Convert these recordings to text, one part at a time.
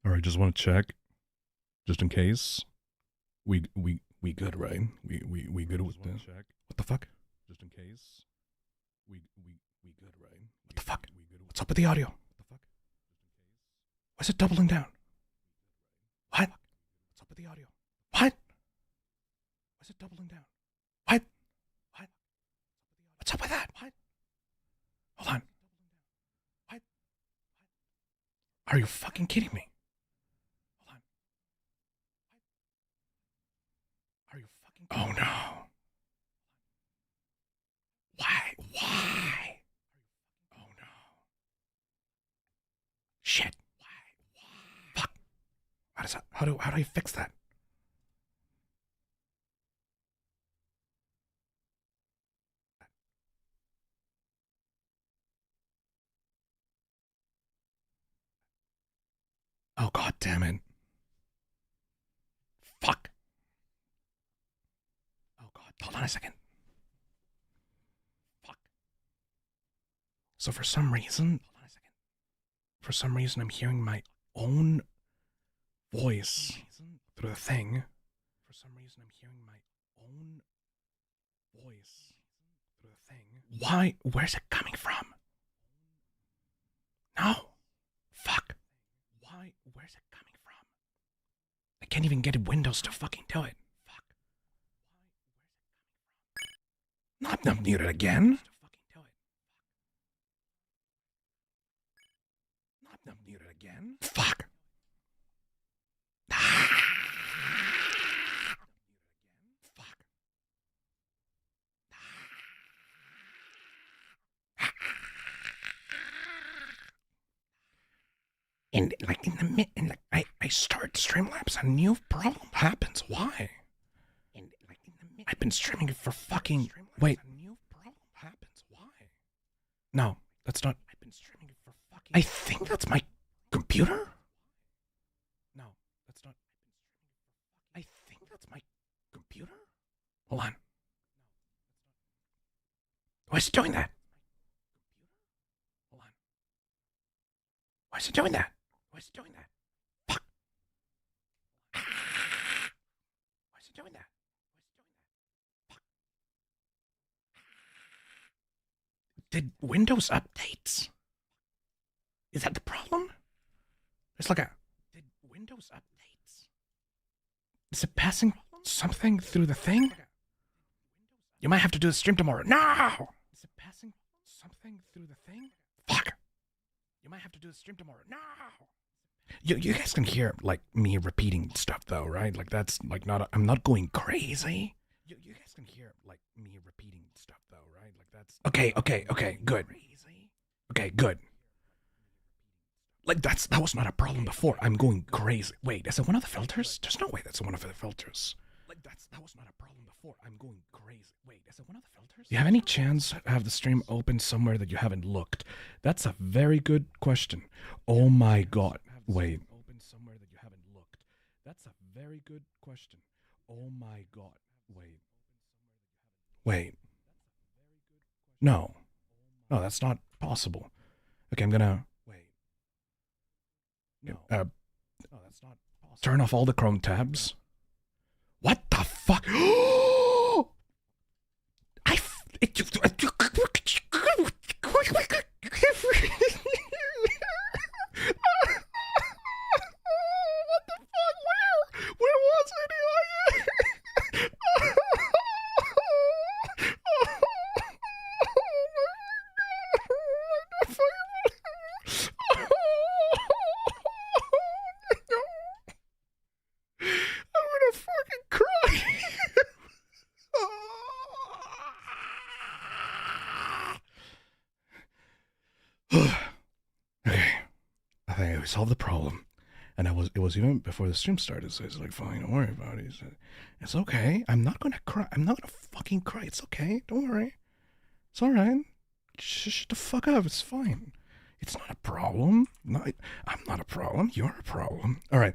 All right, just want to check, just in case. We good, right? We good with this. What the fuck? Just in case. We good, right? What the fuck? What's up with the audio? What the fuck? Why is it doubling down? What? What's up with the audio? What? Why is it doubling down? What? What? What's up with that? What? Hold on. What? Are you fucking kidding me? Hold on. Are you fucking kidding me? Oh no. Why? Why? Oh no. Shit. Why? Fuck. How does that? How do I fix that? Oh god damn it. Fuck. Oh god. Hold on a second. Fuck. So for some reason, I'm hearing my own voice through the thing. For some reason, I'm hearing my own voice through the thing. Why? Where's it coming from? No. Fuck. Why? Where's it coming from? I can't even get Windows to fucking do it. Fuck. I'm muted again. I'm muted again. Fuck. Fuck. And like in the mid, and like I start Streamlabs, a new problem happens. Why? And like in the mid, I've been streaming it for fucking. Wait. A new problem happens. Why? No, that's not. I've been streaming it for fucking. I think that's my computer. No, that's not. I think that's my computer. Hold on. Why is it doing that? Hold on. Why is it doing that? Why is it doing that? Fuck. Why is it doing that? Fuck. Did Windows updates? Is that the problem? It's like a. Did Windows updates? Is it passing something through the thing? You might have to do the stream tomorrow. No! Is it passing something through the thing? Fuck. You might have to do the stream tomorrow. No! You guys can hear, like, me repeating stuff, though, right? Like, that's, like, not, I'm not going crazy. You guys can hear, like, me repeating stuff, though, right? Like, that's... Okay, good. Okay, good. Like, that was not a problem before. I'm going crazy. Wait, is it one of the filters? There's no way that's one of the filters. Like, that was not a problem before. I'm going crazy. Wait, is it one of the filters? Do you have any chance to have the stream open somewhere that you haven't looked? That's a very good question. Oh my god. Wait. Open somewhere that you haven't looked. That's a very good question. Oh my god. Wait. No. No, that's not possible. Okay, I'm gonna... Wait. No. No, that's not possible. Turn off all the Chrome tabs. What the fuck? What the fuck? Where was it? I'm gonna fucking cry. Okay, I think we solved the problem, and it was even before the stream started. So it's like, fine, don't worry about it. It's okay. I'm not gonna cry. I'm not gonna fucking cry. It's okay. Don't worry. It's all right. Shut the fuck up. It's fine. It's not a problem. No, I'm not a problem. You're a problem. All right.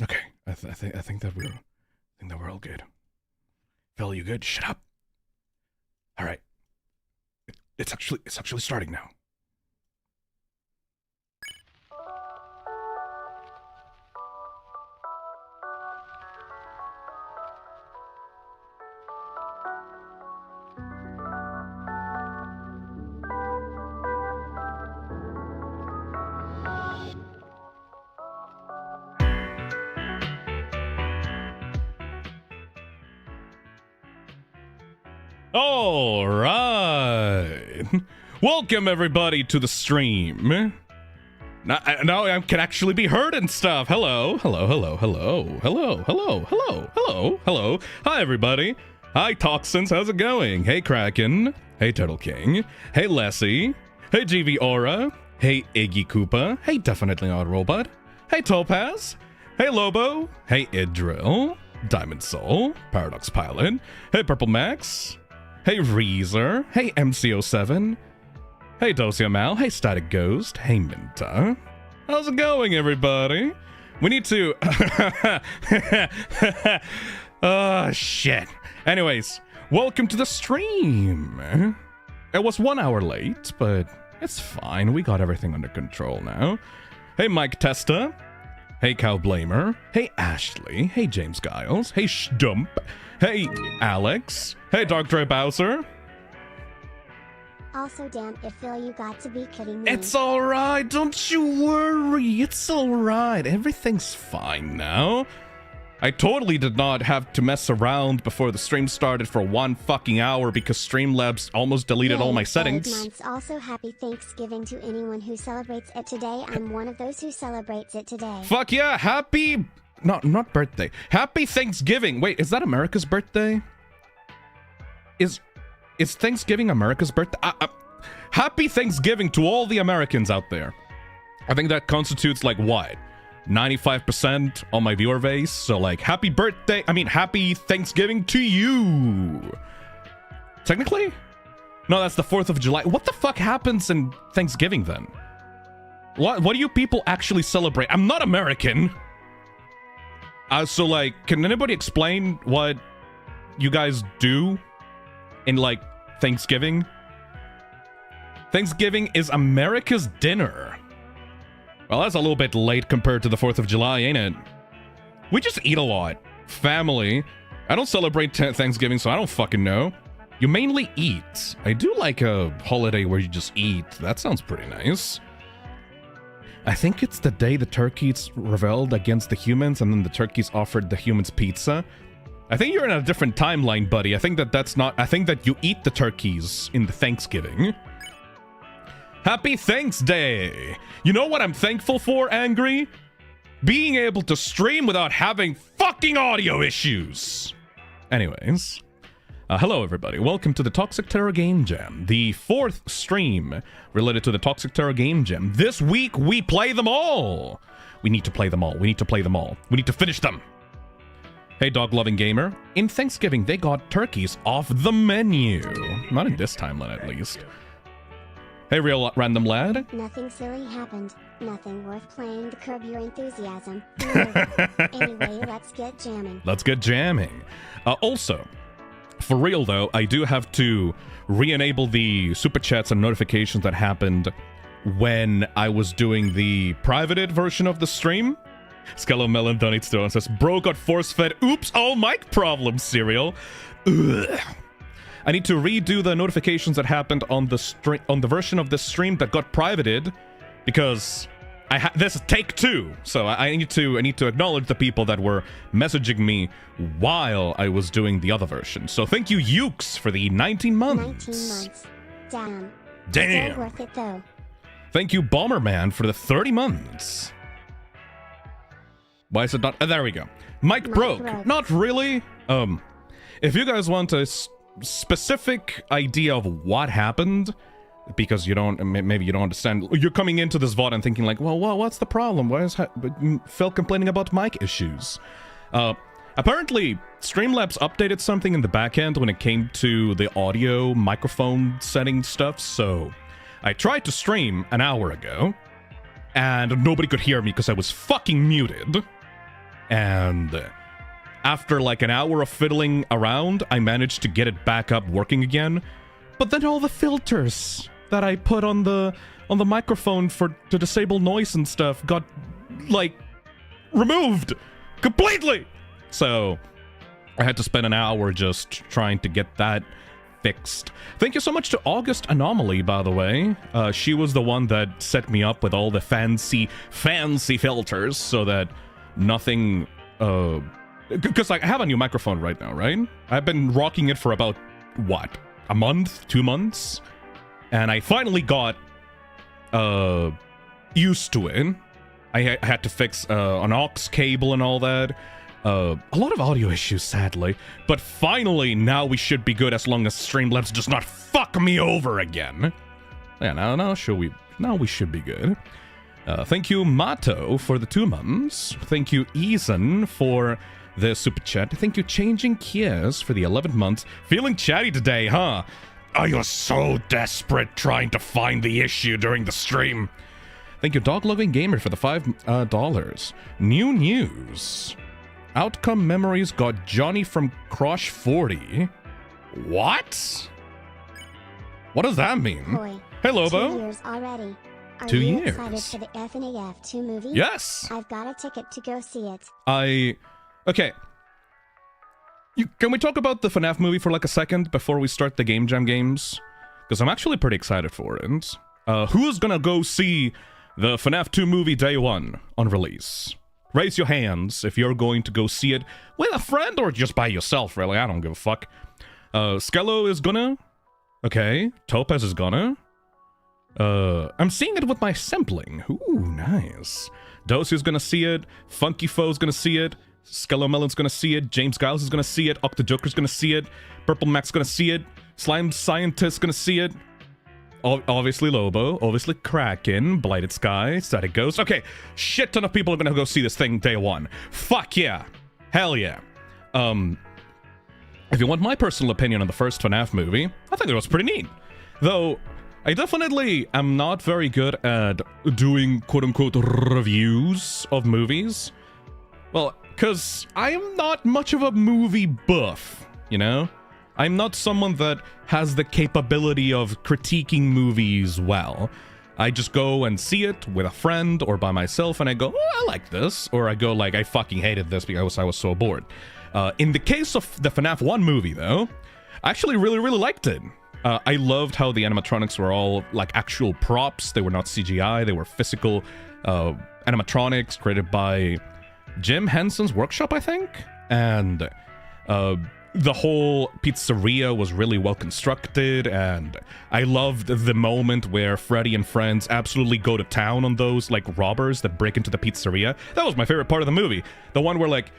Okay. I think that we're all good. Phil, you good? Shut up. All right. It's actually starting now. All right. Welcome everybody to the stream. Now I can actually be heard and stuff. Hello. Hi everybody. Hi Toxins, how's it going? Hey Kraken. Hey Turtle King. Hey Lessie. Hey GV Aura. Hey Iggy Koopa. Hey Definitely Odd Robot. Hey Topaz. Hey Lobo. Hey Idril. Diamond Soul. Paradox Pilot. Hey Purple Max. Hey Reezer. Hey MCO7. Hey Dosia Mal. Hey Static Ghost. Hey Minta. How's it going, everybody? We need to... Oh, shit. Anyways, welcome to the stream. It was 1 hour late, but it's fine. We got everything under control now. Hey Mike Testa. Hey Cow Blamer. Hey Ashley. Hey James Giles. Hey Stump. Hey Alex. Hey Dark Dre Bowser. Also, damn, if Phil, you got to be kidding me. It's alright, don't you worry. It's alright. Everything's fine now. I totally did not have to mess around before the stream started for 1 fucking hour because Streamlabs almost deleted all my settings. Months. Also, happy Thanksgiving to anyone who celebrates it today. I'm one of those who celebrates it today. Fuck yeah, happy... Not birthday. Happy Thanksgiving. Wait, is that America's birthday? Is Thanksgiving America's birthday? Happy Thanksgiving to all the Americans out there. I think that constitutes like what? 95% on my viewer base. So like happy Thanksgiving to you. Technically? No, that's the 4th of July. What the fuck happens in Thanksgiving then? What do you people actually celebrate? I'm not American. So like, can anybody explain what you guys do in like Thanksgiving? Thanksgiving is America's dinner. Well, that's a little bit late compared to the 4th of July, ain't it? We just eat a lot. Family. I don't celebrate Thanksgiving, so I don't fucking know. You mainly eat. I do like a holiday where you just eat. That sounds pretty nice. I think it's the day the turkeys rebelled against the humans and then the turkeys offered the humans pizza. I think you're in a different timeline, buddy. I think that you eat the turkeys in the Thanksgiving. Happy Thanks Day! You know what I'm thankful for, Angry? Being able to stream without having fucking audio issues! Anyways. Hello everybody, welcome to the Toxic Terror Game Jam, the 4th stream related to the Toxic Terror Game Jam. This week, we play them all! We need to play them all, we need to play them all. We need to finish them! Hey dog-loving gamer, in Thanksgiving they got turkeys off the menu. Not in this timeline at least. Hey real random lad. Nothing silly happened, nothing worth playing to curb your enthusiasm. Anyway, let's get jamming. Let's get jamming. Also, for real though, I do have to re-enable the super chats and notifications that happened when I was doing the privated version of the stream. Skello Melon donates to and says, bro got force-fed. Oops, all mic problems, Serial. Ugh. I need to redo the notifications that happened on the version of the stream that got privated because this is take 2. So I need to acknowledge the people that were messaging me while I was doing the other version. So thank you, Ukes, for the 19 months. 19 months. Damn. Damn. So worth it though. Thank you, Bomberman, for the 30 months. Why is it not? There we go. Mike broke. Not really. If you guys want a specific idea of what happened, because maybe you don't understand, you're coming into this VOD and thinking like, well, what's the problem? Why is Phil complaining about mic issues? Apparently, Streamlabs updated something in the backend when it came to the audio microphone setting stuff, so I tried to stream an hour ago, and nobody could hear me because I was fucking muted. and after like an hour of fiddling around, I managed to get it back up working again. But then all the filters that I put on the microphone to disable noise and stuff got like removed completely. So I had to spend an hour just trying to get that fixed. Thank you so much to August Anomaly, by the way. She was the one that set me up with all the fancy filters so that nothing, because like, I have a new microphone right now, right? I've been rocking it for about, what, a month, 2 months? And I finally got used to it. I had to fix an aux cable and all that. A lot of audio issues, sadly. But finally, now we should be good as long as Streamlabs does not fuck me over again. Yeah, now we should be good. Thank you, Mato, for the 2 months. Thank you, Eason, for the super chat. Thank you, Changing Kiers, for the 11 months. Feeling chatty today, huh? Oh, you're so desperate trying to find the issue during the stream. Thank you, Dog-Loving Gamer, for the $5. New news. Outcome Memories got Johnny from Crush 40. What? What does that mean? Boy, hey, Lobo. 2 years already. Are 2 you years. excited for the FNAF 2 movie? Yes. I've got a ticket to go see it. Okay. Can we talk about the FNAF movie for like a second before we start the Gamejam games? Because I'm actually pretty excited for it. Who's gonna go see the FNAF 2 movie day 1 on release? Raise your hands if you're going to go see it with a friend or just by yourself, really. I don't give a fuck. Skello is gonna. Okay. Topaz is gonna. I'm seeing it with my sampling. Ooh, nice. Dosie's gonna see it. Funky Foe's gonna see it. Skello Melon's gonna see it. James Giles is gonna see it. Octojoker's gonna see it. Purple Mac's gonna see it. Slime Scientist's gonna see it. Obviously Lobo, obviously Kraken, Blighted Sky, Static Ghost. Okay, shit ton of people are gonna go see this thing day 1. Fuck yeah. Hell yeah. If you want my personal opinion on the first FNAF movie, I think it was pretty neat. Though, I definitely am not very good at doing quote-unquote reviews of movies. Well, because I am not much of a movie buff, you know? I'm not someone that has the capability of critiquing movies well. I just go and see it with a friend or by myself and I go, oh, I like this. Or I go like, I fucking hated this because I was so bored. In the case of the FNAF 1 movie, though, I actually really liked it. I loved how the animatronics were all like actual props. They were not CGI. They were physical animatronics created by Jim Henson's workshop, I think. And the whole pizzeria was really well constructed, and I loved the moment where Freddy and friends absolutely go to town on those like robbers that break into the pizzeria. That was my favorite part of the movie. The one where like,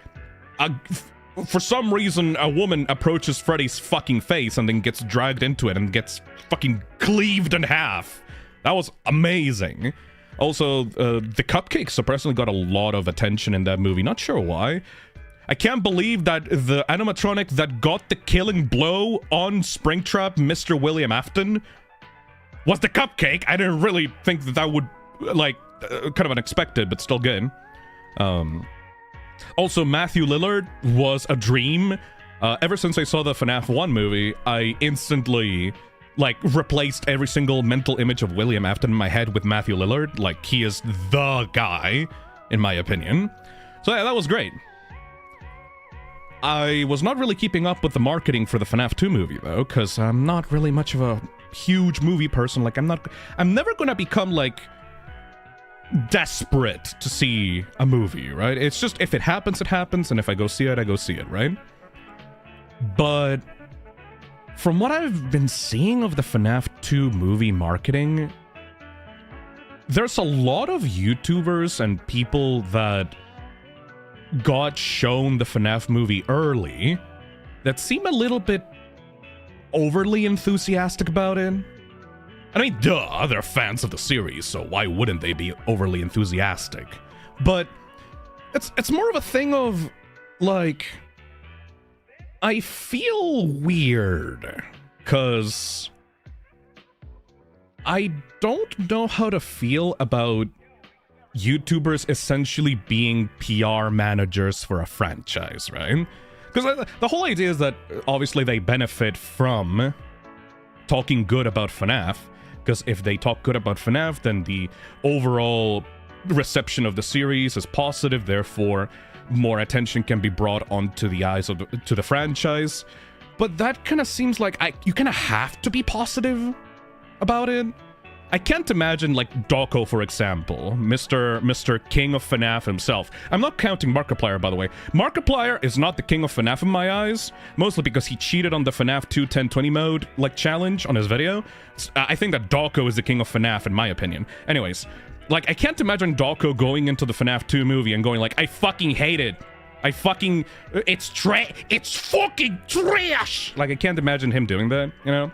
for some reason, a woman approaches Freddy's fucking face and then gets dragged into it and gets fucking cleaved in half. That was amazing. Also, the cupcakes surprisingly got a lot of attention in that movie. Not sure why. I can't believe that the animatronic that got the killing blow on Springtrap, Mr. William Afton, was the cupcake. I didn't really think that would, like, kind of unexpected, but still good. Also, Matthew Lillard was a dream. Ever since I saw the FNAF 1 movie, I instantly, like, replaced every single mental image of William Afton in my head with Matthew Lillard. Like, he is the guy, in my opinion. So yeah, that was great. I was not really keeping up with the marketing for the FNAF 2 movie, though, because I'm not really much of a huge movie person. Like, I'm never gonna become, like, desperate to see a movie, right? It's just, if it happens, it happens, and if I go see it, I go see it, right? But from what I've been seeing of the FNAF 2 movie marketing, there's a lot of YouTubers and people that got shown the FNAF movie early that seem a little bit overly enthusiastic about it. I mean, duh, they're fans of the series, so why wouldn't they be overly enthusiastic? But it's more of a thing of, like, I feel weird, because I don't know how to feel about YouTubers essentially being PR managers for a franchise, right? Because the whole idea is that obviously they benefit from talking good about FNAF, because if they talk good about FNAF, then the overall reception of the series is positive, therefore more attention can be brought onto the eyes of the franchise. But that kind of seems like you kind of have to be positive about it. I can't imagine, like, Dawko, for example, Mr. King of FNAF himself. I'm not counting Markiplier, by the way. Markiplier is not the king of FNAF in my eyes, mostly because he cheated on the FNAF 2 10-20 mode, like, challenge on his video. I think that Dawko is the king of FNAF, in my opinion. Anyways, like, I can't imagine Dawko going into the FNAF 2 movie and going like, I fucking hate it. It's fucking trash! Like, I can't imagine him doing that, you know?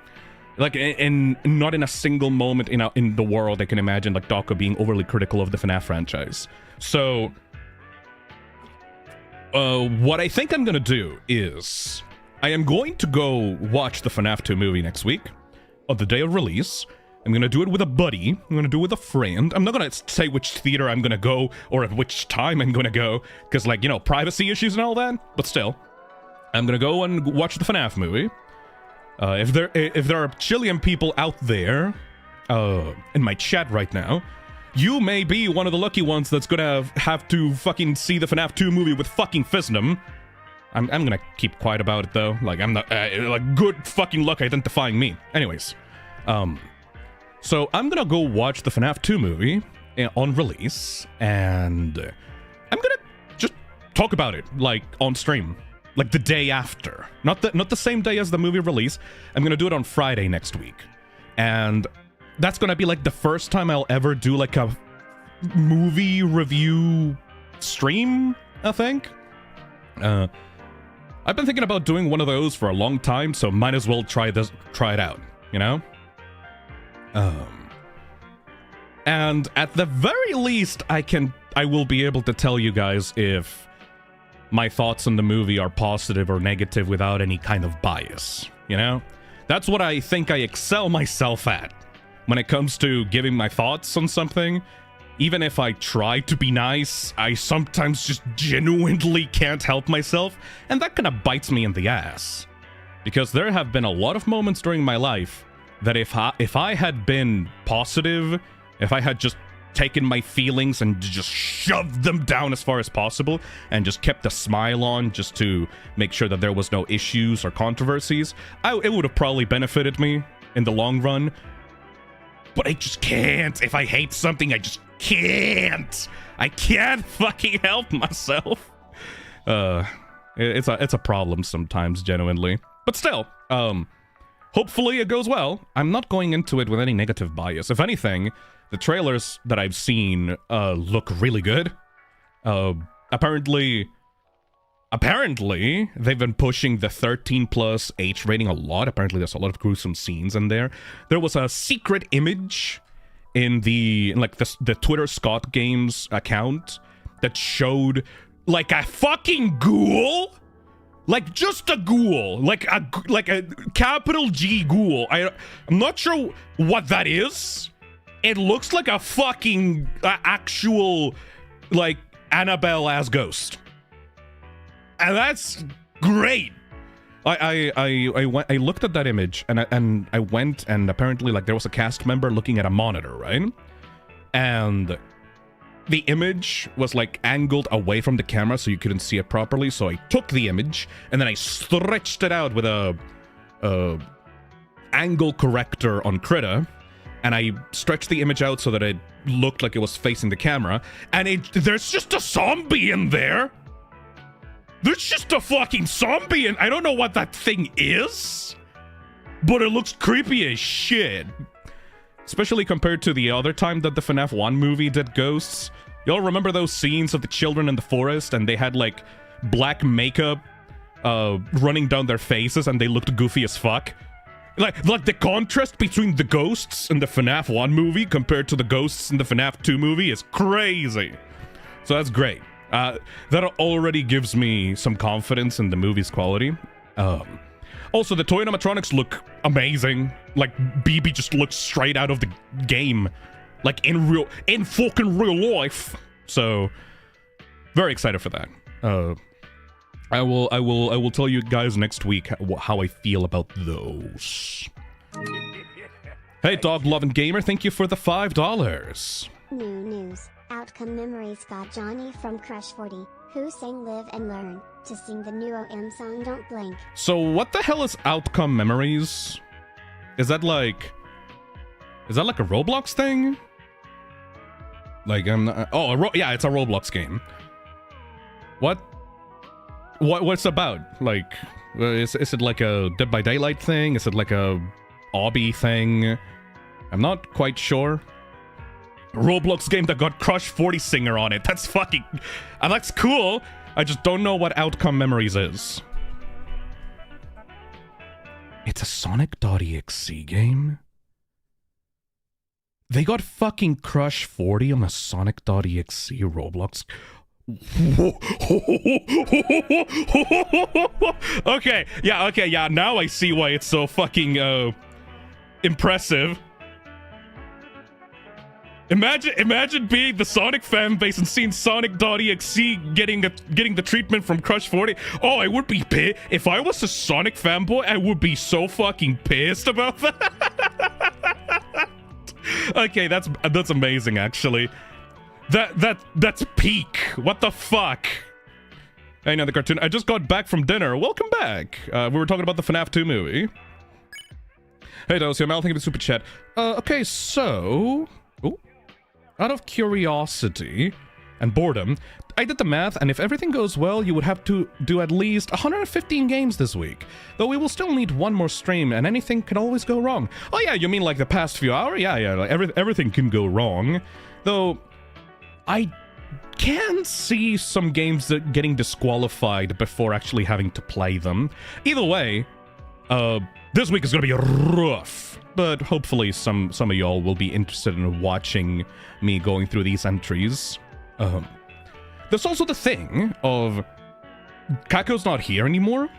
Like, not in a single moment in the world I can imagine, like, Dawko being overly critical of the FNAF franchise. So, what I think I'm gonna do is, I am going to go watch the FNAF 2 movie next week, on the day of release. I'm gonna do it with a buddy, I'm gonna do it with a friend. I'm not gonna say which theater I'm gonna go, or at which time I'm gonna go, because, like, you know, privacy issues and all that, but still. I'm gonna go and watch the FNAF movie. If there are Chilean people out there, in my chat right now, you may be one of the lucky ones that's gonna have to fucking see the FNAF 2 movie with fucking Phisnom. I'm gonna keep quiet about it though. Like, I'm not, like, good fucking luck identifying me. Anyways, so I'm gonna go watch the FNAF 2 movie on release, and I'm gonna just talk about it, like, on stream. Like, the day after. Not the same day as the movie release. I'm gonna do it on Friday next week. And that's gonna be, like, the first time I'll ever do, like, a movie review stream, I think. I've been thinking about doing one of those for a long time, so might as well try it out, you know? And at the very least, I will be able to tell you guys if my thoughts on the movie are positive or negative without any kind of bias, you know? That's what I think I excel myself at. When it comes to giving my thoughts on something, even if I try to be nice, I sometimes just genuinely can't help myself, and that kind of bites me in the ass. Because there have been a lot of moments during my life that if I had been positive, if I had just taken my feelings and just shoved them down as far as possible and just kept a smile on just to make sure that there was no issues or controversies, it would have probably benefited me in the long run. But I just can't. If I hate something, I just can't. I can't fucking help myself. It's a problem sometimes, genuinely. But still, hopefully it goes well. I'm not going into it with any negative bias. If anything, the trailers that I've seen look really good. Apparently, they've been pushing the 13+ H rating a lot. Apparently, there's a lot of gruesome scenes in there. There was a secret image in the Twitter Scott Games account that showed, like, a fucking ghoul. Like, just a ghoul. Like a capital G ghoul. I'm not sure what that is. It looks like a fucking actual, like, Annabelle-ass ghost. And that's great. I looked at that image, and I went, and apparently, like, there was a cast member looking at a monitor, right? And the image was, like, angled away from the camera so you couldn't see it properly, so I took the image, and then I stretched it out with a angle corrector on Krita, and I stretched the image out so that it looked like it was facing the camera, and there's just a zombie in there! There's just a fucking zombie, and I don't know what that thing is, but it looks creepy as shit. Especially compared to the other time that the FNAF 1 movie did ghosts. Y'all remember those scenes of the children in the forest, and they had, like, black makeup running down their faces, and they looked goofy as fuck? Like the contrast between the ghosts in the FNAF 1 movie compared to the ghosts in the FNAF 2 movie is crazy. So that's great. That already gives me some confidence in the movie's quality. Also, the toy animatronics look amazing. Like, BB just looks straight out of the game. like in fucking real life. So very excited for that. I will tell you guys next week how I feel about those. Hey, Dog Lovin' Gamer, thank you for the $5. New news. Outcome Memories got Johnny from Crush 40, who sang Live and Learn, to sing the new OM song Don't Blink. So what the hell is Outcome Memories? Is that like a Roblox thing? Like yeah, it's a Roblox game. What's it about? Like, is it like a Dead by Daylight thing? Is it like a obby thing? I'm not quite sure. Roblox game that got Crush 40 singer on it. That's fucking... that's cool. I just don't know what Outcome Memories is. It's a Sonic.exe game? They got fucking Crush 40 on a Sonic.exe Roblox... okay, yeah, now I see why it's so fucking, impressive. Imagine being the Sonic fan base and seeing Sonic.exe getting the treatment from Crush 40. Oh, I would be pissed. If I was a Sonic fanboy, I would be so fucking pissed about that. Okay, that's amazing, actually. That's peak. What the fuck? Hey, now the cartoon. I just got back from dinner. Welcome back. We were talking about the FNAF 2 movie. Hey, Dosia, Mal, thank you for the super chat. Okay, so... Ooh. Out of curiosity and boredom, I did the math, and if everything goes well, you would have to do at least 115 games this week. Though we will still need one more stream, and anything can always go wrong. Oh yeah, you mean like the past few hours? Yeah, like everything can go wrong. Though, I can see some games that getting disqualified before actually having to play them. Either way, this week is gonna be rough. But hopefully some of y'all will be interested in watching me going through these entries. There's also the thing of... Kako's not here anymore.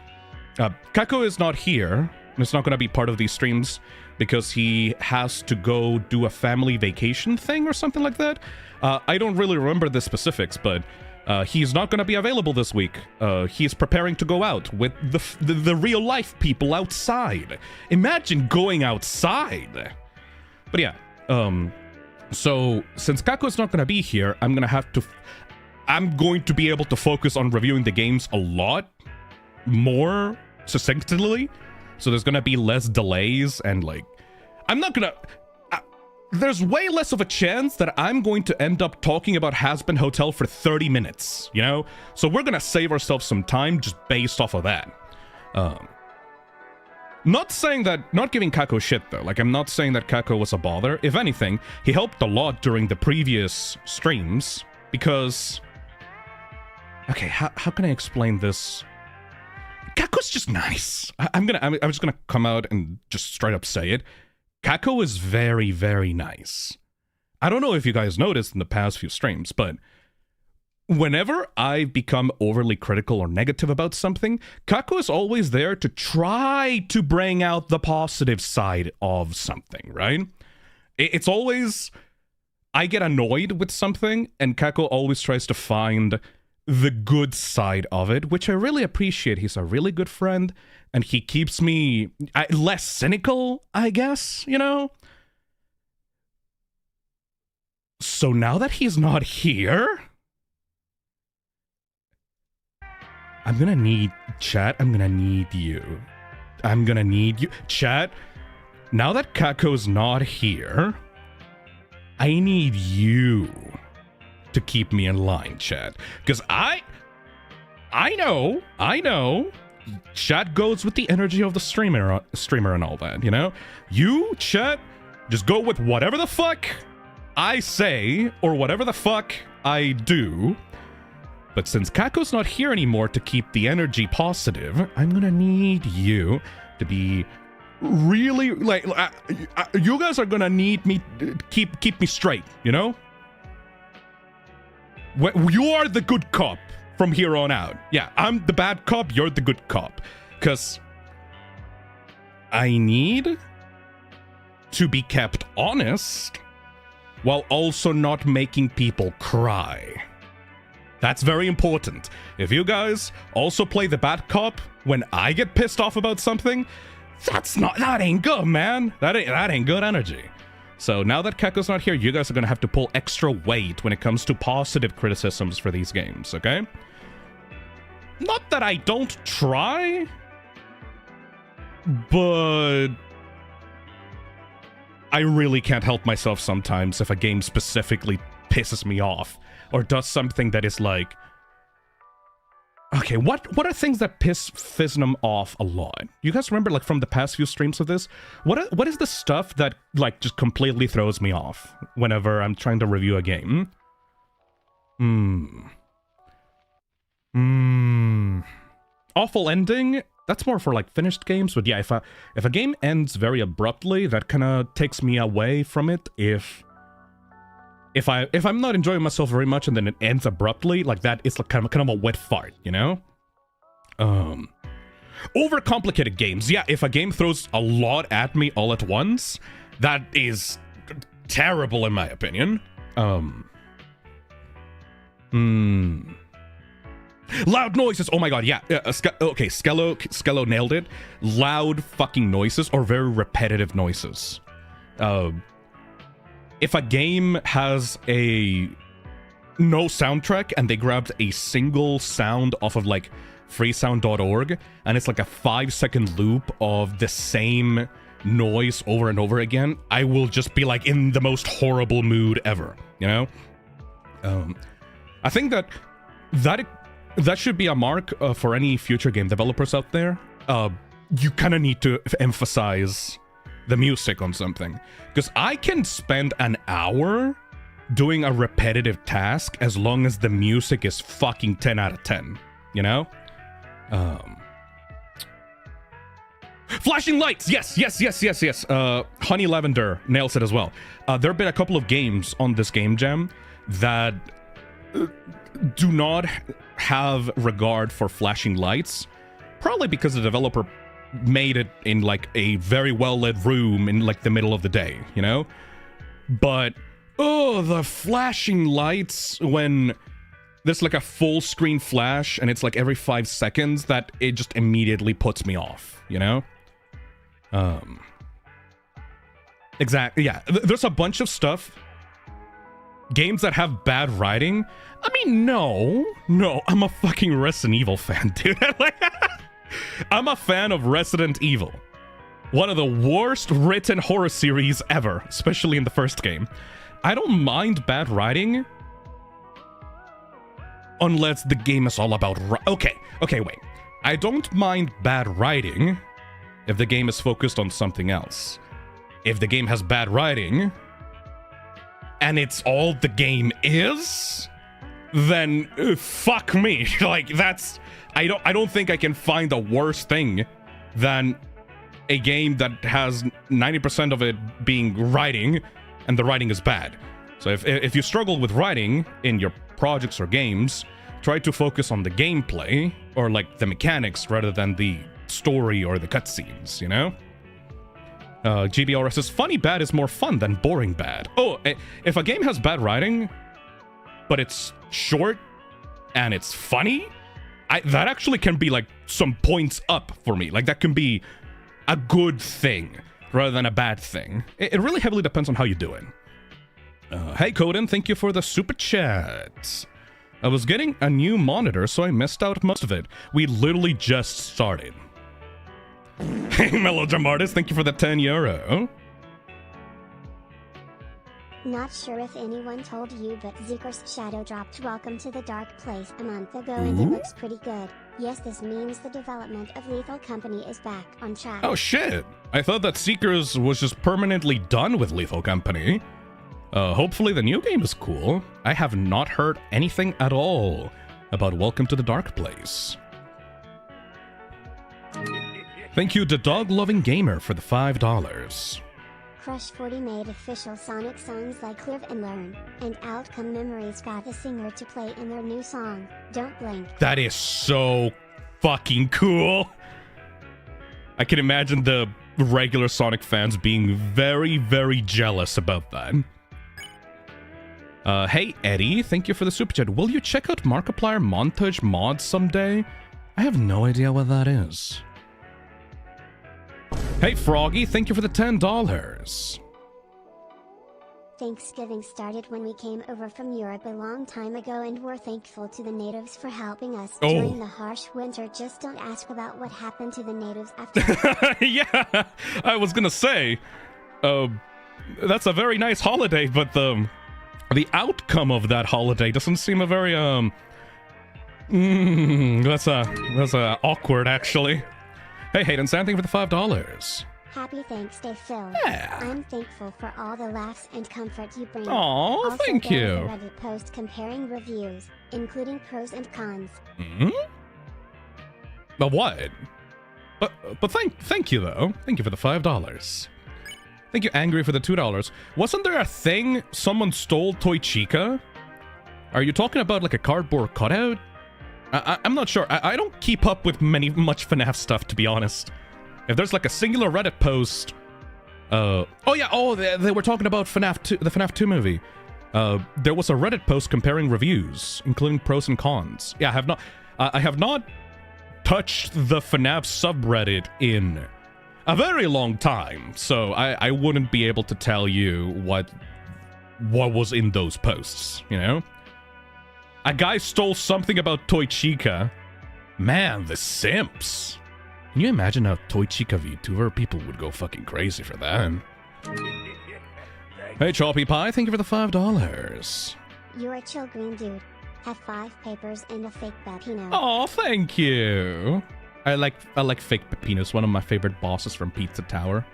Kako is not here. It's not going to be part of these streams because he has to go do a family vacation thing or something like that. I don't really remember the specifics, but he's not going to be available this week. He's preparing to go out with the real life people outside. Imagine going outside. But yeah, so since Kako's not going to be here, I'm going to be able to focus on reviewing the games a lot more succinctly. So there's going to be less delays and like, I'm not going to... there's way less of a chance that I'm going to end up talking about Hazbin Hotel for 30 minutes, you know? So we're gonna save ourselves some time just based off of that. Not saying that... Not giving Kako shit, though. Like, I'm not saying that Kako was a bother. If anything, he helped a lot during the previous streams, because... Okay, how can I explain this? Kako's just nice. I'm just gonna come out and just straight up say it. Kako is very, very nice. I don't know if you guys noticed in the past few streams, but whenever I've become overly critical or negative about something, Kako is always there to try to bring out the positive side of something, right? It's always... I get annoyed with something, and Kako always tries to find the good side of it, which I really appreciate. He's a really good friend, and he keeps me less cynical, I guess, you know? So now that he's not here, I'm gonna need... Chat, I'm gonna need you. I'm gonna need you. Chat, now that Kako's not here, I need you to keep me in line, chat. Because I know, chat goes with the energy of the streamer and all that, you know? You, chat, just go with whatever the fuck I say, or whatever the fuck I do. But since Kako's not here anymore to keep the energy positive, I'm gonna need you to be really, like, you guys are gonna need me to keep me straight, you know? You are the good cop from here on out. Yeah, I'm the bad cop, you're the good cop. Because I need to be kept honest while also not making people cry. That's very important. If you guys also play the bad cop when I get pissed off about something, that ain't good, man. That ain't good energy. So now that Keko's not here, you guys are gonna have to pull extra weight when it comes to positive criticisms for these games, okay? Not that I don't try, but I really can't help myself sometimes if a game specifically pisses me off or does something that is like, okay, what are things that piss Phisnom off a lot? You guys remember, like, from the past few streams of this? What is the stuff that, like, just completely throws me off whenever I'm trying to review a game? Awful ending? That's more for, like, finished games, but yeah, if a game ends very abruptly, that kind of takes me away from it. If I'm not enjoying myself very much and then it ends abruptly, like that, it's like kind of a wet fart, you know? Overcomplicated games. Yeah, if a game throws a lot at me all at once, that is terrible in my opinion. Loud noises. Oh my god, yeah. Okay, Skello nailed it. Loud fucking noises or very repetitive noises. If a game has no soundtrack and they grabbed a single sound off of like freesound.org and it's like a 5-second loop of the same noise over and over again, I will just be like in the most horrible mood ever, you know? I think that should be a mark for any future game developers out there. You kind of need to emphasize the music on something, because I can spend an hour doing a repetitive task as long as the music is fucking 10 out of 10, you know? Flashing lights, yes. Honey Lavender nails it as well. There have been a couple of games on this game jam that do not have regard for flashing lights, probably because the developer made it in like a very well lit room in like the middle of the day, you know? But the flashing lights when there's like a full screen flash and it's like every 5 seconds, that it just immediately puts me off, you know? Exactly, yeah. There's a bunch of stuff. Games that have bad writing. I mean, no, I'm a fucking Resident Evil fan, dude. I'm a fan of Resident Evil. One of the worst written horror series ever, especially in the first game. I don't mind bad writing unless the game is all about... Okay, wait. I don't mind bad writing if the game is focused on something else. If the game has bad writing and it's all the game is, then fuck me. Like, that's... I don't think I can find a worse thing than a game that has 90% of it being writing and the writing is bad. So if you struggle with writing in your projects or games, try to focus on the gameplay or like the mechanics rather than the story or the cutscenes, you know? GBR says, funny bad is more fun than boring bad. Oh, if a game has bad writing, but it's short and it's funny, that actually can be like some points up for me. Like that can be a good thing rather than a bad thing. It really heavily depends on how you do it. Hey Coden, thank you for the super chat. I was getting a new monitor, so I missed out most of it. We literally just started. Hey Melodram Artist, thank you for the €10. Not sure if anyone told you, but Zeeker's Shadow dropped Welcome to the Dark Place a month ago and it looks pretty good. Yes, this means the development of Lethal Company is back on track. Oh shit! I thought that Seekers was just permanently done with Lethal Company. Hopefully the new game is cool. I have not heard anything at all about Welcome to the Dark Place. Thank you to Dog Loving Gamer for the $5. Crush 40 made official Sonic songs like Live and Learn, and Outcome Memories got a singer to play in their new song, Don't Blink. That is so fucking cool. I can imagine the regular Sonic fans being very, very jealous about that. Hey Eddie, thank you for the super chat. Will you check out Markiplier montage mods someday? I have no idea what that is. Hey Froggy, thank you for the $10. Thanksgiving started when we came over from Europe a long time ago, and we're thankful to the natives for helping us during the harsh winter. Just don't ask about what happened to the natives after. Yeah, I was gonna say, that's a very nice holiday, but the outcome of that holiday doesn't seem a very that's awkward actually. Hey Hayden, thank you for the $5. Happy Thanks Day, Phil. Yeah. I'm thankful for all the laughs and comfort you bring. Aw, thank you. Also, Reddit post comparing reviews, including pros and cons. Hmm? But what? But thank you though. Thank you for the $5. Thank you, Angry, for the $2. Wasn't there a thing someone stole Toy Chica? Are you talking about like a cardboard cutout? I'm not sure. I don't keep up with much FNAF stuff, to be honest. If there's like a singular Reddit post, oh yeah, they were talking about FNAF 2, the FNAF 2 movie. There was a Reddit post comparing reviews, including pros and cons. Yeah, I have not touched the FNAF subreddit in a very long time, so I wouldn't be able to tell you what was in those posts, you know? A guy stole something about Toy Chica. Man, the simps. Can you imagine how Toy Chica VTuber people would go fucking crazy for that? Hey, Choppy Pie, thank you for the $5. You're a chill green dude. Have 5 papers and a fake Peppino. Oh, thank you. I like fake Pepinos, one of my favorite bosses from Pizza Tower.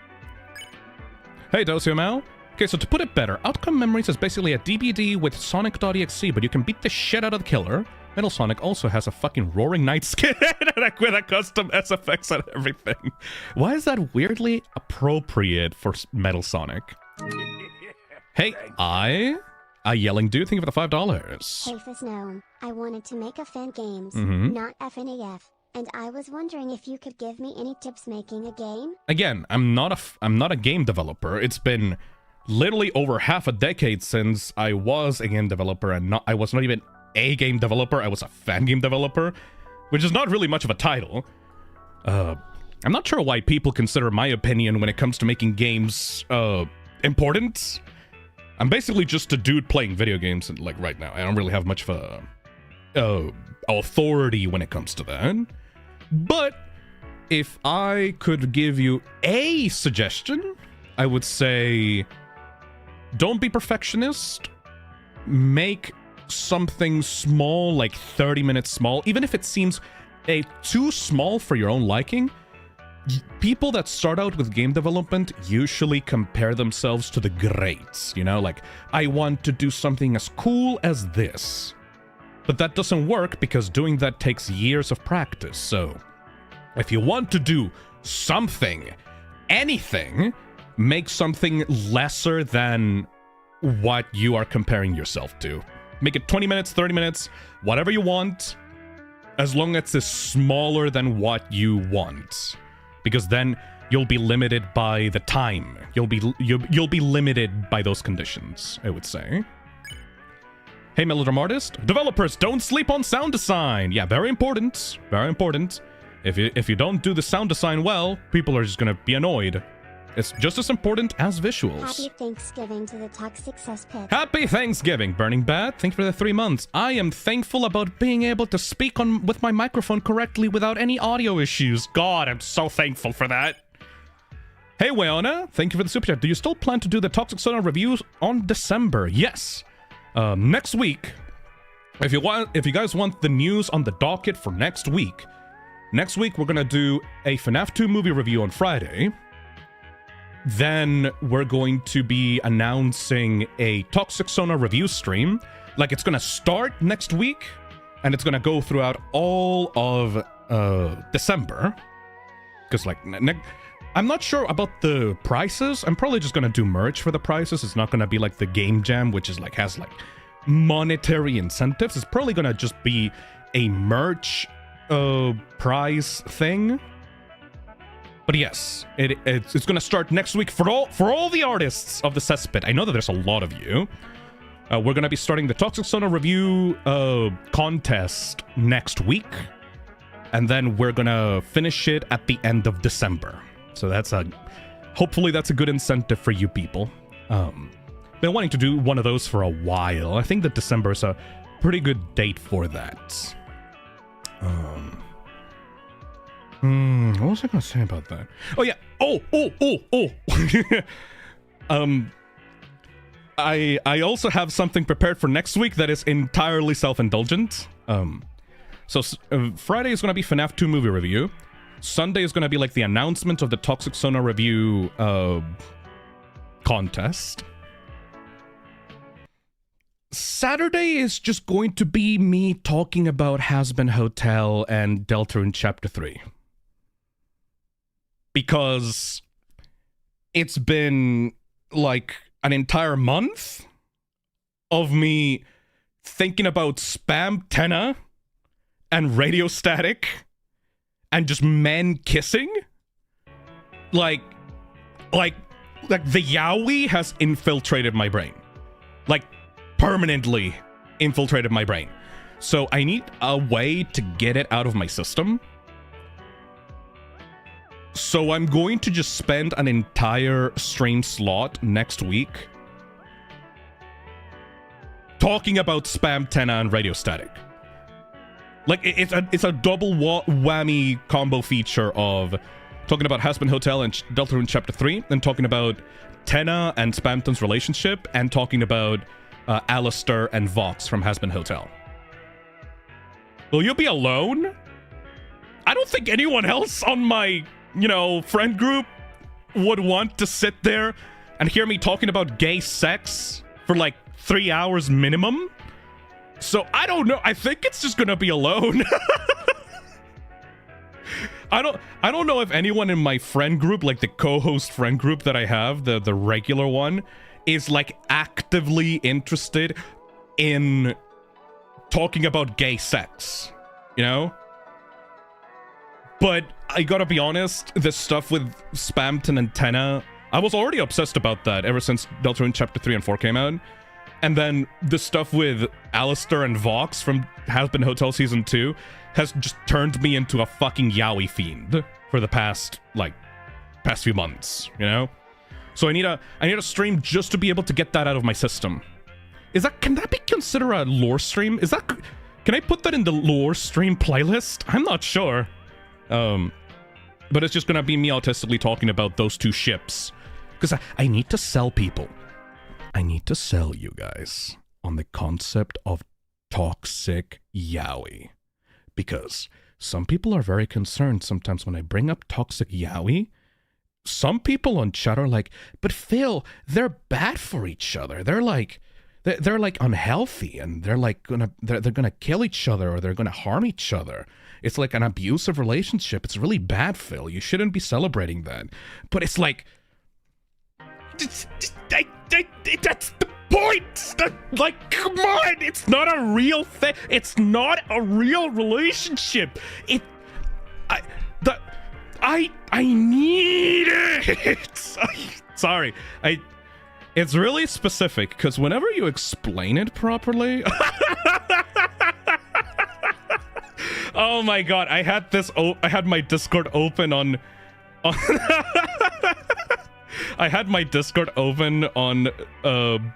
Hey, Dosio Mal. Okay, so to put it better, Outcome Memories is basically a DBD with Sonic.exe, but you can beat the shit out of the killer. Metal Sonic also has a fucking Roaring Knight skin with a custom SFX and everything. Why is that weirdly appropriate for Metal Sonic? Hey, I Yelling Dude, thank you for the $5. Hey Phisnom, I wanted to make a fan games, not FNAF, and I was wondering if you could give me any tips making a game? Again, I'm not a game developer. It's been literally over half a decade since I was a game developer, and I was not even a game developer, I was a fan game developer, which is not really much of a title. I'm not sure why people consider my opinion when it comes to making games, important. I'm basically just a dude playing video games, and like right now, I don't really have much of a, authority when it comes to that. But if I could give you a suggestion, I would say, don't be perfectionist. Make something small, like 30 minutes small, even if it seems too small for your own liking. People that start out with game development usually compare themselves to the greats, you know, like, I want to do something as cool as this. But that doesn't work because doing that takes years of practice. So if you want to do something, anything, make something lesser than what you are comparing yourself to. Make it 20 minutes, 30 minutes, whatever you want, as long as it's smaller than what you want. Because then you'll be limited by the time. You'll be limited by those conditions, I would say. Hey, Melodram Artist. Developers, don't sleep on sound design. Yeah, very important. Very important. If you don't do the sound design well, people are just gonna be annoyed. It's just as important as visuals. Happy Thanksgiving to the Toxic Cesspit. Happy Thanksgiving, Burning Bad. Thank you for the 3 months. I am thankful about being able to speak with my microphone correctly without any audio issues. God, I'm so thankful for that. Hey, Weona. Thank you for the super chat. Do you still plan to do the Toxic Sonar reviews on December? Yes. Next week, if you guys want the news on the docket for next week we're gonna do a FNAF 2 movie review on Friday. Then we're going to be announcing a Toxic Sonar review stream. Like, it's gonna start next week, and it's gonna go throughout all of December. Because, like, I'm not sure about the prices. I'm probably just gonna do merch for the prices. It's not gonna be like the Gamejam, which is like has like monetary incentives. It's probably gonna just be a merch prize thing. But yes, it's gonna start next week for all the artists of the cesspit. I know that there's a lot of you. We're gonna be starting the Toxic Sauna review contest next week, and then we're gonna finish it at the end of December. So hopefully that's a good incentive for you people. Been wanting to do one of those for a while. I think that December is a pretty good date for that. What was I gonna say about that? Oh yeah. Oh. I also have something prepared for next week that is entirely self-indulgent. So Friday is gonna be FNAF 2 movie review. Sunday is gonna be like the announcement of the Toxic Sauna review contest. Saturday is just going to be me talking about Hazbin Hotel and Deltarune Chapter 3. Because it's been like an entire month of me thinking about Spam Tenna and Radio Static and just men kissing. Like the yaoi has infiltrated my brain. Like, permanently infiltrated my brain. So I need a way to get it out of my system. So I'm going to just spend an entire stream slot next week talking about Spam Tenna and Radio Static. Like, it's a double whammy combo feature of talking about Hazbin Hotel and Deltarune Chapter 3, and talking about Tenna and Spamton's relationship, and talking about Alistair and Vox from Hazbin Hotel. Will you be alone? I don't think anyone else on my, friend group would want to sit there and hear me talking about gay sex for like 3 hours minimum. So I don't know. I think it's just gonna be alone. I don't know if anyone in my friend group, like the co-host friend group that I have, the regular one, is like actively interested in talking about gay sex, But I gotta be honest, this stuff with Spamton and Tenna, I was already obsessed about that ever since Deltarune Chapter 3 and 4 came out. And then the stuff with Alistair and Vox from Hazbin Hotel Season 2 has just turned me into a fucking yaoi fiend for the past few months, So I need a stream just to be able to get that out of my system. Can that be considered a lore stream? Can I put that in the lore stream playlist? I'm not sure. But it's just gonna be me autistically talking about those two ships. Because I need to sell people. I need to sell you guys on the concept of toxic yaoi. Because some people are very concerned sometimes when I bring up toxic yaoi. Some people on chat are like, but Phil, they're bad for each other. They're like unhealthy, and they're gonna kill each other, or they're gonna harm each other. It's like an abusive relationship. It's really bad, Phil. You shouldn't be celebrating that. But it's like, that's the point. Come on, it's not a real thing. It's not a real relationship. I need it. Sorry. It's really specific, because whenever you explain it properly... Oh my god, I had my Discord open on I had my Discord open on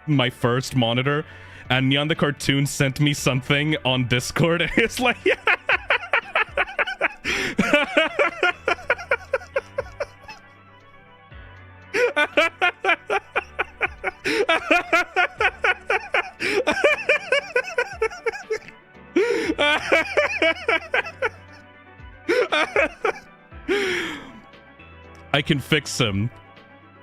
my first monitor, and Neon the Cartoon sent me something on Discord. It's like... I can fix him.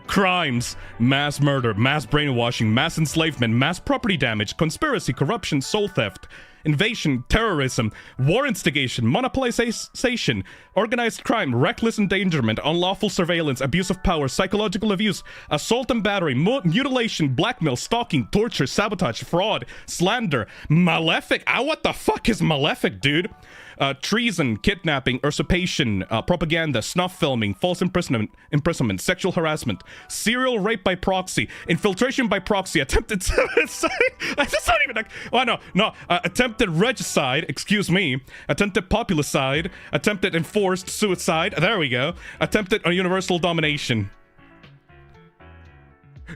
Crimes, mass murder, mass brainwashing, mass enslavement, mass property damage, conspiracy, corruption, soul theft, invasion, terrorism, war instigation, monopolization, organized crime, reckless endangerment, unlawful surveillance, abuse of power, psychological abuse, assault and battery, mutilation, blackmail, stalking, torture, sabotage, fraud, slander, malefic. What the fuck is malefic, dude? treason, kidnapping, usurpation, propaganda, snuff filming, false imprisonment, sexual harassment, serial rape by proxy, infiltration by proxy, attempted suicide. That's not even like, oh no, attempted regicide, excuse me, attempted populicide, attempted enforced suicide, there we go, attempted universal domination.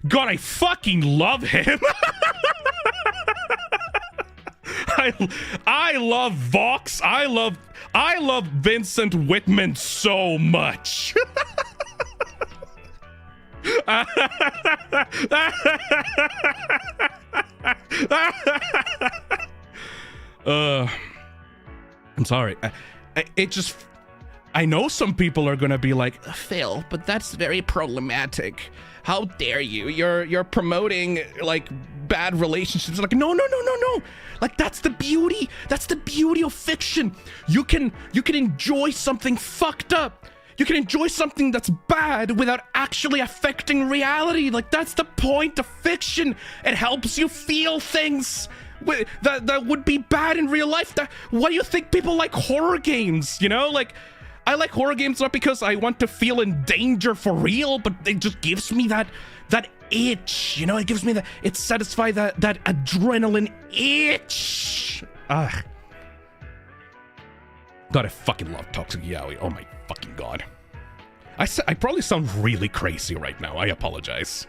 God, I fucking love him. I love Vox. I love Vincent Whitman so much. I'm sorry. I know some people are gonna be like, Phil, but that's very problematic. How dare you? You're promoting like bad relationships. Like, no. Like, that's the beauty. That's the beauty of fiction. You can enjoy something fucked up. You can enjoy something that's bad without actually affecting reality. Like, that's the point of fiction. It helps you feel things that would be bad in real life. Why do you think people like horror games? You know, like, I like horror games not because I want to feel in danger for real, but it just gives me that itch, you know? It gives me it satisfies that adrenaline itch. Ugh. God, I fucking love Toxic Yaoi. Oh my fucking god. I probably sound really crazy right now. I apologize.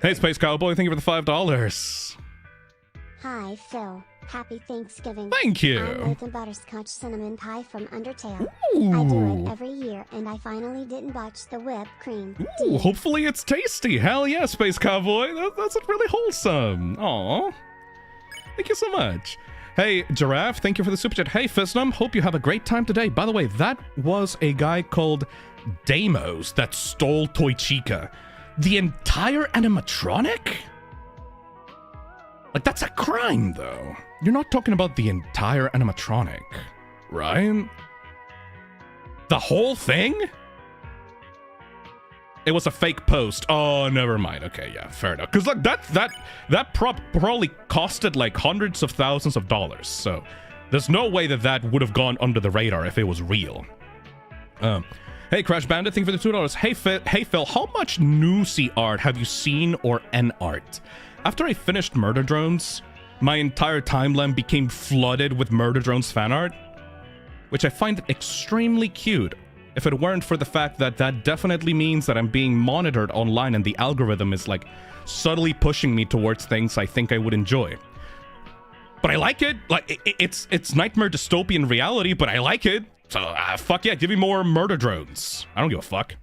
Hey, Space Cowboy, thank you for the $5. Hi, Phil. Happy Thanksgiving. Thank you. I made the butterscotch cinnamon pie from Undertale. Ooh. I do it every year, and I finally didn't botch the whipped cream. Ooh, hopefully it's tasty. Hell yeah, Space Cowboy. That's really wholesome. Aw. Thank you so much. Hey, Giraffe, thank you for the super chat. Hey, Phisnom, hope you have a great time today. By the way, that was a guy called Deimos that stole Toy Chica. The entire animatronic? Like, that's a crime, though. You're not talking about the entire animatronic, right? The whole thing? It was a fake post. Oh, never mind. Okay, yeah, fair enough. Because, look, that probably costed, like, hundreds of thousands of dollars. So, there's no way that would have gone under the radar if it was real. Hey, Crash Bandit, thank you for the $2. Hey, Phil, how much newsy art have you seen or N art? After I finished Murder Drones, my entire timeline became flooded with Murder Drones fan art, which I find extremely cute. If it weren't for the fact that definitely means that I'm being monitored online and the algorithm is like subtly pushing me towards things I think I would enjoy. But I like it. Like, it's nightmare dystopian reality, but I like it. So, fuck yeah, give me more Murder Drones. I don't give a fuck.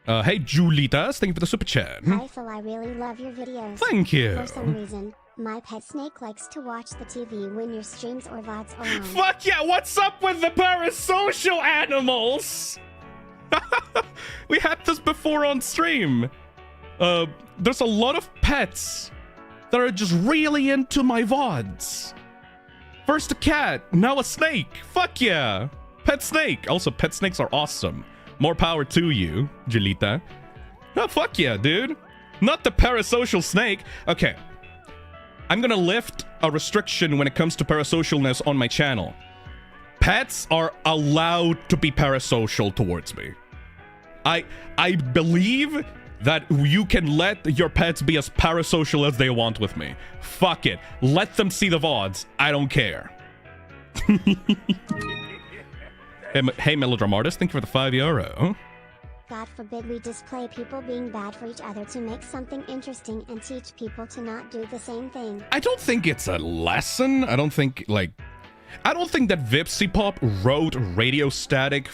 Hey, Julitas, thank you for the super chat. Hi, Phil, I really love your videos. Thank you. For some reason, my pet snake likes to watch the TV when your streams or VODs are on. Fuck yeah, what's up with the parasocial animals? We had this before on stream. There's a lot of pets that are just really into my VODs. First a cat, now a snake. Fuck yeah. Pet snake. Also, pet snakes are awesome. More power to you, Julita. Oh, fuck yeah, dude. Not the parasocial snake. Okay. I'm gonna lift a restriction when it comes to parasocialness on my channel. Pets are allowed to be parasocial towards me. I believe that you can let your pets be as parasocial as they want with me. Fuck it. Let them see the VODs. I don't care. Hey, Melodrama Artist, thank you for the €5. God forbid we display people being bad for each other to make something interesting and teach people to not do the same thing. I don't think it's a lesson. I don't think that Vipsy Pop wrote Radio Static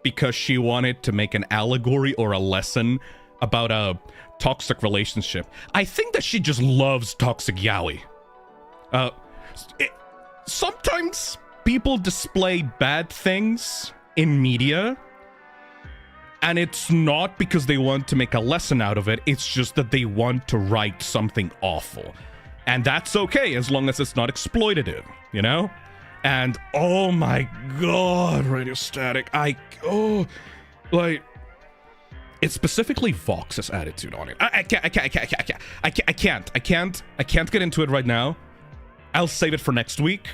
because she wanted to make an allegory or a lesson about a toxic relationship. I think that she just loves Toxic Yaoi. Sometimes people display bad things in media, and it's not because they want to make a lesson out of it. It's just that they want to write something awful. And that's okay as long as it's not exploitative, you know? And oh my god, Radio Static, it's specifically Vox's attitude on it. I can't get into it right now. I'll save it for next week,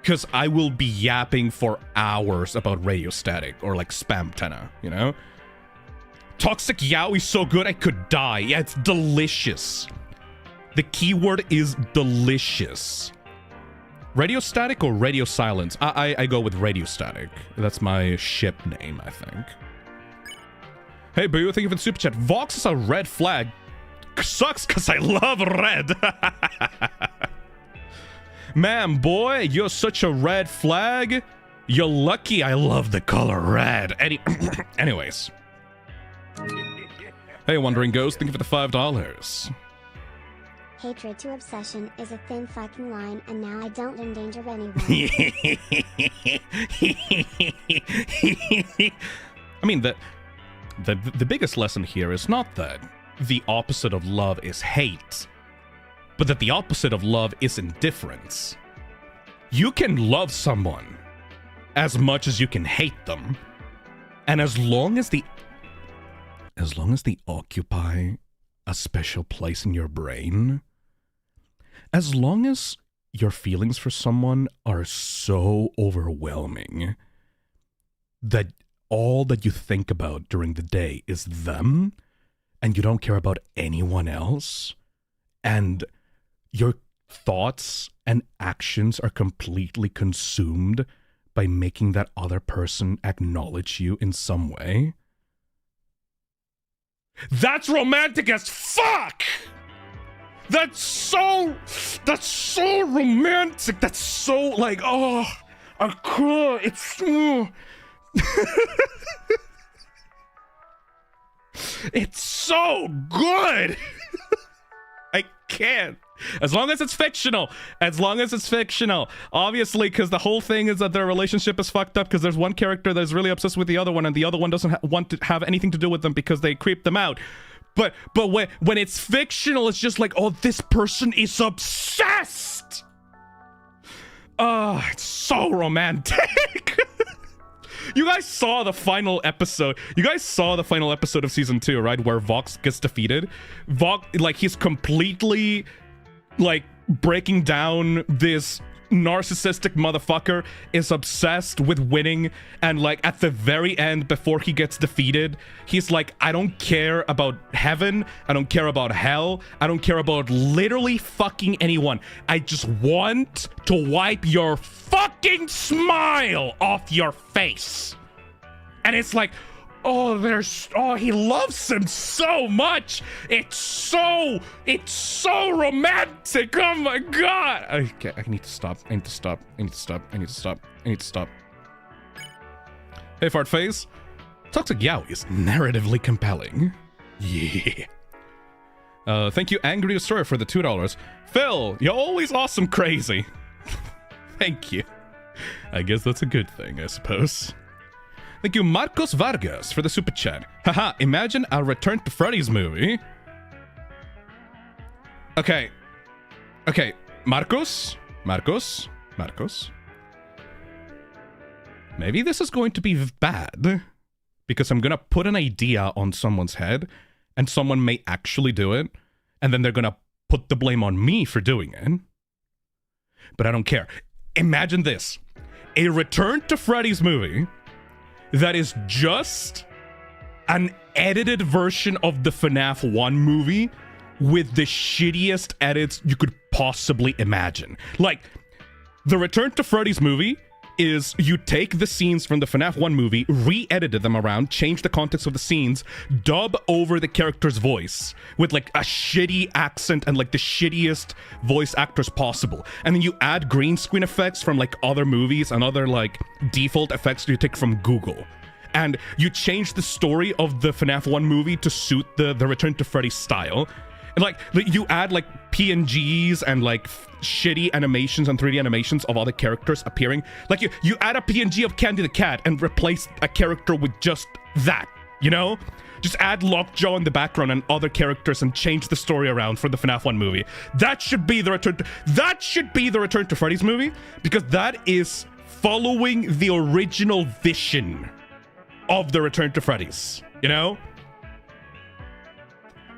because I will be yapping for hours about Radio Static or like Spam Tenna, you know? Toxic Yaoi is so good I could die. Yeah, it's delicious. The keyword is delicious. Radio Static or Radio Silence? I go with Radio Static. That's my ship name, I think. Hey, Boo, thank you for the super chat. Vox is a red flag. Sucks because I love red. Man, boy, you're such a red flag. You're lucky I love the color red. Anyways. Hey, Wandering Ghost, thank you for the $5. Hatred to obsession is a thin fucking line, and now I don't endanger anyone. I mean, the biggest lesson here is not that the opposite of love is hate, but that the opposite of love is indifference. You can love someone as much as you can hate them, and as long as they occupy a special place in your brain, as long as your feelings for someone are so overwhelming that all that you think about during the day is them, and you don't care about anyone else, and your thoughts and actions are completely consumed by making that other person acknowledge you in some way, that's romantic as fuck! That's so romantic. That's so like, oh, I could. It's it's so good. I can't. As long as it's fictional. As long as it's fictional. Obviously, because the whole thing is that their relationship is fucked up because there's one character that's really obsessed with the other one and the other one doesn't want to have anything to do with them because they creep them out. But when it's fictional, it's just like, oh, this person is obsessed. Oh, it's so romantic. You guys saw the final episode. You guys saw the final episode of season 2, right? Where Vox gets defeated. Vox, like, he's completely, like, breaking down. This narcissistic motherfucker is obsessed with winning, and like at the very end before he gets defeated, he's like, I don't care about heaven, I don't care about hell, I don't care about literally fucking anyone. I just want to wipe your fucking smile off your face. And it's like, oh, he loves him so much. It's so romantic. Oh my god. Okay, I need to stop. I need to stop. Hey, Fart Face. Toxic Yaoi is narratively compelling. Yeah. Thank you, Angry Destroyer, for the $2. Phil, you're always awesome crazy. Thank you. I guess that's a good thing, I suppose. Thank you, Marcos Vargas, for the super chat. Haha, imagine a Return to Freddy's movie. Okay, Marcos. Maybe this is going to be bad, because I'm gonna put an idea on someone's head, and someone may actually do it, and then they're gonna put the blame on me for doing it. But I don't care. Imagine this. A Return to Freddy's movie that is just an edited version of the FNAF 1 movie with the shittiest edits you could possibly imagine. Like, the Return to Freddy's movie is you take the scenes from the FNAF 1 movie, re-edited them around, change the context of the scenes, dub over the character's voice with like a shitty accent and like the shittiest voice actors possible. And then you add green screen effects from like other movies and other like default effects you take from Google. And you change the story of the FNAF 1 movie to suit the Return to Freddy style. And like you add like PNGs and like shitty animations and 3D animations of other characters appearing. Like you add a PNG of Candy the Cat and replace a character with just that, you know? Just add Lockjaw in the background and other characters and change the story around for the FNAF 1 movie. That should be the Return to Freddy's movie, because that is following the original vision of the Return to Freddy's, you know?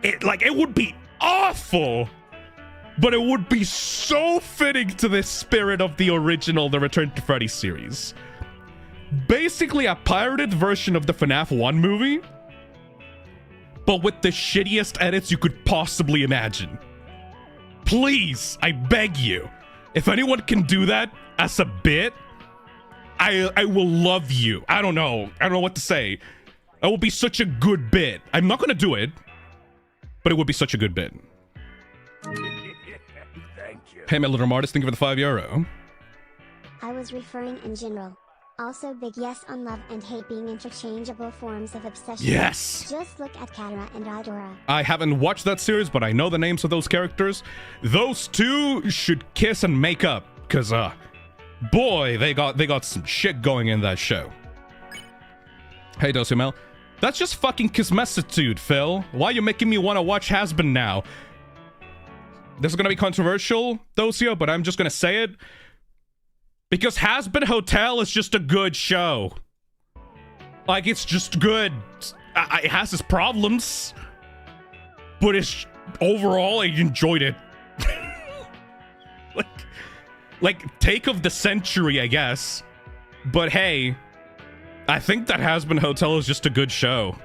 It would be awful but it would be so fitting to the spirit of the original The Return to Freddy series. Basically a pirated version of the FNAF 1 movie, but with the shittiest edits you could possibly imagine. Please, I beg you, if anyone can do that as a bit, I will love you. I don't know what to say. That would be such a good bit. I'm not gonna do it, but it would be such a good bit. Thank you. Hey, my little artist, thank you for the €5. I was referring in general. Also big yes on love and hate being interchangeable forms of obsession. Yes! Just look at Katara and Idora. I haven't watched that series, but I know the names of those characters. Those two should kiss and make up, because, boy, they got some shit going in that show. Hey, Dosimel. That's just fucking kismessitude, Phil. Why are you making me want to watch Has-Been now? This is gonna be controversial, Dosio, but I'm just gonna say it. Because Has-Been Hotel is just a good show. Like, it's just good. It has its problems. But it's... overall, I enjoyed it. like, take of the century, I guess. But hey, I think that Has-Been Hotel is just a good show.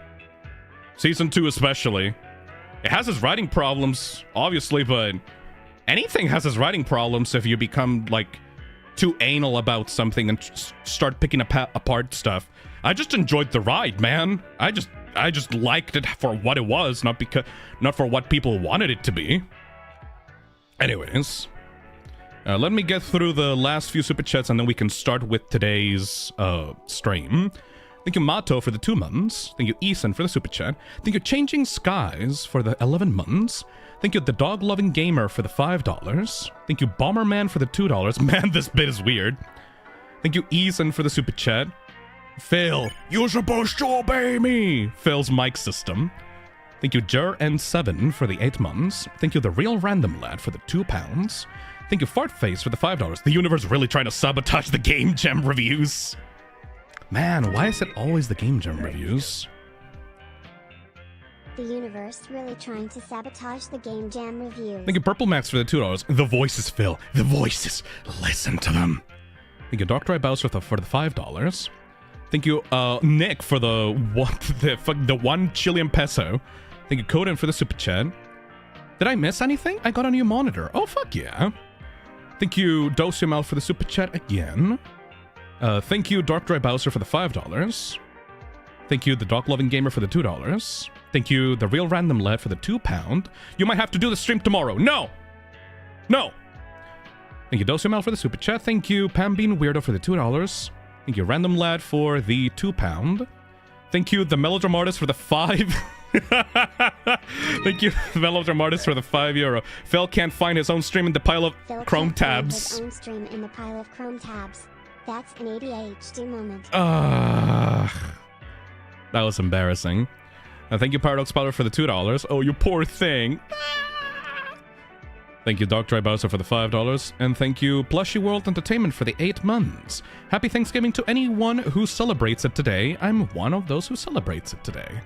Season 2 especially. It has its writing problems, obviously, but... anything has its writing problems if you become, like... too anal about something and start picking apart stuff. I just enjoyed the ride, man. I just liked it for what it was, not for what people wanted it to be. Anyways, let me get through the last few super chats and then we can start with today's stream. Thank you, Mato, for the 2 months. Thank you, Ethan, for the super chat. Thank you, Changing Skies, for the 11 months. Thank you, The Dog Loving Gamer, for the $5. Thank you, Bomberman, for the $2. Man, this bit is weird. Thank you, Ethan, for the super chat. Phil, you're supposed to obey me. Phil's mic system. Thank you, JerN7, for the 8 months. Thank you, The Real Random Lad, for the £2. Thank you, Fartface, for the $5. The universe really trying to sabotage the Game Jam reviews. Man, why is it always the Game Jam reviews? The universe really trying to sabotage the Game Jam reviews. Thank you, Purple Max, for the $2. The voices, Phil. The voices. Listen to them. Thank you, Dr. Bowser, for the $5. Thank you, Nick, for the 1 Chilean peso. Thank you, Coden, for the super chat. Did I miss anything? I got a new monitor. Oh, fuck yeah. Thank you, Dosimal, for the super chat again. Thank you, Dark Dry Bowser, for the $5. Thank you, The Dog Loving Gamer, for the $2. Thank you, The Real Random Lad, for the £2. You might have to do the stream tomorrow. No! No! Thank you, Dosimal, for the super chat. Thank you, Pambean Weirdo, for the $2. Thank you, Random Lad, for the £2. Thank you, The Melodram Artist, for the 5. Thank you, Melodram Artist, for the €5. Phil can't find his own stream in the pile of Phil Chrome can't find tabs. his own stream in the pile of Chrome tabs. That's an ADHD moment. That was embarrassing. Thank you, Paradox Powder, for the $2. Oh, you poor thing. Thank you, Dark Dry Bowser, for the $5. And thank you, Plushy World Entertainment, for the 8 months. Happy Thanksgiving to anyone who celebrates it today. I'm one of those who celebrates it today.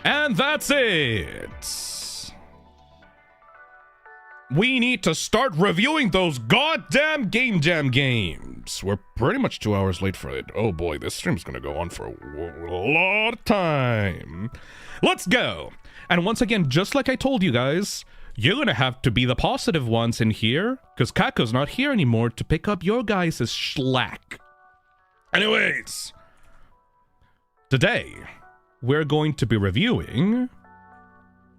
And that's it. We need to start reviewing those goddamn Game Jam games. We're pretty much 2 hours late for it. Oh boy, this stream's gonna go on for a lot of time. Let's go. And once again, just like I told you guys, you're gonna have to be the positive ones in here, because Kako's not here anymore to pick up your guys' schlack. Anyways, today, we're going to be reviewing...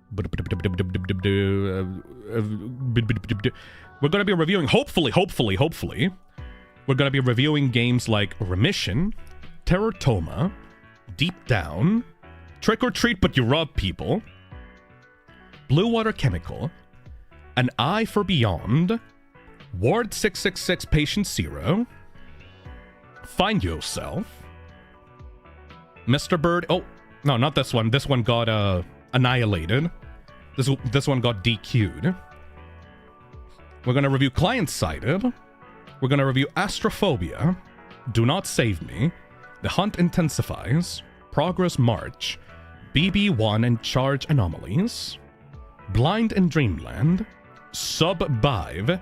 We're gonna be reviewing, hopefully, we're gonna be reviewing games like Remission, TerrorToma, Deep Down, Trick or Treat But You Rob People, Bluewater Chemical, An Eye for Beyond, Ward 666 Patient Zero, Find Yourself, Mr. Bird... Oh, no, not this one. This one got, annihilated. This one got DQ'd. We're gonna review Client-Sided. We're gonna review Astrophobia, Do Not Save Me, The Hunt Intensifies, Progress March, BB1 and Charge Anomalies, Blind in Dreamland, Subvive,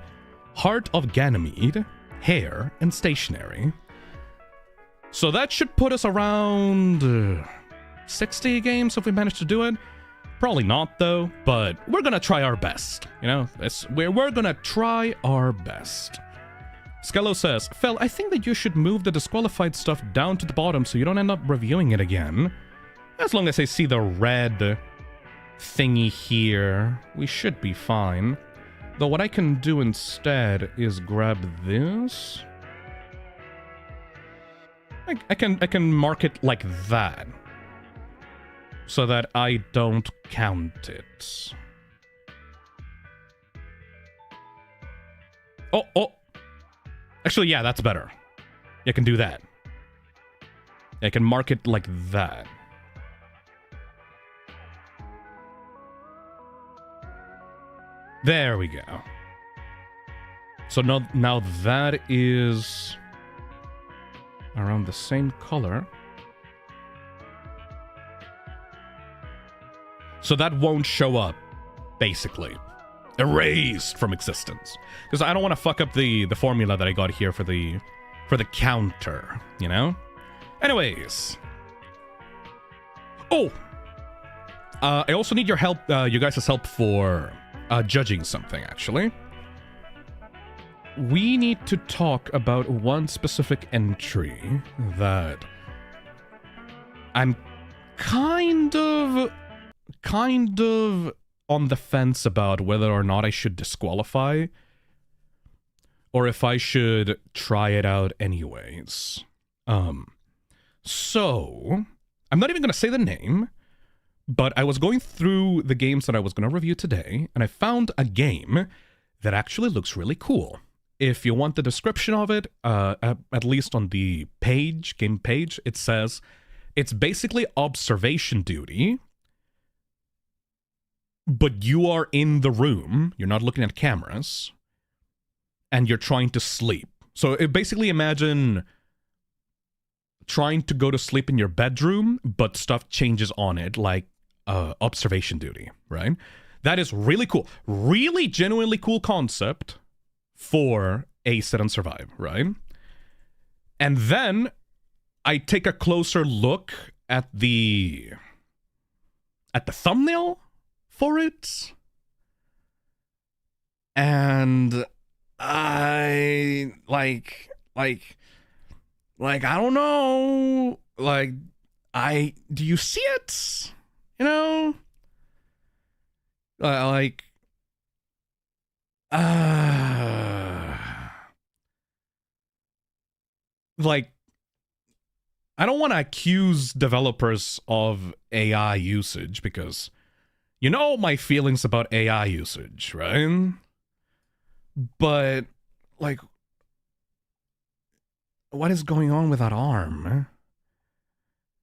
Heart of Ganymede, Hare, and Stationary. So that should put us around 60 games if we manage to do it. Probably not, though, but we're gonna try our best. You know, we're gonna try our best. Skello says, Fel, I think that you should move the disqualified stuff down to the bottom so you don't end up reviewing it again. As long as I see the red thingy here, we should be fine. Though what I can do instead is grab this. I can mark it like that, so that I don't count it. Oh. Actually, yeah, that's better. I can do that. I can mark it like that. There we go. So now that is around the same color. So that won't show up, basically. Erased from existence. Because I don't want to fuck up the formula that I got here for the counter, you know? Anyways. Oh! I also need your help, you guys' help for judging something, actually. We need to talk about one specific entry that I'm kind of on the fence about whether or not I should disqualify, or if I should try it out anyways. So, I'm not even going to say the name, but I was going through the games that I was going to review today, and I found a game that actually looks really cool. If you want the description of it, at least on the page, game page, it says it's basically observation duty, but you are in the room, you're not looking at cameras, and you're trying to sleep. So basically imagine trying to go to sleep in your bedroom, but stuff changes on it, like observation duty, right? That is really cool. Really genuinely cool concept for a Sit and Survive, right? And then I take a closer look at the thumbnail for it, and I like I don't know, do you see it? You know, like I don't want to accuse developers of AI usage, because you know my feelings about AI usage, right? But, like, what is going on with that arm?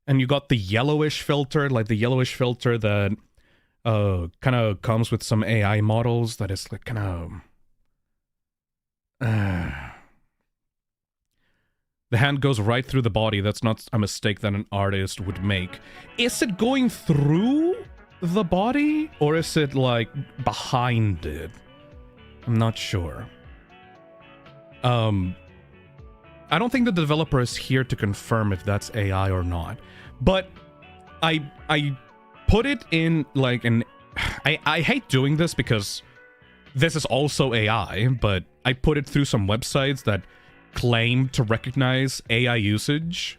And you got the yellowish filter, like the yellowish filter that kind of comes with some AI models that is like kind of... The hand goes right through the body. That's not a mistake that an artist would make. Is it going through the body, or is it like behind it? I'm not sure. I don't think the developer is here to confirm if that's AI or not, but I put it in like an... I hate doing this because this is also AI, but I put it through some websites that claim to recognize AI usage,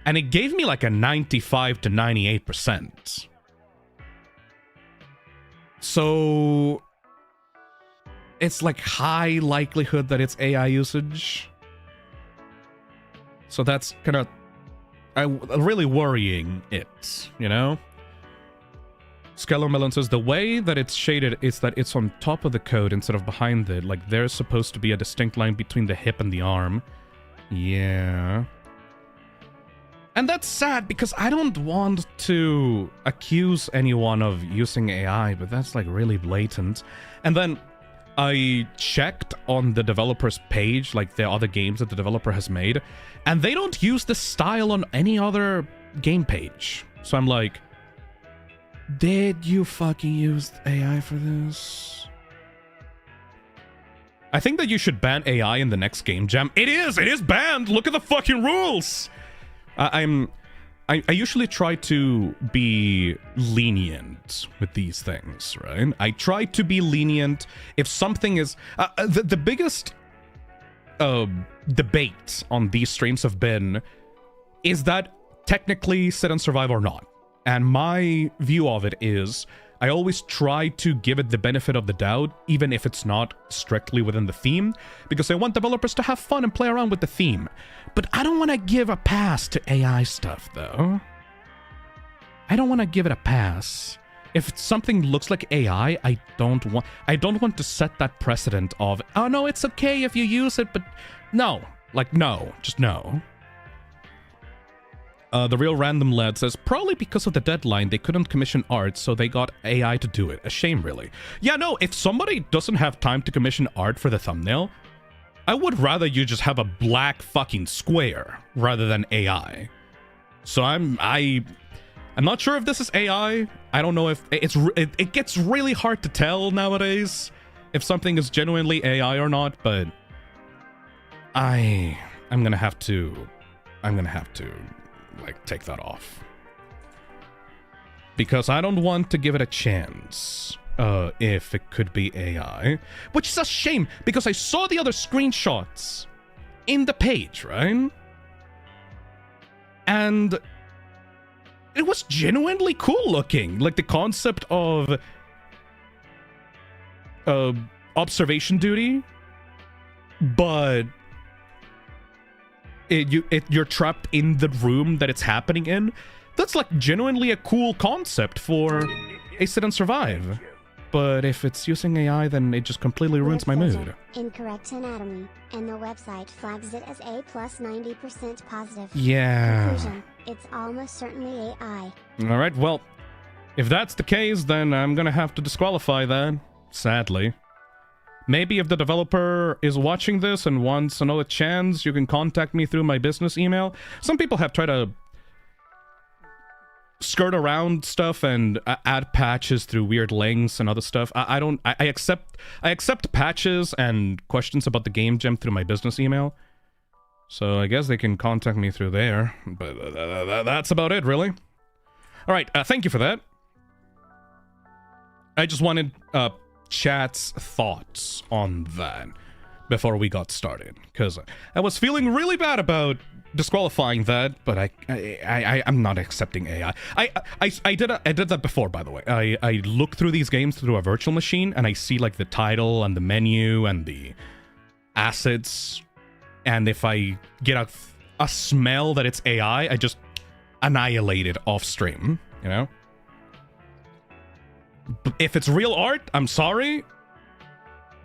and it gave me like a 95 to 98%. So it's like high likelihood that it's AI usage. So that's kind of really worrying it, you know? Skello Melon says the way that it's shaded is that it's on top of the code instead of behind it. Like there's supposed to be a distinct line between the hip and the arm. Yeah. And that's sad because I don't want to accuse anyone of using AI, but that's like really blatant. And then I checked on the developer's page, like the other games that the developer has made, and they don't use this style on any other game page. So I'm like, did you fucking use AI for this? I think that you should ban AI in the next game jam. It is banned. Look at the fucking rules. I usually try to be lenient with these things, right? I try to be lenient if something is the biggest debate on these streams have been, is that technically sit and survive or not? And my view of it is, I always try to give it the benefit of the doubt, even if it's not strictly within the theme, because I want developers to have fun and play around with the theme. But I don't want to give a pass to AI stuff, though. I don't want to give it a pass. If something looks like AI, I don't want to set that precedent of, oh no, it's okay if you use it, but no. Like, no. Just no. The real random lad says, probably because of the deadline, they couldn't commission art, so they got AI to do it. A shame, really. Yeah, no, if somebody doesn't have time to commission art for the thumbnail, I would rather you just have a black fucking square rather than AI. So I'm not sure if this is AI. I don't know if it gets really hard to tell nowadays if something is genuinely AI or not, but I'm gonna have to like take that off, because I don't want to give it a chance if it could be AI, which is a shame because I saw the other screenshots in the page, right? And it was genuinely cool looking, like the concept of observation duty, but you're trapped in the room that it's happening in. That's like genuinely a cool concept for a sit and survive. But if it's using AI, then it just completely ruins my mood. Incorrect anatomy, and the website flags it as A plus 90% positive. Yeah. Conclusion, it's almost certainly AI. Alright, well, if that's the case, then I'm gonna have to disqualify that, sadly. Maybe if the developer is watching this and wants another chance, you can contact me through my business email. Some people have tried to skirt around stuff and add patches through weird links and other stuff. I accept patches and questions about the game jam through my business email. So I guess they can contact me through there. But that's about it, really. Alright, thank you for that. I just wanted chat's thoughts on that before we got started, because I was feeling really bad about disqualifying that, but I'm not accepting AI. I did that before, by the way. I look through these games through a virtual machine and I see like the title and the menu and the assets, and if I get a smell that it's AI, I just annihilate it off stream, you know? If it's real art, I'm sorry,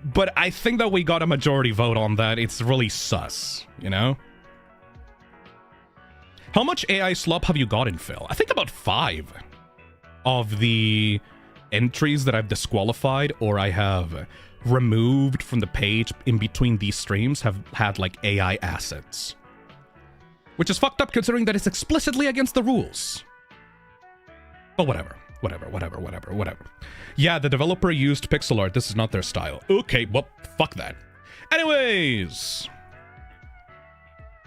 but I think that we got a majority vote on that. It's really sus, you know? How much AI slop have you gotten, Phil? I think about 5 of the entries that I've disqualified or I have removed from the page in between these streams have had, like, AI assets. Which is fucked up considering that it's explicitly against the rules. But whatever. Whatever. Yeah, the developer used pixel art. This is not their style. Okay, well, fuck that. Anyways,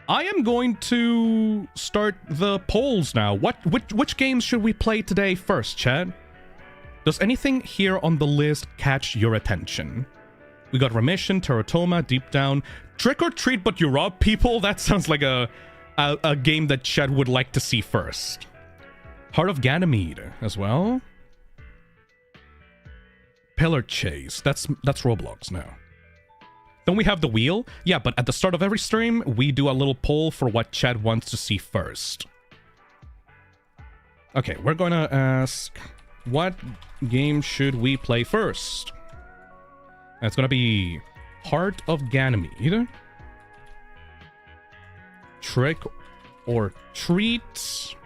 I am going to start the polls now. Which games should we play today first, chat? Does anything here on the list catch your attention? We got Remission, TerrorToma, Deep Down, Trick or Treat But You Rob People. That sounds like a game that chat would like to see first. Heart of Ganymede as well. Pillar Chase. That's Roblox now. Then we have the wheel. Yeah, but at the start of every stream, we do a little poll for what chat wants to see first. Okay, we're gonna ask, what game should we play first? And it's gonna be Heart of Ganymede, Trick or Treat.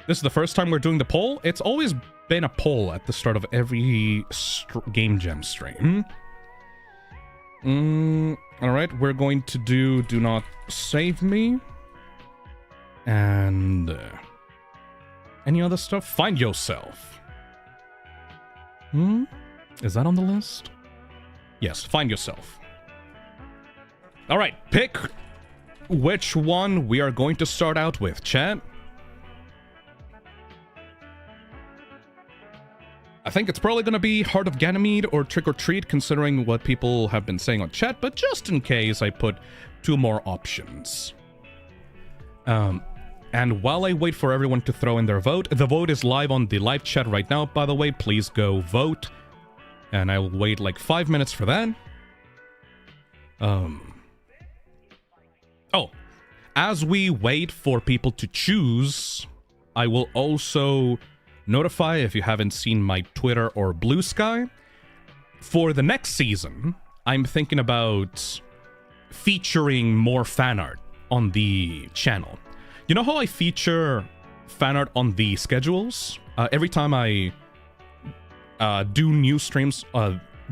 This is the first time we're doing the poll. It's always been a poll at the start of every Game Jam stream. Alright, we're going to do Not Save Me. And any other stuff? Find Yourself. Is that on the list? Yes, find yourself. All right, pick which one we are going to start out with, chat. I think it's probably going to be Heart of Ganymede or Trick or Treat, considering what people have been saying on chat, but just in case, I put 2 more options. And while I wait for everyone to throw in their vote, the vote is live on the live chat right now, by the way. Please go vote. And I will wait like 5 minutes for that. Oh, as we wait for people to choose, I will also notify, if you haven't seen my Twitter or Blue Sky, for the next season, I'm thinking about featuring more fan art on the channel. You know how I feature fan art on the schedules? Every time I do new streams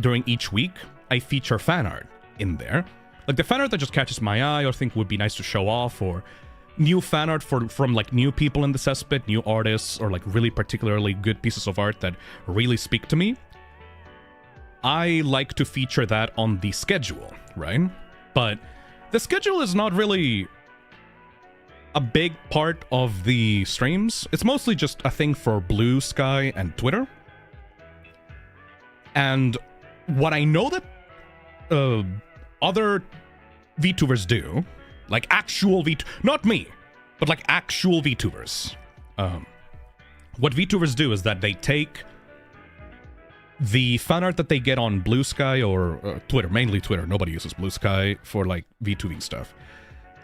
during each week, I feature fan art in there. Like the fan art that just catches my eye or think would be nice to show off, or new fan art from like new people in the cesspit, new artists, or like really particularly good pieces of art that really speak to me. I like to feature that on the schedule, right? But the schedule is not really a big part of the streams. It's mostly just a thing for Blue Sky and Twitter. And what I know that other VTubers do, like actual not me, but like actual VTubers. What VTubers do is that they take the fan art that they get on Blue Sky or Twitter, mainly Twitter. Nobody uses Blue Sky for like VTubing stuff.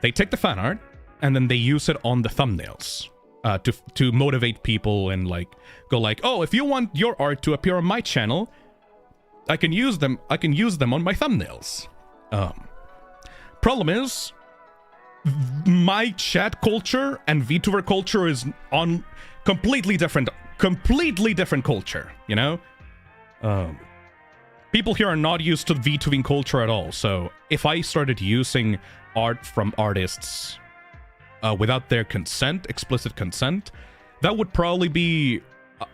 They take the fan art and then they use it on the thumbnails to motivate people and like go like, oh, if you want your art to appear on my channel, I can use them. I can use them on my thumbnails. Problem is, my chat culture and VTuber culture is on completely different culture, you know? People here are not used to VTubing culture at all, so if I started using art from artists without their consent, explicit consent, that would probably be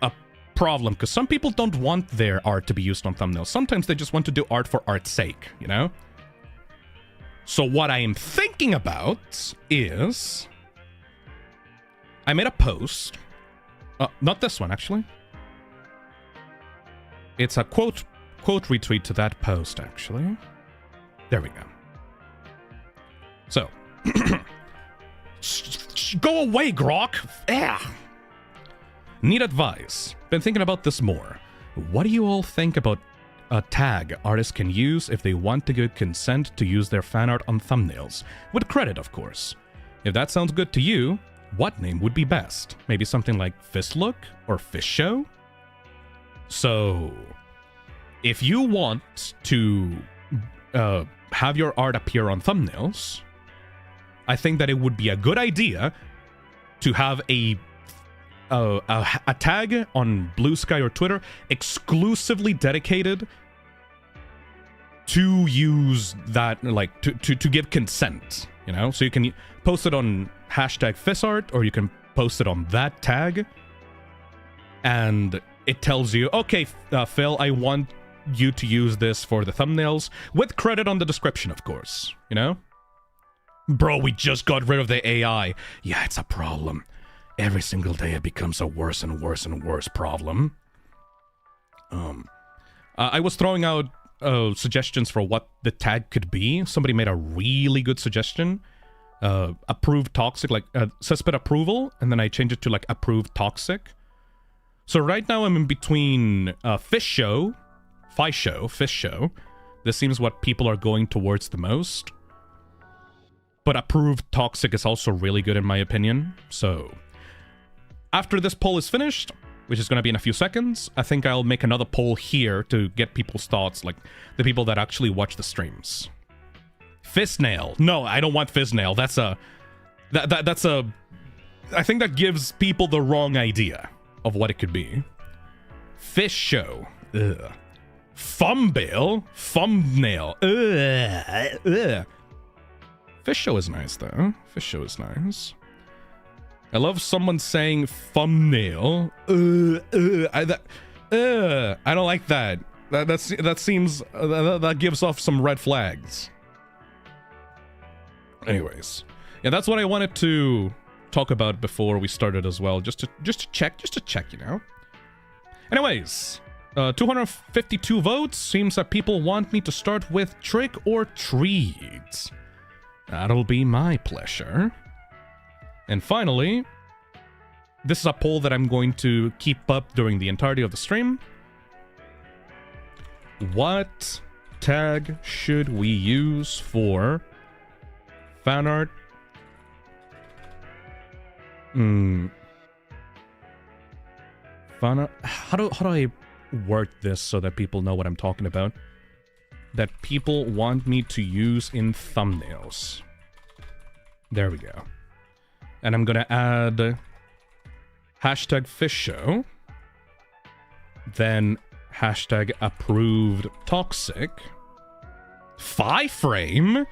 a problem, because some people don't want their art to be used on thumbnails. Sometimes they just want to do art for art's sake, you know? So what I am thinking about is, I made a post, not this one actually. It's a quote retweet to that post actually. There we go. So, go away, Grok. Need advice. Been thinking about this more. What do you all think about a tag artists can use if they want to get consent to use their fan art on thumbnails? With credit, of course. If that sounds good to you, what name would be best? Maybe something like Fistlook or Fish Show? So, if you want to have your art appear on thumbnails, I think that it would be a good idea to have a tag on Blue Sky or Twitter exclusively dedicated to use that, like, to give consent, you know? So you can post it on hashtag FissArt, or you can post it on that tag, and it tells you, okay, Phil, I want you to use this for the thumbnails, with credit on the description, of course, you know? Bro, we just got rid of the AI. Yeah, it's a problem. Every single day it becomes a worse and worse and worse problem. I was throwing out suggestions for what the tag could be. Somebody made a really good suggestion. Approved toxic, like suspect approval, and then I changed it to like approved toxic. So right now I'm in between Fish Show. This seems what people are going towards the most. But approved toxic is also really good in my opinion. So after this poll is finished, which is going to be in a few seconds, I think I'll make another poll here to get people's thoughts, like the people that actually watch the streams. Fistnail. No, I don't want Fistnail. That's a... I think that gives people the wrong idea of what it could be. Fish Show. Ugh. Thumbnail. Ugh. Fish Show is nice, though. Fish Show is nice. I love someone saying thumbnail. I don't like that. That seems that gives off some red flags. Anyways, yeah, that's what I wanted to talk about before we started as well, just to check, you know. Anyways, 252 votes. Seems that people want me to start with trick or treat. That'll be my pleasure. And finally, this is a poll that I'm going to keep up during the entirety of the stream. What tag should we use for fan art? Fan art? How do I word this so that people know what I'm talking about? That people want me to use in thumbnails. There we go. And I'm gonna add hashtag fish show, then hashtag approved toxic, 5-frame.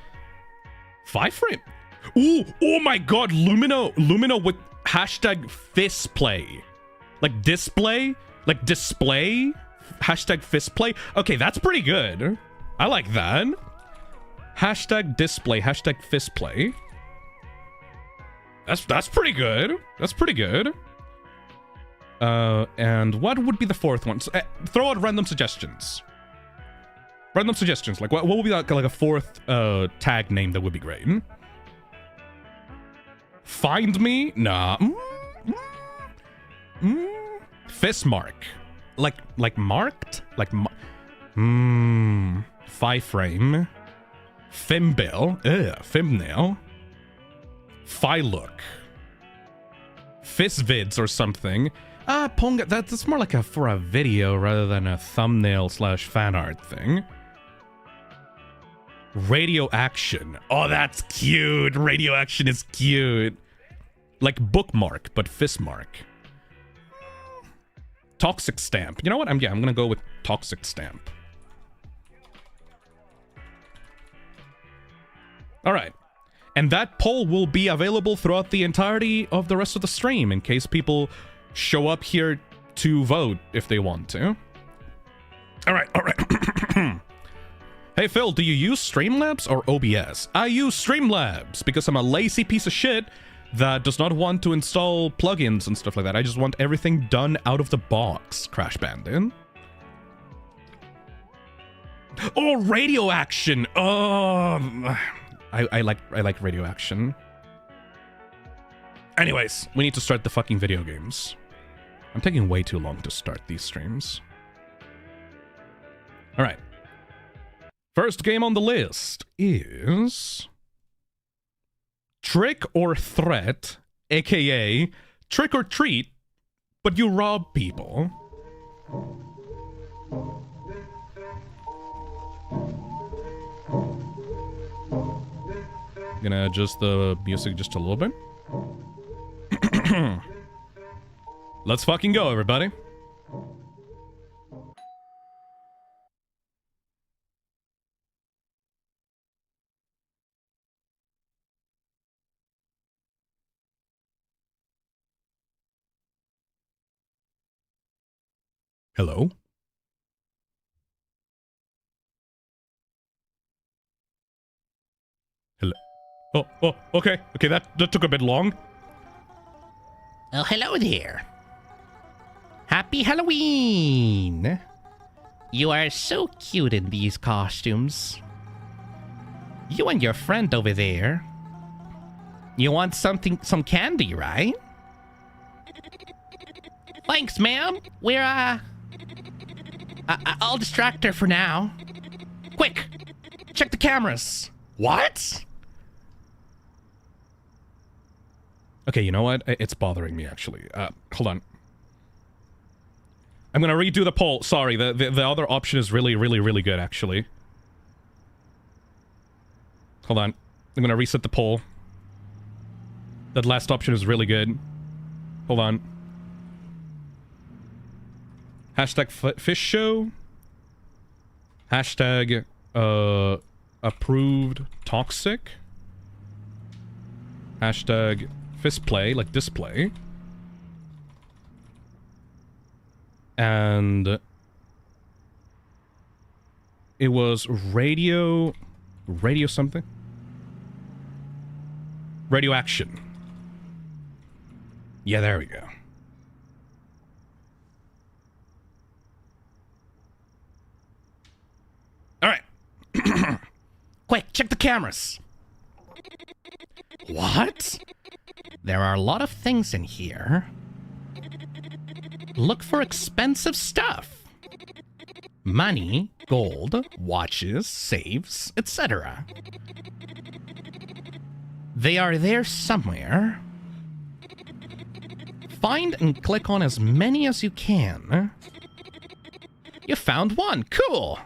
Ooh, oh my god, Lumino with hashtag fist play, like display, hashtag fist play. Okay, that's pretty good. I like that. Hashtag display, hashtag fist play. That's pretty good. That's pretty good. And what would be the fourth one? So, throw out random suggestions. Random suggestions. Like, what would be like a fourth tag name that would be great? Find me? Nah. Fist mark. Like marked? Like 5-frame. Fimbill. Fimnail. Look. Fist vids or something. Ponga, that's more like for a video rather than a thumbnail / fan art thing. Radio action. Oh, that's cute. Radio action is cute. Like bookmark, but fist mark. Toxic stamp. You know what? I'm gonna go with toxic stamp. All right. And that poll will be available throughout the entirety of the rest of the stream in case people show up here to vote if they want to. All right. Hey Phil, do you use Streamlabs or OBS? I use Streamlabs because I'm a lazy piece of shit that does not want to install plugins and stuff like that. I just want everything done out of the box, Crash Bandit. Oh, radio action. I like radio action. Anyways, we need to start the fucking video games. I'm taking way too long to start these streams. Alright. First game on the list is Trick or Threat, aka Trick or Treat, but you rob people. Gonna adjust the music just a little bit. Let's fucking go, everybody. Hello? Hello? Oh, okay. Okay, that took a bit long. Oh, hello there. Happy Halloween! You are so cute in these costumes. You and your friend over there. You want some candy, right? Thanks, ma'am. We're, I'll distract her for now. Quick! Check the cameras! What? Okay, you know what? It's bothering me, actually. Hold on. I'm gonna redo the poll. Sorry, the other option is really good, actually. Hold on. I'm gonna reset the poll. That last option is really good. Hold on. Hashtag fish show. Hashtag, approved toxic. Hashtag fist play, like display. And It was radio something? Radio action. Yeah, there we go. All right. Quick, check the cameras. What? There are a lot of things in here. Look for expensive stuff. Money, gold, watches, safes, etc. They are there somewhere. Find and click on as many as you can. You found one. Cool.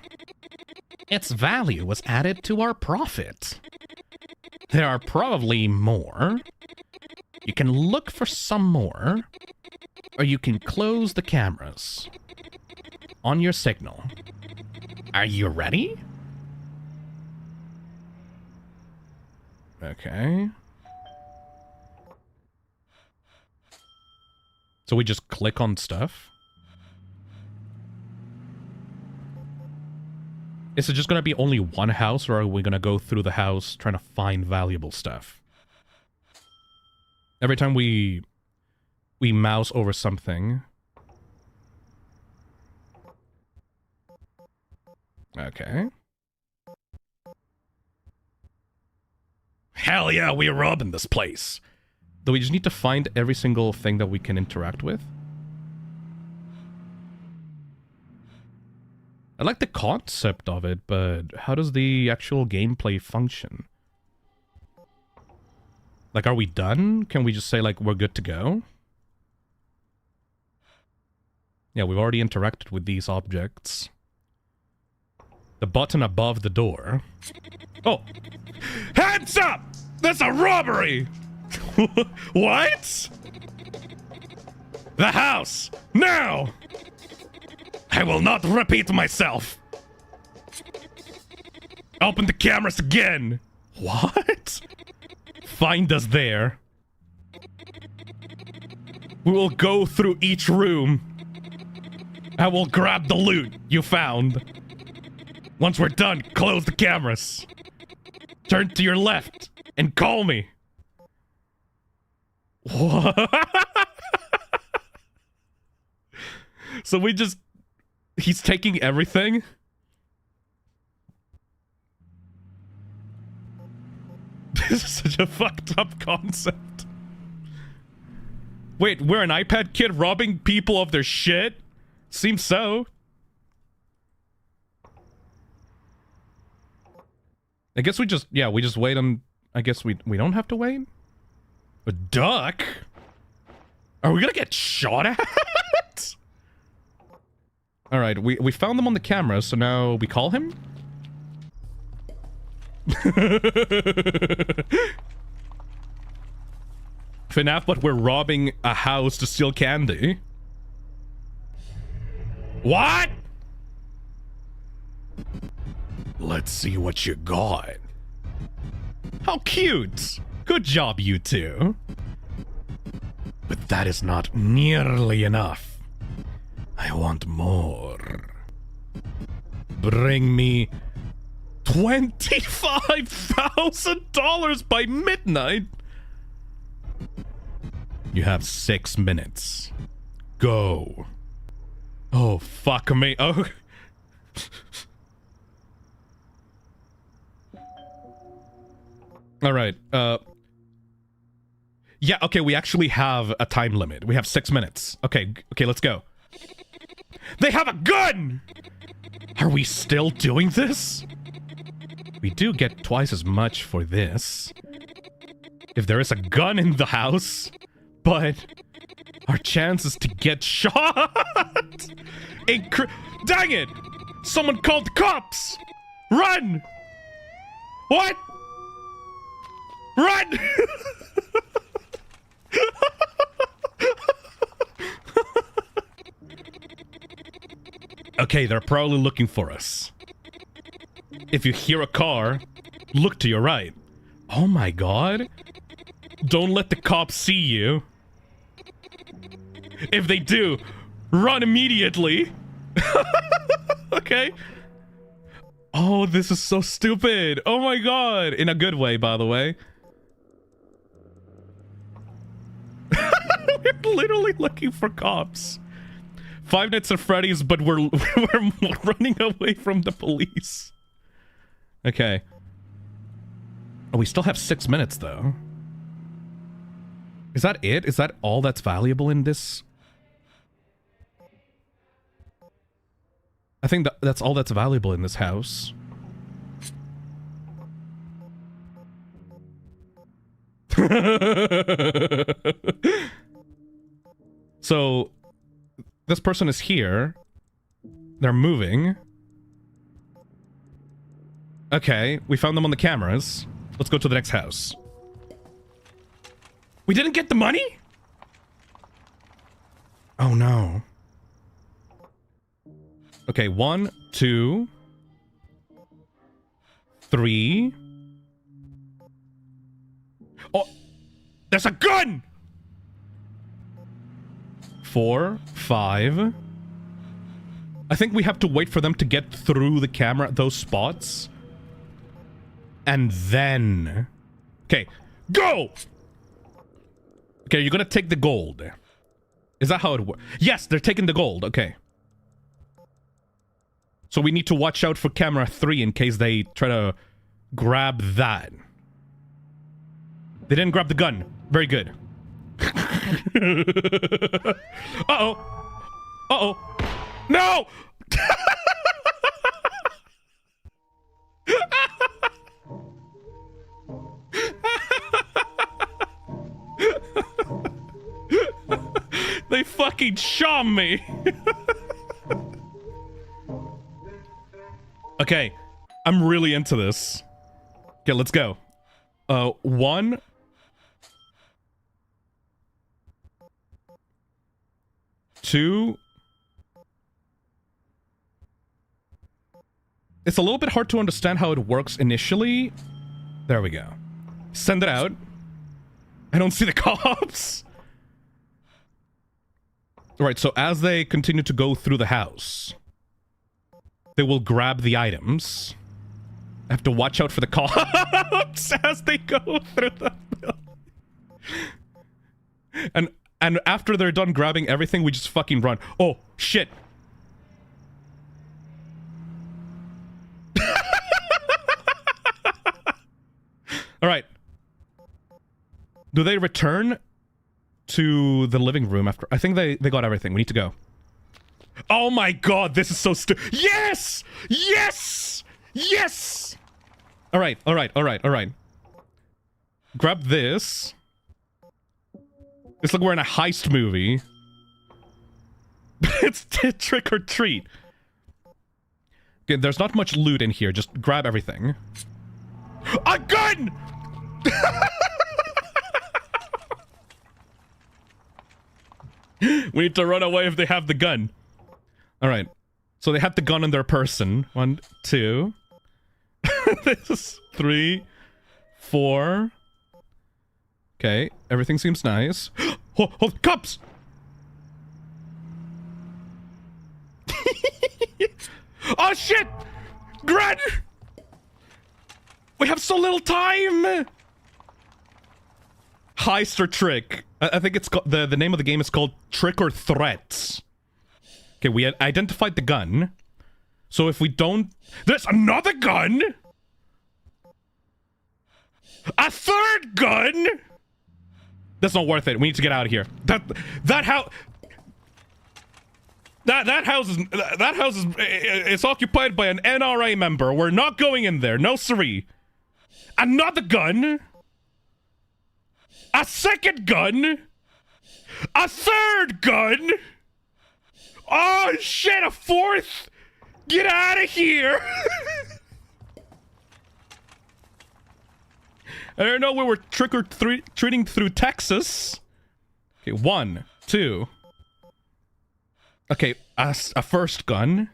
Its value was added to our profit. There are probably more. You can look for some more, or you can close the cameras on your signal. Are you ready? Okay. So we just click on stuff? Is it just gonna be only one house, or are we gonna go through the house trying to find valuable stuff? Every time we mouse over something. Okay. Hell yeah, we're robbing this place. Do we just need to find every single thing that we can interact with? I like the concept of it, but how does the actual gameplay function? Like, are we done? Can we just say, like, we're good to go? Yeah, we've already interacted with these objects. The button above the door. Oh! Hands up! That's a robbery! What? The house! Now! I will not repeat myself! Open the cameras again! What? Find us there. We will go through each room. I will grab the loot you found. Once we're done, close the cameras. Turn to your left and call me. What? So we just... He's taking everything? This is such a fucked up concept. Wait, we're an iPad kid robbing people of their shit? Seems so. I guess we just, yeah, we just wait on... I guess we don't have to wait? A duck? Are we gonna get shot at? Alright, we found them on the camera, so now we call him? FNAF, but we're robbing a house to steal candy. What? Let's see what you got. How cute! Good job, you two. But that is not nearly enough. I want more. Bring me $25,000 by midnight. You have 6 minutes. Go. Oh, fuck me. Oh. All right. Yeah, okay, we actually have a time limit. We have 6 minutes. Okay, let's go. They have a gun! Are we still doing this? We do get twice as much for this. If there is a gun in the house, but our chances to get shot... Dang it! Someone called the cops! Run! What? Run! Okay, they're probably looking for us. If you hear a car, look to your right. Oh my god. Don't let the cops see you. If they do, run immediately. Okay. Oh, this is so stupid. Oh my god. In a good way, by the way. We're literally looking for cops. Five Nights at Freddy's, but we're running away from the police. Okay. Oh, we still have 6 minutes, though. Is that it? Is that all that's valuable in this? I think that's all that's valuable in this house. So, this person is here. They're moving. Okay, we found them on the cameras. Let's go to the next house. We didn't get the money? Oh no. Okay, 1, 2, 3. Oh, there's a gun! 4, 5. I think we have to wait for them to get through the camera, those spots. And then... Okay, go! Okay, you're gonna take the gold. Is that how it works? Yes, they're taking the gold. Okay. So we need to watch out for camera 3 in case they try to grab that. They didn't grab the gun. Very good. Uh-oh. Uh-oh. No! They fucking shot me. Okay, I'm really into this. Okay, let's go. 1, 2. It's a little bit hard to understand how it works initially. There we go. Send it out. I don't see the cops. Alright, so as they continue to go through the house, they will grab the items. I have to watch out for the cops as they go through the building. And after they're done grabbing everything, we just fucking run. Oh, shit. Alright. Do they return to the living room after? I think they got everything. We need to go. Oh my god, this is so Yes! Yes! Yes! Alright, alright, alright, alright. Grab this. It's like we're in a heist movie. It's trick or treat. Okay, there's not much loot in here. Just grab everything. A gun! We need to run away if they have the gun. Alright. So they have the gun in their person. 1, 2. This is 3, 4. Okay, everything seems nice. Oh, cops! Oh shit! Grad! We have so little time! Heist or trick? I think it's called, the name of the game is called Trick or Threats. Okay, we had identified the gun. So if we don't... There's another gun! A third gun! That's not worth it. We need to get out of here. That house... That house is... It's occupied by an NRA member. We're not going in there. No siree. Another gun! A second gun! A third gun! Oh shit, a fourth! Get out of here! I don't know where we're trick-or-treating through Texas. Okay, 1, 2. Okay, a first gun.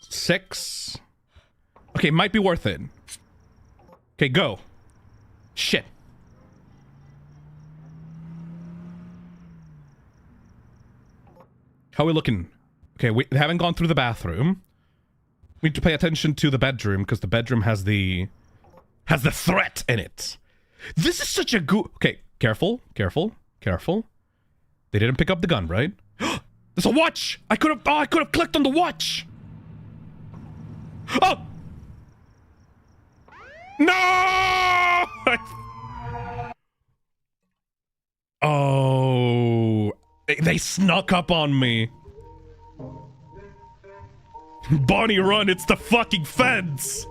6. Okay, might be worth it. Okay, go. Shit. How are we looking? Okay, we haven't gone through the bathroom. We need to pay attention to the bedroom, because the bedroom has the threat in it. This is such a good... Okay, careful, careful, careful. They didn't pick up the gun, right? There's a watch! I could have clicked on the watch! Oh! No! Oh... They snuck up on me. Bonnie, run, it's the fucking feds!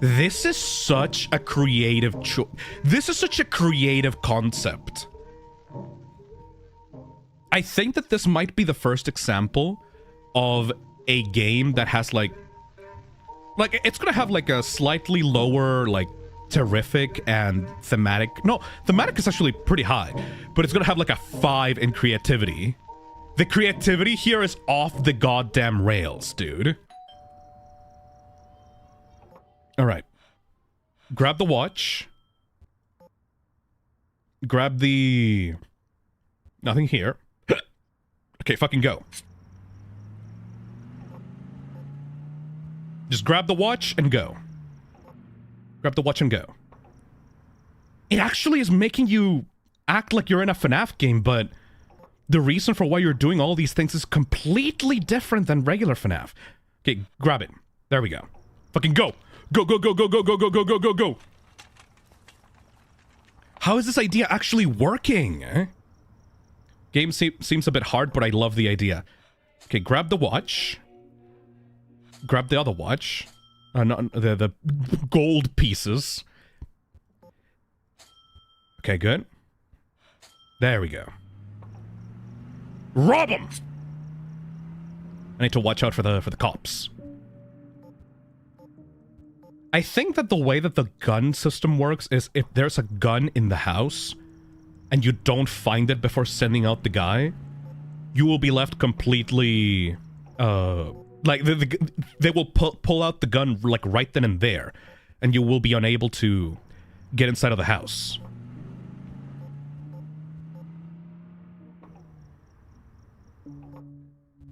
This is such a creative This is such a creative concept. I think that this might be the first example of a game that has like it's gonna have like a slightly lower like terrific and thematic. No, thematic is actually pretty high, but it's gonna have like a 5 in creativity. The creativity here is off the goddamn rails, dude. Alright. Grab the watch. Grab the... Nothing here. Okay, fucking go. Just grab the watch and go. Grab the watch and go. It actually is making you act like you're in a FNAF game, but the reason for why you're doing all these things is completely different than regular FNAF. Okay, grab it. There we go. Fucking go. Go, go, go, go, go, go, go, go, go, go, go. How is this idea actually working? Game seems a bit hard, but I love the idea. Okay, grab the watch. Grab the other watch. The gold pieces. Okay, good. There we go. Rob him! I need to watch out for the cops. I think that the way that the gun system works is if there's a gun in the house and you don't find it before sending out the guy, you will be left completely like they will pull out the gun like right then and there, and you will be unable to get inside of the house.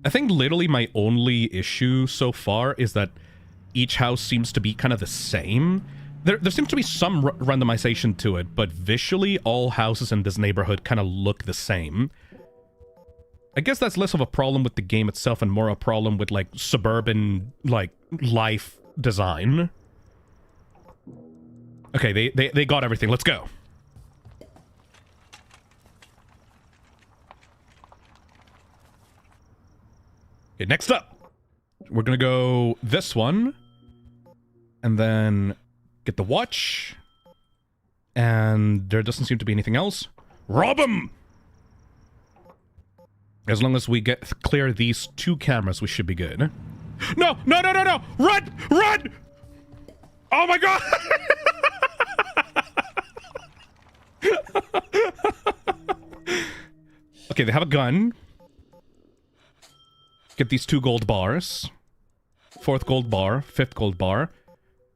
I think literally my only issue so far is that each house seems to be kind of the same. There seems to be some randomization to it, but visually all houses in this neighborhood kind of look the same. I guess that's less of a problem with the game itself and more a problem with, like, suburban, like, life design. Okay, they got everything. Let's go. Okay, next up. We're gonna go this one. And then get the watch. And there doesn't seem to be anything else. Rob him! As long as we clear these 2 cameras, we should be good. No! No, no, no, no! Run! Run! Oh my god! Okay, they have a gun. Get these 2 gold bars. 4th gold bar. 5th gold bar.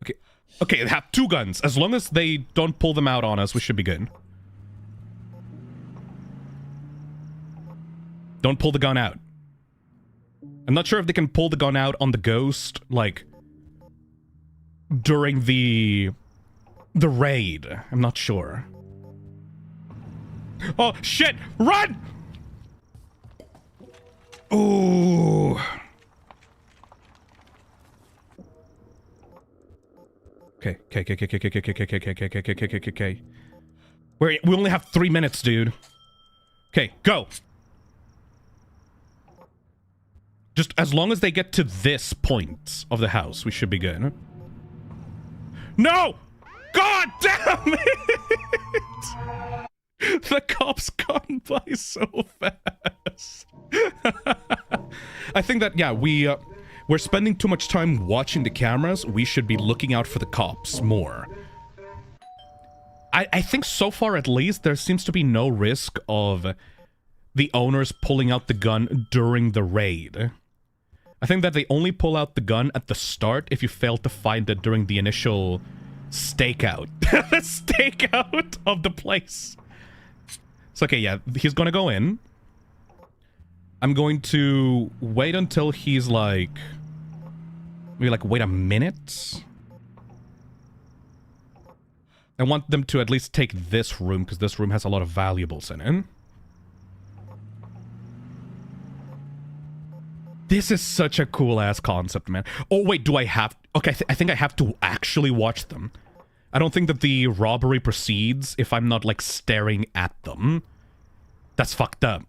Okay. Okay, they have 2 guns. As long as they don't pull them out on us, we should be good. Don't pull the gun out. I'm not sure if they can pull the gun out on the ghost, like, during the raid. I'm not sure. Oh, shit! Run! Ooh. Okay. We only have 3 minutes, dude. Okay, go. Just as long as they get to this point of the house, we should be good. No! God damn it! The cops gone by so fast. I think that, yeah, we're spending too much time watching the cameras. We should be looking out for the cops more. I think so far, at least, there seems to be no risk of the owners pulling out the gun during the raid. I think that they only pull out the gun at the start if you fail to find it during the initial stakeout. Stakeout of the place. It's okay, yeah, he's gonna go in. I'm going to wait until he's like... Maybe like wait a minute? I want them to at least take this room, because this room has a lot of valuables in it. This is such a cool-ass concept, man. Oh, wait, do I have... Okay, I think I have to actually watch them. I don't think that the robbery proceeds if I'm not, like, staring at them. That's fucked up.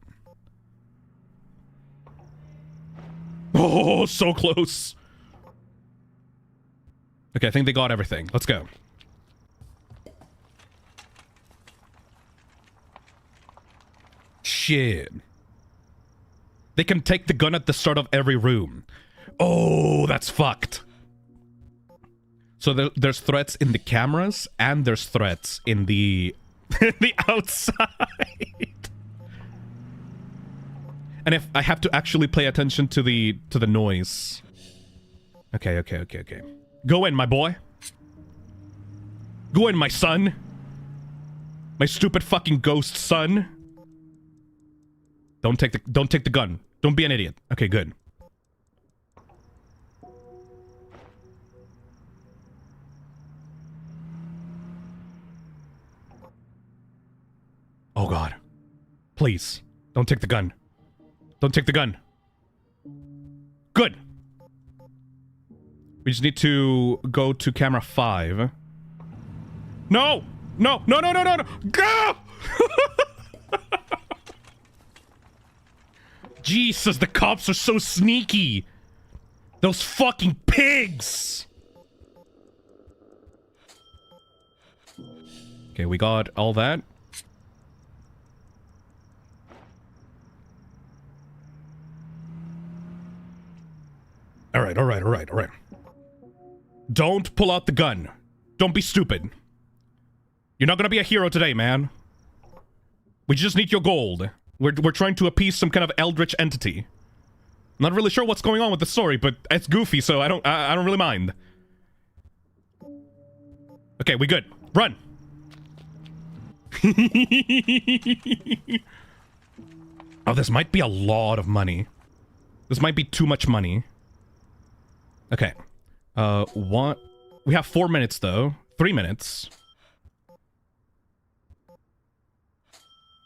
Oh, so close. Okay, I think they got everything. Let's go. Shit. They can take the gun at the start of every room. Oh, that's fucked. So there's threats in the cameras, and there's threats in the... the outside. And if I have to actually pay attention to the noise. Okay. Go in, my boy. Go in, my son. My stupid fucking ghost son. Don't take the gun. Don't be an idiot. Okay, good. Oh god. Please. Don't take the gun. Don't take the gun. Good. We just need to go to camera 5. No! No! Go! Jesus, the cops are so sneaky. Those fucking pigs! Okay, we got all that. Alright. Don't pull out the gun. Don't be stupid. You're not gonna be a hero today, man. We just need your gold. We're trying to appease some kind of eldritch entity. I'm not really sure what's going on with the story, but it's goofy, so I don't really mind. Okay, we good. Run! Oh, this might be a lot of money. This might be too much money. Okay. What? We have 4 minutes, though. 3 minutes.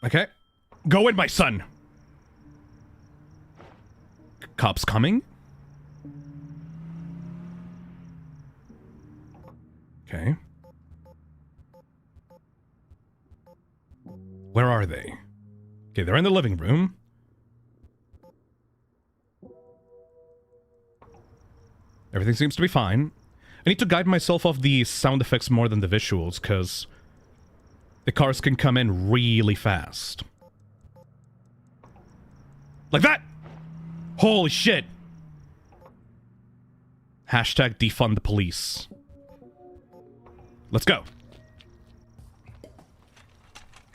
Okay. Go in, my son! Cops coming? Okay. Where are they? Okay, they're in the living room. Everything seems to be fine. I need to guide myself off the sound effects more than the visuals, because the cars can come in really fast. Like that! Holy shit! Hashtag defund the police. Let's go.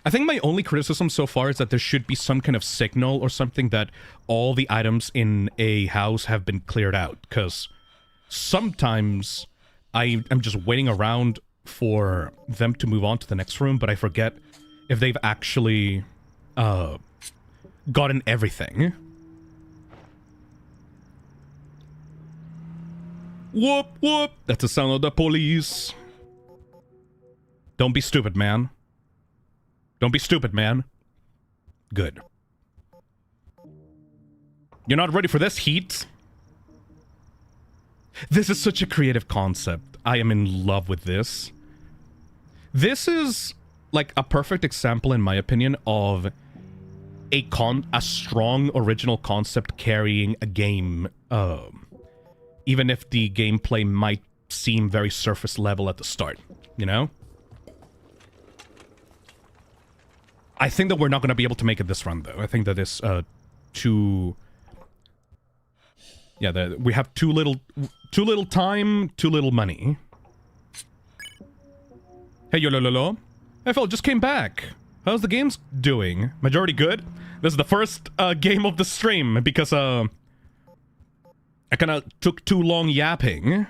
I think my only criticism so far is that there should be some kind of signal or something that all the items in a house have been cleared out, because sometimes I am just waiting around for them to move on to the next room, but I forget if they've actually gotten everything. Whoop, whoop! That's the sound of the police. Don't be stupid, man. Don't be stupid, man. Good. You're not ready for this heat? This is such a creative concept. I am in love with this. This is like a perfect example, in my opinion, of a strong original concept carrying a game, even if the gameplay might seem very surface level at the start, you know? I think that we're not going to be able to make it this run, though. I think that it's too... Yeah, we have too little time, too little money. Hey, yo-lo-lo-lo. Hey, Phil, just came back. How's the games doing? Majority good? This is the first game of the stream, because I kind of took too long yapping.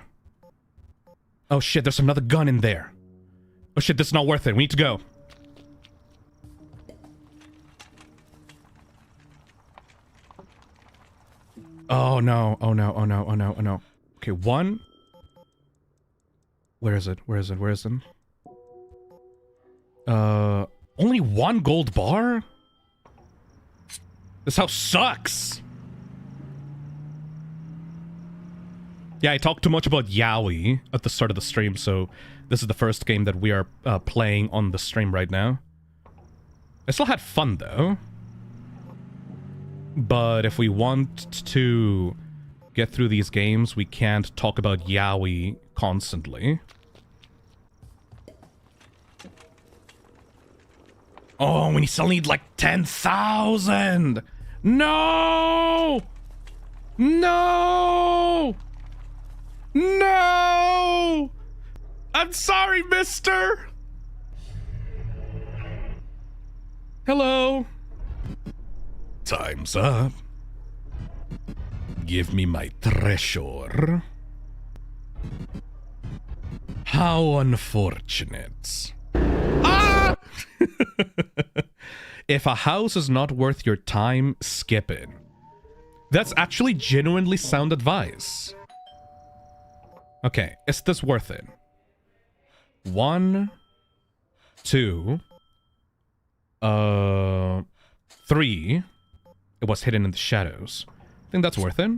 Oh shit, there's another gun in there. Oh shit, this is not worth it. We need to go. Oh no, oh no, oh no, oh no, oh no. Okay, one. Where is it? Where is it? Where is it? Only one gold bar? This house sucks! Yeah, I talked too much about Yaoi at the start of the stream, so this is the first game that we are playing on the stream right now. I still had fun, though. But if we want to get through these games, we can't talk about Yaoi constantly. Oh, we still need like 10,000! No! No! No! I'm sorry, mister! Hello? Time's up. Give me my treasure. How unfortunate. Ah! If a house is not worth your time, skip it. That's actually genuinely sound advice. Okay, is this worth it? 1, 2, 3. It was hidden in the shadows. I think that's worth it.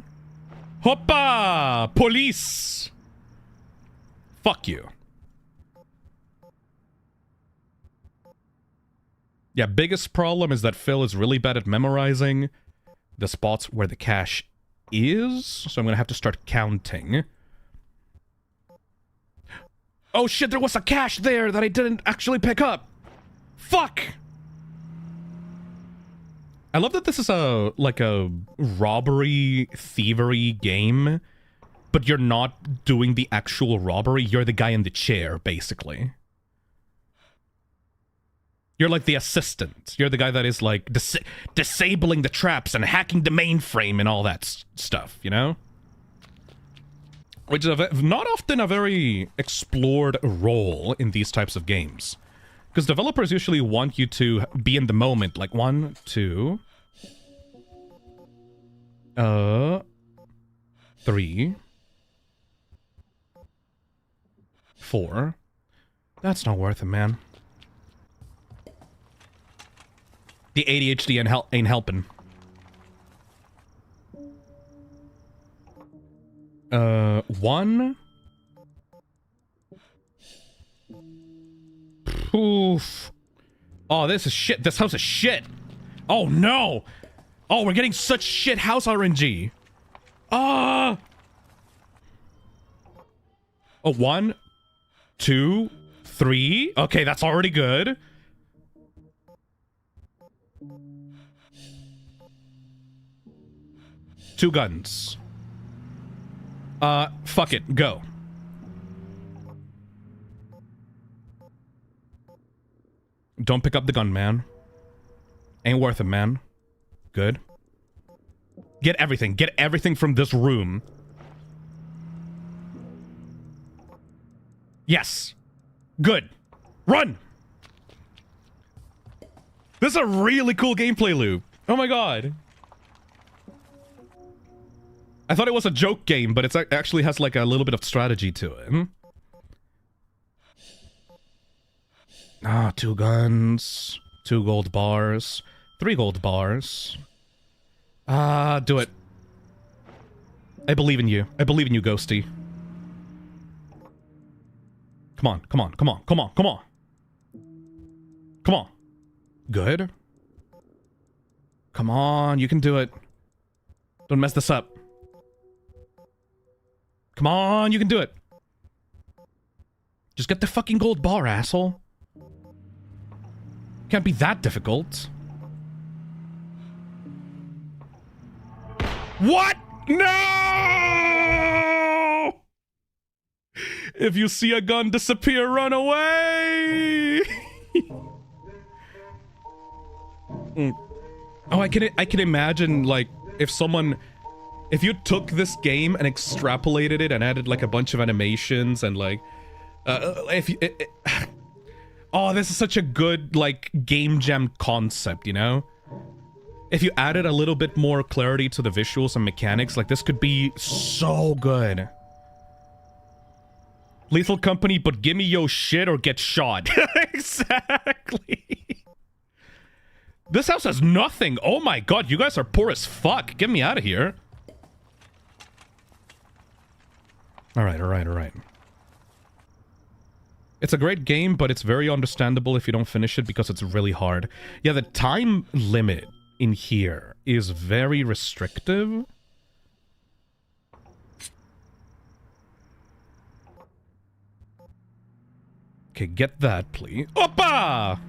Hoppa! Police! Fuck you. Yeah, biggest problem is that Phil is really bad at memorizing the spots where the cache is, so I'm gonna have to start counting. Oh shit, there was a cache there that I didn't actually pick up! Fuck! I love that this is like a robbery, thievery game, but you're not doing the actual robbery, you're the guy in the chair, basically. You're like the assistant. You're the guy that is like disabling the traps and hacking the mainframe and all that stuff, you know? Which is not often a very explored role in these types of games. Because developers usually want you to be in the moment, like 1, 2... 3... 4... That's not worth it, man. The ADHD ain't helping. 1... Oof. Oh, this is shit. This house is shit. Oh, no. Oh, we're getting such shit house RNG. Ah. Oh, 1, 2, 3. Okay, that's already good. Two guns. Fuck it. Go. Don't pick up the gun, man. Ain't worth it, man. Good. Get everything. Get everything from this room. Yes. Good. Run! This is a really cool gameplay loop. Oh my god. I thought it was a joke game, but it actually has like a little bit of strategy to it. Ah, 2 guns, 2 gold bars, 3 gold bars. Ah, do it. I believe in you. I believe in you, Ghosty. Come on, come on, come on, come on, come on. Come on. Good. Come on, you can do it. Don't mess this up. Come on, you can do it. Just get the fucking gold bar, asshole. Can't be that difficult. What? No! If you see a gun disappear, run away! Oh, I can imagine, like, if you took this game and extrapolated it and added, like, a bunch of animations and, like, oh, this is such a good, like, game jam concept, you know? If you added a little bit more clarity to the visuals and mechanics, like, this could be so good. Lethal Company, but give me your shit or get shot. Exactly. This house has nothing. Oh my god, you guys are poor as fuck. Get me out of here. Alright, alright, alright. It's a great game, but it's very understandable if you don't finish it because it's really hard. Yeah, the time limit in here is very restrictive. Okay, get that, please. Oppa!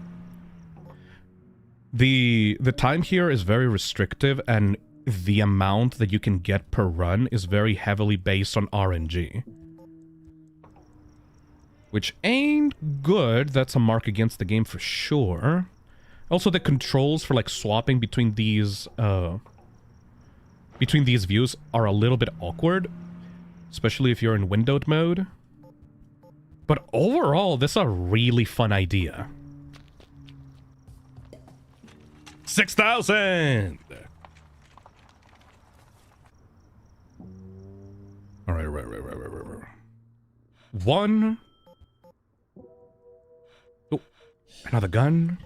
The time here is very restrictive, and the amount that you can get per run is very heavily based on RNG. Which ain't good. That's a mark against the game for sure. Also, the controls for, like, swapping between these views are a little bit awkward. Especially if you're in windowed mode. But overall, this is a really fun idea. 6,000! Alright, right. One. Oh, another gun.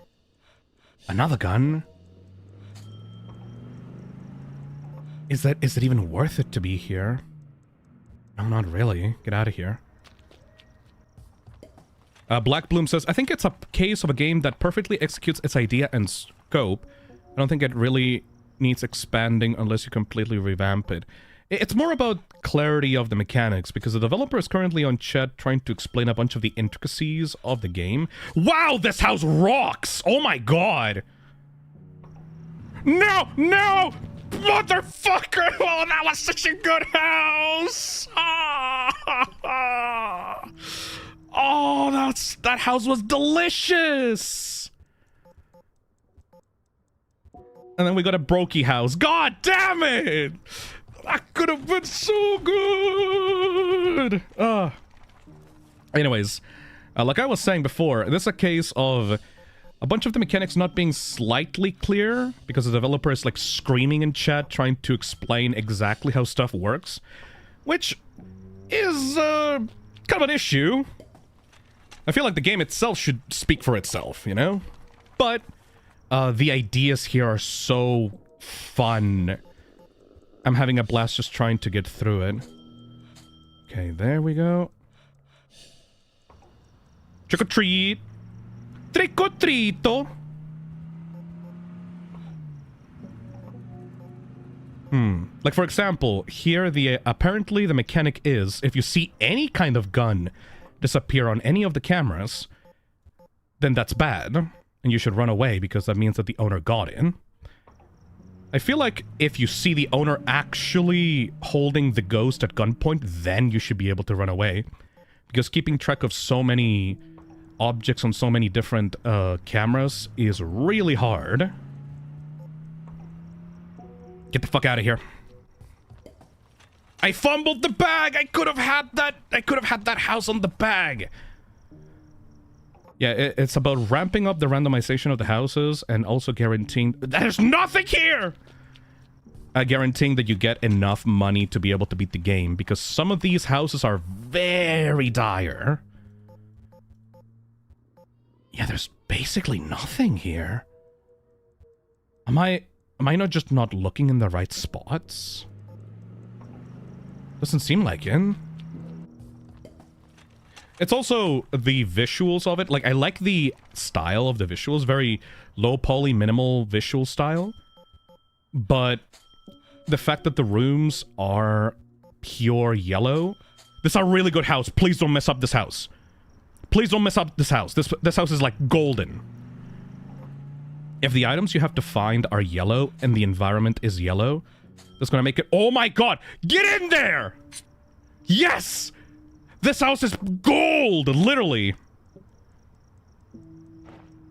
Another gun. Is it even worth it to be here? No, not really. Get out of here. Black Bloom says, I think it's a case of a game that perfectly executes its idea and scope. I don't think it really needs expanding unless you completely revamp it. It's more about clarity of the mechanics, because the developer is currently on chat trying to explain a bunch of the intricacies of the game. Wow, this house rocks! Oh my god! No! No! Motherfucker! Oh, that was such a good house! Oh, that house was delicious! And then we got a brokey house. God damn it! That could have been so good! Anyways, like I was saying before, this is a case of a bunch of the mechanics not being slightly clear, because the developer is, like, screaming in chat trying to explain exactly how stuff works. Which is, kind of an issue. I feel like the game itself should speak for itself, you know? But the ideas here are so fun. I'm having a blast just trying to get through it. Okay, there we go. Trick or treat. Trick or treato. Like, for example, here apparently the mechanic is, if you see any kind of gun disappear on any of the cameras, then that's bad, and you should run away because that means that the owner got in. I feel like if you see the owner actually holding the ghost at gunpoint, then you should be able to run away. Because keeping track of so many objects on so many different cameras is really hard. Get the fuck out of here. I fumbled the bag! I could have had that house on the bag! Yeah, it's about ramping up the randomization of the houses and also guaranteeing... There's nothing here! Guaranteeing that you get enough money to be able to beat the game, because some of these houses are very dire. Yeah, there's basically nothing here. Am I not just not looking in the right spots? Doesn't seem like it. It's also the visuals of it. Like, I like the style of the visuals. Very low poly, minimal visual style. But the fact that the rooms are pure yellow. This is a really good house. Please don't mess up this house. Please don't mess up this house. This house is like golden. If the items you have to find are yellow and the environment is yellow, that's gonna make it... Oh my god! Get in there! Yes! This house is gold! Literally.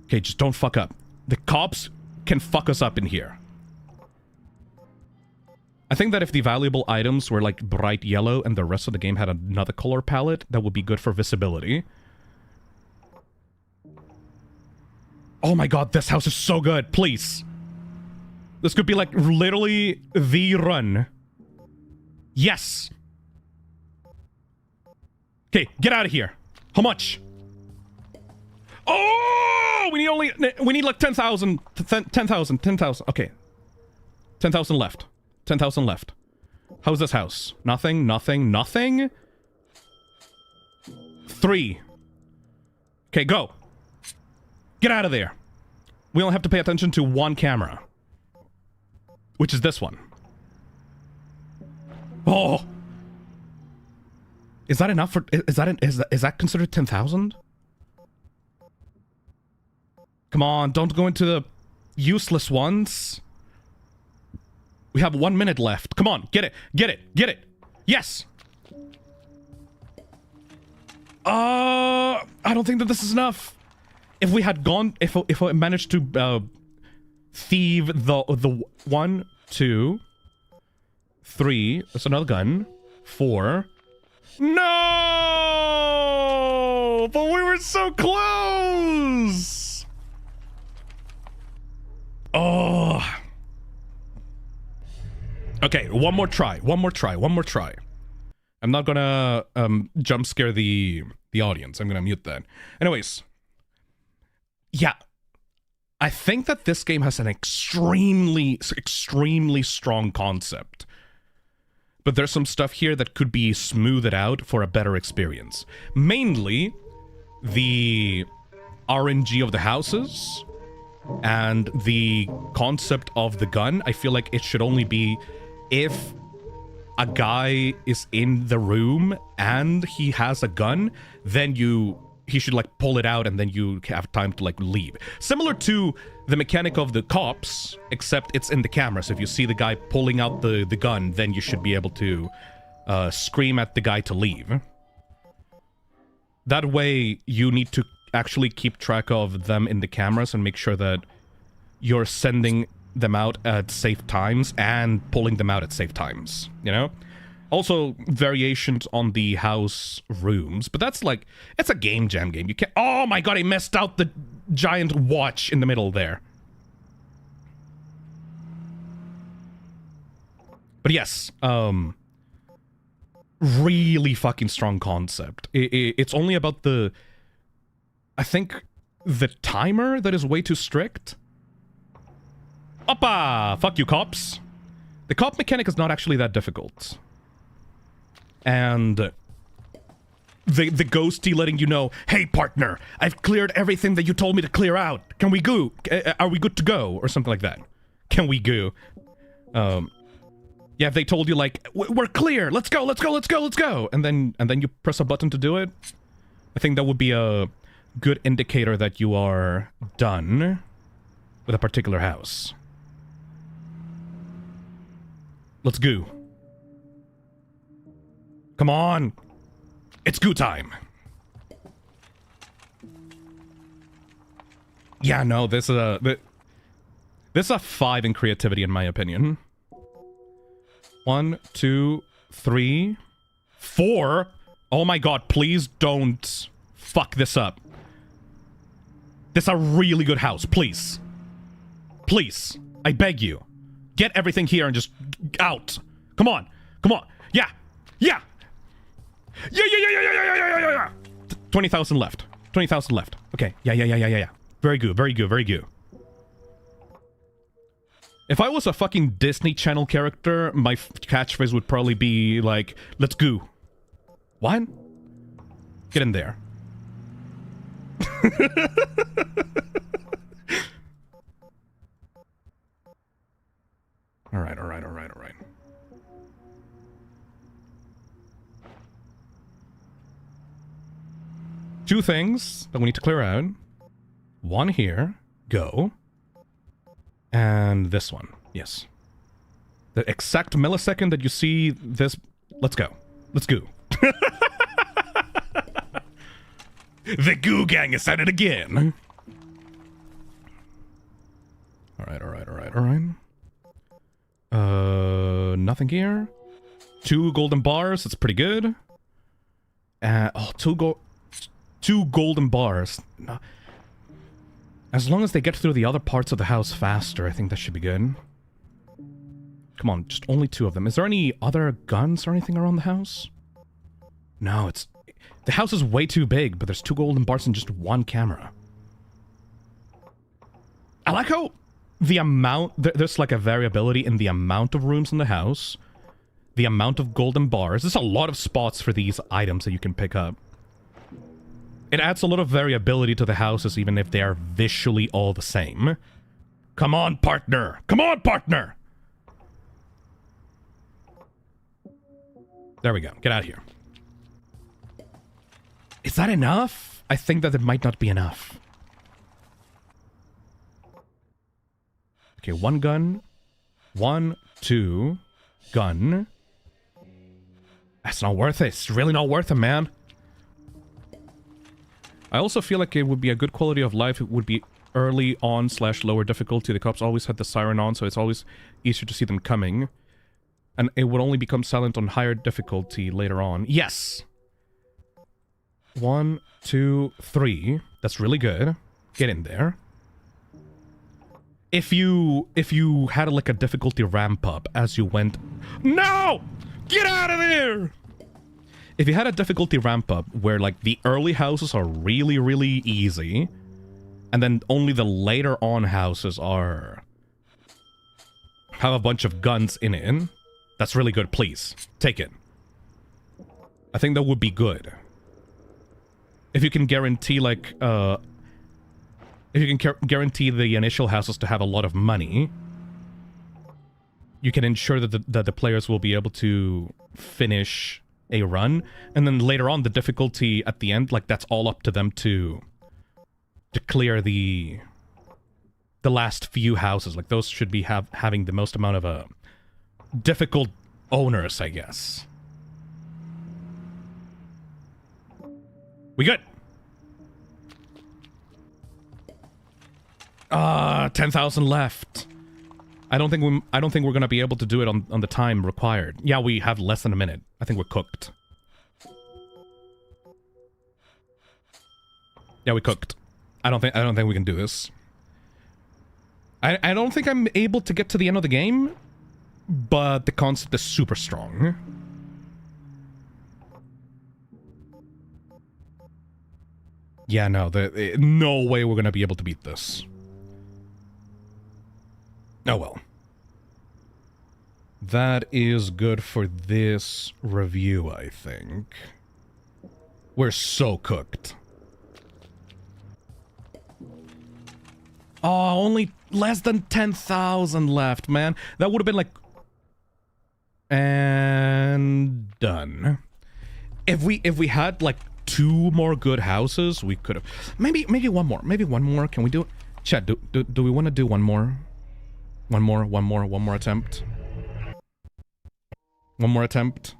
Okay, just don't fuck up. The cops can fuck us up in here. I think that if the valuable items were like bright yellow and the rest of the game had another color palette, that would be good for visibility. Oh my god, this house is so good. Please. This could be like literally the run. Yes. Okay, get out of here. How much? Oh, we need like 10,000. 10,000. Okay. 10,000 left. 10,000 left. How's this house? Nothing. 3. Okay, go. Get out of there. We only have to pay attention to one camera. Which is this one. Oh! Is that enough for... Is that considered 10,000? Come on, don't go into the useless ones. We have 1 minute left. Come on, get it. Yes! I don't think that this is enough. If we had gone... If I managed to, thieve the 1, 2, 3... That's another gun. 4... No! But we were so close! Oh. Okay, one more try. I'm not gonna jump scare the audience. I'm gonna mute that. Anyways. Yeah. I think that this game has an extremely strong concept. But there's some stuff here that could be smoothed out for a better experience. Mainly, the RNG of the houses and the concept of the gun. I feel like it should only be if a guy is in the room and he has a gun, then he should like pull it out and then you have time to like leave. Similar to the mechanic of the cops, except it's in the camera. So if you see the guy pulling out the gun, then you should be able to scream at the guy to leave. That way you need to actually keep track of them in the cameras and make sure that you're sending them out at safe times and pulling them out at safe times, you know? Also, variations on the house rooms, but that's like, it's a game jam game. You can't... Oh my god, I messed out the giant watch in the middle there. But yes, really fucking strong concept. It's only about the... I think the timer that is way too strict. Oppa! Fuck you, cops. The cop mechanic is not actually that difficult. And the ghosty letting you know, hey partner, I've cleared everything that you told me to clear out. Can we go? Are we good to go? Or something like that. Can we go? Yeah, if they told you like, we're clear, let's go. And then you press a button to do it. I think that would be a good indicator that you are done with a particular house. Let's go. Come on! It's go time! Yeah, no, this is a 5 in creativity in my opinion. 1, 2, 3, 4! Oh my god, please don't fuck this up. This is a really good house, please. Please, I beg you. Get everything here and just out. Come on, yeah! 20,000 left. 20,000 left. Okay. Yeah. Very good. If I was a fucking Disney Channel character, my catchphrase would probably be like, let's go. What? Get in there. All right. 2 things that we need to clear out. 1 here. Go. And this one. Yes. The exact millisecond that you see this... Let's go. The Goo Gang is at it again. Alright. Nothing here. 2 golden bars. That's pretty good. 2 golden bars. No. As long as they get through the other parts of the house faster, I think that should be good. Come on, just only 2 of them. Is there any other guns or anything around the house? No, it's... The house is way too big, but there's 2 golden bars and just 1 camera. I like how the amount... There's like a variability in the amount of rooms in the house, the amount of golden bars. There's a lot of spots for these items that you can pick up. It adds a lot of variability to the houses, even if they are visually all the same. Come on, partner! Come on, partner! There we go. Get out of here. Is that enough? I think that it might not be enough. Okay, 1 gun. 1, 2, gun. That's not worth it. It's really not worth it, man. I also feel like it would be a good quality of life. It would be early on / lower difficulty. The cops always had the siren on, so it's always easier to see them coming. And it would only become silent on higher difficulty later on. Yes! 1, 2, 3. That's really good. Get in there. If you had like a difficulty ramp up as you went... No! Get out of there! If you had a difficulty ramp up where like the early houses are really, really easy, and then only the later on houses are... have a bunch of guns in it, that's really good. Please, take it. I think that would be good. If you can guarantee like, if you can guarantee the initial houses to have a lot of money, you can ensure that the players will be able to finish a run, and then later on the difficulty at the end, like that's all up to them to clear the last few houses. Like those should be having the most amount of difficult owners, I guess. We good. 10,000 left. I don't think we're gonna be able to do it on the time required. Yeah, we have less than a minute. I think we're cooked. Yeah, we cooked. I don't think we can do this. I don't think I'm able to get to the end of the game, but the concept is super strong. Yeah, no, no way we're gonna be able to beat this. Oh well. That is good for this review, I think. We're so cooked. Oh, only less than 10,000 left, man. That would have been like... And... done. If we had like 2 more good houses, we could have... Maybe one more. Maybe one more. Can we do it? Chat, do we want to do one more? One more attempt. One more attempt.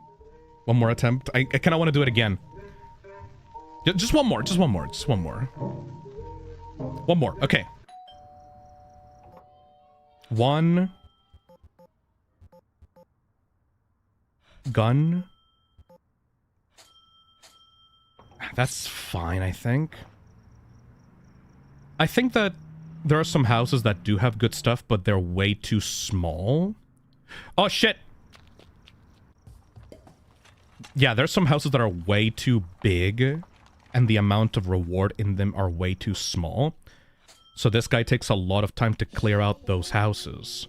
One more attempt. I kind of want to do it again. Just one more. Just one more. Just one more. One more. Okay. 1 gun. That's fine, I think. I think that there are some houses that do have good stuff, but they're way too small. Oh, shit! Yeah, there's some houses that are way too big, and the amount of reward in them are way too small. So this guy takes a lot of time to clear out those houses.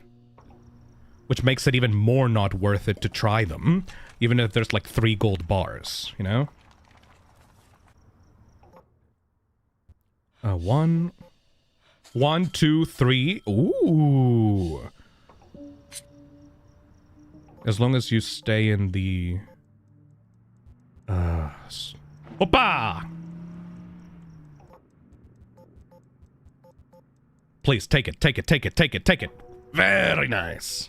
Which makes it even more not worth it to try them, even if there's like 3 gold bars, you know? 1, 2, 3. Ooh. As long as you stay in the... Opa! Please, take it, take it, take it, take it, take it. Very nice.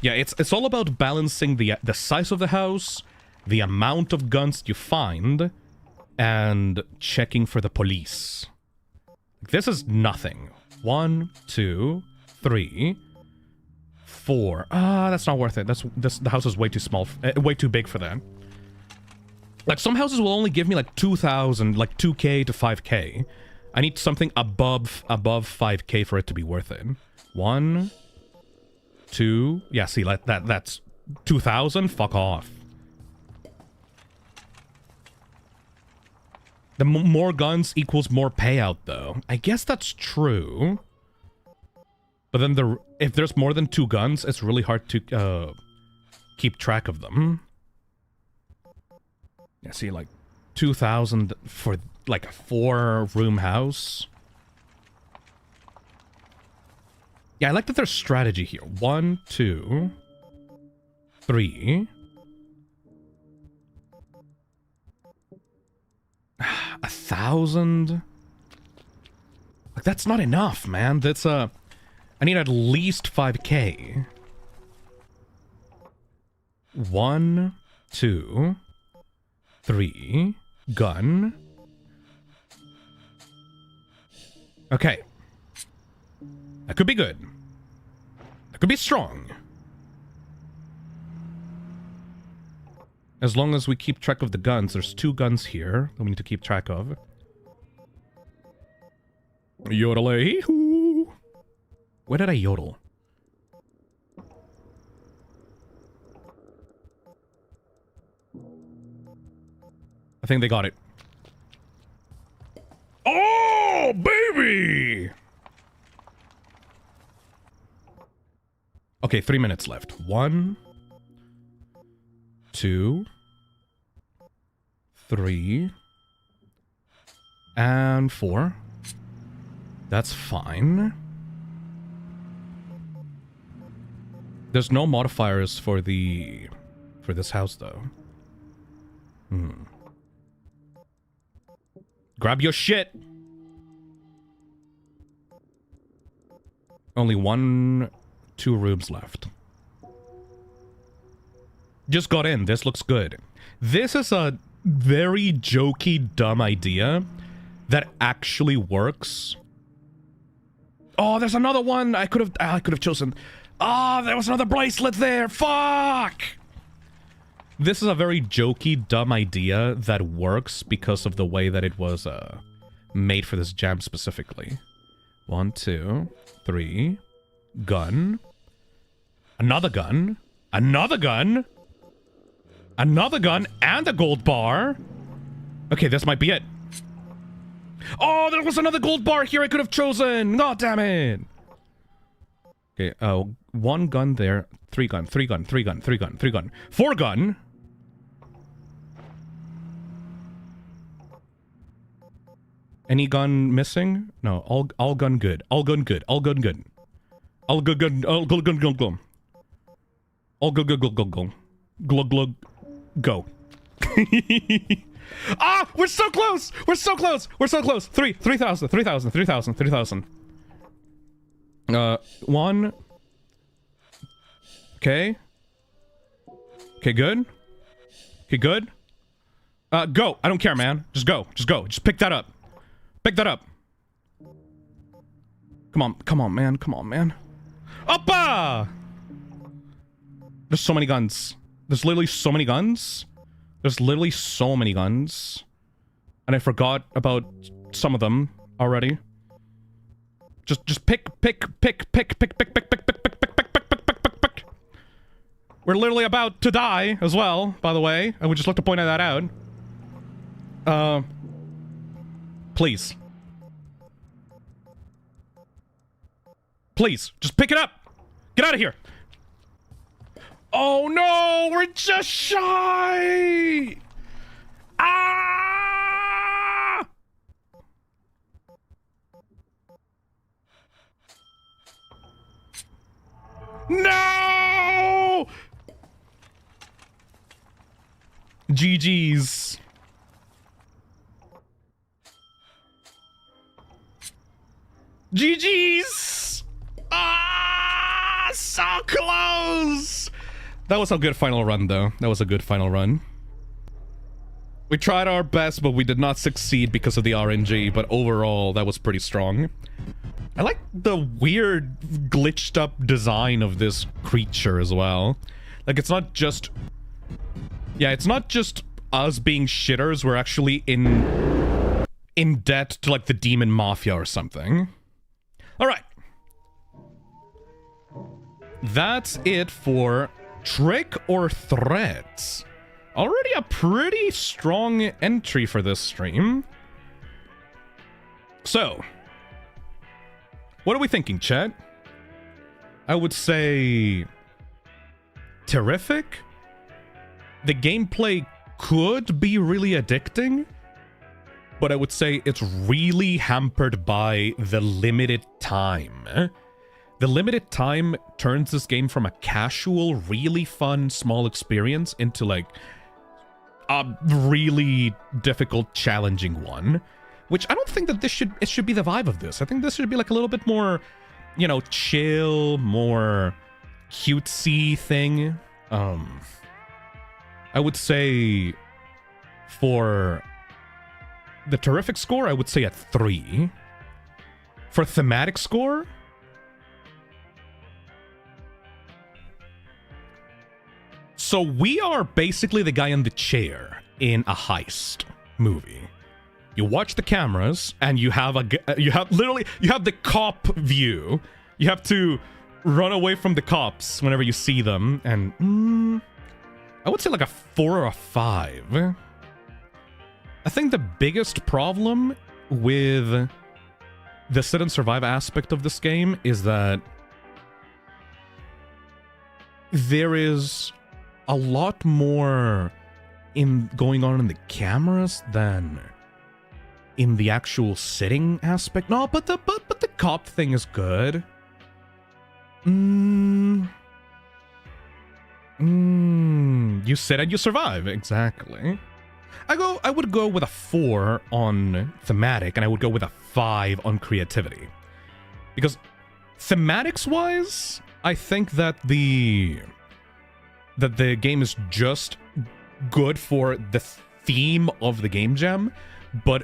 Yeah, it's all about balancing the size of the house, the amount of guns you find, and checking for the police. This is nothing. 1, 2, 3, 4. That's not worth it. The house is way too small, way too big for that. Like some houses will only give me like 2,000, like 2k to 5k. I need something above 5k for it to be worth it. 1, 2. Yeah, see, like that's 2,000. Fuck off. The more guns equals more payout, though. I guess that's true. But then if there's more than 2 guns, it's really hard to keep track of them. Yeah, see, like 2,000 for like a 4-room house. Yeah, I like that there's strategy here. 1, 2, 3. 1,000. Like, that's not enough, man. That's I need at least 5K. 1, 2, 3. Gun. Okay. That could be good. That could be strong. As long as we keep track of the guns. There's 2 guns here that we need to keep track of. Yodel-a-hee-hoo. Where did I yodel? I think they got it. Oh, baby! Okay, 3 minutes left. 1, 2, 3, and 4. That's fine. There's no modifiers for this house, though. Grab your shit! Only 1, 2 rooms left. Just got in. This looks good. This is a very jokey, dumb idea that actually works. Oh, there's another one! I could have chosen... Ah, there was another bracelet there! Fuck! This is a very jokey, dumb idea that works because of the way that it was made for this jam specifically. 1, 2, 3. Gun. Another gun. Another gun. Another gun and a gold bar. Okay, this might be it. Oh, there was another gold bar here I could have chosen. God damn it. Okay, 1 gun there. 3 gun, 3 gun, 3 gun, 3 gun, 3 gun. 4 gun. Any gun missing? No, all gun good. All gun good. All gun good. All good good. All good good good good. All good good good good good. Glug glug. Go. Ah! We're so close! We're so close! We're so close! 3,000, 3,000, 3,000, 3,000. 1. Okay. Okay, good. Okay, good. Go. I don't care, man. Just go. Just go. Just pick that up. Pick that up. Come on. Come on, man. Come on, man. Uppa! There's so many guns. There's literally so many guns. There's literally so many guns. And I forgot about some of them already. Just pick. We're literally about to die as well, by the way. I would just like to point that out. Please. Please, just pick it up. Get out of here. Oh no, we're just shy. Ah! No! GG's. GG's! Ah! So close! That was a good final run, though. That was a good final run. We tried our best, but we did not succeed because of the RNG, but overall, that was pretty strong. I like the weird, glitched up design of this creature as well. Like, it's not just... Yeah, it's not just us being shitters, we're actually in debt to, like, the Demon Mafia or something. Alright. that's it for Trick or Threats. Already a pretty strong entry for this stream. So, what are we thinking, chat? I would say terrific. The gameplay could be really addicting, but I would say it's really hampered by the limited time. The limited time turns this game from a casual, really fun, small experience into like a really difficult, challenging one. Which I don't think that it should be the vibe of this. I think this should be like a little bit more, you know, chill, more cutesy thing. I would say for the terrific score, I would say a 3. For thematic score, so we are basically the guy in the chair in a heist movie. You watch the cameras, and you have the cop view. You have to run away from the cops whenever you see them, and I would say like a 4 or a 5. I think the biggest problem with the sit and survive aspect of this game is that there is a lot more going on in the cameras than in the actual sitting aspect. No, but the cop thing is good. You sit and you survive, exactly. I would go with a 4 on thematic, and I would go with a 5 on creativity. Because thematics wise, I think that the game is just good for the theme of the game jam, but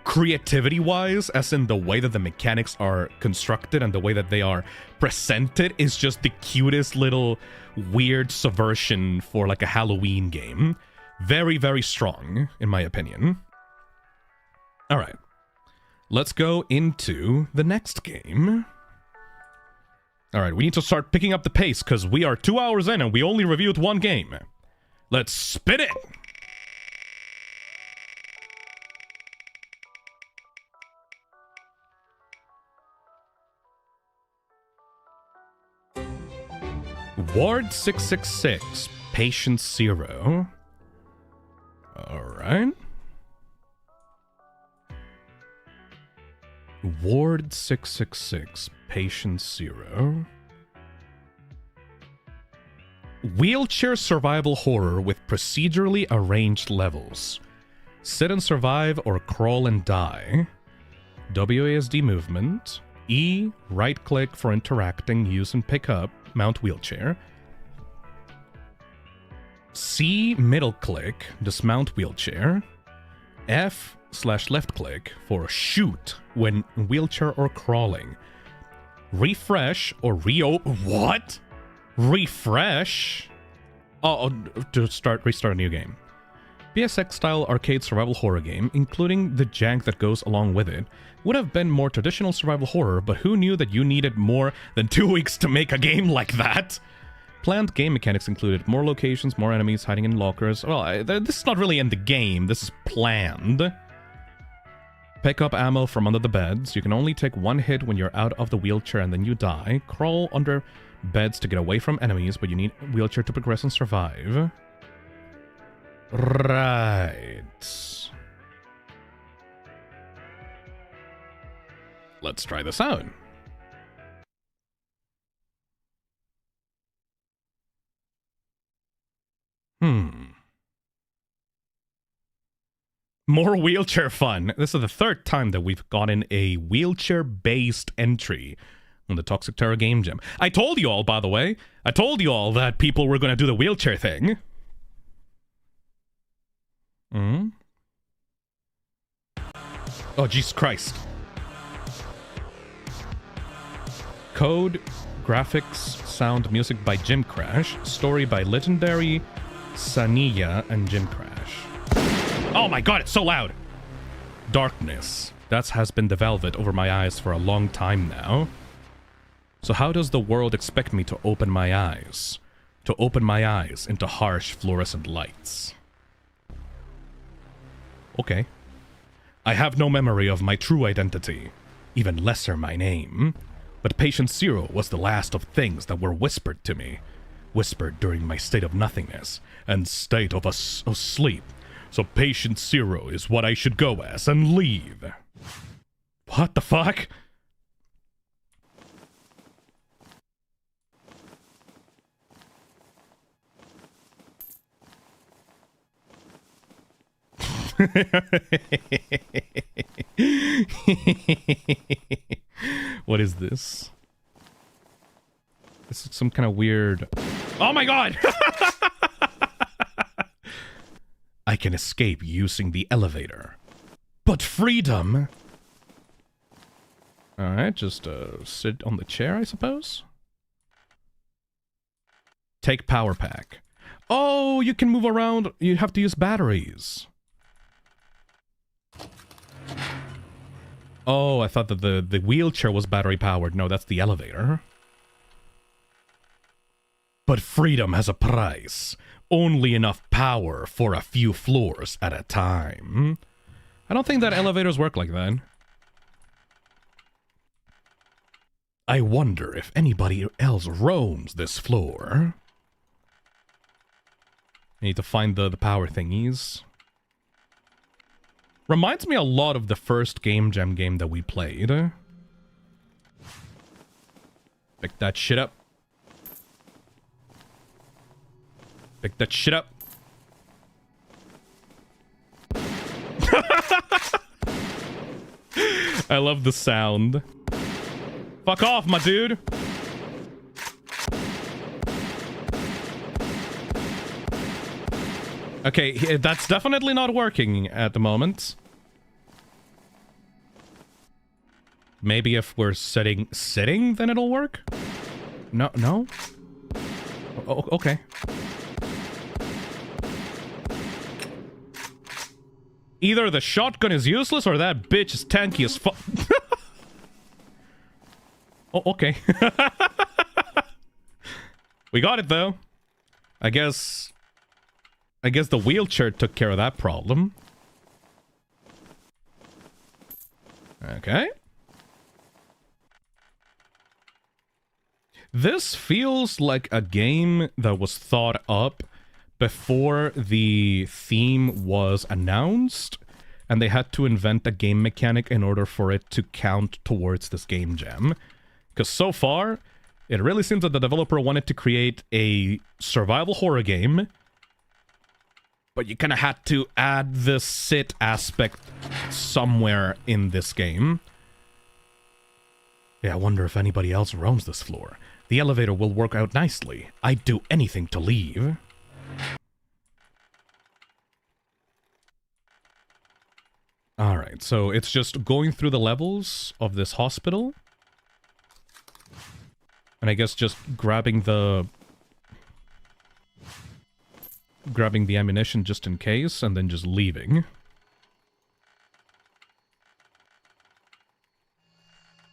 creativity-wise, as in the way that the mechanics are constructed and the way that they are presented, is just the cutest little weird subversion for like a Halloween game. Very, very strong, in my opinion. Alright. Let's go into the next game. Alright, we need to start picking up the pace, because we are 2 hours in and we only reviewed one game. Let's spin it! Ward 666, Patient 0. Alright. Ward 666, Patient 0. Wheelchair survival horror with procedurally arranged levels. Sit and survive or crawl and die. WASD movement. E, right click for interacting, use and pick up, mount wheelchair. C, middle click, dismount wheelchair. F/left click for shoot when wheelchair or crawling. Refresh or reopen. What? Refresh? Oh, to restart a new game. PSX style arcade survival horror game, including the jank that goes along with it, would have been more traditional survival horror, but who knew that you needed more than 2 weeks to make a game like that? Planned game mechanics included more locations, more enemies hiding in lockers. Well, this is not really in the game, this is planned. Pick up ammo from under the beds. You can only take one hit when you're out of the wheelchair and then you die. Crawl under beds to get away from enemies, but you need a wheelchair to progress and survive. Right. Let's try this out. More wheelchair fun. This is the third time that we've gotten a wheelchair-based entry on the Toxic Terror Game Jam. I told you all, by the way. I told you all that people were going to do the wheelchair thing. Oh, Jesus Christ. Code, graphics, sound, music by Jim Crash. Story by Legendary, Saniya, and Jim Crash. Oh my god, it's so loud! Darkness. That has been the velvet over my eyes for a long time now. So how does the world expect me to open my eyes? To open my eyes into harsh fluorescent lights. Okay. I have no memory of my true identity, even lesser my name. But Patient Zero was the last of things that were whispered to me. Whispered during my state of nothingness and state of sleep. So Patient Zero is what I should go as and leave. What the fuck? What is this? This is some kind of weird... Oh my god! I can escape using the elevator. But freedom! Alright, just sit on the chair, I suppose? Take power pack. Oh, you can move around. You have to use batteries. Oh, I thought that the wheelchair was battery powered. No, that's the elevator. But freedom has a price. Only enough power for a few floors at a time. I don't think that elevators work like that. I wonder if anybody else roams this floor. I need to find the power thingies. Reminds me a lot of the first Gamejam game that we played. Pick that shit up. Pick that shit up. I love the sound. Fuck off, my dude. Okay, that's definitely not working at the moment. Maybe if we're sitting, then it'll work? No? Oh, okay. Either the shotgun is useless or that bitch is tanky as fuck. Oh, okay. We got it, though. I guess the wheelchair took care of that problem. Okay. This feels like a game that was thought up before the theme was announced, and they had to invent a game mechanic in order for it to count towards this game jam. Because so far, it really seems that the developer wanted to create a survival horror game, but you kind of had to add the sit aspect somewhere in this game. Yeah, I wonder if anybody else roams this floor. The elevator will work out nicely. I'd do anything to leave. Alright, so it's just going through the levels of this hospital. And I guess just grabbing the ammunition just in case, and then just leaving.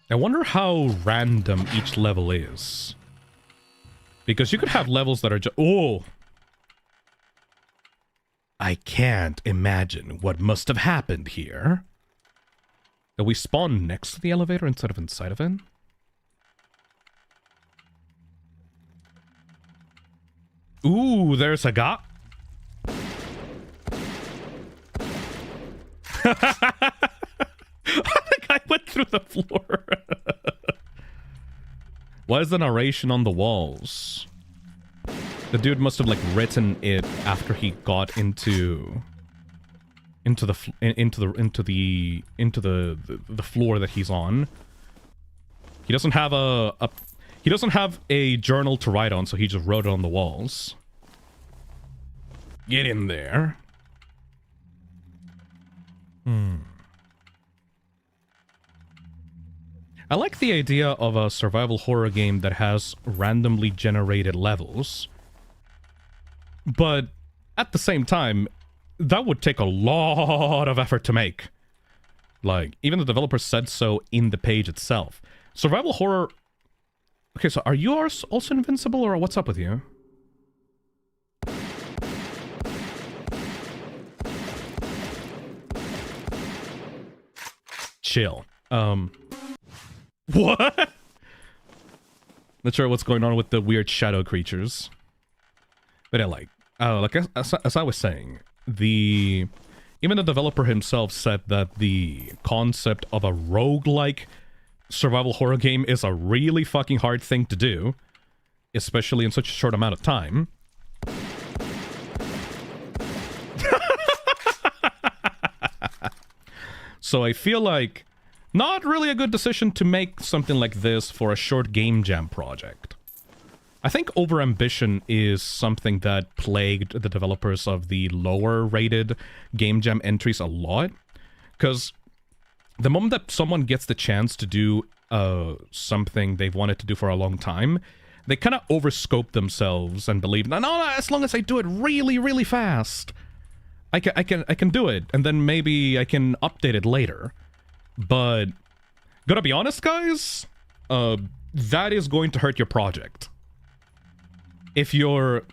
I wonder how random each level is. Because you could have levels that are just... Oh! I can't imagine what must have happened here. Did we spawn next to the elevator instead of inside of it? Ooh, there's a guy. The guy went through the floor. Why is the narration on the walls? The dude must have like written it after he got into the floor that he's on. He doesn't have he doesn't have a journal to write on, so he just wrote it on the walls. Get in there. I like the idea of a survival horror game that has randomly generated levels. But at the same time, that would take a lot of effort to make. Like, even the developer said so in the page itself. Survival horror Okay, so are you also invincible, or what's up with you? Chill. What? Not sure what's going on with the weird shadow creatures. But as I was saying, even the developer himself said that the concept of a roguelike survival horror game is a really fucking hard thing to do, especially in such a short amount of time. So I feel like not really a good decision to make something like this for a short game jam project. I think overambition is something that plagued the developers of the lower-rated Game Jam entries a lot. Because the moment that someone gets the chance to do something they've wanted to do for a long time, they kind of overscope themselves and believe, no, as long as I do it really, really fast, I can do it, and then maybe I can update it later. But gotta be honest, guys, that is going to hurt your project. If your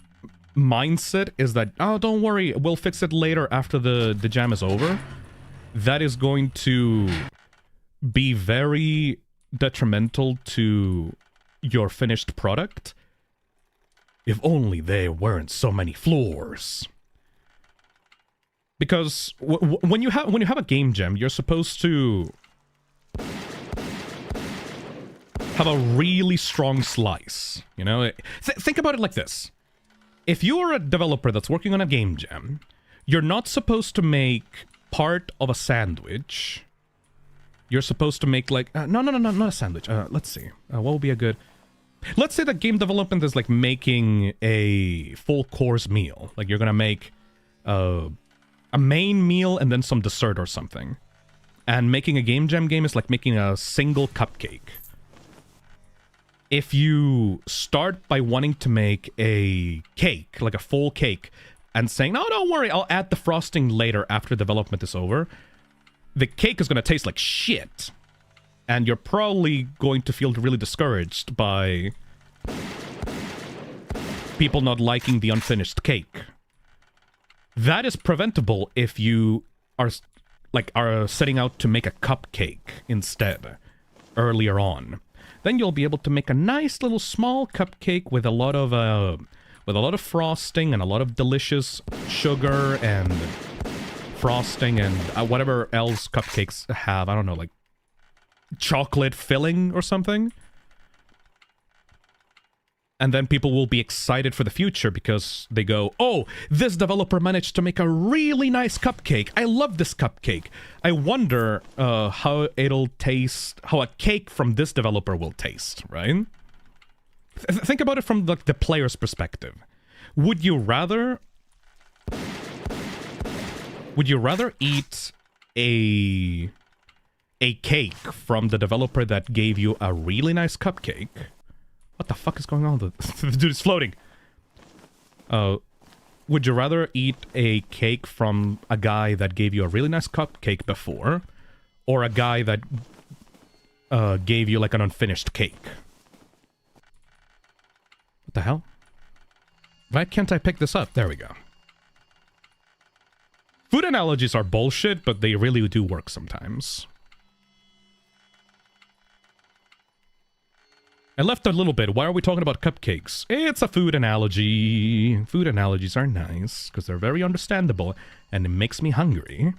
mindset is that, oh, don't worry, we'll fix it later after the jam is over, that is going to be very detrimental to your finished product. If only there weren't so many floors. Because when you have a game jam, you're supposed to have a really strong slice, you know? Think about it like this. If you are a developer that's working on a game jam, you're not supposed to make part of a sandwich. You're supposed to make like... no, not a sandwich. Let's see. What would be a good... Let's say that game development is like making a full course meal. Like you're gonna make a main meal and then some dessert or something. And making a game jam game is like making a single cupcake. If you start by wanting to make a cake, like a full cake, and saying, no, don't worry, I'll add the frosting later after development is over, the cake is going to taste like shit. And you're probably going to feel really discouraged by people not liking the unfinished cake. That is preventable if you are setting out to make a cupcake instead earlier on. Then you'll be able to make a nice little small cupcake with a lot of frosting and a lot of delicious sugar and frosting and whatever else cupcakes have. I don't know, like chocolate filling or something. And then people will be excited for the future because they go, oh, this developer managed to make a really nice cupcake. I love this cupcake. I wonder how it'll taste, how a cake from this developer will taste, right? Think about it from the player's perspective. Would you rather eat a cake from the developer that gave you a really nice cupcake? What the fuck is going on? The dude is floating. Would you rather eat a cake from a guy that gave you a really nice cupcake before, or a guy that gave you like an unfinished cake? What the hell? Why can't I pick this up? There we go. Food analogies are bullshit, but they really do work sometimes. I left a little bit. Why are we talking about cupcakes? It's a food analogy. Food analogies are nice, because they're very understandable, and it makes me hungry.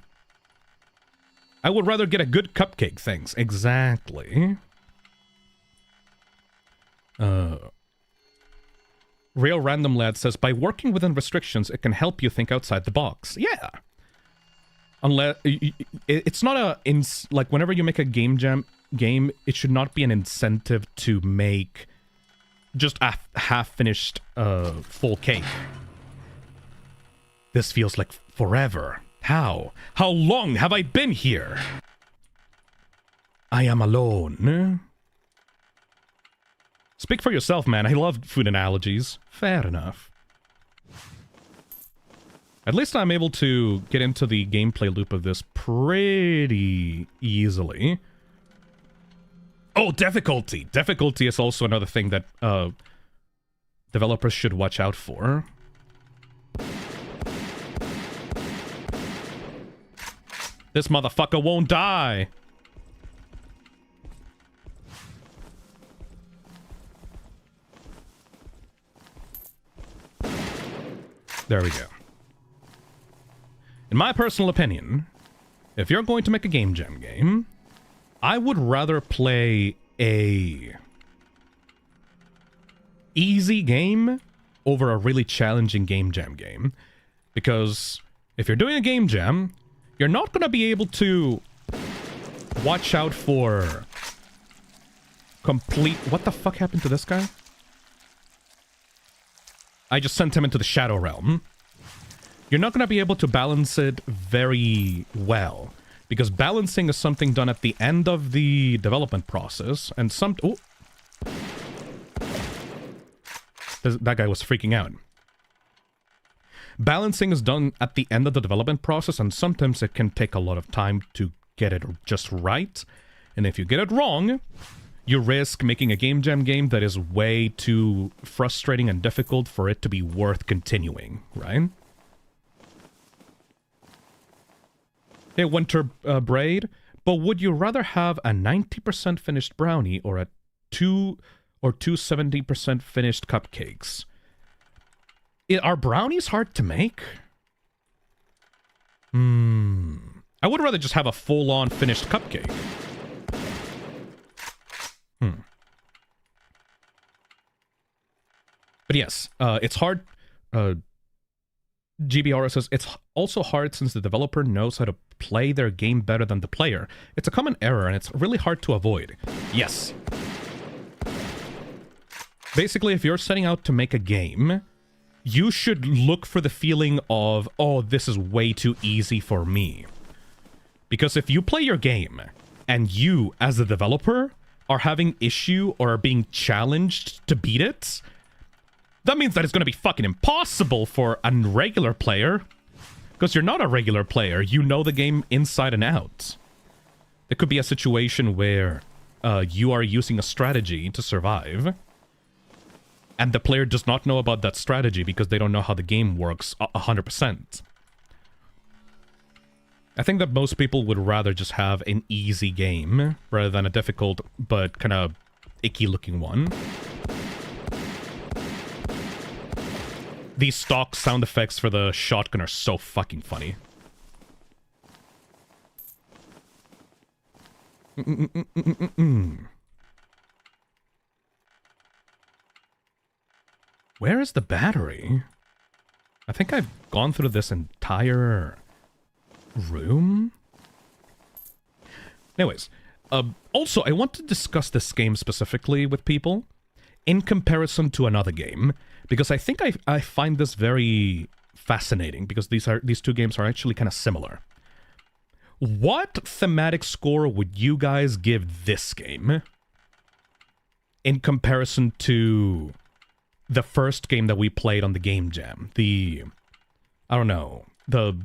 I would rather get a good cupcake, thanks. Exactly. Real Random Lad says, by working within restrictions, it can help you think outside the box. Yeah. Unless... It's not a... Like, whenever you make a game jam... game, it should not be an incentive to make just a half-finished full cake. This feels like forever. How? How long have I been here? I am alone. Speak for yourself, man. I love food analogies. Fair enough. At least I'm able to get into the gameplay loop of this pretty easily. Oh, difficulty. Difficulty is also another thing that developers should watch out for. This motherfucker won't die. There we go. In my personal opinion, if you're going to make a Game Jam game, I would rather play a easy game over a really challenging Game Jam game. Because if you're doing a Game Jam, you're not going to be able to watch out for complete... What the fuck happened to this guy? I just sent him into the Shadow Realm. You're not going to be able to balance it very well. Because balancing is something done at the end of the development process. And some... Oh. That guy was freaking out. Balancing is done at the end of the development process, and sometimes it can take a lot of time to get it just right. And if you get it wrong, you risk making a Game Jam game that is way too frustrating and difficult for it to be worth continuing, right? Hey, Winter Braid, but would you rather have a 90% finished brownie or a 2 or 70% finished cupcakes? Are brownies hard to make? I would rather just have a full-on finished cupcake. But yes, it's hard. GBR says, it's also hard since the developer knows how to play their game better than the player. It's a common error, and it's really hard to avoid. Yes. Basically, if you're setting out to make a game, you should look for the feeling of, oh, this is way too easy for me. Because if you play your game, and you, as a developer, are having issue or are being challenged to beat it, that means that it's going to be fucking impossible for a regular player. Because you're not a regular player. You know the game inside and out. It could be a situation where you are using a strategy to survive, and the player does not know about that strategy because they don't know how the game works 100%. I think that most people would rather just have an easy game rather than a difficult but kind of icky-looking one. These stock sound effects for the shotgun are so fucking funny. Where is the battery? I think I've gone through this entire room. Anyways, also, I want to discuss this game specifically with people in comparison to another game, because I think I find this very fascinating, because these two games are actually kind of similar. What thematic score would you guys give this game in comparison to the first game that we played on the Game Jam? I don't know, the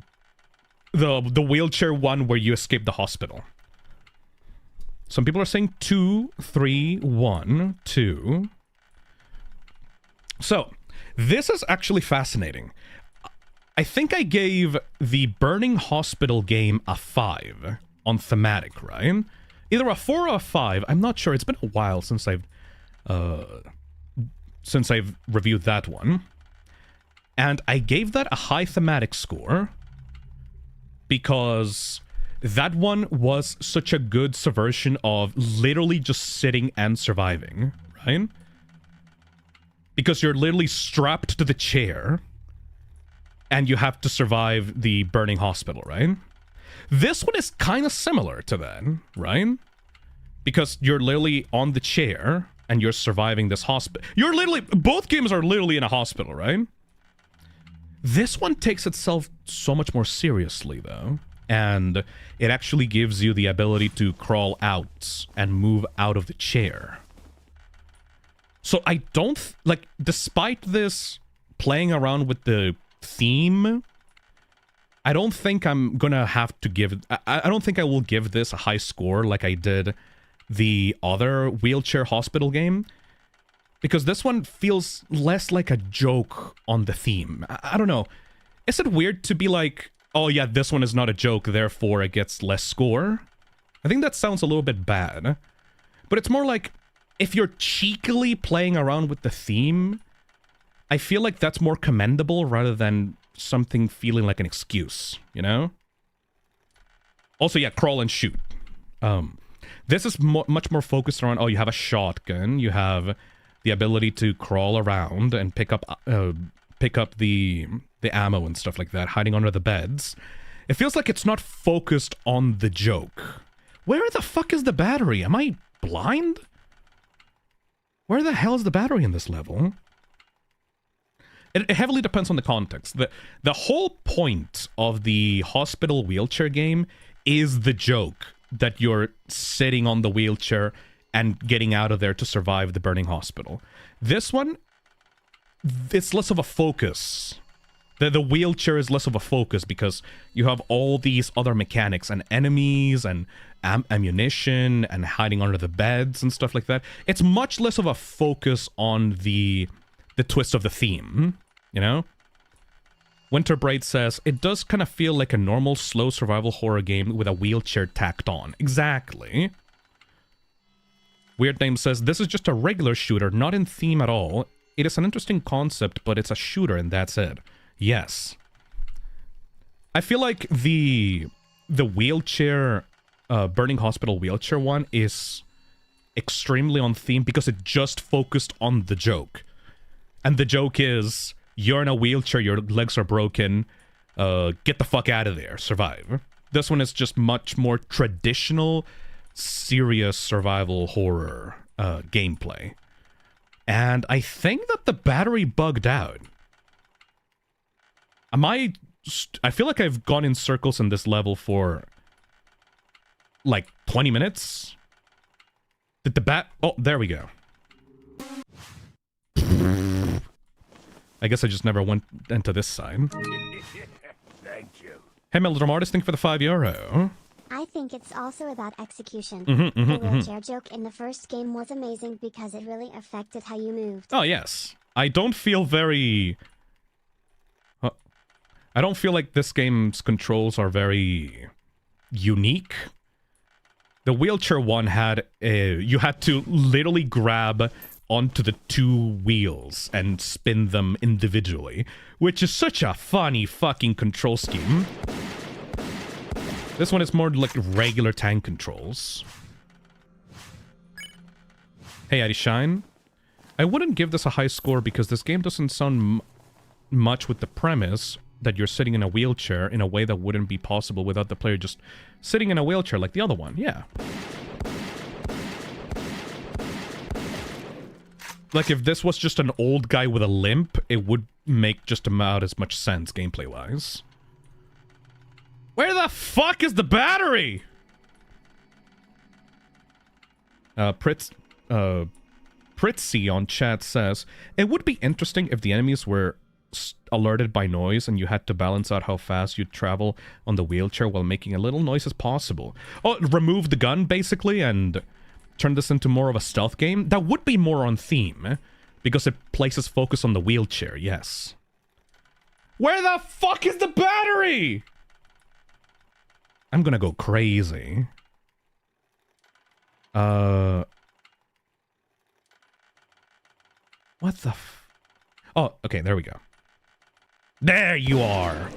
wheelchair one where you escape the hospital. Some people are saying 2, 3, 1, 2. So, this is actually fascinating. I think I gave the Burning Hospital game a 5 on thematic, right? Either a 4 or a 5. I'm not sure. It's been a while since I've reviewed that one. And I gave that a high thematic score because that one was such a good subversion of literally just sitting and surviving, right? Because you're literally strapped to the chair and you have to survive the burning hospital, right? This one is kind of similar to that, right? Because you're literally on the chair and you're surviving this hospital. Both games are literally in a hospital, right? This one takes itself so much more seriously, though. And it actually gives you the ability to crawl out and move out of the chair. So I don't... despite this playing around with the theme, I don't think I'm gonna have to give... I don't think I will give this a high score like I did the other wheelchair hospital game, because this one feels less like a joke on the theme. I don't know. Is it weird to be like, oh yeah, this one is not a joke, therefore it gets less score? I think that sounds a little bit bad. But it's more like, if you're cheekily playing around with the theme, I feel like that's more commendable rather than something feeling like an excuse, you know? Also, yeah, crawl and shoot. This is much more focused around, oh, you have a shotgun, you have the ability to crawl around and pick up the ammo and stuff like that, hiding under the beds. It feels like it's not focused on the joke. Where the fuck is the battery? Am I blind? Where the hell is the battery in this level? It heavily depends on the context. The whole point of the hospital wheelchair game is the joke that you're sitting on the wheelchair and getting out of there to survive the burning hospital. This one, it's less of a focus. The wheelchair is less of a focus because you have all these other mechanics and enemies and ammunition and hiding under the beds and stuff like that. It's much less of a focus on the twist of the theme, you know? Winterbraid says, it does kind of feel like a normal slow survival horror game with a wheelchair tacked on. Exactly. Weird Name says, this is just a regular shooter, not in theme at all. It is an interesting concept, but it's a shooter and that's it. Yes. I feel like the wheelchair, Burning Hospital wheelchair one is extremely on theme because it just focused on the joke. And the joke is, you're in a wheelchair, your legs are broken, get the fuck out of there, survive. This one is just much more traditional, serious survival horror gameplay. And I think that the battery bugged out. I feel like I've gone in circles in this level for like 20 minutes. Did the oh, there we go. I guess I just never went into this side. Thank you. Hey, Melodramartist, thank you for the €5. I think it's also about execution. Mm-hmm, The wheelchair joke in the first game was amazing because it really affected how you moved. Oh, yes. I don't feel very... I don't feel like this game's controls are very unique. The wheelchair one had you had to literally grab onto the two wheels and spin them individually, which is such a funny fucking control scheme. This one is more like regular tank controls. Hey, Addy Shine. I wouldn't give this a high score because this game doesn't sound much with the premise that you're sitting in a wheelchair in a way that wouldn't be possible without the player just sitting in a wheelchair like the other one. Yeah. Like, if this was just an old guy with a limp, it would make just about as much sense gameplay-wise. Where the fuck is the battery? Pritzy on chat says, it would be interesting if the enemies were alerted by noise and you had to balance out how fast you'd travel on the wheelchair while making a little noise as possible. Oh, remove the gun, basically, and turn this into more of a stealth game? That would be more on theme, because it places focus on the wheelchair, yes. Where the fuck is the battery? I'm gonna go crazy. What the f... Oh, okay, there we go. There you are!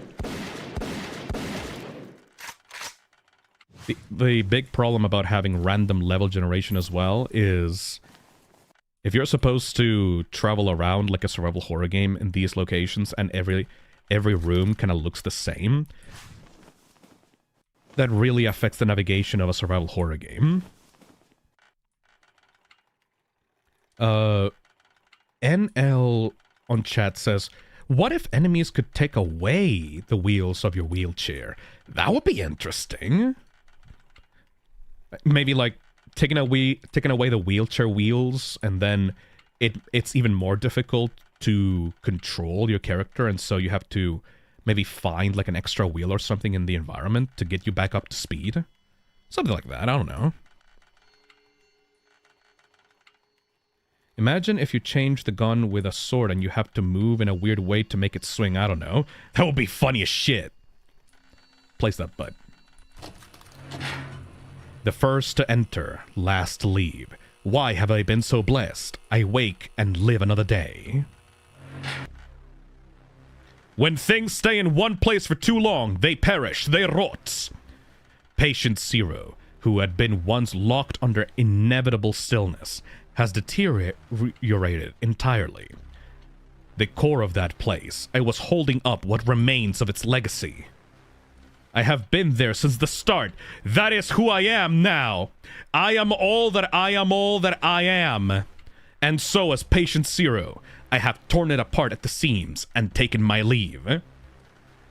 The big problem about having random level generation as well is if you're supposed to travel around like a survival horror game in these locations and every room kind of looks the same, that really affects the navigation of a survival horror game. NL on chat says, what if enemies could take away the wheels of your wheelchair? That would be interesting. Maybe like taking away the wheelchair wheels, and then it's even more difficult to control your character, and so you have to maybe find like an extra wheel or something in the environment to get you back up to speed. Something like that, I don't know. Imagine if you change the gun with a sword and you have to move in a weird way to make it swing. I don't know. That would be funny as shit. Place that butt. The first to enter, last to leave. Why have I been so blessed? I wake and live another day. When things stay in one place for too long, they perish, they rot. Patient Zero, who had been once locked under inevitable stillness, has deteriorated entirely. The core of that place, I was holding up what remains of its legacy. I have been there since the start. That is who I am now. I am all that I am all that I am. And so as Patient Zero, I have torn it apart at the seams and taken my leave.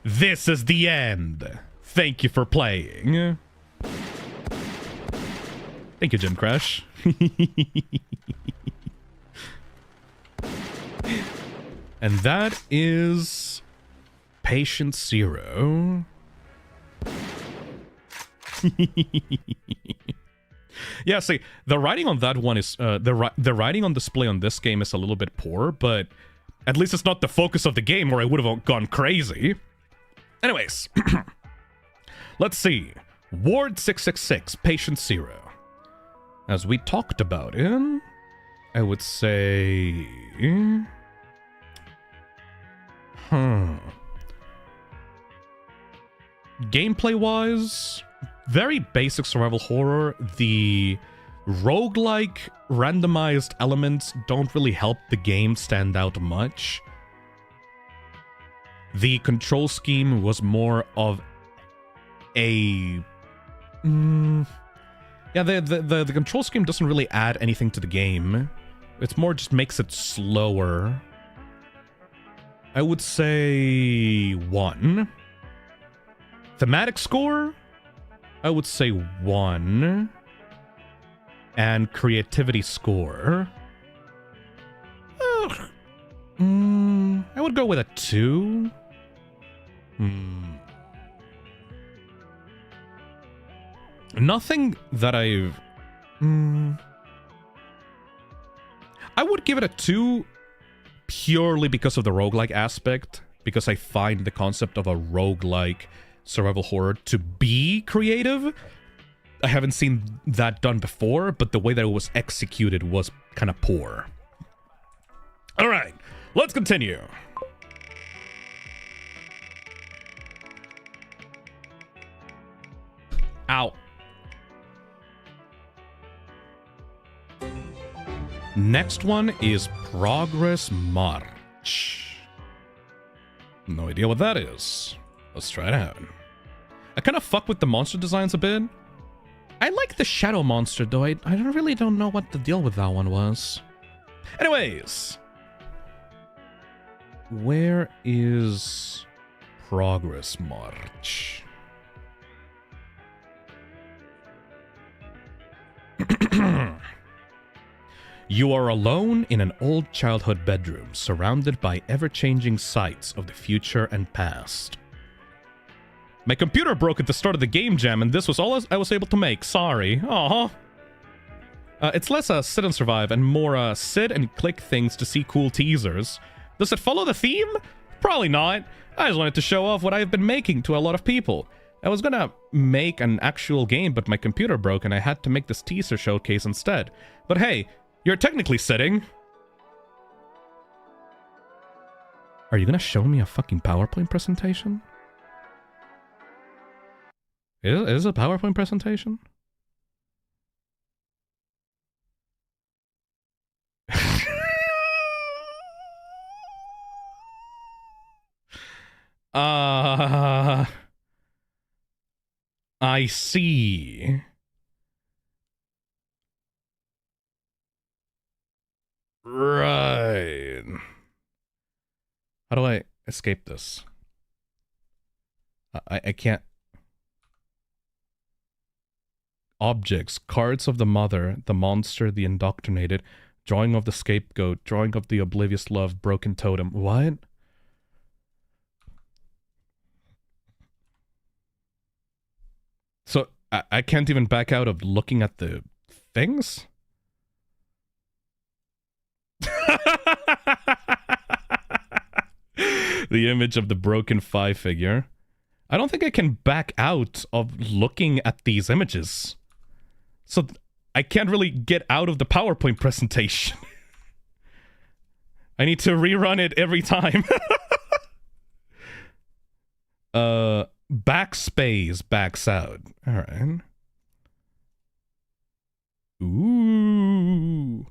This is the end. Thank you for playing. Thank you, Jim Crash. And that is Patient Zero. Yeah, see, the writing on that one is the writing on display on this game is a little bit poor, but at least it's not the focus of the game, or I would have gone crazy. Anyways, let's see. Ward 666, Patient Zero. As we talked about it, I would say... Gameplay-wise, very basic survival horror. The roguelike randomized elements don't really help the game stand out much. The control scheme was more of a... yeah, the control scheme doesn't really add anything to the game. It's more just makes it slower. I would say 1. Thematic score? I would say 1. And creativity score? I would go with a 2. Nothing that I've... I would give it a 2 purely because of the roguelike aspect, because I find the concept of a roguelike survival horror to be creative. I haven't seen that done before, but the way that it was executed was kind of poor. Alright, let's continue. Ow. Next one is Progress March. No idea what that is. Let's try it out. I kind of fuck with the monster designs a bit. I like the shadow monster, though. I really don't know what the deal with that one was. Anyways. Where is Progress March? You are alone in an old childhood bedroom, surrounded by ever-changing sights of the future and past. My computer broke at the start of the game jam, and this was all I was able to make. Sorry. Aww. It's less sit and survive, and more sit and click things to see cool teasers. Does it follow the theme? Probably not. I just wanted to show off what I've been making to a lot of people. I was gonna make an actual game, but my computer broke, and I had to make this teaser showcase instead. But hey, you're technically sitting. Are you gonna show me a fucking PowerPoint presentation? Is it a PowerPoint presentation? I see. Right. How do I escape this? I can't. Objects, cards of the mother, the monster, the indoctrinated, drawing of the scapegoat, drawing of the oblivious love, broken totem. What? So I can't even back out of looking at the things? The image of the broken 5 figure. I don't think I can back out of looking at these images. So I can't really get out of the PowerPoint presentation. I need to rerun it every time. Backspace backs out. Alright. Ooh.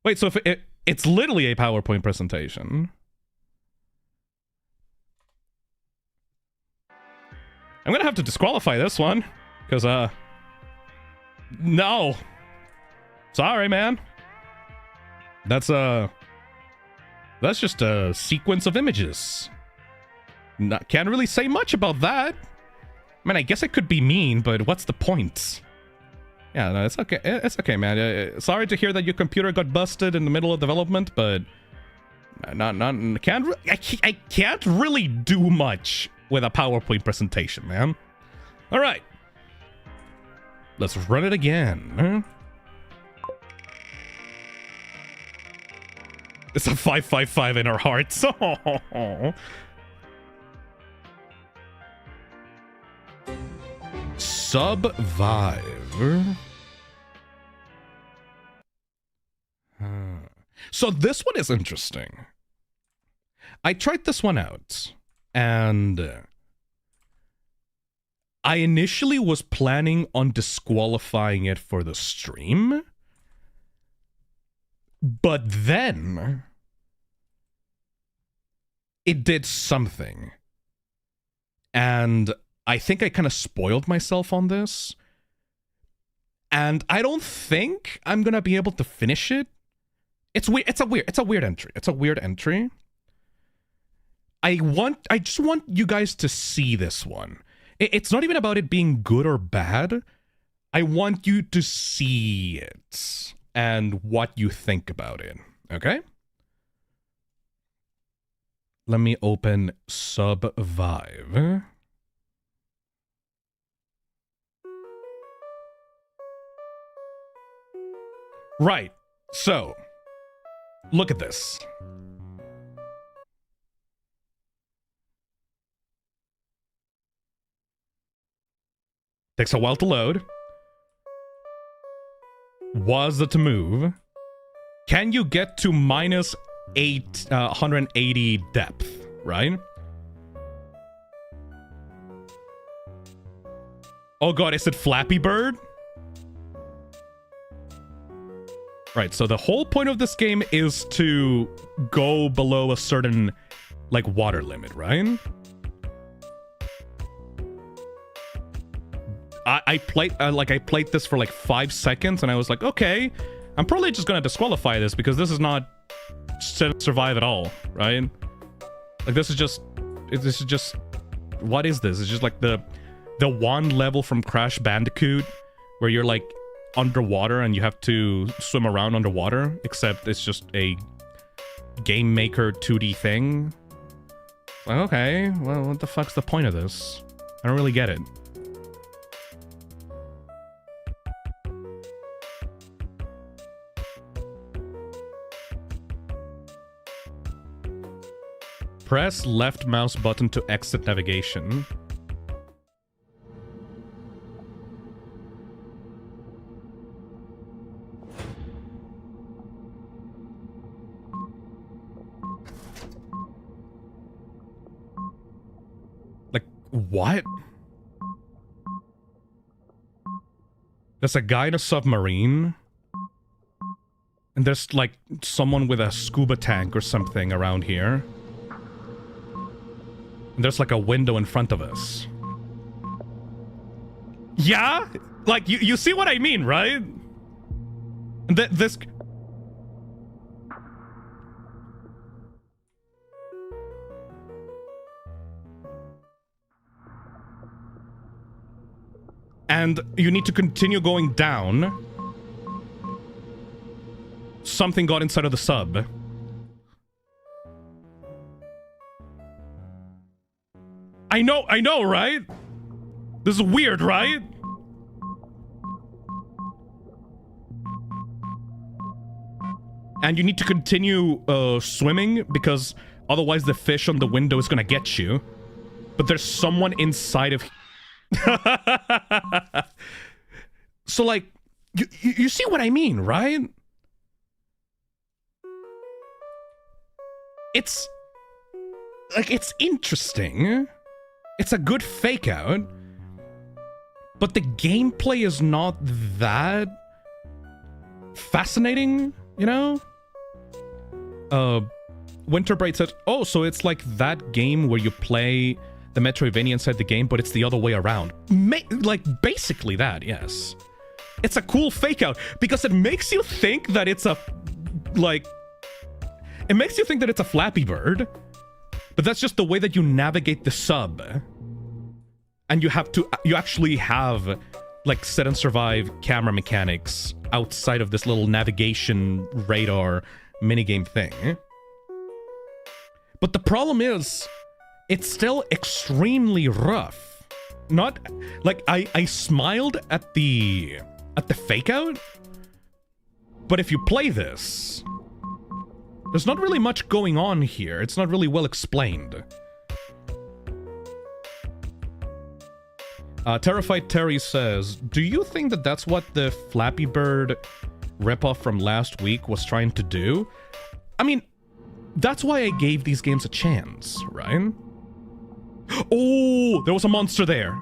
Wait, so if it's literally a PowerPoint presentation. I'm gonna have to disqualify this one. Because, no. Sorry, man. That's just a sequence of images. Can't really say much about that. I mean, I guess it could be mean, but what's the point? Yeah, no, it's okay. It's okay, man. Sorry to hear that your computer got busted in the middle of development, but I can't really do much with a PowerPoint presentation, man. All right, let's run it again. It's a 555 in our hearts. Subvive. So this one is interesting. I tried this one out, and I initially was planning on disqualifying it for the stream, but then it did something, and I think I kind of spoiled myself on this, and I don't think I'm gonna be able to finish it. It's weird. It's a weird entry. It's a weird entry. I just want you guys to see this one. It's not even about it being good or bad. I want you to see it and what you think about it. Okay? Let me open Subvive. Right. So, look at this. Takes a while to load. Was it to move? Can you get to minus 180 depth, right? Oh god, is it Flappy Bird? Right, so the whole point of this game is to go below a certain, like, water limit, right? I played this for like 5 seconds, and I was like, okay, I'm probably just gonna disqualify this because this is not survive at all, right? Like, this is just, what is this? It's just like the one level from Crash Bandicoot where you're like underwater and you have to swim around underwater, except it's just a game maker 2D thing. Like, okay, well, what the fuck's the point of this? I don't really get it. Press left mouse button to exit navigation. Like, what? There's a guy in a submarine. And there's, like, someone with a scuba tank or something around here. There's like a window in front of us. Yeah? Like, you see what I mean, right? This... And you need to continue going down. Something got inside of the sub. I know, right? This is weird, right? And you need to continue swimming because otherwise the fish on the window is gonna get you. But there's someone inside of... So, like, you see what I mean, right? It's... like, it's interesting. It's a good fake out. But the gameplay is not that fascinating, you know? Winterbright said, oh, so it's like that game where you play the Metroidvania inside the game, but it's the other way around. Like, basically that, yes. It's a cool fake out, because it makes you think that it's a, like... It makes you think that it's a Flappy Bird, but that's just the way that you navigate the sub. And you actually have, like, set and survive camera mechanics outside of this little navigation radar minigame thing. But the problem is, it's still extremely rough. Not, like, I smiled at the fake out, but if you play this, there's not really much going on here. It's not really well explained. Terrified Terry says, do you think that that's what the Flappy Bird ripoff from last week was trying to do? I mean, that's why I gave these games a chance, right? Oh, there was a monster there.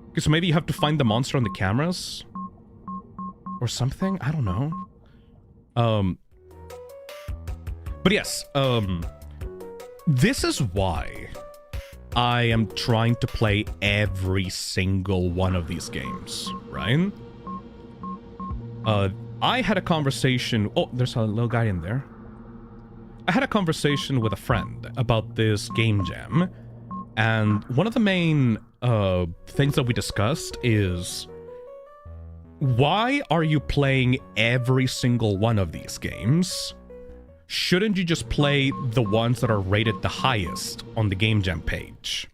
Okay, so maybe you have to find the monster on the cameras? Or something? I don't know. But yes, this is why I am trying to play every single one of these games, right? I had a conversation... Oh, there's a little guy in there. I had a conversation with a friend about this Gamejam, and one of the main things that we discussed is... why are you playing every single one of these games? Shouldn't you just play the ones that are rated the highest on the Gamejam page?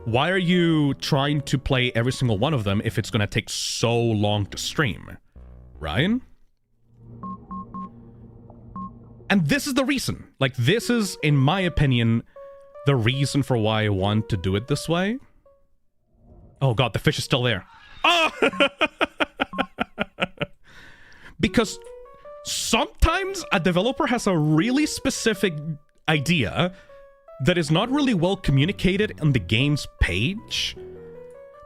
Why are you trying to play every single one of them if it's gonna take so long to stream? Ryan? And this is the reason. Like, this is, in my opinion, the reason for why I want to do it this way. Oh god, the fish is still there. Oh! Because sometimes a developer has a really specific idea that is not really well communicated on the game's page,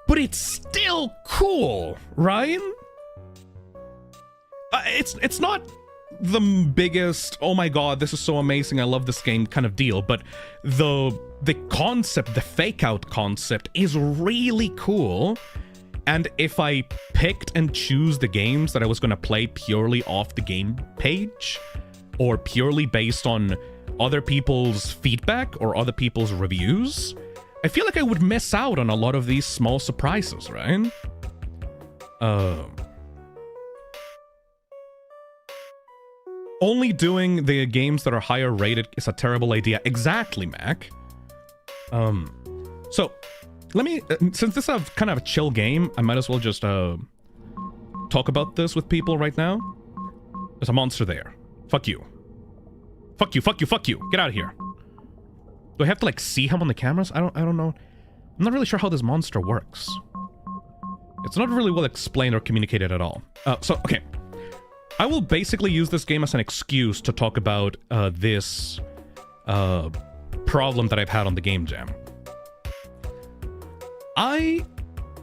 but it's still cool, right? It's not the biggest, oh my god, this is so amazing, I love this game kind of deal, but the concept, the fake out concept is really cool. And if I picked and choose the games that I was going to play purely off the game page, or purely based on other people's feedback or other people's reviews, I feel like I would miss out on a lot of these small surprises, right? Only doing the games that are higher rated is a terrible idea. Exactly, Mac. So... let me, since this is kind of a chill game, I might as well just, talk about this with people right now. There's a monster there. Fuck you. Fuck you, fuck you, fuck you. Get out of here. Do I have to, like, see him on the cameras? I don't know. I'm not really sure how this monster works. It's not really well explained or communicated at all. So, okay. I will basically use this game as an excuse to talk about, this, problem that I've had on the Gamejam. I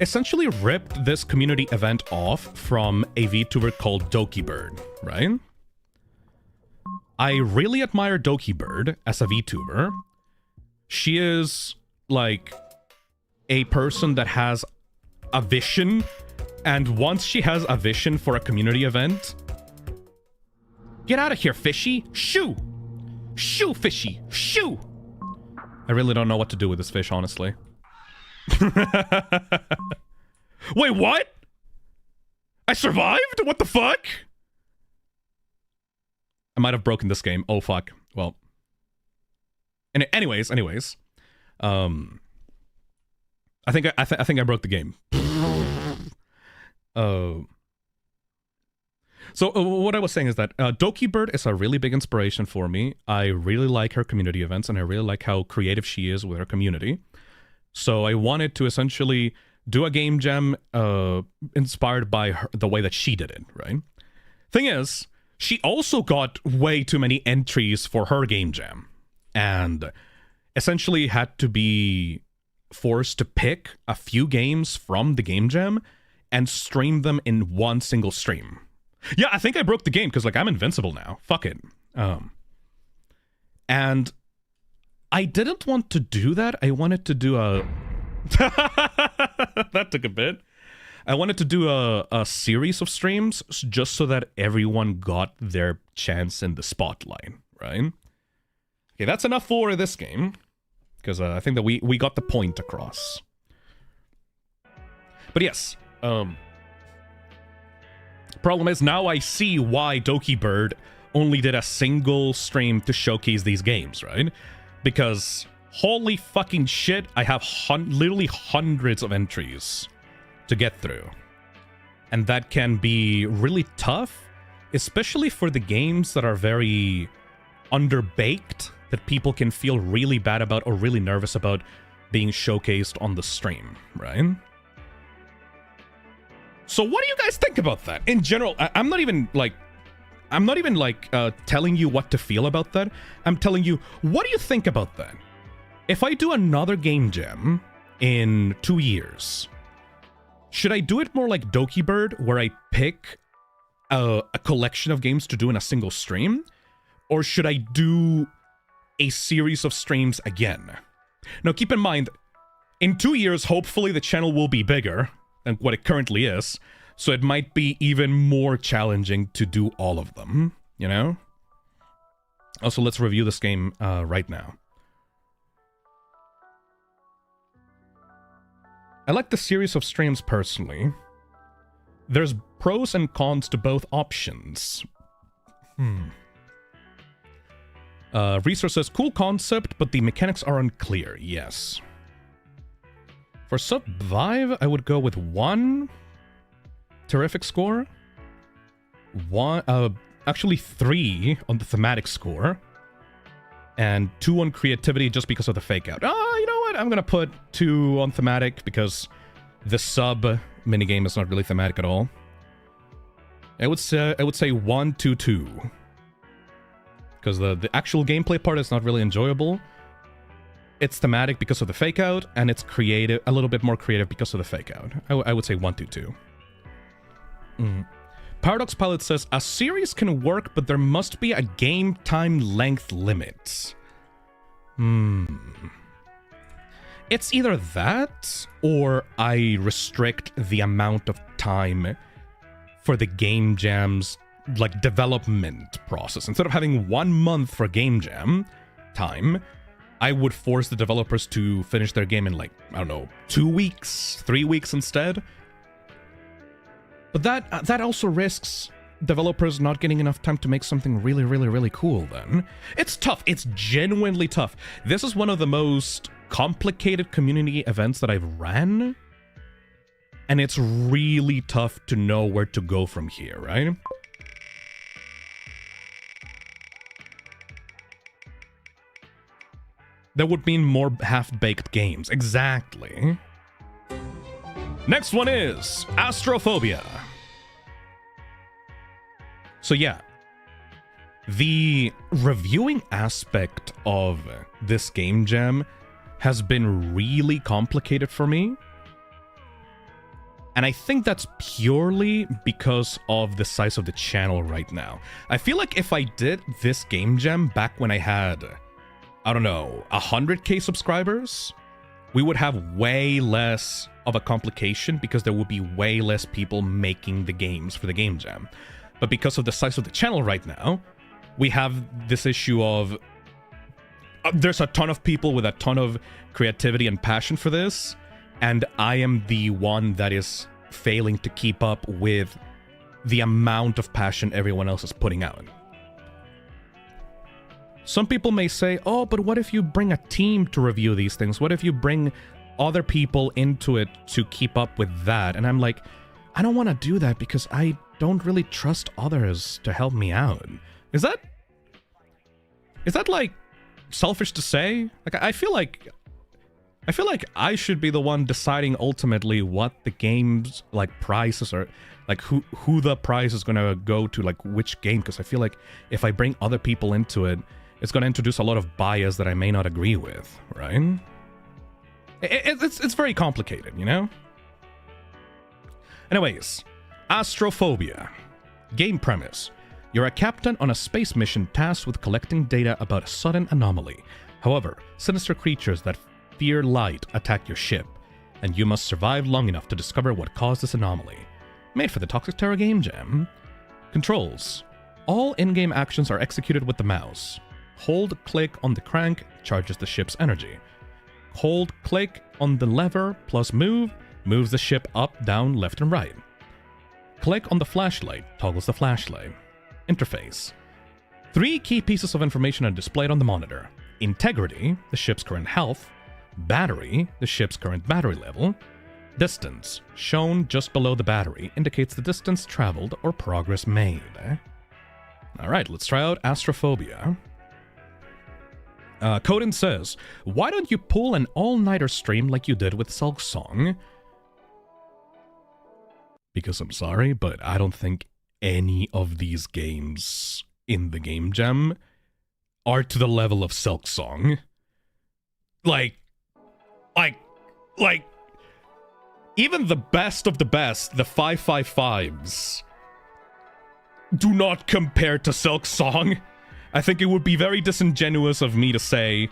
essentially ripped this community event off from a VTuber called DokiBird, right? I really admire DokiBird as a VTuber. She is, like, a person that has a vision, and once she has a vision for a community event... Get out of here, fishy! Shoo! Shoo, fishy! Shoo! I really don't know what to do with this fish, honestly. Wait, what? I survived? What the fuck? I might have broken this game. Oh fuck. Well. Anyways. I think I broke the game. So what I was saying is that Doki Bird is a really big inspiration for me. I really like her community events, and I really like how creative she is with her community. So I wanted to essentially do a game jam inspired by her, the way that she did it, right? Thing is, she also got way too many entries for her game jam, and essentially had to be forced to pick a few games from the game jam and stream them in one single stream. Yeah, I think I broke the game because, like, I'm invincible now. Fuck it. And I didn't want to do that. I wanted to do a... That took a bit. I wanted to do a series of streams just so that everyone got their chance in the spotlight, right? Okay, that's enough for this game. Because I think that we got the point across. But yes, problem is now I see why Doki Bird only did a single stream to showcase these games, right? Because holy fucking shit, I have literally hundreds of entries to get through. And that can be really tough, especially for the games that are very underbaked, that people can feel really bad about or really nervous about being showcased on the stream, right? So what do you guys think about that? In general, I'm not even telling you what to feel about that. I'm telling you, what do you think about that? If I do another game jam in 2 years, should I do it more like Doki Bird, where I pick a collection of games to do in a single stream? Or should I do a series of streams again? Now, keep in mind, in 2 years, hopefully the channel will be bigger than what it currently is, so it might be even more challenging to do all of them, you know? Also, let's review this game right now. I like the series of streams personally. There's pros and cons to both options. Resource says, cool concept, but the mechanics are unclear. Yes. For Subvive, I would go with 1 terrific score. Actually 3 on the thematic score. And 2 on creativity just because of the fake out. You know what? I'm gonna put 2 on thematic because the sub minigame is not really thematic at all. I would say 1, 2, 2. Because the actual gameplay part is not really enjoyable. It's thematic because of the fake out, and it's creative, a little bit more creative because of the fake out. I would say 1, 2, 2. Paradox Pilot says, a series can work, but there must be a game time length limit. It's either that, or I restrict the amount of time for the game jam's like development process. Instead of having 1 month for game jam time, I would force the developers to finish their game in, like, I don't know, 2 weeks, 3 weeks instead. But that also risks developers not getting enough time to make something really, really, really cool then. It's tough. It's genuinely tough. This is one of the most complicated community events that I've ran. And it's really tough to know where to go from here, right? That would mean more half-baked games. Exactly. Next one is Astrophobia. So yeah, the reviewing aspect of this game jam has been really complicated for me. And I think that's purely because of the size of the channel right now. I feel like if I did this game jam back when I had, I don't know, 100k subscribers, we would have way less of a complication because there would be way less people making the games for the game jam. But because of the size of the channel right now, we have this issue of there's a ton of people with a ton of creativity and passion for this, and I am the one that is failing to keep up with the amount of passion everyone else is putting out. Some people may say, oh, but what if you bring a team to review these things? What if you bring other people into it to keep up with that? And I'm like, I don't want to do that because I don't really trust others to help me out. Is that like selfish to say? Like, I feel like I should be the one deciding ultimately what the game's like prizes are, like who the prize is gonna go to, like which game, because I feel like if I bring other people into it, it's gonna introduce a lot of bias that I may not agree with, right? It's very complicated, you know? Anyways, Astrophobia. Game premise. You're a captain on a space mission tasked with collecting data about a sudden anomaly. However, sinister creatures that fear light attack your ship, and you must survive long enough to discover what caused this anomaly. Made for the Toxic Terror Gamejam. Controls. All in-game actions are executed with the mouse. Hold-click on the crank charges the ship's energy. Hold-click on the lever plus move moves the ship up, down, left, and right. Click on the flashlight toggles the flashlight. Interface. 3 key pieces of information are displayed on the monitor. Integrity, the ship's current health. Battery, the ship's current battery level. Distance, shown just below the battery, indicates the distance traveled or progress made. Alright, let's try out Astrophobia. Coden says, why don't you pull an all-nighter stream like you did with Silksong? Because I'm sorry, but I don't think any of these games in the Gamejam are to the level of Silksong. Like, even the best of the best, the 555s, do not compare to Silksong. I think it would be very disingenuous of me to say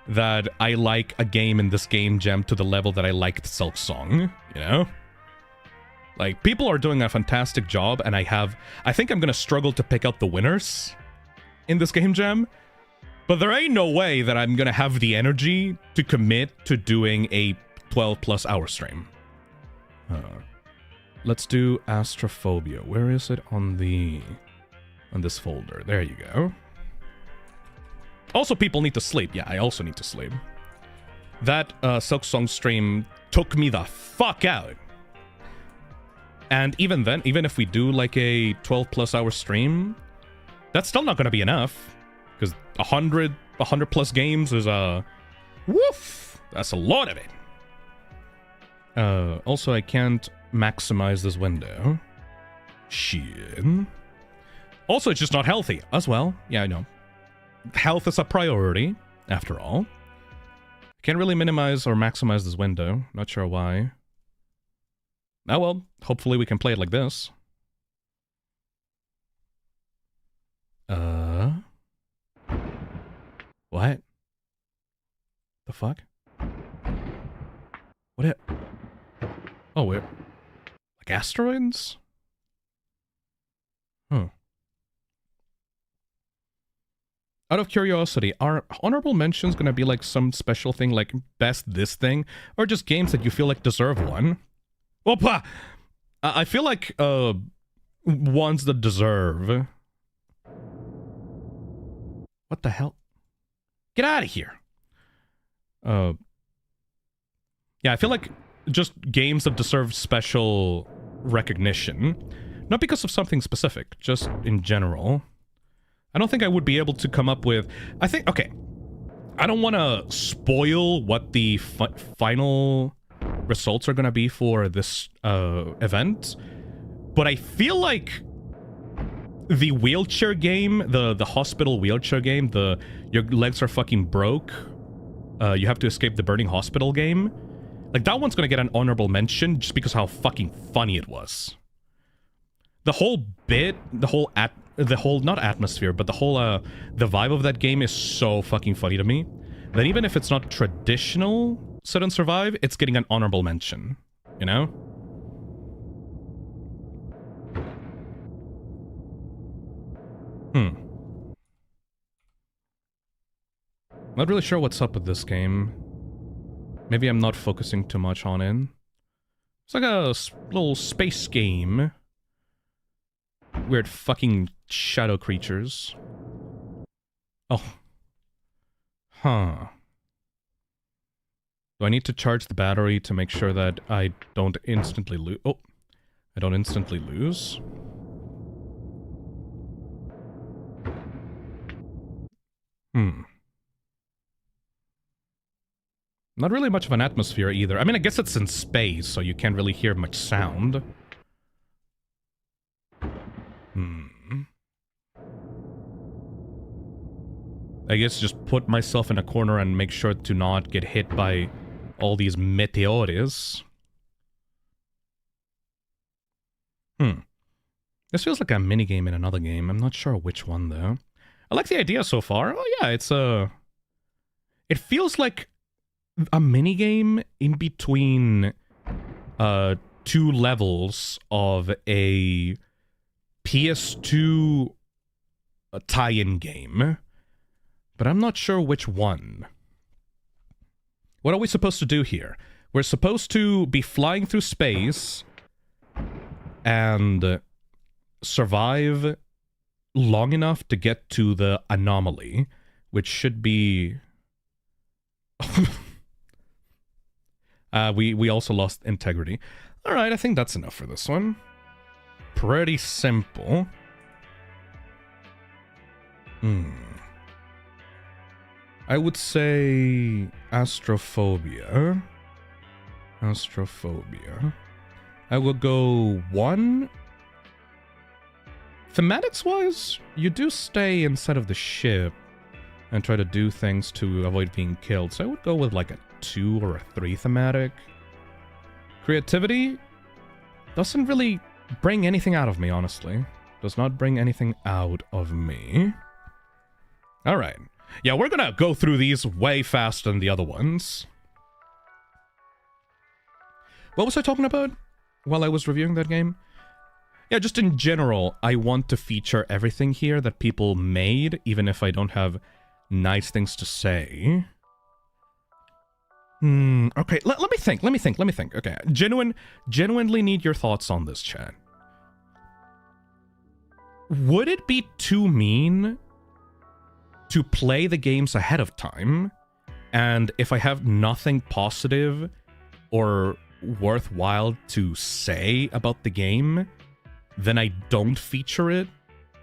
that I like a game in this Gamejam to the level that I liked Silksong, you know? Like, people are doing a fantastic job, and I think I'm gonna struggle to pick out the winners in this Gamejam, but there ain't no way that I'm gonna have the energy to commit to doing a 12+ hour stream. Let's do Astrophobia. Where is it on this folder? There you go. Also, people need to sleep. Yeah, I also need to sleep. That Silksong stream took me the fuck out. And even then, even if we do like a 12+ hour stream, that's still not going to be enough. Because 100 plus games is woof! That's a lot of it. Also, I can't maximize this window. Shit. Also, it's just not healthy as well. Yeah, I know. Health is a priority, after all. Can't really minimize or maximize this window. Not sure why. Oh well, hopefully we can play it like this. What? The fuck? What it? Oh, we're... like asteroids? Huh. Out of curiosity, are honorable mentions gonna be like some special thing like best this thing? Or just games that you feel like deserve one? Opa! I feel like, ones that deserve... What the hell? Get out of here! Yeah, I feel like just games that deserve special recognition. Not because of something specific, just in general. I don't think I would be able to come up with... I think... okay. I don't want to spoil what the final results are going to be for this event, but I feel like the wheelchair game, the hospital wheelchair game, your legs are fucking broke, you have to escape the burning hospital game, like that one's going to get an honorable mention just because how fucking funny it was. The whole bit, the whole not atmosphere, but the whole the vibe of that game is so fucking funny to me that even if it's not traditional Sit and Survive, it's getting an honorable mention, you know? Not really sure what's up with this game. Maybe I'm not focusing too much on it. It's like a little space game. Weird fucking shadow creatures. Oh. Huh. Do I need to charge the battery to make sure that I don't instantly lose? Oh. I don't instantly lose? Not really much of an atmosphere either. I mean, I guess it's in space, so you can't really hear much sound. I guess just put myself in a corner and make sure to not get hit by all these meteors. This feels like a minigame in another game. I'm not sure which one, though. I like the idea so far. Oh, yeah, it's a... It feels like a minigame in between 2 levels of a PS2 tie-in game. But I'm not sure which one. What are we supposed to do here? We're supposed to be flying through space and survive long enough to get to the anomaly, which should be... we also lost integrity. Alright, I think that's enough for this one. Pretty simple. I would say Astrophobia. Astrophobia. I will go 1. Thematics-wise, you do stay inside of the ship and try to do things to avoid being killed, so I would go with like a 2 or a 3 thematic. Creativity doesn't really bring anything out of me, honestly. Does not bring anything out of me. Alright. Yeah, we're gonna go through these way faster than the other ones. What was I talking about while I was reviewing that game? Yeah, just in general, I want to feature everything here that people made, even if I don't have nice things to say. Okay, let me think. Okay, genuinely need your thoughts on this, chat. Would it be too mean to play the games ahead of time, and if I have nothing positive or worthwhile to say about the game, then I don't feature it?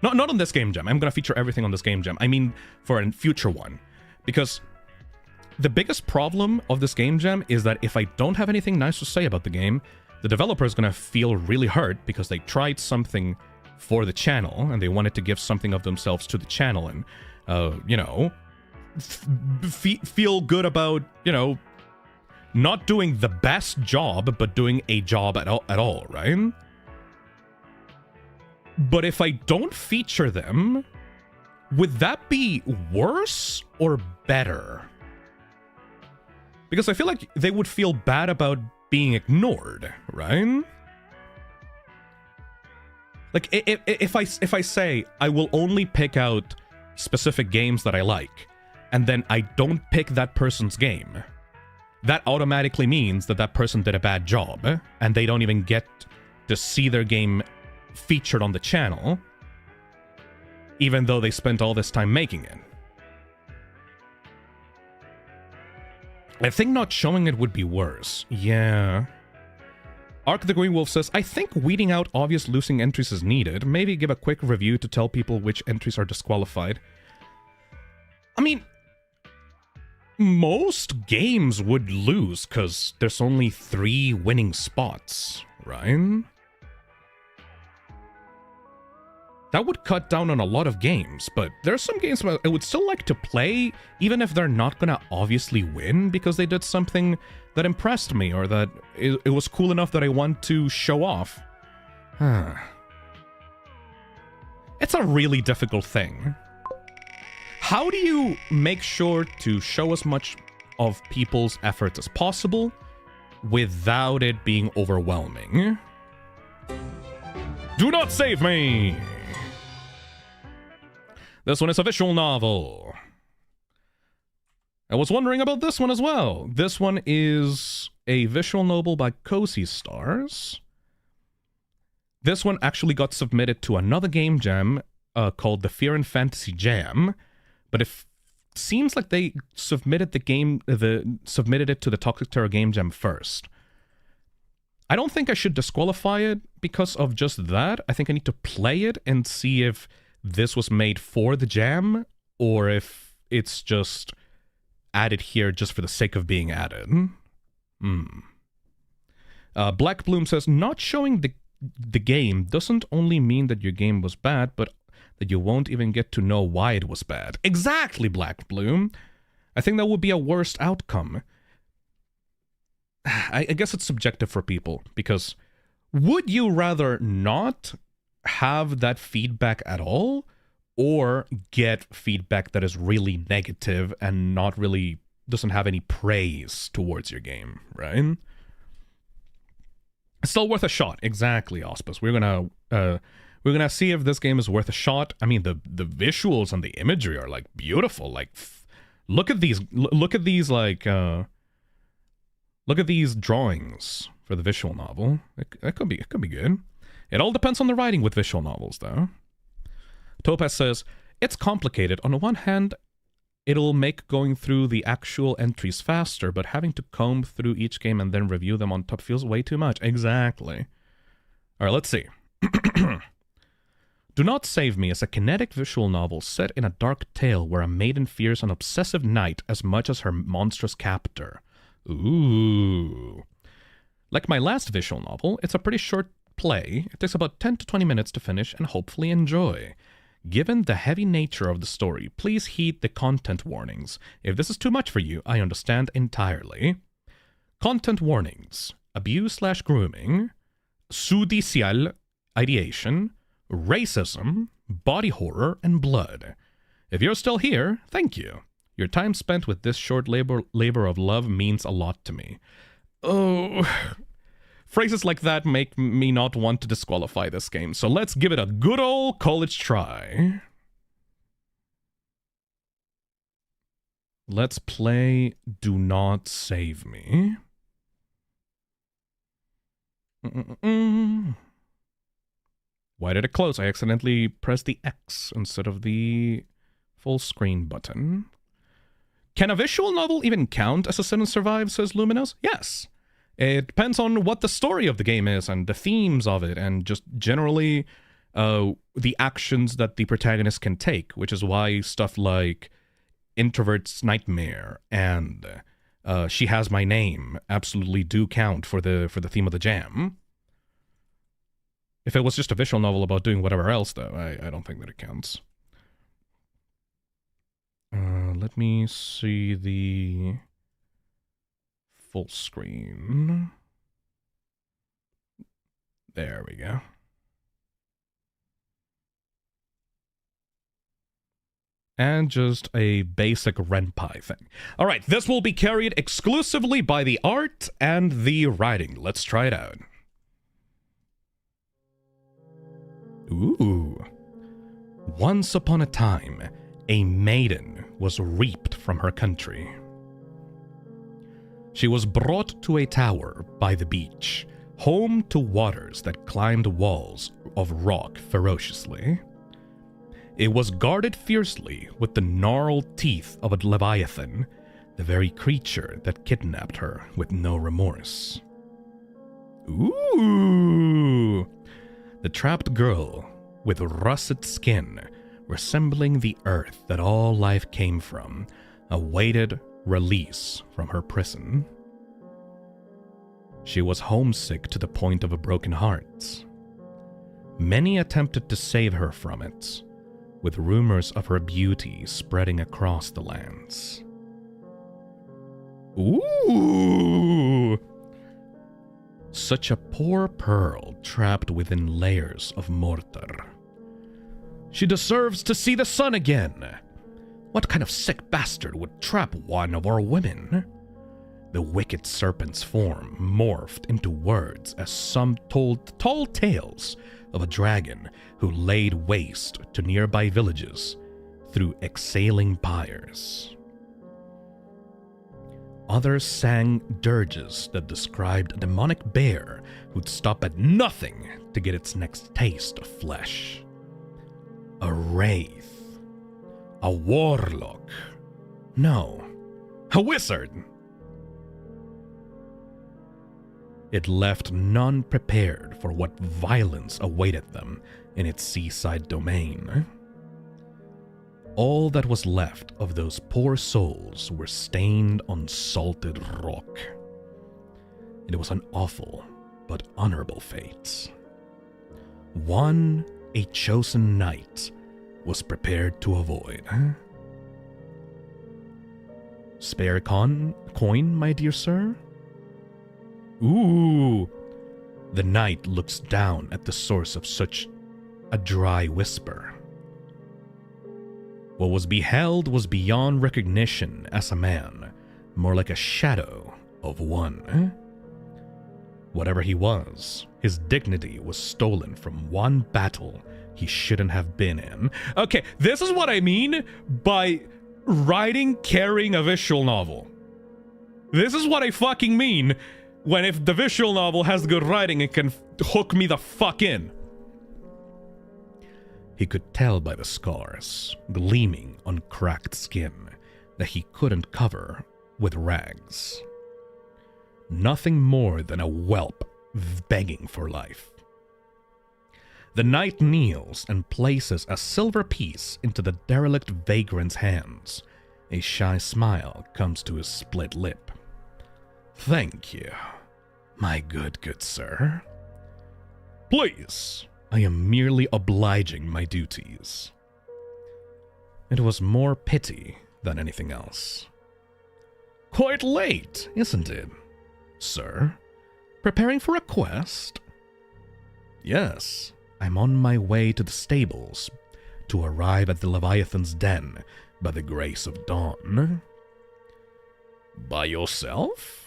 Not on this Game Jam. I'm gonna feature everything on this Game Jam. I mean, for a future one. Because the biggest problem of this Game Jam is that if I don't have anything nice to say about the game, the developer is gonna feel really hurt because they tried something for the channel, and they wanted to give something of themselves to the channel, and you know, feel good about, you know, not doing the best job, but doing a job at all, right? But if I don't feature them, would that be worse or better? Because I feel like they would feel bad about being ignored, right? Like, if I say I will only pick out specific games that I like, and then I don't pick that person's game, that automatically means that that person did a bad job, and they don't even get to see their game featured on the channel, even though they spent all this time making it. I think not showing it would be worse. Yeah. Ark the Green Wolf says, I think weeding out obvious losing entries is needed. Maybe give a quick review to tell people which entries are disqualified. I mean, most games would lose because there's only 3 winning spots, right? That would cut down on a lot of games, but there are some games I would still like to play, even if they're not gonna obviously win, because they did something that impressed me, or that it was cool enough that I want to show off. It's a really difficult thing. How do you make sure to show as much of people's efforts as possible without it being overwhelming? Do not save me! This one is a visual novel. I was wondering about this one as well. This one is a visual novel by Cozy Stars. This one actually got submitted to another game jam called the Fear and Fantasy Jam, but it seems like they submitted submitted it to the Toxic Terror Game Jam first. I don't think I should disqualify it because of just that. I think I need to play it and see if this was made for the jam, or if it's just added here just for the sake of being added. Black Bloom says, not showing the game doesn't only mean that your game was bad, but that you won't even get to know why it was bad. Exactly, Black Bloom. I think that would be a worst outcome. I guess it's subjective for people, because would you rather not have that feedback at all, or get feedback that is really negative and not really doesn't have any praise towards your game, right? It's still worth a shot. Exactly, Auspus. We're gonna see if this game is worth a shot. I mean, the visuals and the imagery are like beautiful. Like, look at these drawings for the visual novel. It could be good. It all depends on the writing with visual novels, though. Topaz says, it's complicated. On the one hand, it'll make going through the actual entries faster, but having to comb through each game and then review them on top feels way too much. Exactly. All right, let's see. Do Not Save Me is a kinetic visual novel set in a dark tale where a maiden fears an obsessive knight as much as her monstrous captor. Ooh. Like my last visual novel, it's a pretty short play. It takes about 10 to 20 minutes to finish and hopefully enjoy. Given the heavy nature of the story, please heed the content warnings. If this is too much for you, I understand entirely. Content warnings: abuse/grooming, judicial ideation, racism, body horror, and blood. If you're still here, thank you. Your time spent with this short labor of love means a lot to me. Oh, phrases like that make me not want to disqualify this game, so let's give it a good old college try. Let's play Do Not Save Me. Why did it close? I accidentally pressed the X instead of the full screen button. Can a visual novel even count as a Sin and Survive, says Luminous? Yes. It depends on what the story of the game is and the themes of it and just generally the actions that the protagonist can take, which is why stuff like Introvert's Nightmare and She Has My Name absolutely do count for the theme of the jam. If it was just a visual novel about doing whatever else, though, I don't think that it counts. Let me see the full screen. There we go. And just a basic Renpai thing. All right, this will be carried exclusively by the art and the writing. Let's try it out. Ooh. Once upon a time, a maiden was reaped from her country. She was brought to a tower by the beach, home to waters that climbed walls of rock ferociously. It was guarded fiercely with the gnarled teeth of a leviathan, the very creature that kidnapped her with no remorse. Ooh! The trapped girl, with russet skin, resembling the earth that all life came from, awaited release from her prison. She was homesick to the point of a broken heart. Many attempted to save her from it, with rumors of her beauty spreading across the lands. Ooh! Such a poor pearl trapped within layers of mortar. She deserves to see the sun again. What kind of sick bastard would trap one of our women? The wicked serpent's form morphed into words as some told tall tales of a dragon who laid waste to nearby villages through exhaling pyres. Others sang dirges that described a demonic bear who'd stop at nothing to get its next taste of flesh. A wraith. A warlock. No, a wizard. It left none prepared for what violence awaited them in its seaside domain. All that was left of those poor souls were stained on salted rock. It was an awful but honorable fate. One a chosen knight was prepared to avoid. Spare coin, my dear sir? Ooh! The knight looks down at the source of such a dry whisper. What was beheld was beyond recognition as a man, more like a shadow of one. Whatever he was, his dignity was stolen from one battle he shouldn't have been in. Okay, this is what I mean by carrying a visual novel. This is what I fucking mean when if the visual novel has good writing, it can hook me the fuck in. He could tell by the scars, gleaming on cracked skin, that he couldn't cover with rags. Nothing more than a whelp begging for life. The knight kneels and places a silver piece into the derelict vagrant's hands. A shy smile comes to his split lip. Thank you, my good sir. Please, I am merely obliging my duties. It was more pity than anything else. Quite late, isn't it, sir? Preparing for a quest? Yes, I'm on my way to the stables to arrive at the Leviathan's den by the grace of dawn. By yourself?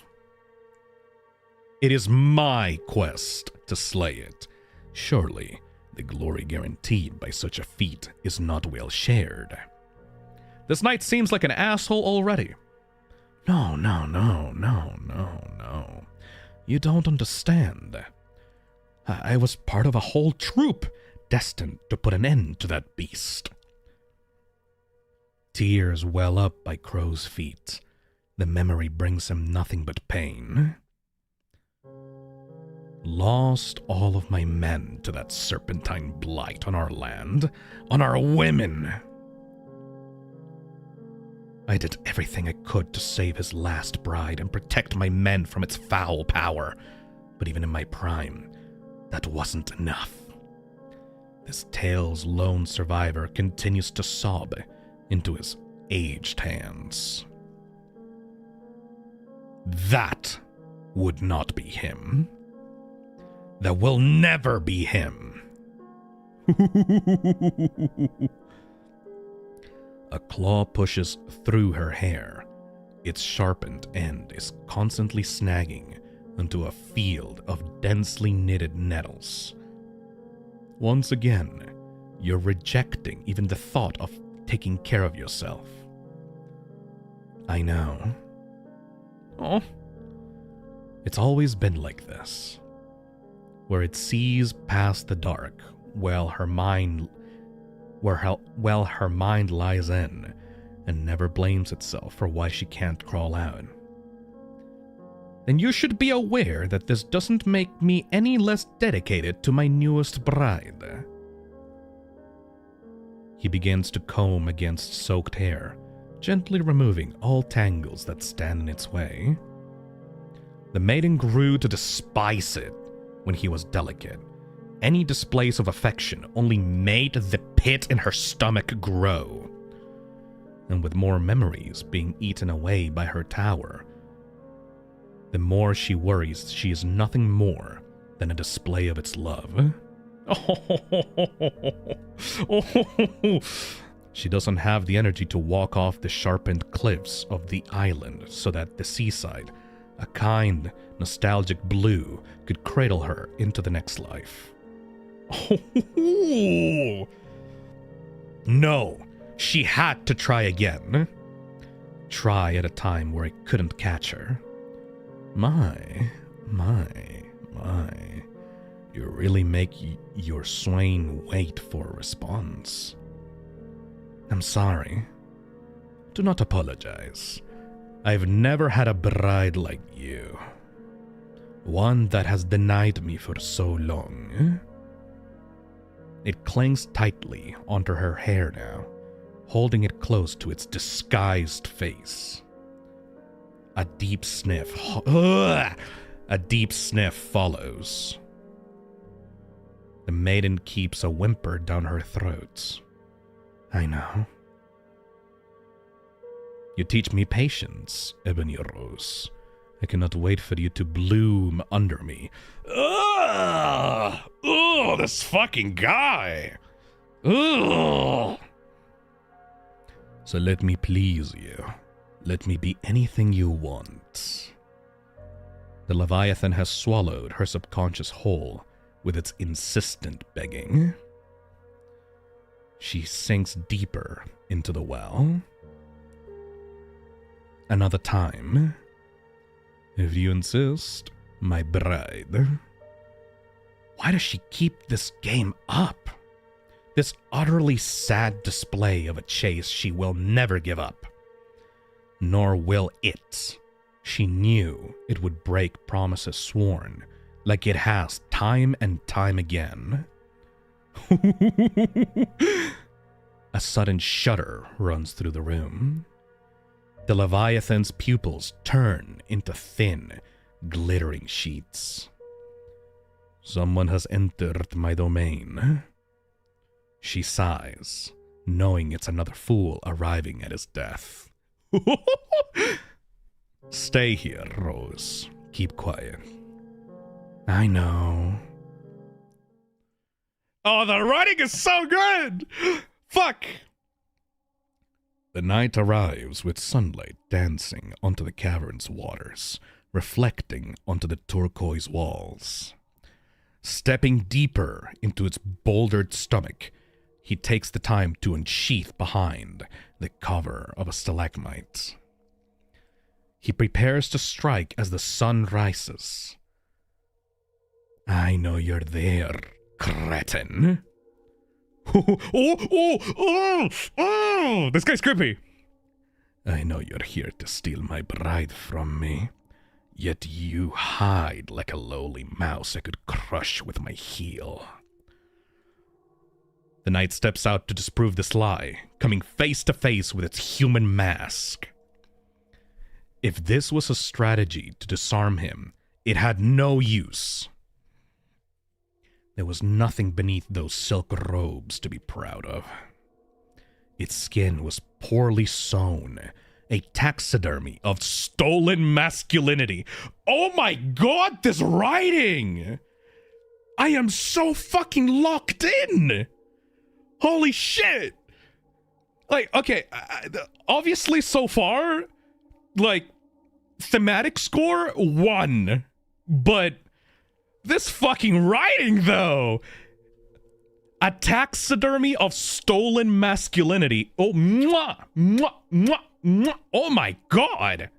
It is my quest to slay it. Surely, the glory guaranteed by such a feat is not well shared. This knight seems like an asshole already. No. You don't understand. I was part of a whole troop destined to put an end to that beast. Tears well up by Crow's feet. The memory brings him nothing but pain. Lost all of my men to that serpentine blight on our land, on our women. I did everything I could to save his last bride and protect my men from its foul power, but even in my prime, that wasn't enough. This tale's lone survivor continues to sob into his aged hands. That would not be him. That will never be him. A claw pushes through her hair. Its sharpened end is constantly snagging into a field of densely knitted nettles. Once again, you're rejecting even the thought of taking care of yourself. I know. Oh, it's always been like this, where it sees past the dark while her mind lies in and never blames itself for why she can't crawl out. Then you should be aware that this doesn't make me any less dedicated to my newest bride. He begins to comb against soaked hair, gently removing all tangles that stand in its way. The maiden grew to despise it when he was delicate. Any displays of affection only made the pit in her stomach grow. And with more memories being eaten away by her tower, the more she worries she is nothing more than a display of its love. She doesn't have the energy to walk off the sharpened cliffs of the island so that the seaside, a kind, nostalgic blue, could cradle her into the next life. No, she had to try again. Try at a time where I couldn't catch her. My. You really make your swain wait for a response. I'm sorry. Do not apologize. I've never had a bride like you. One that has denied me for so long. It clings tightly onto her hair now, holding it close to its disguised face. A deep sniff. A deep sniff follows. The maiden keeps a whimper down her throat. I know. You teach me patience, Ebony Rose. I cannot wait for you to bloom under me. Ugh! Oh, this fucking guy! Ugh! So let me please you. Let me be anything you want. The Leviathan has swallowed her subconscious whole with its insistent begging. She sinks deeper into the well. Another time. If you insist, my bride. Why does she keep this game up? This utterly sad display of a chase she will never give up. Nor will it. She knew it would break promises sworn, like it has time and time again. A sudden shudder runs through the room. The Leviathan's pupils turn into thin, glittering sheets. Someone has entered my domain. She sighs, knowing it's another fool arriving at his death. Stay here, Rose. Keep quiet. I know. Oh, the writing is so good! Fuck! The night arrives with sunlight dancing onto the cavern's waters, reflecting onto the turquoise walls. Stepping deeper into its bouldered stomach, he takes the time to unsheath behind the cover of a stalagmite. He prepares to strike as the sun rises. I know you're there, cretin. Oh, this guy's creepy. I know you're here to steal my bride from me, yet you hide like a lowly mouse I could crush with my heel. The knight steps out to disprove this lie, coming face to face with its human mask. If this was a strategy to disarm him, it had no use. There was nothing beneath those silk robes to be proud of. Its skin was poorly sewn, a taxidermy of stolen masculinity. Oh my god, this writing! I am so fucking locked in! Holy shit! Like, okay, obviously so far, like, thematic score, 1. But this fucking writing, though! A taxidermy of stolen masculinity. Oh, mwah, mwah, mwah, mwah. Oh my god!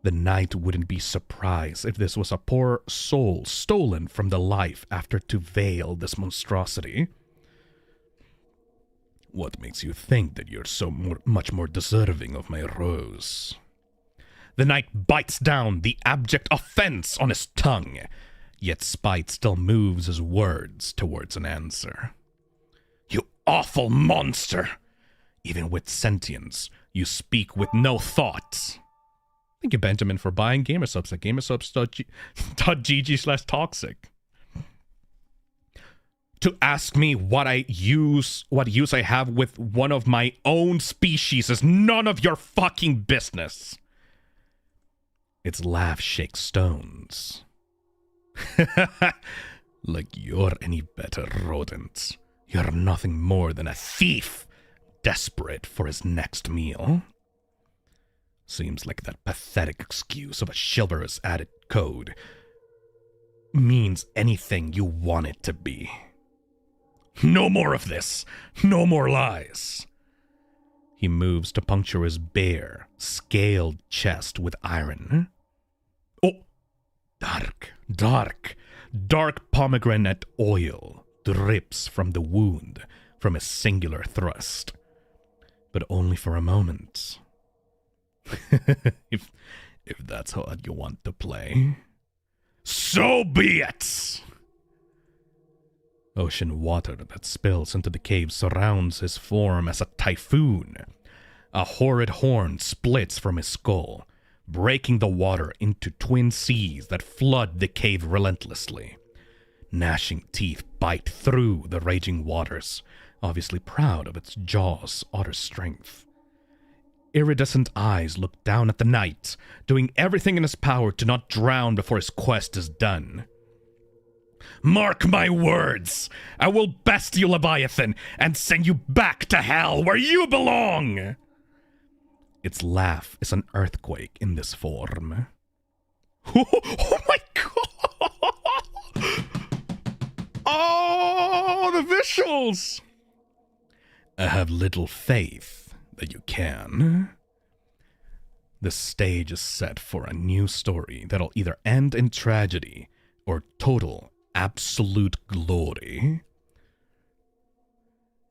The knight wouldn't be surprised if this was a poor soul stolen from the life after to veil this monstrosity. What makes you think that you're so much more deserving of my rose? The knight bites down the abject offense on his tongue, yet spite still moves his words towards an answer. You awful monster! Even with sentience, you speak with no thought. Thank you, Benjamin, for buying Gamersubs at gamersubs.gg/toxic. To ask me what use I have with one of my own species is none of your fucking business. Its laugh shakes stones. Like you're any better, rodent. You're nothing more than a thief, desperate for his next meal. Seems like that pathetic excuse of a chivalrous added code means anything you want it to be. No more of this. No more lies. He moves to puncture his bare, scaled chest with iron. Oh, dark pomegranate oil drips from the wound from a singular thrust. But only for a moment. if that's how you want to play, so be it! Ocean water that spills into the cave surrounds his form as a typhoon. A horrid horn splits from his skull, breaking the water into twin seas that flood the cave relentlessly. Gnashing teeth bite through the raging waters, obviously proud of its jaws' otter strength. Iridescent eyes look down at the knight, doing everything in his power to not drown before his quest is done. Mark my words! I will best you, Leviathan, and send you back to hell where you belong! Its laugh is an earthquake in this form. Oh my god! Oh, the visuals! I have little faith that you can. The stage is set for a new story that'll either end in tragedy or total, absolute glory.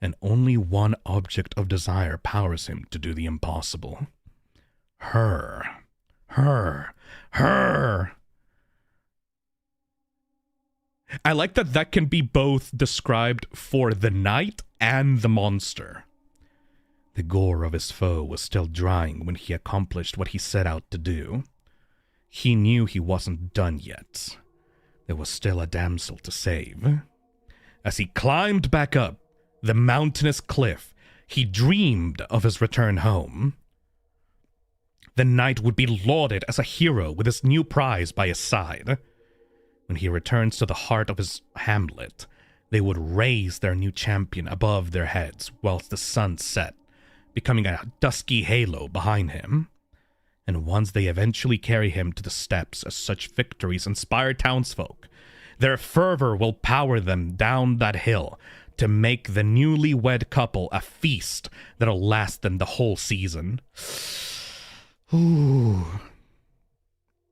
And only one object of desire powers him to do the impossible. Her. I like that that can be both described for the knight and the monster. The gore of his foe was still drying when he accomplished what he set out to do. He knew he wasn't done yet. There was still a damsel to save. As he climbed back up the mountainous cliff, he dreamed of his return home. The knight would be lauded as a hero with his new prize by his side. When he returns to the heart of his hamlet, they would raise their new champion above their heads whilst the sun set, becoming a dusky halo behind him. And once they eventually carry him to the steps as such victories inspire townsfolk, their fervor will power them down that hill to make the newly wed couple a feast that'll last them the whole season. Ooh.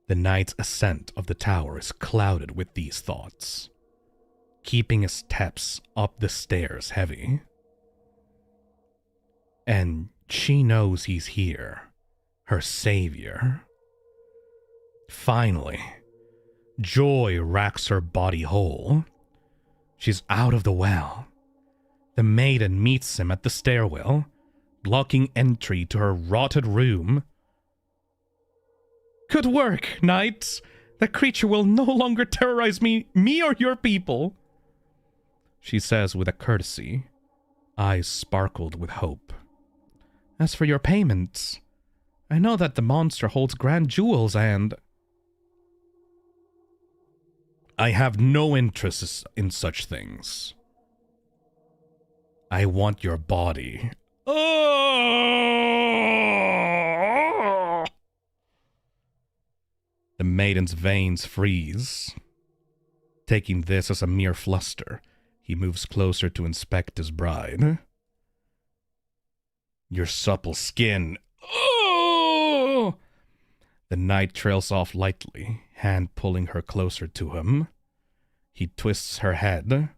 The knight's ascent of the tower is clouded with these thoughts, keeping his steps up the stairs heavy. And she knows he's here, her savior. Finally, joy racks her body whole. She's out of the well. The maiden meets him at the stairwell, blocking entry to her rotted room. Good work, knight. That creature will no longer terrorize me or your people, she says with a courtesy, eyes sparkled with hope. As for your payments, I know that the monster holds grand jewels and... I have no interest in such things. I want your body. Oh! The maiden's veins freeze. Taking this as a mere fluster, he moves closer to inspect his bride. Your supple skin. Oh! The knight trails off lightly, hand pulling her closer to him. He twists her head,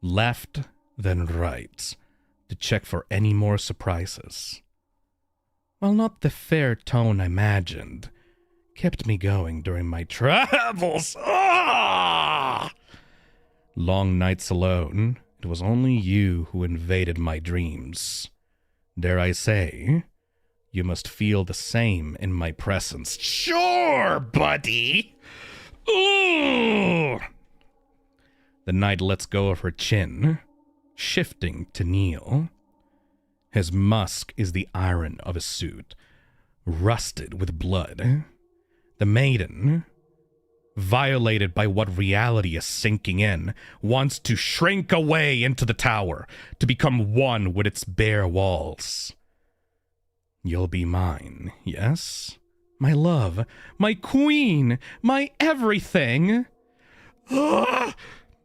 left, then right, to check for any more surprises. While not the fair tone I imagined, kept me going during my travels. Ah! Long nights alone, it was only you who invaded my dreams. Dare I say, you must feel the same in my presence. Sure, buddy! Ooh! The knight lets go of her chin, shifting to kneel. His musk is the iron of his suit, rusted with blood. The maiden, violated by what reality is sinking in, wants to shrink away into the tower, to become one with its bare walls. You'll be mine, yes? My love, my queen, my everything. Ah!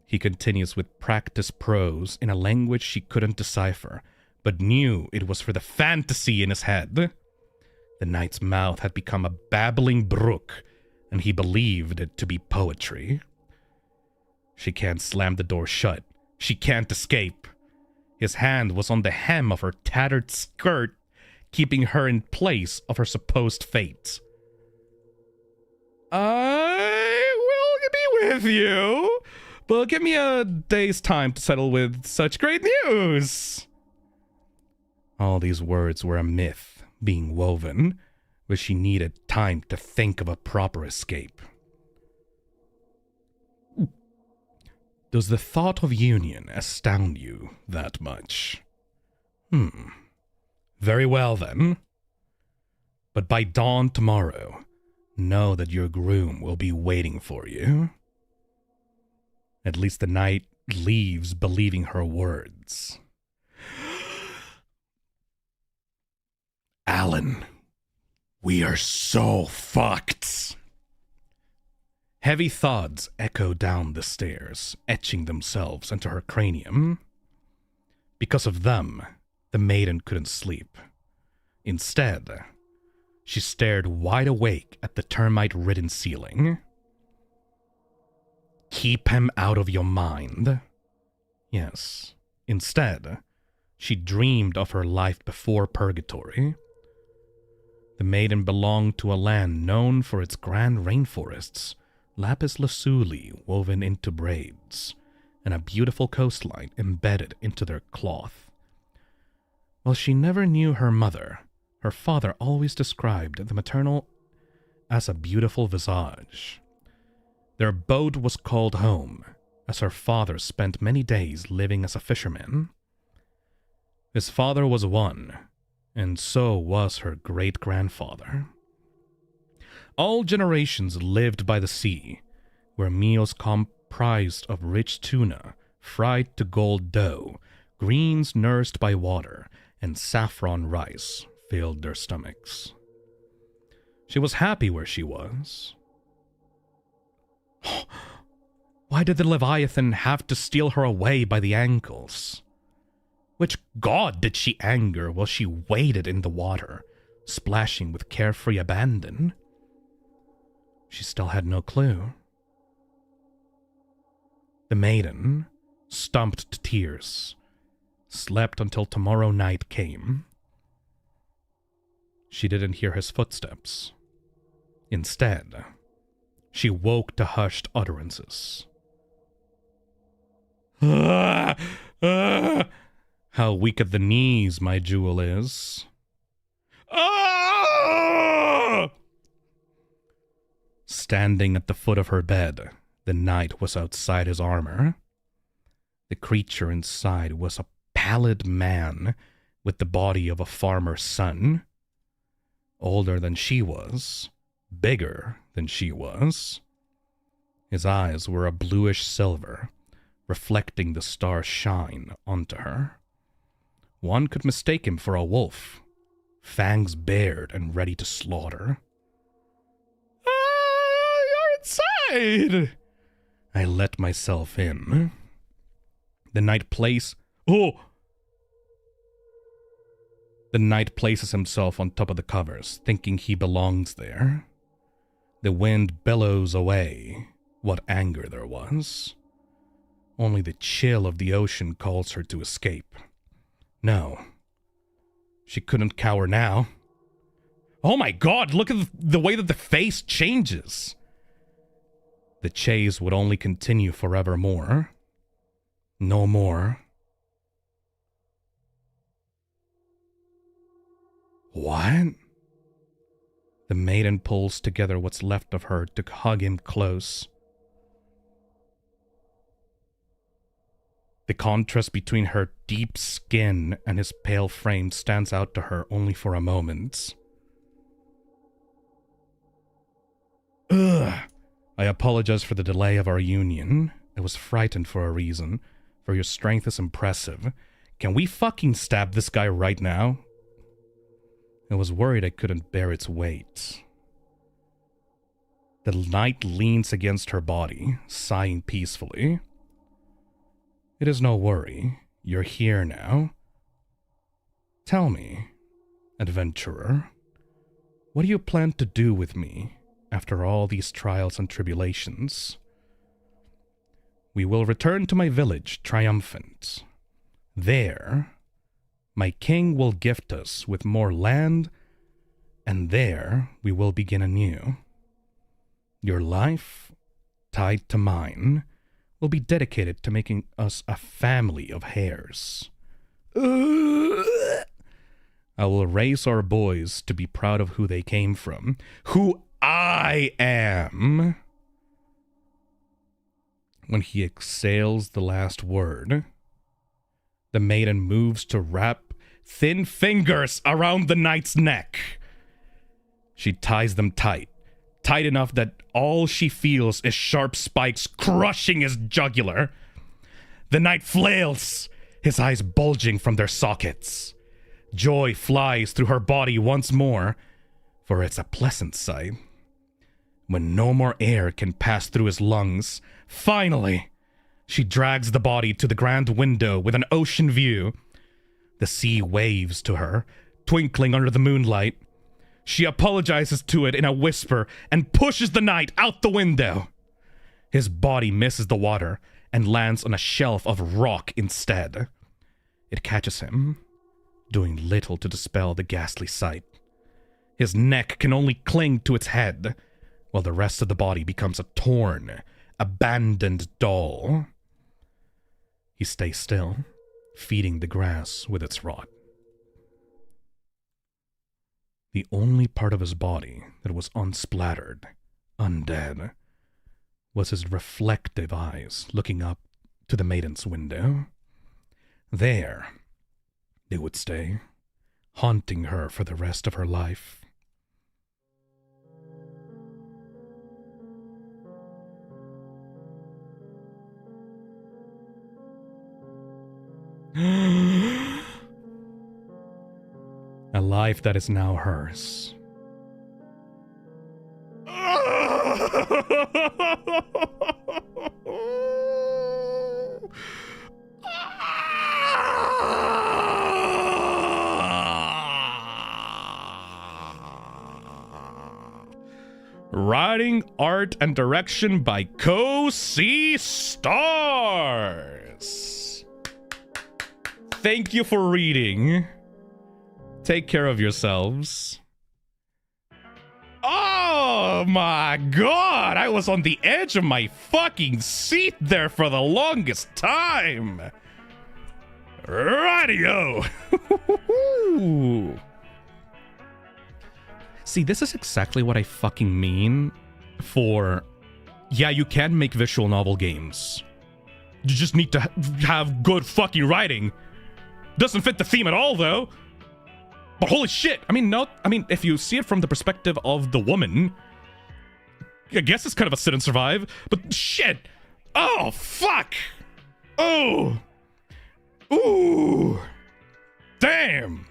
He continues with practiced prose in a language she couldn't decipher, but knew it was for the fantasy in his head. The knight's mouth had become a babbling brook, and he believed it to be poetry. She can't slam the door shut. She can't escape. His hand was on the hem of her tattered skirt, keeping her in place of her supposed fate. I will be with you, But give me a day's time to settle with such great news. All these words were a myth being woven, but she needed time to think of a proper escape. Does the thought of union astound you that much? Very well then. But by dawn tomorrow, know that your groom will be waiting for you. At least the knight leaves believing her words. Alan, we are so fucked. Heavy thuds echo down the stairs, etching themselves into her cranium. Because of them, the maiden couldn't sleep. Instead, she stared wide awake at the termite-ridden ceiling. Keep him out of your mind. Yes. Instead, she dreamed of her life before purgatory. The maiden belonged to a land known for its grand rainforests, lapis lazuli woven into braids, and a beautiful coastline embedded into their cloth. While she never knew her mother, her father always described the maternal as a beautiful visage. Their boat was called home, as her father spent many days living as a fisherman. His father was one, and so was her great-grandfather. All generations lived by the sea, where meals comprised of rich tuna, fried to gold dough, greens nursed by water, and saffron rice filled their stomachs. She was happy where she was. Why did the Leviathan have to steal her away by the ankles? Which god did she anger while she waded in the water, splashing with carefree abandon? She still had no clue. The maiden, stumped to tears, slept until tomorrow night came. She didn't hear his footsteps. Instead, she woke to hushed utterances. How weak at the knees my jewel is. Standing at the foot of her bed, the knight was outside his armor. The creature inside was a pallid man with the body of a farmer's son. Older than she was, bigger than she was. His eyes were a bluish silver, reflecting the star's shine onto her. One could mistake him for a wolf, fangs bared and ready to slaughter. You're inside! I let myself in. The knight places himself on top of the covers, thinking he belongs there. The wind bellows away what anger there was. Only the chill of the ocean calls her to escape. No. She couldn't cower now. Oh my god, look at the way that the face changes. The chase would only continue forevermore. No more. What? The maiden pulls together what's left of her to hug him close. The contrast between her deep skin and his pale frame stands out to her only for a moment. Ugh. I apologize for the delay of our union. I was frightened for a reason, for your strength is impressive. Can we fucking stab this guy right now? I was worried I couldn't bear its weight. The knight leans against her body, sighing peacefully. It is no worry. You're here now. Tell me, adventurer, what do you plan to do with me after all these trials and tribulations? We will return to my village triumphant. There, my king will gift us with more land, and there we will begin anew. Your life, tied to mine, will be dedicated to making us a family of hares. I will raise our boys to be proud of who they came from, who I am. When he exhales the last word, the maiden moves to wrap thin fingers around the knight's neck. She ties them tight, tight enough that all she feels is sharp spikes crushing his jugular. The knight flails, his eyes bulging from their sockets. Joy flies through her body once more, for it's a pleasant sight. When no more air can pass through his lungs, finally, she drags the body to the grand window with an ocean view. The sea waves to her, twinkling under the moonlight. She apologizes to it in a whisper and pushes the knight out the window. His body misses the water and lands on a shelf of rock instead. It catches him, doing little to dispel the ghastly sight. His neck can only cling to its head, while the rest of the body becomes a torn, abandoned doll. He stays still, feeding the grass with its rot. The only part of his body that was unsplattered, undead, was his reflective eyes looking up to the maiden's window. There, they would stay, haunting her for the rest of her life. A life that is now hers. Writing, art, and direction by Co-C Stars. Thank you for reading. Take care of yourselves. Oh my god! I was on the edge of my fucking seat there for the longest time. Radio. See, this is exactly what I fucking mean for, yeah, you can make visual novel games. You just need to have good fucking writing. Doesn't fit the theme at all, though. But holy shit, I mean, if you see it from the perspective of the woman, I guess it's kind of a sit and survive, but shit. Oh, fuck. Oh. Ooh. Damn.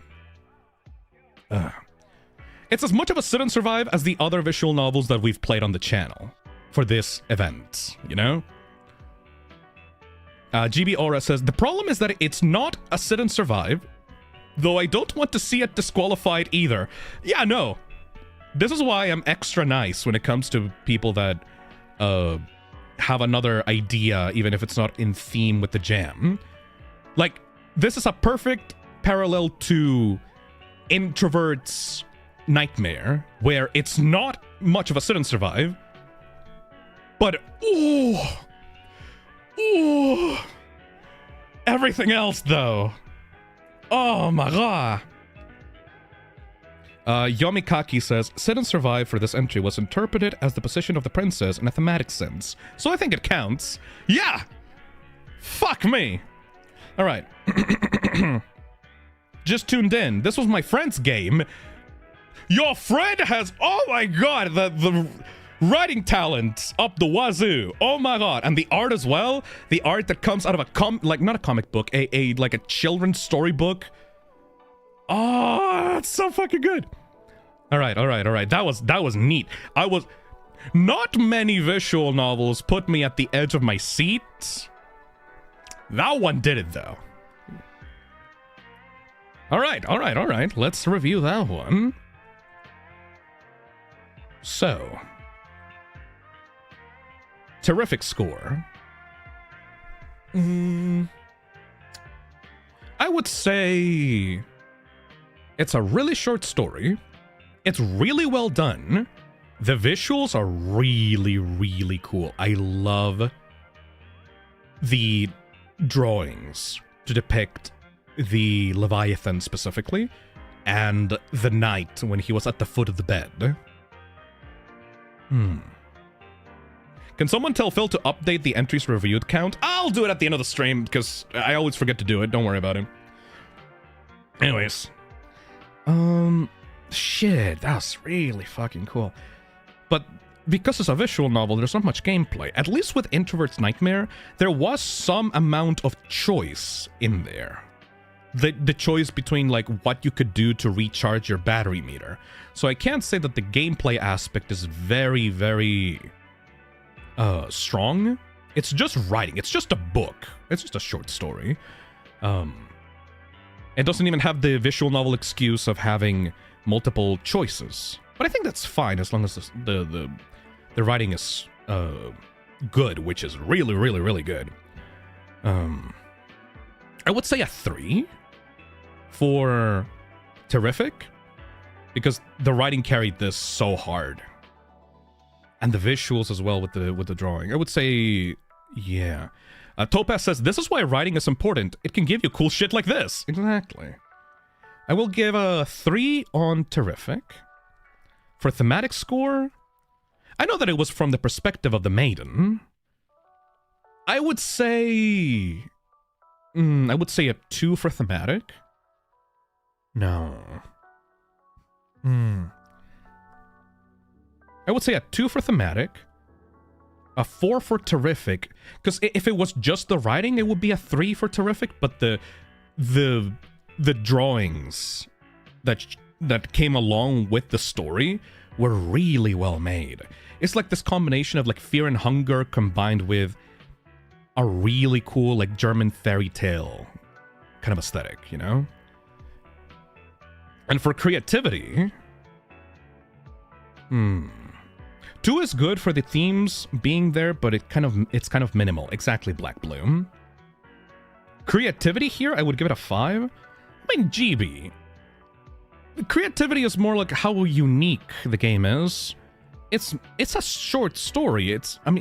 It's as much of a sit and survive as the other visual novels that we've played on the channel for this event, you know? GB Aura says, the problem is that it's not a sit and survive, though I don't want to see it disqualified either. Yeah, no. This is why I'm extra nice when it comes to people that have another idea, even if it's not in theme with the jam. Like, this is a perfect parallel to Introvert's Nightmare, where it's not much of a sit and survive, but everything else though. Oh my god. Yomikaki says, sit and survive for this entry was interpreted as the position of the princess in a thematic sense, so I think it counts. Yeah! Fuck me! Alright. Just tuned in. This was my friend's game. Your friend has, oh my god, the writing talent up the wazoo. Oh my god. And the art as well. The art that comes out of a not a comic book, like a children's storybook. Oh, that's so fucking good. All right. That was neat. Not many visual novels put me at the edge of my seat. That one did it though. All right. Let's review that one. So, terrific score. I would say it's a really short story. It's really well done. The visuals are really, really cool. I love the drawings to depict the Leviathan specifically, and the knight when he was at the foot of the bed. Can someone tell Phil to update the entries reviewed count? I'll do it at the end of the stream, because I always forget to do it. Don't worry about it. Anyways. Shit, that's really fucking cool. But because it's a visual novel, there's not much gameplay. At least with Introvert's Nightmare, there was some amount of choice in there. The choice between, like, what you could do to recharge your battery meter. So I can't say that the gameplay aspect is very, very strong. It's just writing. It's just a book. It's just a short story. It doesn't even have the visual novel excuse of having multiple choices. But I think that's fine as long as the writing is good, which is really, really, really good. I would say a 3 for terrific, because the writing carried this so hard. And the visuals as well with the drawing. I would say, yeah. Topaz says, this is why writing is important. It can give you cool shit like this. Exactly. I will give a 3 on terrific. For thematic score, I know that it was from the perspective of the maiden. I would say a 2 for thematic. No. I would say a 2 for thematic, a 4 for terrific, because if it was just the writing, it would be a 3 for terrific, but the drawings that came along with the story were really well made. It's like this combination of like Fear and Hunger combined with a really cool like German fairy tale kind of aesthetic, you know? And for creativity, 2 is good for the themes being there, but it's kind of minimal. Exactly, Black Bloom. Creativity here, I would give it a 5. I mean, GB. Creativity is more like how unique the game is. It's a short story. I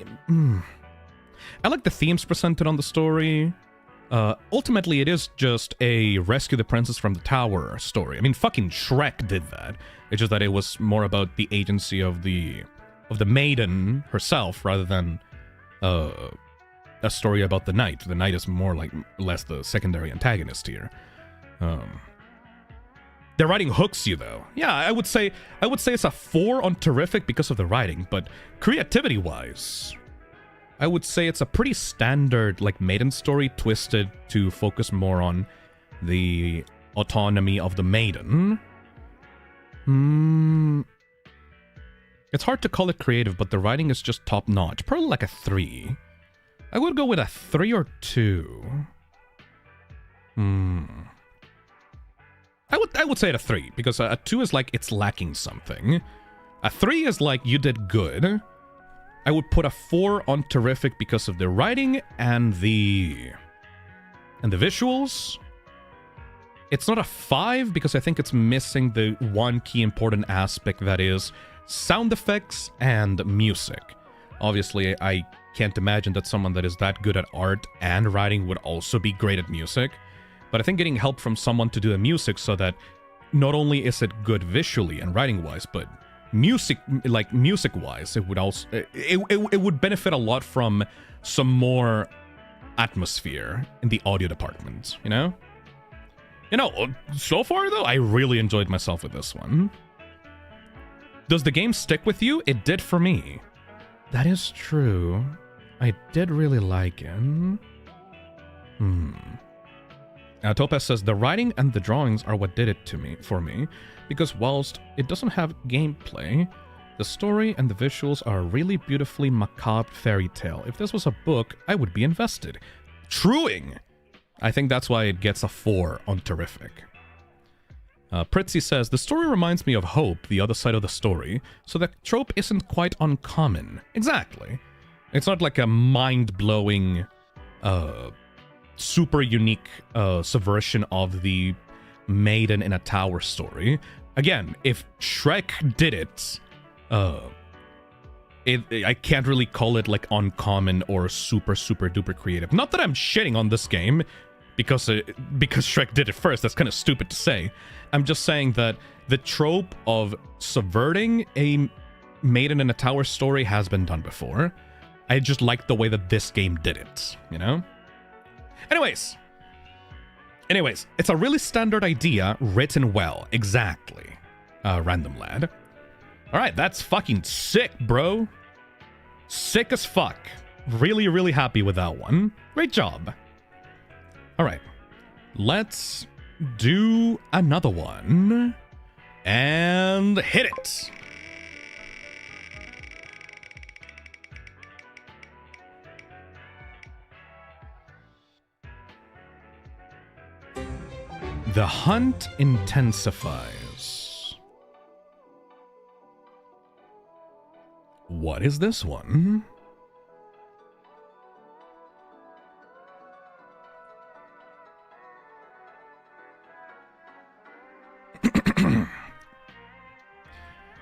like the themes presented on the story. Ultimately, it is just a rescue the princess from the tower story. I mean, fucking Shrek did that. It's just that it was more about the agency of the maiden herself rather than a story about the knight. The knight is more like less the secondary antagonist here. The writing hooks you though. Yeah, I would say it's a 4 on terrific because of the writing, but creativity wise, I would say it's a pretty standard like maiden story twisted to focus more on the autonomy of the maiden. It's hard to call it creative, but the writing is just top notch. Probably like a 3. I would go with a 3 or 2. I would say it a 3, because a 2 is like it's lacking something. A 3 is like you did good. I would put a 4 on terrific because of the writing and the visuals. It's not a 5 because I think it's missing the one key important aspect, that is sound effects and music. Obviously, I can't imagine that someone that is that good at art and writing would also be great at music. But I think getting help from someone to do the music so that not only is it good visually and writing-wise, but music-wise, it would also it would benefit a lot from some more atmosphere in the audio department, you know? You know, so far though, I really enjoyed myself with this one. Does the game stick with you? It did for me. That is true. I did really like it. Topaz says, the writing and the drawings are what did it for me, because whilst it doesn't have gameplay, the story and the visuals are a really beautifully macabre fairy tale. If this was a book, I would be invested. Truing! I think that's why it gets a 4 on terrific. Pritzy says, the story reminds me of Hope, the other side of the story, so that trope isn't quite uncommon. Exactly. It's not like a mind-blowing, super unique subversion of the maiden in a tower story. Again, if Shrek did it, I can't really call it like uncommon or super duper creative. Not that I'm shitting on this game because Shrek did it first. That's kind of stupid to say. I'm just saying that the trope of subverting a maiden in a tower story has been done before. I just like the way that this game did it, you know? Anyways, it's a really standard idea written well. Exactly. Random lad. Alright, that's fucking sick, bro. Sick as fuck. Really happy with that one. Great job. Alright. Let's do another one. And hit it. The Hunt Intensifies. What is this one?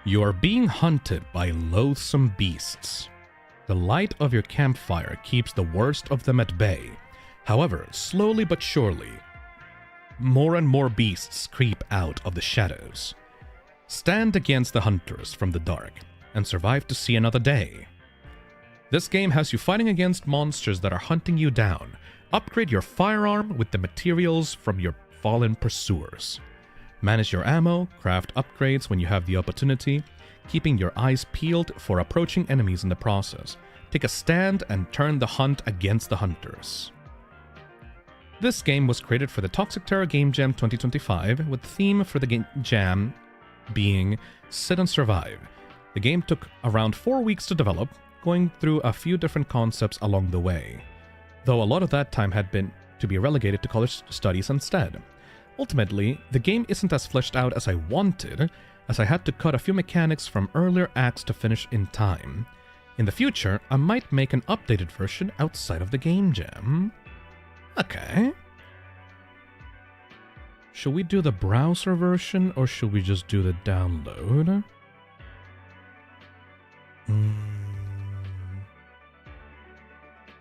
You are being hunted by loathsome beasts. The light of your campfire keeps the worst of them at bay. However, slowly but surely, more and more beasts creep out of the shadows. Stand against the hunters from the dark and survive to see another day. This game has you fighting against monsters that are hunting you down. Upgrade your firearm with the materials from your fallen pursuers. Manage your ammo, craft upgrades when you have the opportunity, keeping your eyes peeled for approaching enemies in the process. Take a stand and turn the hunt against the hunters. This game was created for the Toxic Terror Gamejam 2025, with the theme for the Gamejam being Sit and Survive. The game took around 4 weeks to develop, going through a few different concepts along the way, though a lot of that time had been to be relegated to college studies instead. Ultimately, the game isn't as fleshed out as I wanted, as I had to cut a few mechanics from earlier acts to finish in time. In the future, I might make an updated version outside of the Gamejam. Okay. Should we do the browser version or should we just do the download?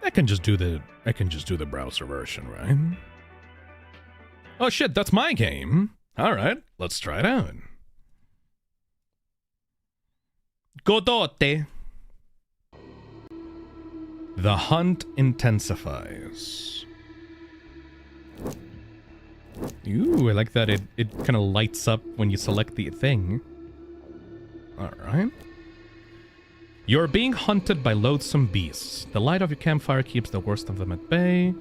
I can just do the browser version, right? Oh shit, that's my game. All right, let's try it out. Godote. The Hunt Intensifies. Ooh, I like that it kind of lights up when you select the thing. Alright. You're being hunted by loathsome beasts. The light of your campfire keeps the worst of them at bay.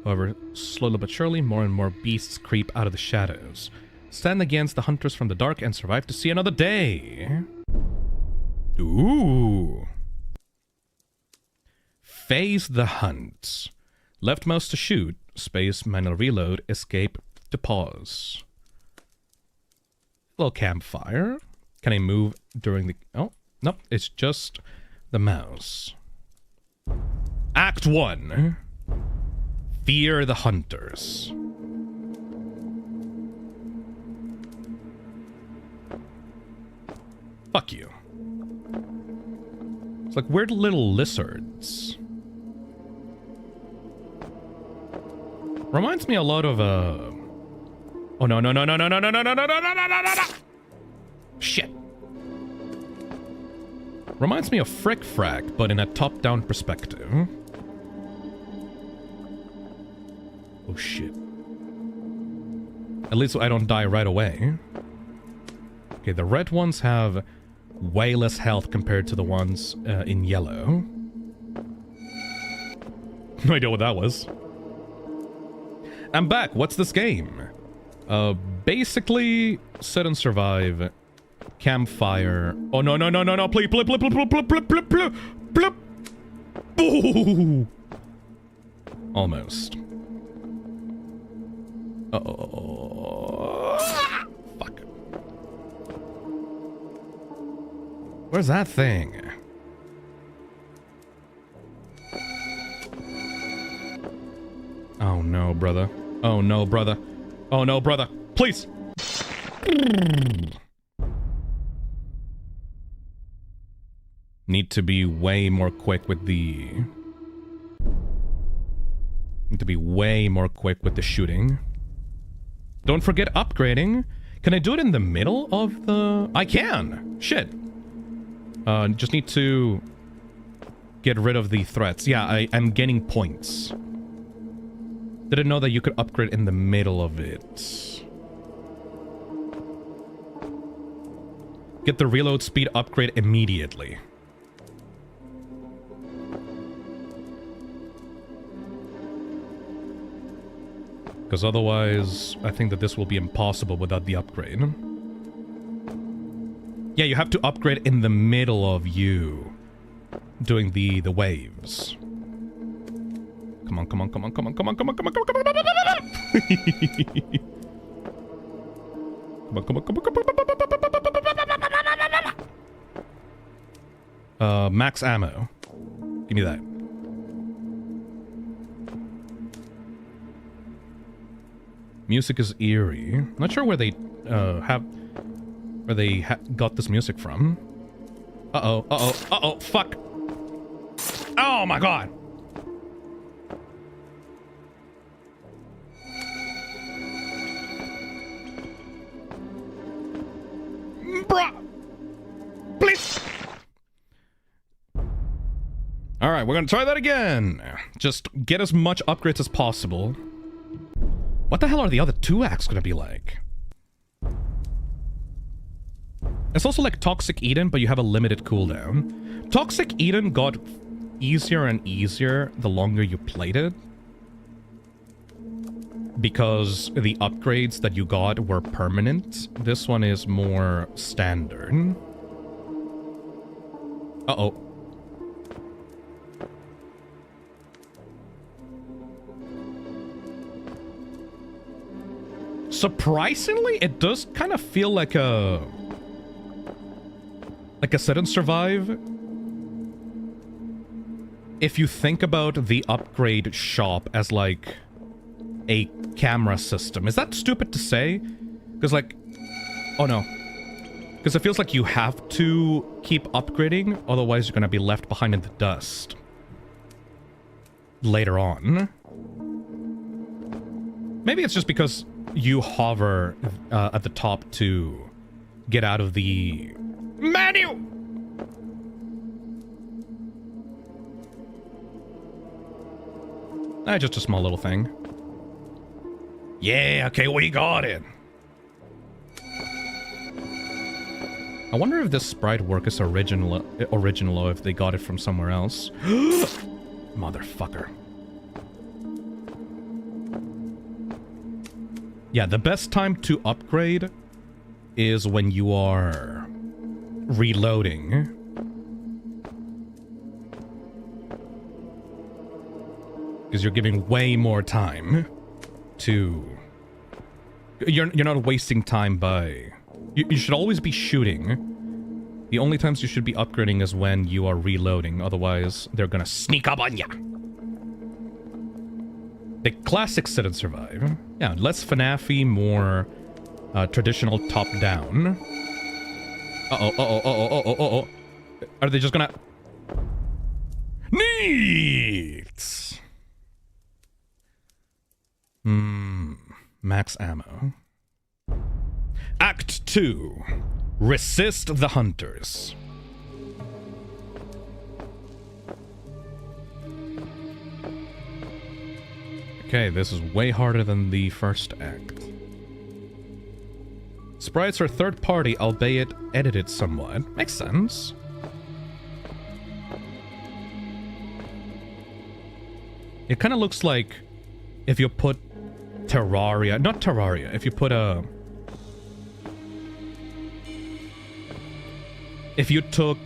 However, slowly but surely, more and more beasts creep out of the shadows. Stand against the hunters from the dark and survive to see another day. Ooh. Phase the hunt. Left mouse to shoot, space manual reload, escape to pause. Little campfire. Can I move during the... Oh, nope, it's just the mouse. Act 1. Fear the hunters. Fuck you. It's like weird little lizards. Reminds me a lot of Oh no. Shit. Reminds me of Frick Frack, but in a top-down perspective. Oh shit. At least I don't die right away. Okay, the red ones have way less health compared to the ones in yellow. No idea what that was. I'm back. What's this game? Basically, sit and survive. Campfire. Oh, no. Please. Ooh. Almost. Uh-oh. Fuck. Where's that thing? Oh, no, brother. Oh, no, brother. Oh, no, brother. Please. Need to be way more quick with the... Need to be way more quick with the shooting. Don't forget upgrading. Can I do it in the middle of the... I can! Shit. Just need to get rid of the threats. Yeah, I'm gaining points. Didn't know that you could upgrade in the middle of it. Get the reload speed upgrade immediately. Because otherwise, I think that this will be impossible without the upgrade. Yeah, you have to upgrade in the middle of you doing the waves. Come on, come on, come on, come on, come on, come on, come on, come on, come on, come on, come on, come on. Max ammo. Give me that. Music is eerie. Not sure where they got this music from. Uh-oh, uh-oh, uh-oh, fuck. Oh my god. Bruh. Please. Alright, we're gonna try that again. Just get as much upgrades as possible. What the hell are the other two acts gonna be like? It's also like Toxic Eden, but you have a limited cooldown. Toxic Eden got easier and easier the longer you played it. Because the upgrades that you got were permanent. This one is more standard. Uh-oh. Surprisingly, it does kind of feel like a set and survive. If you think about the upgrade shop as like a camera system. Is that stupid to say? Because like... Oh no. Because it feels like you have to keep upgrading, otherwise you're going to be left behind in the dust. Later on. Maybe it's just because you hover at the top to get out of the menu! Just a small little thing. Yeah, okay, we got it. I wonder if this sprite work is original or if they got it from somewhere else. Motherfucker. Yeah, the best time to upgrade is when you are reloading. Because you're giving way more time to... You're not wasting time by... You should always be shooting. The only times you should be upgrading is when you are reloading. Otherwise, they're gonna sneak up on ya. The classic sit and survive. Yeah, less FNAF-y, more traditional top-down. Uh-oh, uh-oh, uh-oh, uh-oh, uh-oh. Are they just gonna... Neat! Max ammo. Act 2. Resist the hunters. Okay, this is way harder than the first act. Sprites are third party, albeit edited somewhat. Makes sense. It kind of looks like if you put Terraria, not Terraria, if you put a... If you took...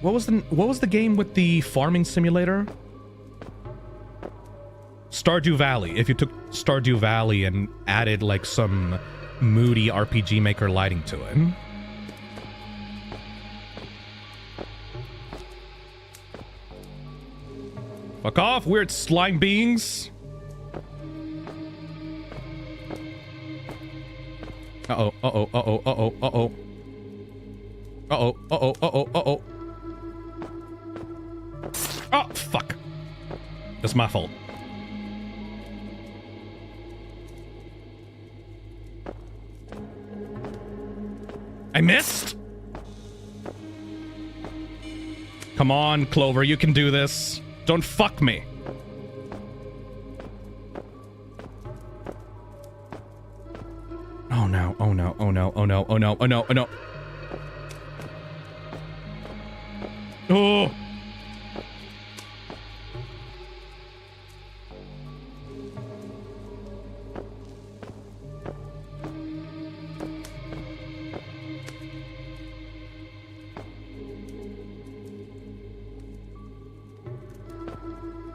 What was the game with the farming simulator? Stardew Valley. If you took Stardew Valley and added like some moody RPG Maker lighting to it. Fuck off, weird slime beings. Uh-oh, uh-oh, uh-oh, uh-oh, uh-oh. Uh-oh, uh-oh, uh-oh, uh-oh. Oh, fuck. That's my fault. I missed? Come on, Clover, you can do this. Don't fuck me. Oh no, oh no, oh no, oh no, oh no, oh no, oh no. Oh!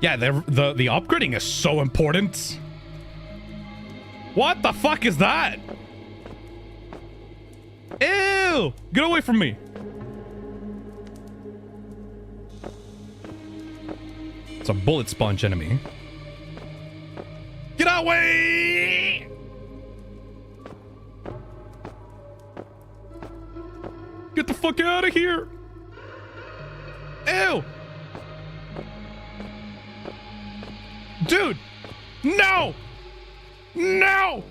Yeah, the upgrading is so important. What the fuck is that? Ew! Get away from me. It's a bullet sponge enemy. Get away! Get the fuck out of here! Ew! Dude! No! No!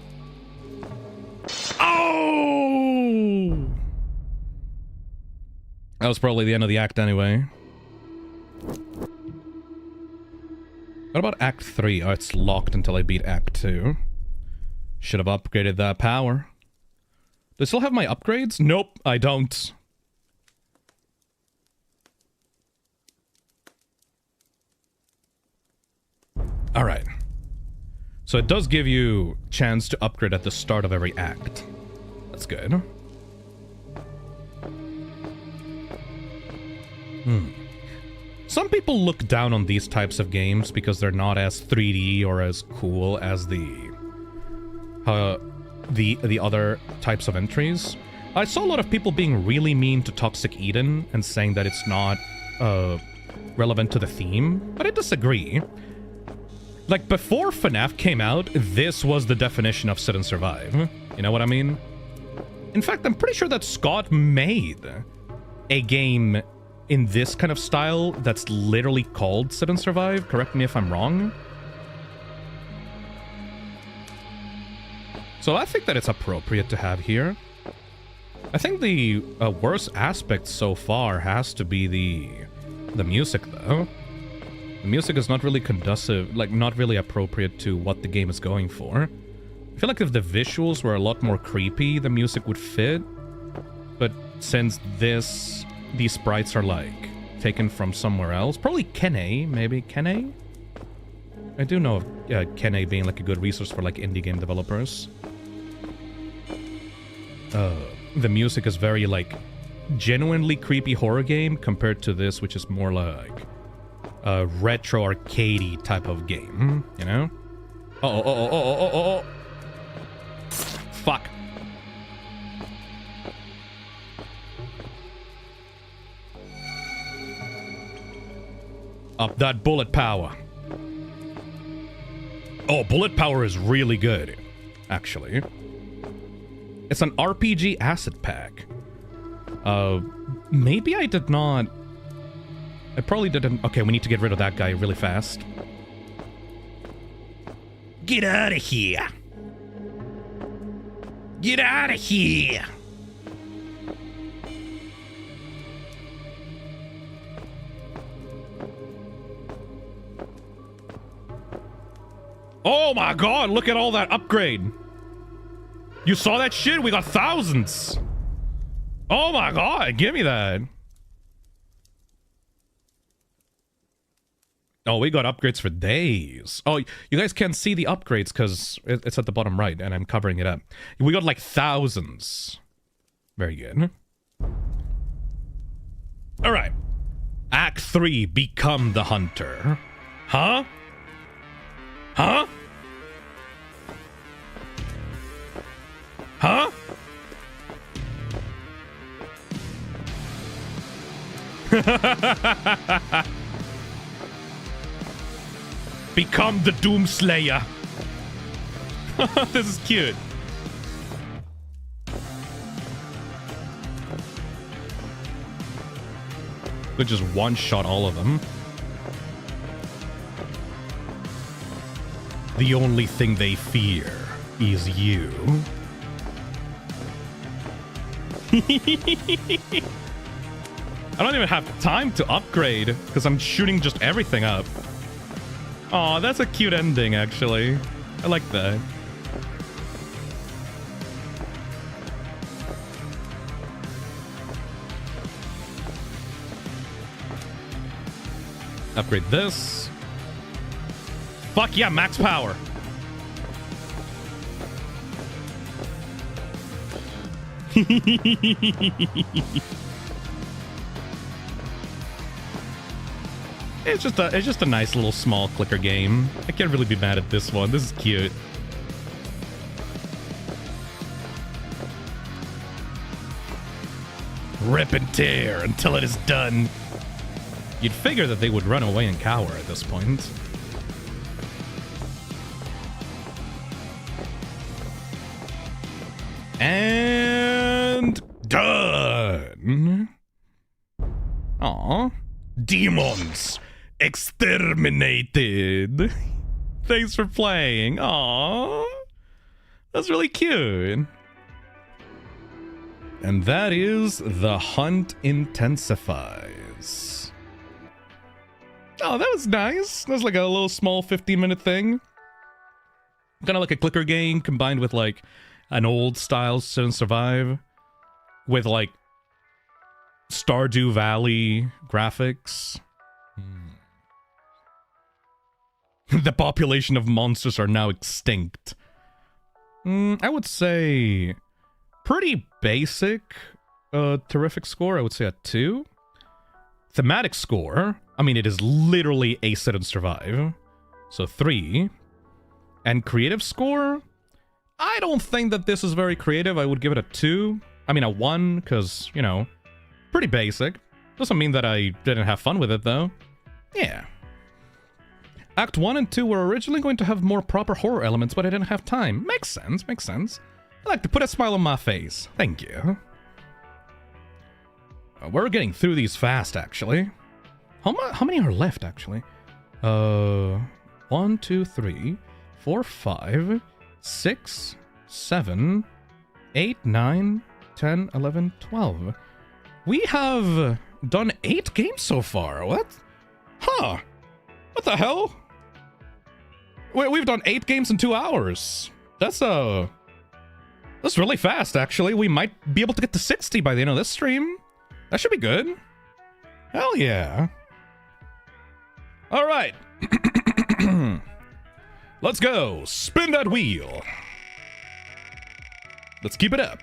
Oh! That was probably the end of the act anyway. What about Act 3? Oh, it's locked until I beat Act 2. Should have upgraded that power. Do I still have my upgrades? Nope, I don't. Alright. So it does give you chance to upgrade at the start of every act. That's good. Some people look down on these types of games because they're not as 3D or as cool as the other types of entries. I saw a lot of people being really mean to Toxic Eden and saying that it's not relevant to the theme, but I disagree. Like, before FNAF came out, this was the definition of sit and survive. You know what I mean? In fact, I'm pretty sure that Scott made a game in this kind of style that's literally called sit and survive. Correct me if I'm wrong. So I think that it's appropriate to have here. I think the worst aspect so far has to be the music, though. The music is not really conducive, like, not really appropriate to what the game is going for. I feel like if the visuals were a lot more creepy, the music would fit. But since these sprites are, like, taken from somewhere else, probably Kene, maybe Kene? I do know of Kene being, like, a good resource for, like, indie game developers. The music is very, like, genuinely creepy horror game compared to this, which is more like a retro arcadey type of game, you know? Oh. Fuck. Up that bullet power. Oh, bullet power is really good, actually. It's an RPG acid pack. Maybe I did not... I probably didn't... Okay, we need to get rid of that guy really fast. Get out of here! Get out of here! Oh my god, look at all that upgrade! You saw that shit? We got thousands! Oh my god, give me that! Oh, we got upgrades for days. Oh, you guys can't see the upgrades because it's at the bottom right and I'm covering it up. We got like thousands. Very good. Alright. Act 3, Become the Hunter. Huh? Huh? Huh? Become the Doomslayer. This is cute. Could just one-shot all of them. The only thing they fear is you. I don't even have time to upgrade because I'm shooting just everything up. Aw, that's a cute ending, actually. I like that. Upgrade this. Fuck yeah, max power. It's just a nice little small clicker game. I can't really be mad at this one. This is cute. Rip and tear until it is done. You'd figure that they would run away and cower at this point. And done. Aw. Demons exterminated. Thanks for playing. Aw. That's really cute. And that is the Hunt Intensifies. Oh, that was nice. That was like a little small 15-minute thing. Kind of like a clicker game combined with like an old style Sit and Survive with like Stardew Valley graphics. The population of monsters are now extinct. I would say pretty basic. Terrific score, I would say a 2. Thematic score, I mean, it is literally a Sit and Survive. So 3. And creative score, I don't think that this is very creative. I would give it a 2. I mean, a 1, because, you know, pretty basic. Doesn't mean that I didn't have fun with it, though. Yeah. Act 1 and 2 were originally going to have more proper horror elements, but I didn't have time. Makes sense, makes sense. I like to put a smile on my face. Thank you. We're getting through these fast, actually. How many are left, actually? 1, 2, 3, 4, 5, 6, 7, 8, 9, 10, 11, 12. We have done 8 games so far. What? Huh. What the hell? We've done 8 games in 2 hours. That's really fast, actually. We might be able to get to 60 by the end of this stream. That should be good. Hell yeah. All right. Let's go. Spin that wheel. Let's keep it up.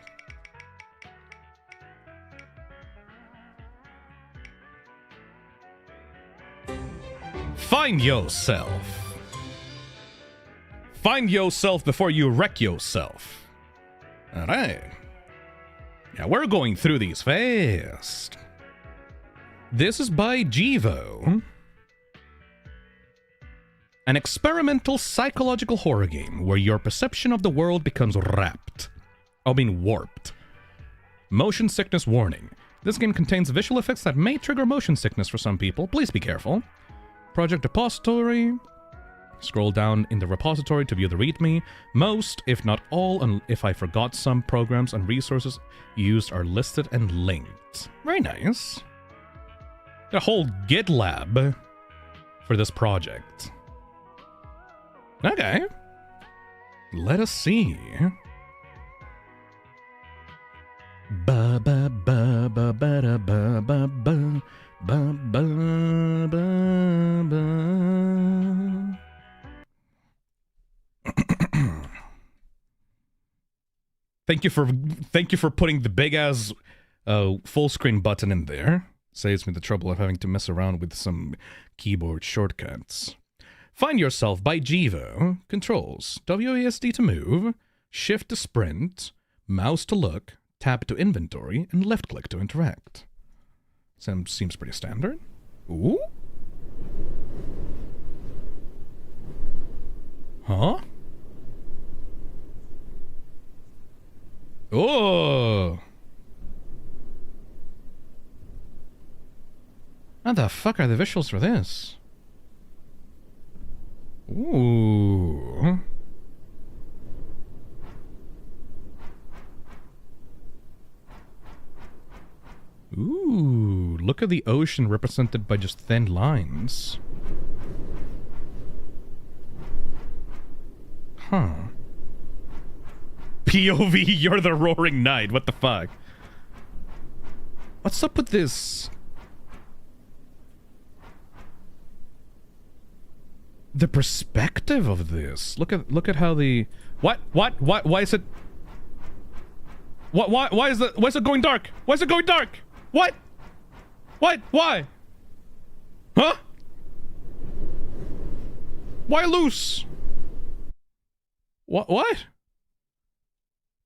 Find yourself. Find yourself before you wreck yourself. All right. Yeah, we're going through these fast. This is by Jivo. An experimental psychological horror game where your perception of the world becomes warped. Motion sickness warning. This game contains visual effects that may trigger motion sickness for some people. Please be careful. Project repository. Scroll down in the repository to view the README. Most, if not all, and if I forgot some, programs and resources used are listed and linked. Very nice. A whole GitLab for this project. Okay. Let us see. Ba ba ba ba ba da ba ba ba ba ba ba ba. Thank you for putting the big ass full screen button in there. Saves me the trouble of having to mess around with some keyboard shortcuts. Find yourself by Jivo. Controls. WASD to move, shift to sprint, mouse to look, tab to inventory, and left click to interact. Seems pretty standard. Ooh? Huh? Oh! How the fuck are the visuals for this? Ooh. Ooh, look at the ocean represented by just thin lines. Huh. POV, you're the roaring knight. What the fuck? What's up with this? The perspective of this. Look at how the what? Why is it? Why is it going dark? Why is it going dark? What? Why? Huh? Why loose? What?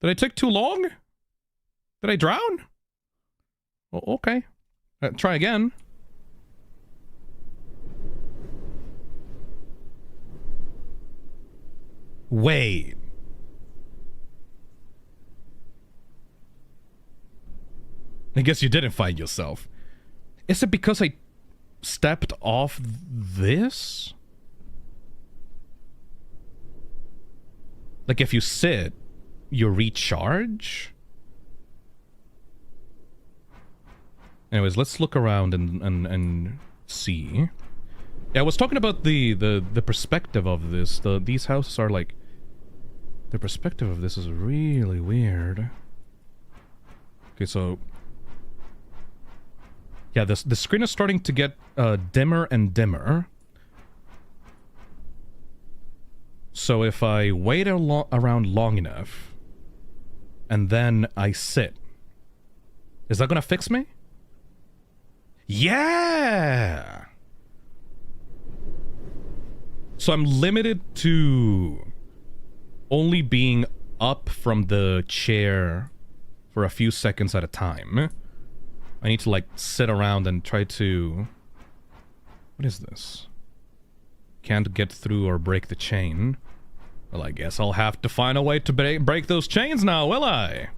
Did I take too long? Did I drown? Oh, okay. Try again. Wait. I guess you didn't find yourself. Is it because I stepped off this? Like if you sit, you recharge? Anyways, let's look around and see. Yeah, I was talking about the perspective of this. These houses are like... The perspective of this is really weird. Okay, so... Yeah, the screen is starting to get dimmer and dimmer. So if I wait around long enough, and then I sit, is that gonna fix me? Yeah! So I'm limited to only being up from the chair for a few seconds at a time. I need to, like, sit around and try to... What is this? Can't get through or break the chain. Well, I guess I'll have to find a way to break those chains now, will I?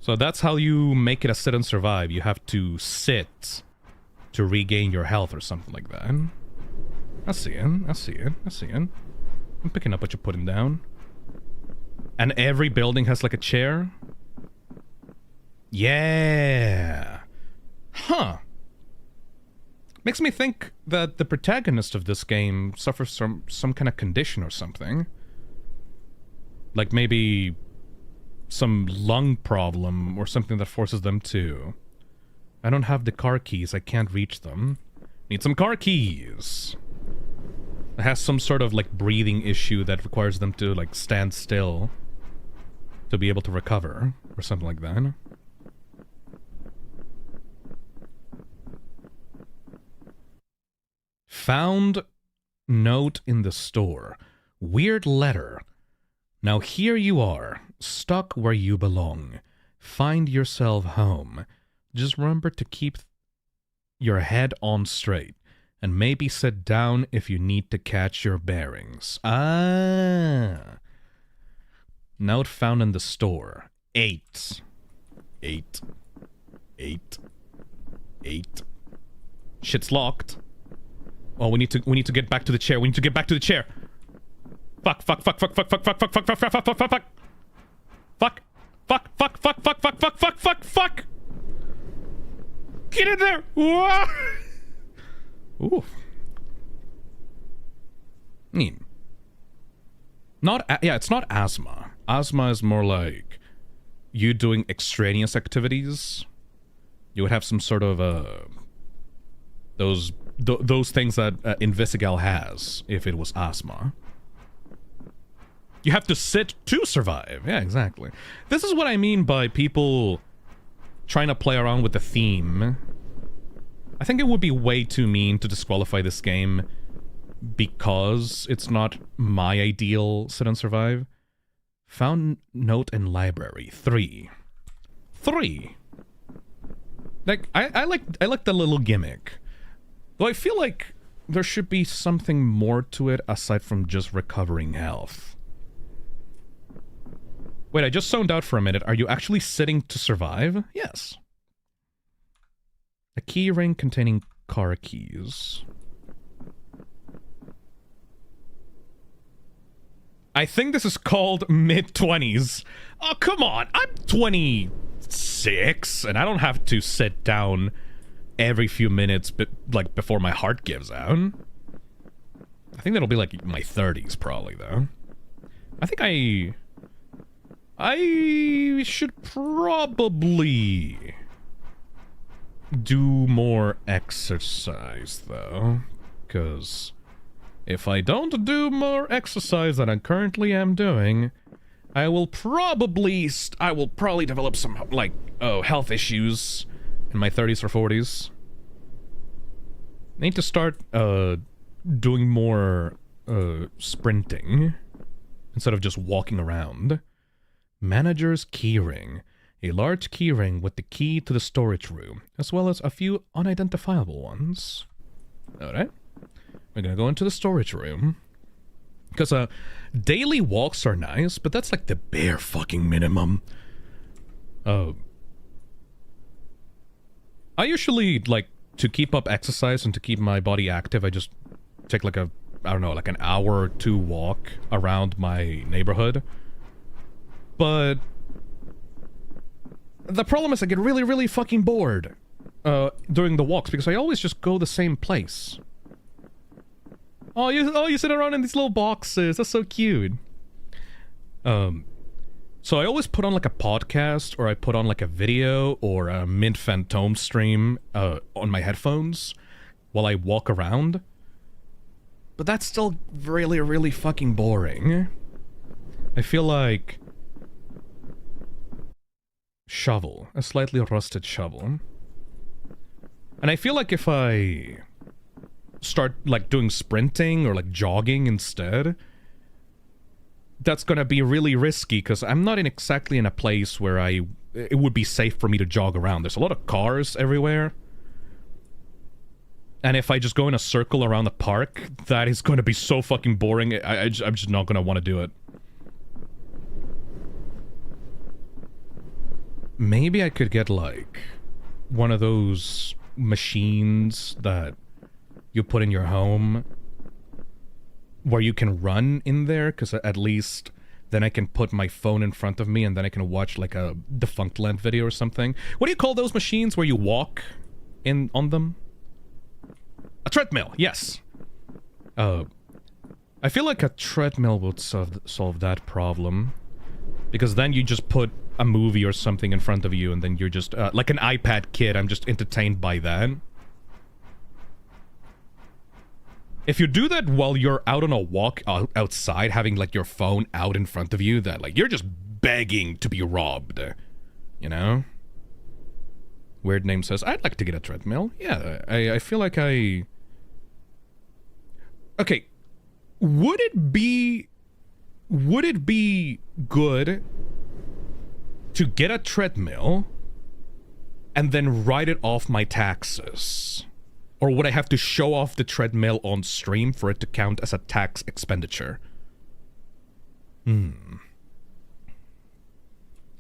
So that's how you make it a sit and survive. You have to sit to regain your health or something like that. I see it. I'm picking up what you're putting down. And every building has, like, a chair? Yeah. Huh. Makes me think that the protagonist of this game suffers from some kind of condition or something. Like maybe some lung problem or something that forces them to... I don't have the car keys, I can't reach them. Need some car keys. It has some sort of like breathing issue that requires them to like stand still to be able to recover or something like that. Found note in the store. Weird letter. Now here you are, stuck where you belong. Find yourself home. Just remember to keep your head on straight. And maybe sit down if you need to catch your bearings. Ah. Note found in the store. 8. Shit's locked. Oh, we need to get back to the chair. We need to get back to the chair. Fuck. Get in there. Ooh. It's not asthma. Asthma is more like you doing extraneous activities. You would have some sort of those things that Invisigal has if it was asthma. You have to sit to survive. Yeah, exactly. This is what I mean by people trying to play around with the theme. I think it would be way too mean to disqualify this game because it's not my ideal sit and survive. Found note in library. 3. Like I like the little gimmick. Though I feel like there should be something more to it aside from just recovering health. Wait, I just zoned out for a minute. Are you actually sitting to survive? Yes. A key ring containing car keys. I think this is called mid-20s. Oh, come on. I'm 26. 6, and I don't have to sit down every few minutes, like, before my heart gives out. I think that'll be, like, my 30s, probably, though. I think I should probably do more exercise, though, because if I don't do more exercise than I currently am doing, I will probably develop some, like, health issues in my 30s or 40s. I need to start, doing more, sprinting, instead of just walking around. Manager's keyring. A large keyring with the key to the storage room, as well as a few unidentifiable ones. Alright. We're gonna go into the storage room. Because, daily walks are nice, but that's like the bare fucking minimum. I usually, like, to keep up exercise and to keep my body active, I just take like a, I don't know, like an hour or two walk around my neighborhood. But the problem is I get really, really fucking bored during the walks because I always just go the same place. Oh, you sit around in these little boxes. That's so cute. So I always put on like a podcast, or I put on like a video or a Mint Phantom stream on my headphones while I walk around. But that's still really, really fucking boring. I feel like shovel, a slightly rusted shovel. And I feel like if I start like doing sprinting or like jogging instead, that's gonna be really risky because I'm not exactly in a place where it would be safe for me to jog around. There's a lot of cars everywhere. And if I just go in a circle around the park, that is going to be so fucking boring. I'm just not going to want to do it. Maybe I could get, like, one of those machines that you put in your home where you can run in there, because at least then I can put my phone in front of me and then I can watch, like, a Defunctland video or something. What do you call those machines where you walk on them? A treadmill, yes. I feel like a treadmill would solve that problem. Because then you just put a movie or something in front of you and then you're just, like an iPad kid, I'm just entertained by that. If you do that while you're out on a walk outside, having like your phone out in front of you, that like, you're just begging to be robbed. You know? Weird Name says, I'd like to get a treadmill. Yeah, I feel like I... Okay, would it be good to get a treadmill and then write it off my taxes? Or would I have to show off the treadmill on stream for it to count as a tax expenditure? I'm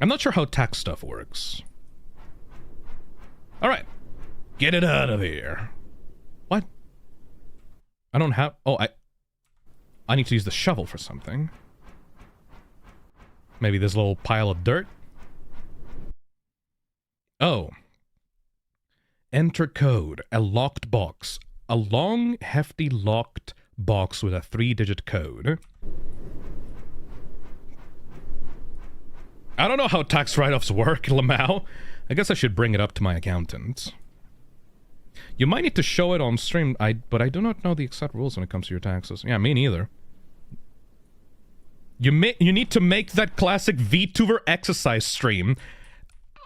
not sure how tax stuff works. Alright, get it out of here. What? I don't have... Oh, I need to use the shovel for something. Maybe this little pile of dirt? Oh. Enter code. A locked box. A long, hefty locked box with a 3-digit code. I don't know how tax write-offs work, Lamau. I guess I should bring it up to my accountant. You might need to show it on stream, but I do not know the exact rules when it comes to your taxes. Yeah, me neither. You need to make that classic VTuber exercise stream.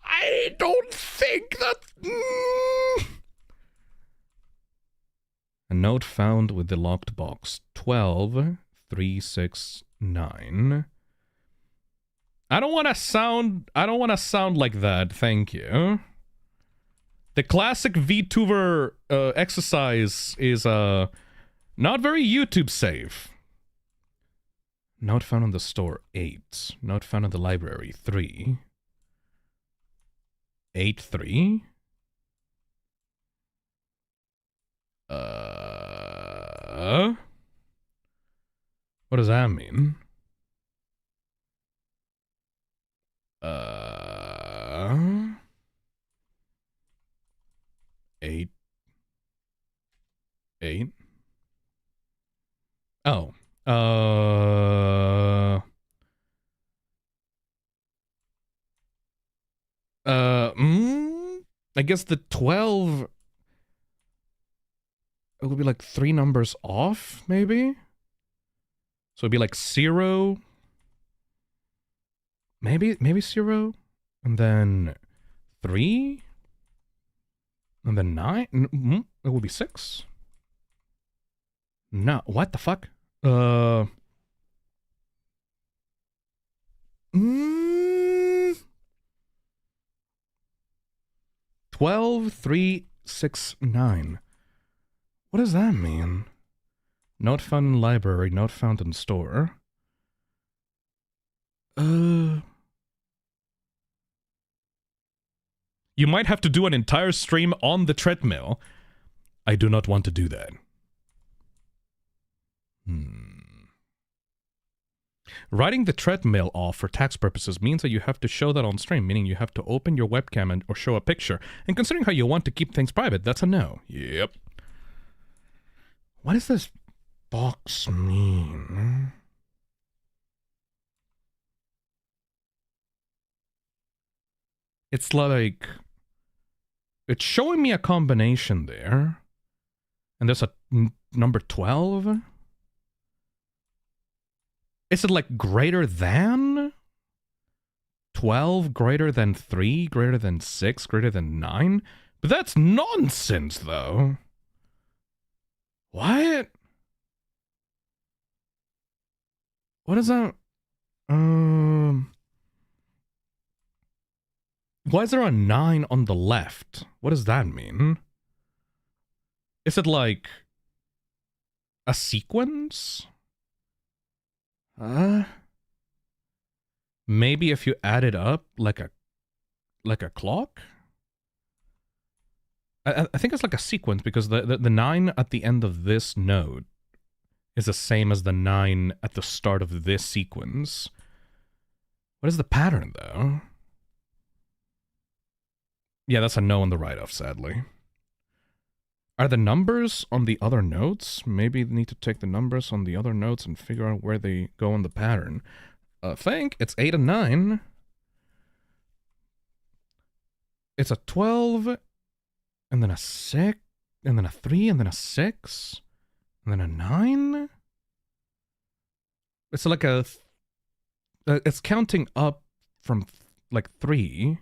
I don't think that... A note found with the locked box. 12369. I don't want to sound like that, thank you. The classic VTuber exercise is not very YouTube safe. Note found in the store 8. Note found in the library 3. 8-3? What does that mean? 8. Oh. Uh... I guess the 12... It would be like 3 numbers off, maybe? So it'd be like 0... Maybe 0? And then 3? And then 9? It would be 6? No, what the fuck? 12, 3, 6, 9. What does that mean? Note found in library, note found in store. You might have to do an entire stream on the treadmill. I do not want to do that. Writing the treadmill off for tax purposes means that you have to show that on stream, meaning you have to open your webcam and, or show a picture. And considering how you want to keep things private, that's a no. Yep. What does this box mean? It's like... It's showing me a combination there. And there's a number 12. Is it like greater than? 12 greater than 3, greater than 6, greater than 9? But that's nonsense, though. What? What is that? Why is there a 9 on the left? What does that mean? Is it like a sequence? Maybe if you add it up like a clock? I think it's like a sequence because the 9 at the end of this node is the same as the 9 at the start of this sequence. What is the pattern, though? Yeah, that's a no on the write-off, sadly. Are the numbers on the other nodes? Maybe they need to take the numbers on the other nodes and figure out where they go in the pattern. I think it's 8 and 9. It's a 12, and then a 6, and then a 3, and then a 6, and then a 9? It's like a... it's counting up from, like, 3.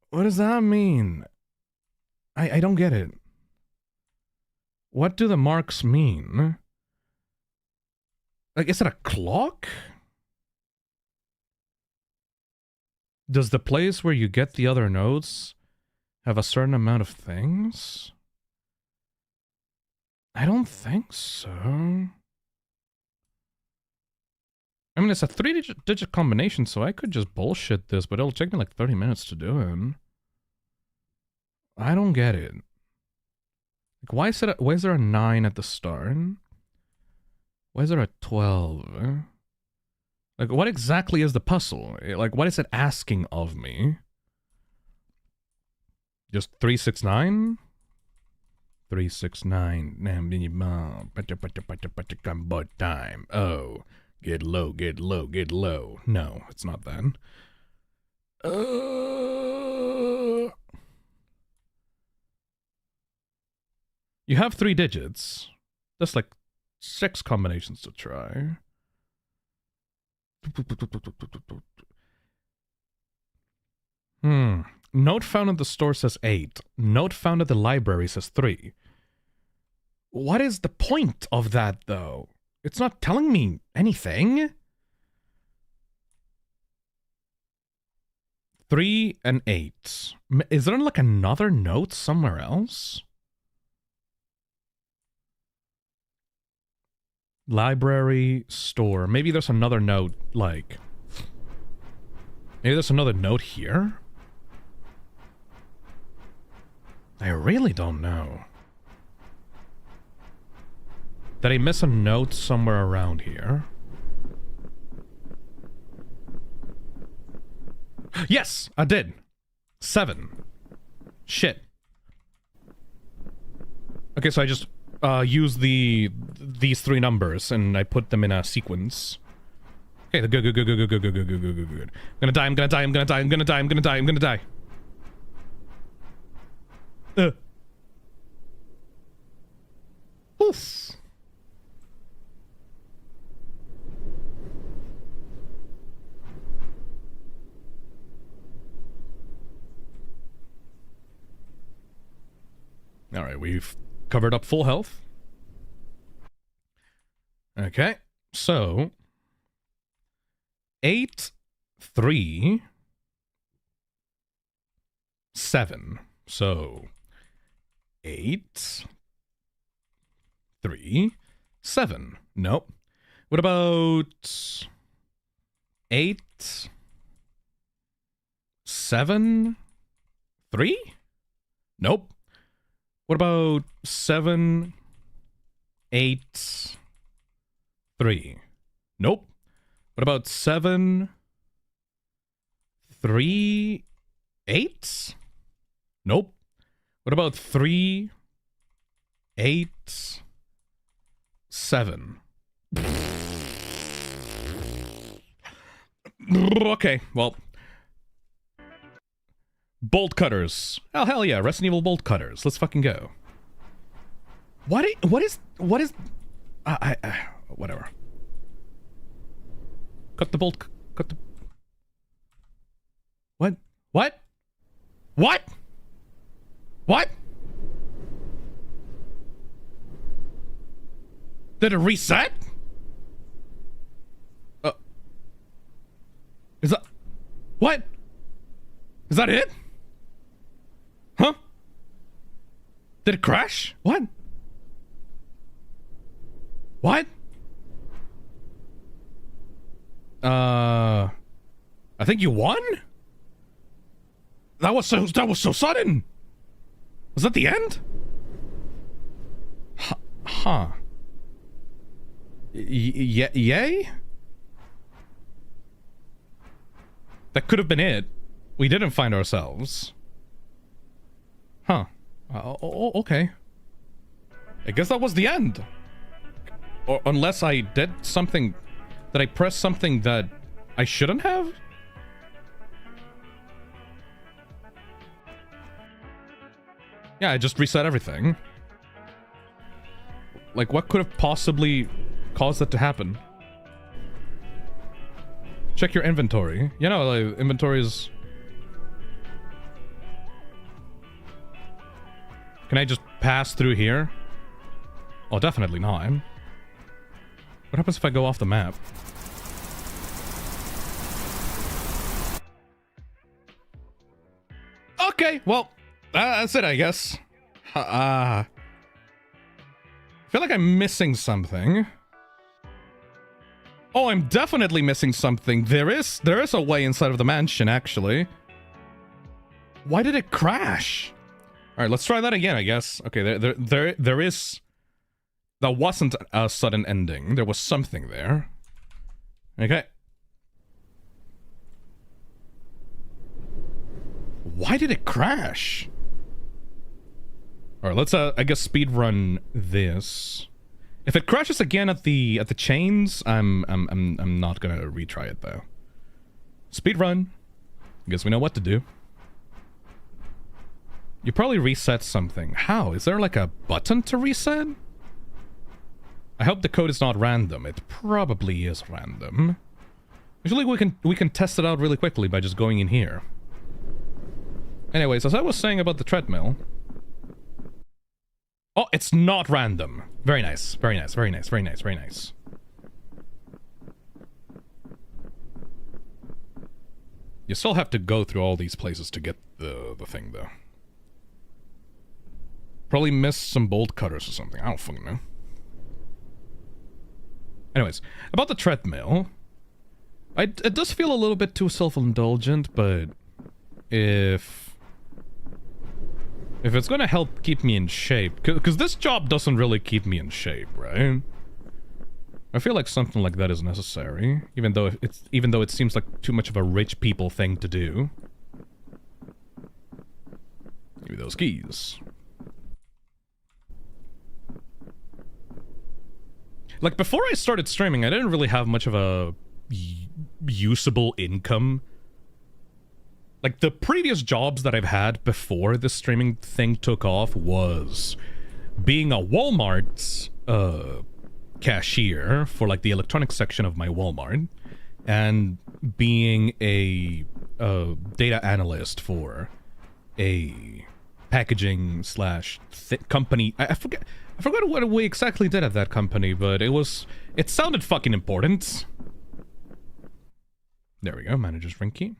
What does that mean? I don't get it. What do the marks mean? Like, is it a clock? Does the place where you get the other nodes have a certain amount of things? I don't think so. I mean, it's a 3-digit combination, so I could just bullshit this, but it'll take me like 30 minutes to do it. I don't get it. Like, why is there a 9 at the start? Why is there a 12? Like, what exactly is the puzzle? Like, what is it asking of me? Just 369? 369. Time. Oh, get low, get low, get low. No, it's not that. You have 3 digits. That's like 6 combinations to try. Note found at the store says 8. Note found at the library says 3. What is the point of that, though? It's not telling me anything. 3 and 8. Is there like another note somewhere else? Library, store. Maybe there's another note, like... Maybe there's another note here? I really don't know. Did I miss a note somewhere around here? Yes, I did. 7. Shit. Okay, so I just use these 3 numbers and I put them in a sequence. Okay, good. I'm gonna die, I'm gonna die, I'm gonna die, I'm gonna die, I'm gonna die, I'm gonna die. Oof. Alright, we've covered up full health. Okay, so 8, 3, 7. So 8, 3, 7. Nope. What about 8, 7, 3? Nope. What about 7, 8, 3? Nope. What about 7, 3, 8? Nope. What about 3, 8, 7? Okay, well. Bolt cutters. Oh, hell yeah. Resident Evil bolt cutters. Let's fucking go. What is... whatever. Cut the bolt... Cut the... What? What? What? What? Did it reset? Is that... What? Is that it? Huh? Did it crash? What? What? I think you won? That was so sudden. Was that the end? Huh. Yay? That could have been it. We didn't find ourselves. Huh. Okay. I guess that was the end. Or unless I did something... Did I press something that I shouldn't have? Yeah, I just reset everything. Like, what could have possibly caused that to happen? Check your inventory. You know, like, inventory is... Can I just pass through here? Oh, definitely not. What happens if I go off the map? Okay, well, that's it, I guess. I feel like I'm missing something. Oh, I'm definitely missing something. There is a way inside of the mansion, actually. Why did it crash? All right, let's try that again, I guess. Okay, there is... That wasn't a sudden ending. There was something there. Okay. Why did it crash? All right, let's I guess speed run this. If it crashes again at the chains, I'm not gonna retry it though. Speed run. I guess we know what to do. You probably reset something. How? Is there like a button to reset? I hope the code is not random. It probably is random. Usually we can test it out really quickly by just going in here. Anyways, as I was saying about the treadmill. Oh, it's not random. Very nice. Very nice. Very nice. Very nice. Very nice. You still have to go through all these places to get the thing, though. Probably missed some bolt cutters or something. I don't fucking know. Anyways, about the treadmill. It does feel a little bit too self-indulgent, but... If If it's gonna help keep me in shape, because this job doesn't really keep me in shape, right? I feel like something like that is necessary, even though it seems like too much of a rich people thing to do. Give me those keys. Like, before I started streaming, I didn't really have much of a usable income. Like, the previous jobs that I've had before this streaming thing took off was being a Walmart cashier for, like, the electronics section of my Walmart, and being a data analyst for a packaging slash company. I forgot what we exactly did at that company, but it sounded fucking important. There we go, manager's ring key.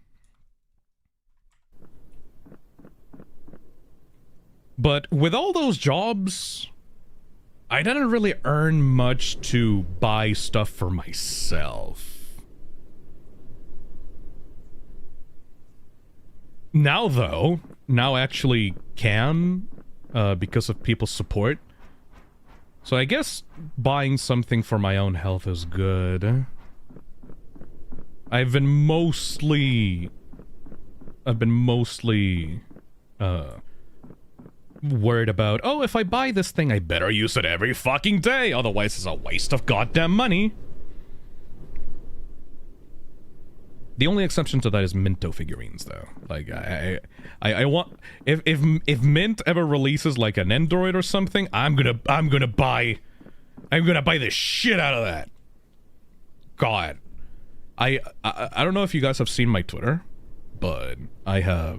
But with all those jobs, I didn't really earn much to buy stuff for myself. Now, though, I actually can, because of people's support. So I guess buying something for my own health is good. I've been mostly worried about, oh, if I buy this thing, I better use it every fucking day, otherwise it's a waste of goddamn money. The only exception to that is Minto figurines, though. Like, I want, if Mint ever releases like an Android or something, I'm gonna buy the shit out of that. God, I don't know if you guys have seen my Twitter, but I've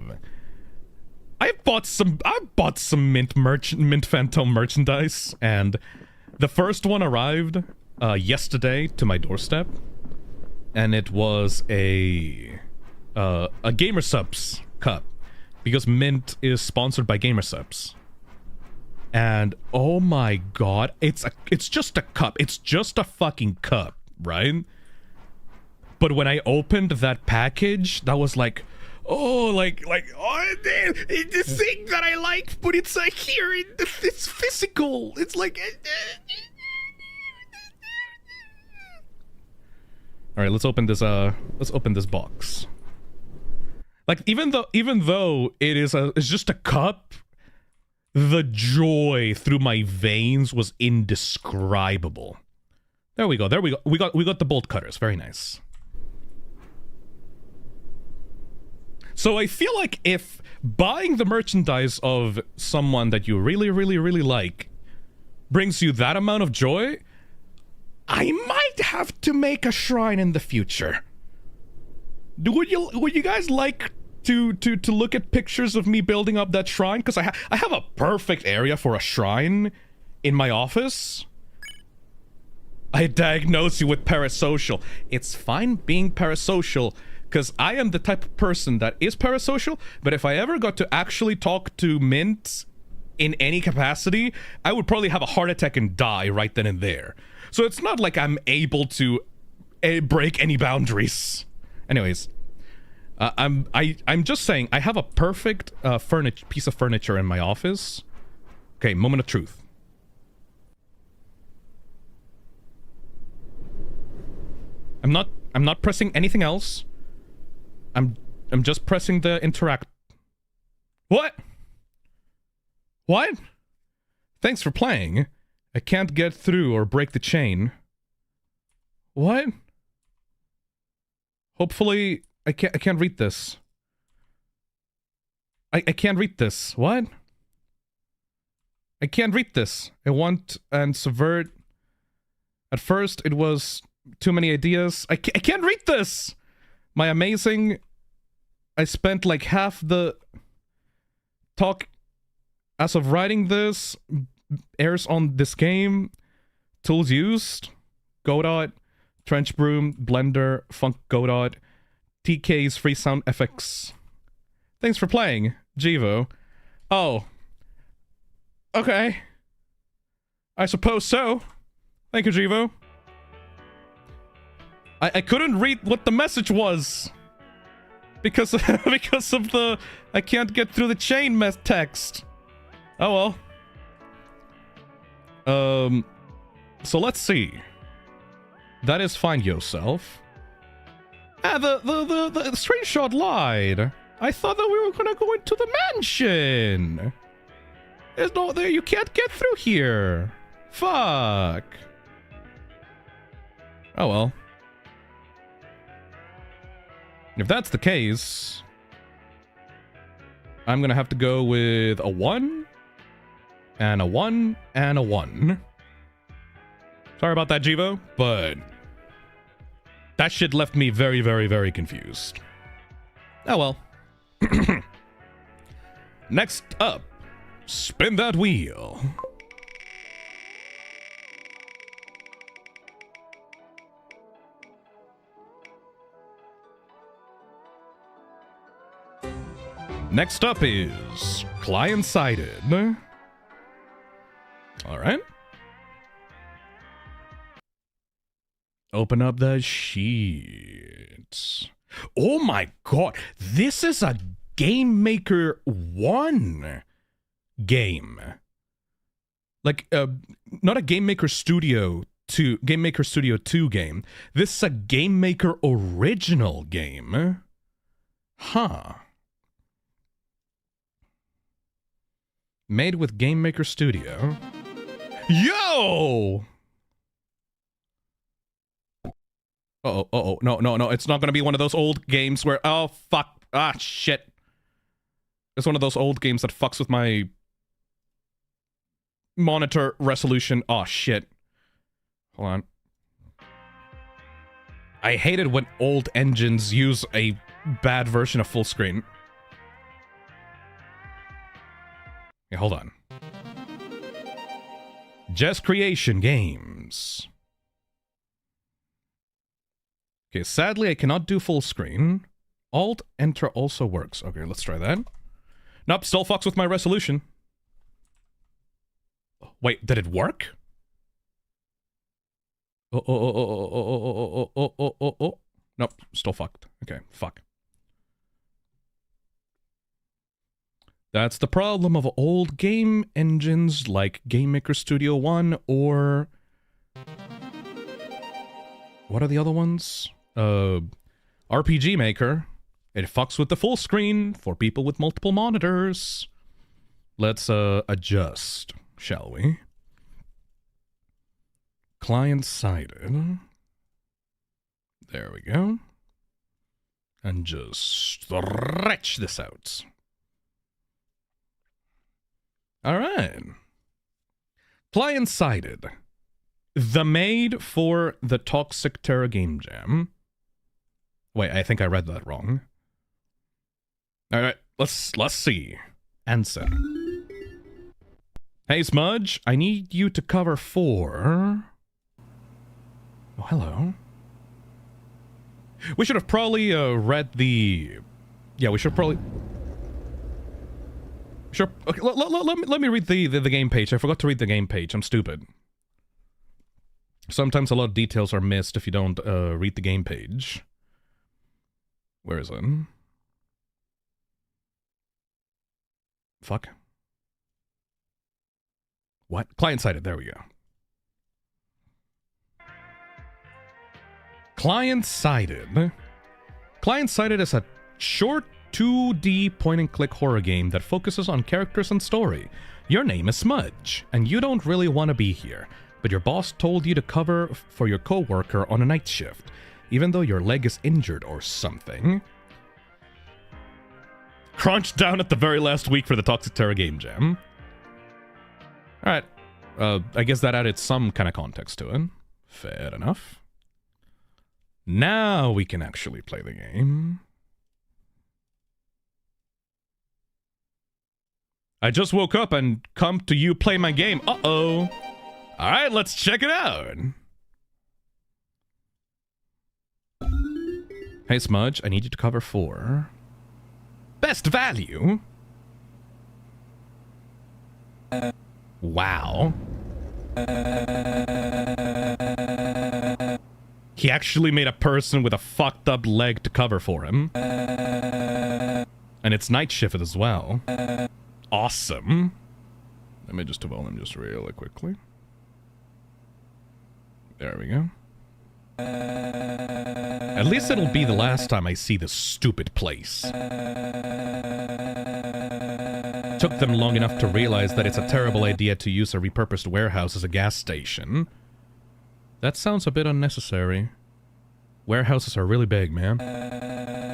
bought some Mint Phantom merchandise, and the first one arrived yesterday to my doorstep, and it was a Gamersubs cup, because Mint is sponsored by Gamersubs. And oh my god, it's just a cup. It's just a fucking cup, right? But when I opened that package, that was like, oh, oh, it's the thing that I like, but it's like here, it's physical. It's like. All right, let's open this box. Like, even though it's just a cup, the joy through my veins was indescribable. There we go. We got the bolt cutters. Very nice. So I feel like if buying the merchandise of someone that you really, really, really like brings you that amount of joy, I might have to make a shrine in the future. Would you guys like to look at pictures of me building up that shrine? Because I have a perfect area for a shrine in my office. I diagnose you with parasocial. It's fine being parasocial, because I am the type of person that is parasocial, but if I ever got to actually talk to Mint in any capacity, I would probably have a heart attack and die right then and there. So it's not like I'm able to break any boundaries. Anyways, I'm just saying, I have a perfect piece of furniture in my office. Okay, moment of truth. I'm not pressing anything else. I'm just pressing the interact. What? What? Thanks for playing. I can't get through or break the chain. What? Hopefully, I can't read this. I can't read this. What? I can't read this. I want and subvert. At first, it was too many ideas. I can't read this! My amazing... I spent like half the talk as of writing this airs on this game. Tools used: Godot, Trench Broom, Blender, Funk Godot, TK's Free Sound FX. Thanks for playing, Jivo. Oh. Okay. I suppose so. Thank you, Jivo. I couldn't read what the message was. Because of the I can't get through the chain text. Oh well. So let's see. That is find yourself. Ah, the screenshot lied. I thought that we were gonna go into the mansion. There's no there. You can't get through here. Fuck. Oh well. If that's the case, I'm gonna have to go with a 1 and a 1 and a 1. Sorry about that, Jivo, but that shit left me very, very, very confused. Oh well. Next up, spin that wheel. Next up is client-sided. All right. Open up the sheets. Oh my god, this is a Game Maker 1 game. Like, not a Game Maker Studio 2, Game Maker Studio 2 game. This is a Game Maker original game. Huh. Made with Game Maker Studio. Yo! Uh-oh, no, it's not gonna be one of those old games where, oh, fuck, shit. It's one of those old games that fucks with my monitor resolution. Oh, shit. Hold on. I hate it when old engines use a bad version of full screen. Yeah, hold on. Just Creation Games. Okay, sadly, I cannot do full screen. Alt-Enter also works. Okay, let's try that. Nope, still fucks with my resolution. Wait, did it work? Oh. Nope, still fucked. Okay, fuck. That's the problem of old game engines like Game Maker Studio 1 or... What are the other ones? RPG Maker. It fucks with the full screen for people with multiple monitors. Let's adjust, shall we? Client-sided. There we go. And just stretch this out. Alright. Client-sided. The made for the Toxic Terror Gamejam. Wait, I think I read that wrong. Alright, let's see. Answer. Hey Smudge, I need you to cover 4. Oh, hello. We should have probably read the... Yeah, we should probably... Sure. Okay, let me read the game page. I forgot to read the game page. I'm stupid. Sometimes a lot of details are missed if you don't read the game page. Where is it? Fuck. What? Client-sided. There we go. Client-sided. Client-sided is a short 2D point-and-click horror game that focuses on characters and story. Your name is Smudge, and you don't really want to be here, but your boss told you to cover for your coworker on a night shift, even though your leg is injured or something. Crunched down at the very last week for the Toxic Terror Gamejam. Alright, I guess that added some kind of context to it. Fair enough. Now we can actually play the game. I just woke up and come to you play my game. Uh-oh. Alright, let's check it out. Hey Smudge, I need you to cover 4. Best value? Wow. He actually made a person with a fucked up leg to cover for him. And it's night shift as well. Awesome. Let me just volume just really quickly. There we go. At least it'll be the last time I see this stupid place. Took them long enough to realize that it's a terrible idea to use a repurposed warehouse as a gas station. That sounds a bit unnecessary. Warehouses are really big, man.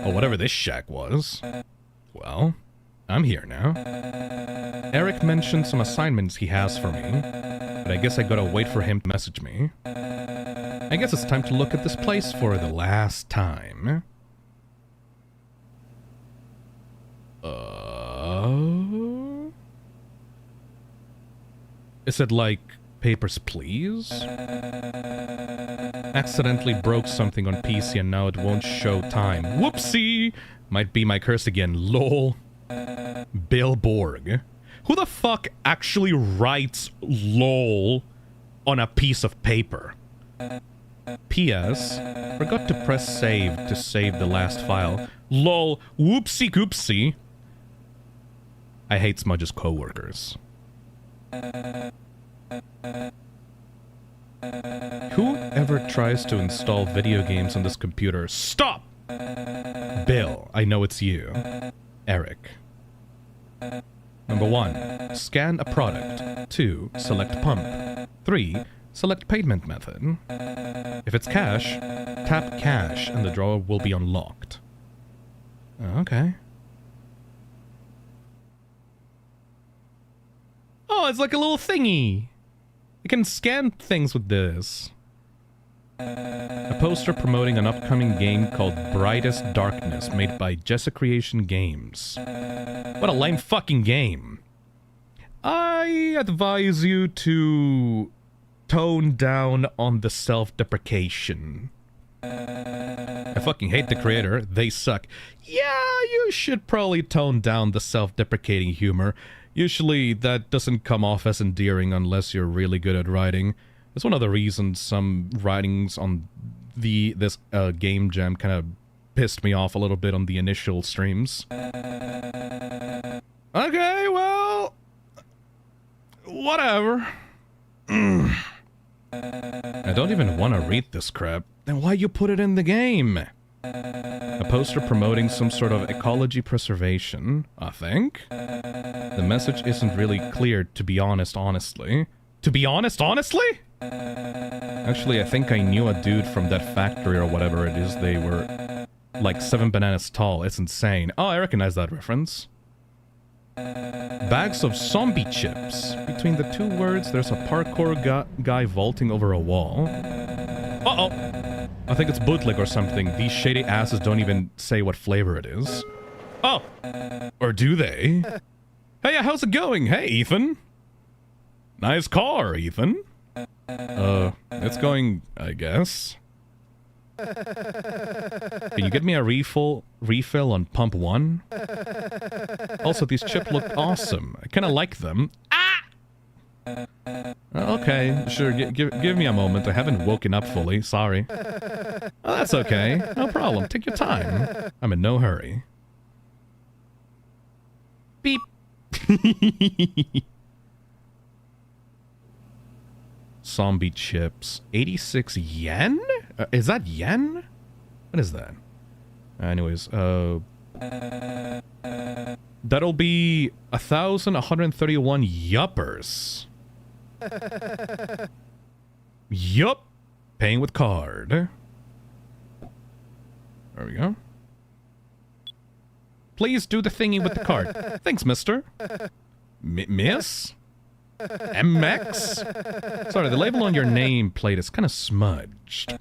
Or whatever this shack was. Well, I'm here now. Eric mentioned some assignments he has for me, but I guess I gotta wait for him to message me. I guess it's time to look at this place for the last time. Is it like, papers please? Accidentally broke something on PC and now it won't show time. Whoopsie! Might be my curse again, lol. Bill Borg. Who the fuck actually writes LOL on a piece of paper? P.S. Forgot to press save to save the last file. LOL. Whoopsie goopsie. I hate Smudge's co-workers. Whoever tries to install video games on this computer, stop! Bill, I know it's you. Eric. Number 1, scan a product. 2, select pump. 3, select payment method. If it's cash, tap cash and the drawer will be unlocked. Okay. Oh, it's like a little thingy. You can scan things with this. A poster promoting an upcoming game called Brightest Darkness made by Jessa Creation Games. What a lame fucking game. I advise you to tone down on the self-deprecation. I fucking hate the creator. They suck. Yeah, you should probably tone down the self-deprecating humor. Usually that doesn't come off as endearing unless you're really good at writing. It's one of the reasons some writings on this Gamejam kind of pissed me off a little bit on the initial streams. Okay, well, whatever. I don't even want to read this crap. Then why you put it in the game? A poster promoting some sort of ecology preservation, I think. The message isn't really clear, to be honest, honestly. To be honest, honestly? Actually, I think I knew a dude from that factory or whatever it is. They were like 7 bananas tall. It's insane. Oh, I recognize that reference. Bags of zombie chips. Between the two words, there's a parkour guy vaulting over a wall. Uh-oh. I think it's bootleg or something. These shady asses don't even say what flavor it is. Oh! Or do they? Hey, how's it going? Hey, Ethan. Nice car, Ethan. It's going, I guess. Can you get me a refill on pump 1? Also, these chips look awesome. I kind of like them. Ah! Okay, sure, give me a moment. I haven't woken up fully, sorry. Oh, that's okay. No problem. Take your time. I'm in no hurry. Beep. Zombie chips. 86 yen? Is that yen? What is that? Anyways, that'll be 1,131 yuppers. Yup. Paying with card. There we go. Please do the thingy with the card. Thanks, mister. Miss? MX? Sorry, the label on your nameplate is kind of smudged.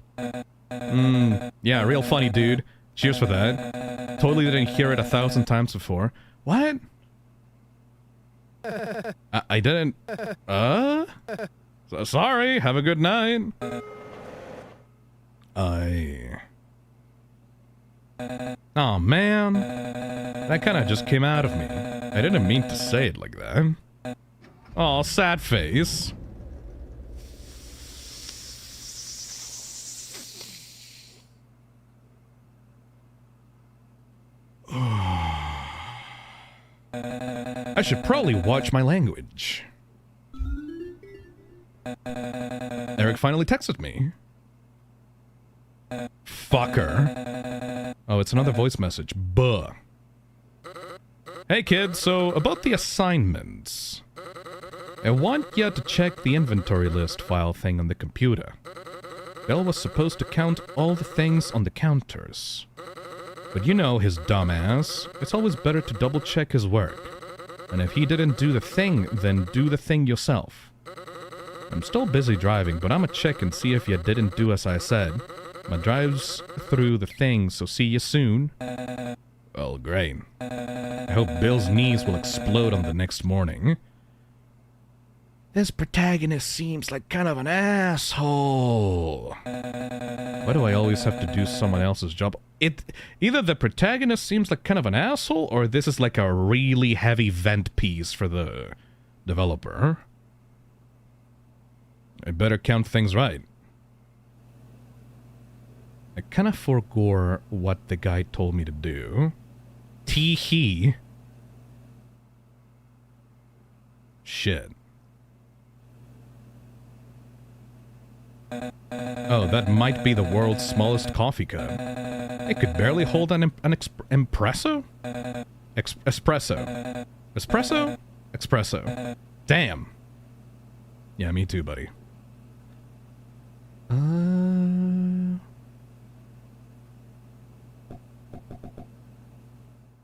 Yeah, real funny, dude. Cheers for that. Totally didn't hear it 1,000 times before. What? I didn't... Sorry, have a good night. Oh, man. That kind of just came out of me. I didn't mean to say it like that. Oh, sad face. I should probably watch my language. Eric finally texted me. Fucker. Oh, it's another voice message. Buh. Hey kid, so about the assignments. I want you to check the inventory list file thing on the computer. Bill was supposed to count all the things on the counters. But you know his dumbass. It's always better to double check his work. And if he didn't do the thing, then do the thing yourself. I'm still busy driving, but I'ma check and see if you didn't do as I said. My drive's through the thing, so see you soon. Well, great. I hope Bill's knees will explode on the next morning. This protagonist seems like kind of an asshole. Why do I always have to do someone else's job? Either the protagonist seems like kind of an asshole, or this is like a really heavy vent piece for the developer. I better count things right. I kind of forgot what the guy told me to do. Tee-hee. Shit. Oh, that might be the world's smallest coffee cup. It could barely hold an espresso? Espresso. Espresso? Espresso. Damn. Yeah, me too, buddy.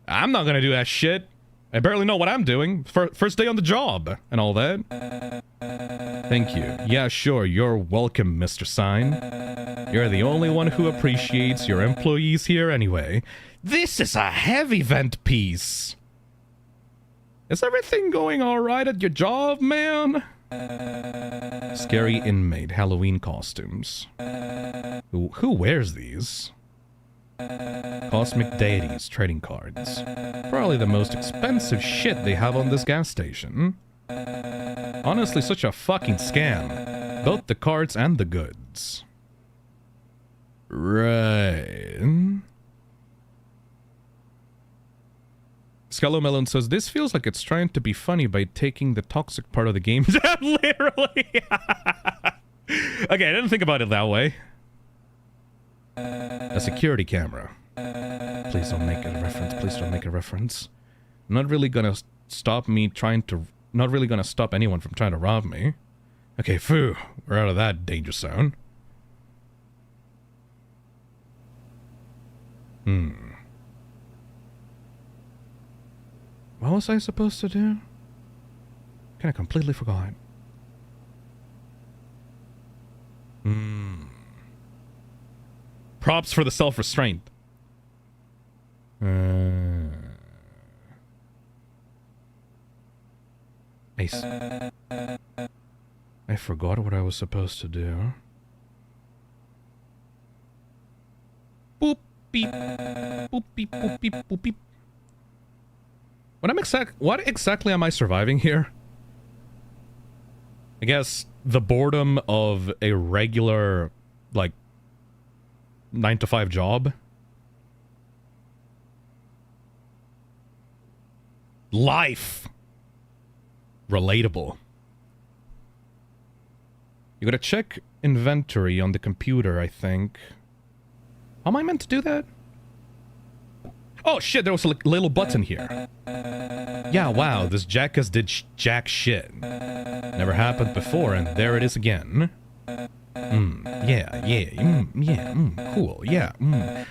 I'm not gonna do that shit. I barely know what I'm doing. First day on the job and all that. Thank you. Yeah, sure. You're welcome, Mr. Sign. You're the only one who appreciates your employees here anyway. This is a heavy vent piece. Is everything going alright at your job, man? Scary inmate Halloween costumes. Who wears these? Cosmic deities trading cards. Probably the most expensive shit they have on this gas station. Honestly, such a fucking scam. Both the cards and the goods. Right. Scallomelon says, this feels like it's trying to be funny by taking the toxic part of the game. Literally. Okay, I didn't think about it that way. A security camera. Please don't make a reference. Please don't make a reference. Not really gonna stop me trying to... Not really gonna stop anyone from trying to rob me. Okay, phew. We're out of that danger zone. What was I supposed to do? Kinda completely forgot. Props for the self-restraint. I forgot what I was supposed to do. Boop beep. Boop beep boop beep boop beep. What exactly am I surviving here? I guess the boredom of a regular, like, 9-to-5 job. Life. Relatable. You gotta check inventory on the computer, I think. How am I meant to do that? Oh shit, there was a little button here. Yeah, wow, this jackass did jack shit. Never happened before, and there it is again. Cool, yeah, I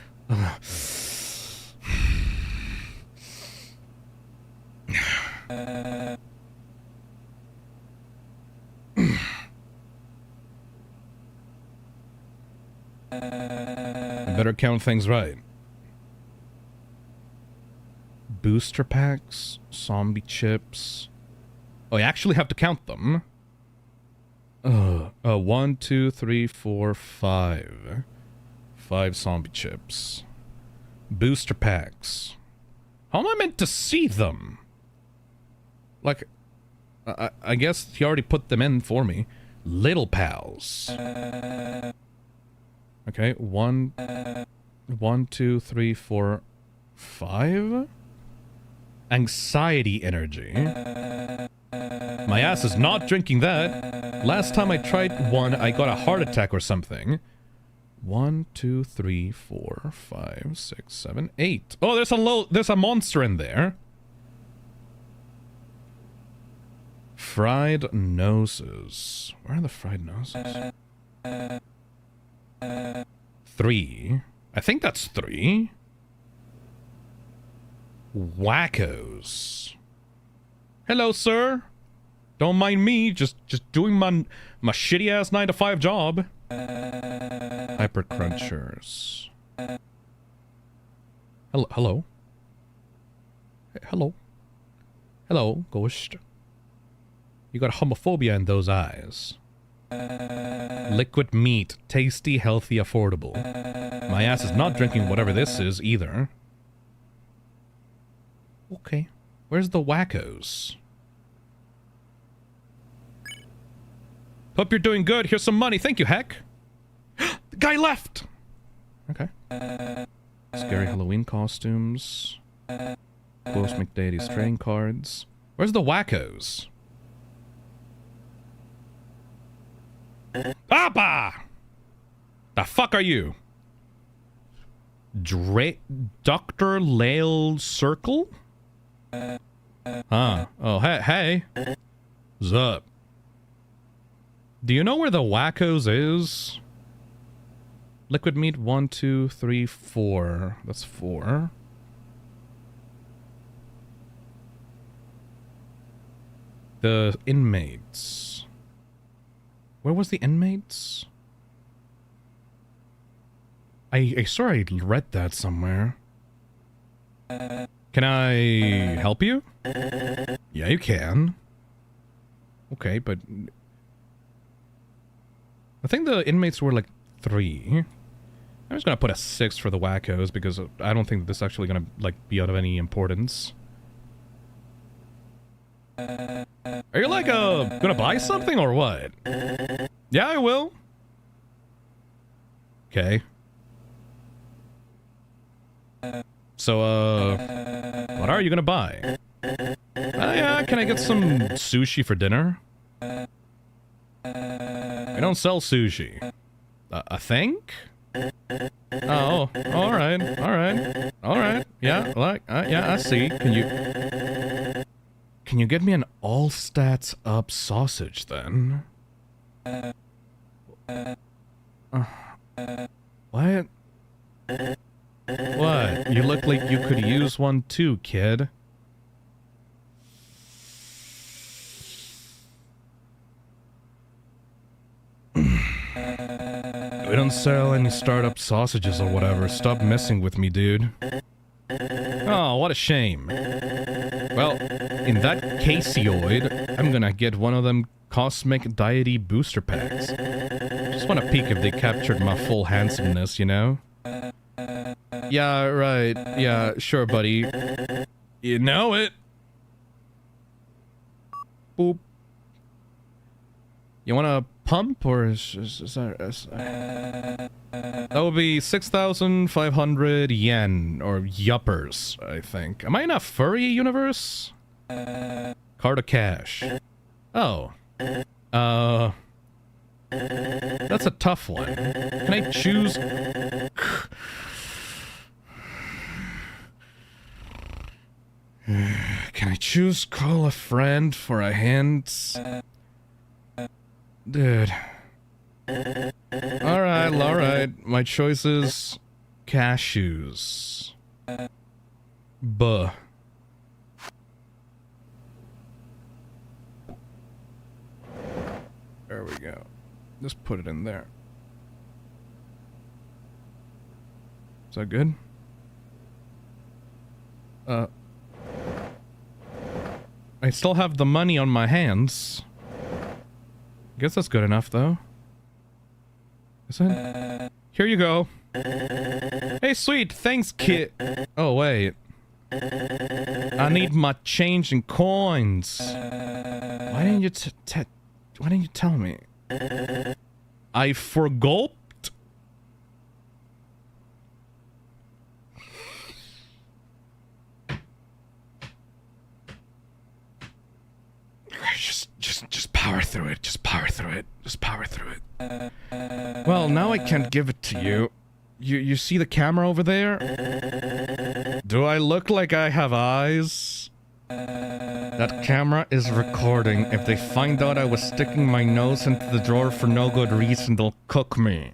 better count things right. Booster packs, zombie chips. Oh, I actually have to count them. 1, 2, 3, 4, 5. 5 zombie chips. Booster packs. How am I meant to see them? Like, I guess he already put them in for me. Little pals. Okay, 1, 2, 3, 4, 5. Anxiety energy. My ass is not drinking that. Last time I tried one, I got a heart attack or something. 1, 2, 3, 4, 5, 6, 7, 8. Oh, there's a monster in there. Fried noses. Where are the fried noses? 3. I think that's 3. Wackos. Hello, sir. Don't mind me, just doing my shitty ass 9-to-5 job. Hyper crunchers. Hello. Hello, ghost. You got homophobia in those eyes. Liquid meat, tasty, healthy, affordable. My ass is not drinking whatever this is either. Okay, where's the wackos? Hope you're doing good. Here's some money. Thank you, Heck. The guy left. Okay. Scary Halloween costumes. Close McDaddy's trading cards. Where's the wackos? Papa! The fuck are you? Dr. Lale Circle? Huh. Oh, hey. What's up? Do you know where the wackos is? Liquid meat, 1, 2, 3, 4. That's 4. The inmates. Where was the inmates? I swear I read that somewhere. Can I help you? Yeah, you can. Okay, but I think the inmates were like 3. I'm just gonna put a 6 for the wackos because I don't think this is actually gonna like be out of any importance. Are you like gonna buy something or what? Yeah, I will. Okay. So what are you gonna buy? Yeah, can I get some sushi for dinner? I don't sell sushi. I think? Oh, alright. Yeah, yeah, I see. Can you get me an all stats up sausage then? What? What? You look like you could use one too, kid. We don't sell any startup sausages or whatever. Stop messing with me, dude. Oh, what a shame. Well, in that caseoid, I'm gonna get one of them cosmic deity booster packs. Just wanna peek if they captured my full handsomeness, you know? Yeah, right. Yeah, sure, buddy. You know it. Boop. You want a pump, or is that would be 6,500 yen, or yuppers, I think. Am I in a furry universe? Card of cash. Oh. That's a tough one. Can I choose? Can I choose call a friend for a hint? Dude. Alright. My choice is cashews. Buh. There we go. Just put it in there. Is that good? I still have the money on my hands. Guess that's good enough, though. Is it? Here you go. Hey, sweet. Thanks, kid. Oh, wait. I need my change in coins. Why didn't you why didn't you tell me? I forgot. Just power through it. Just power through it. Just power through it. Well, now I can't give it to you. You see the camera over there? Do I look like I have eyes? That camera is recording. If they find out I was sticking my nose into the drawer for no good reason, they'll cook me.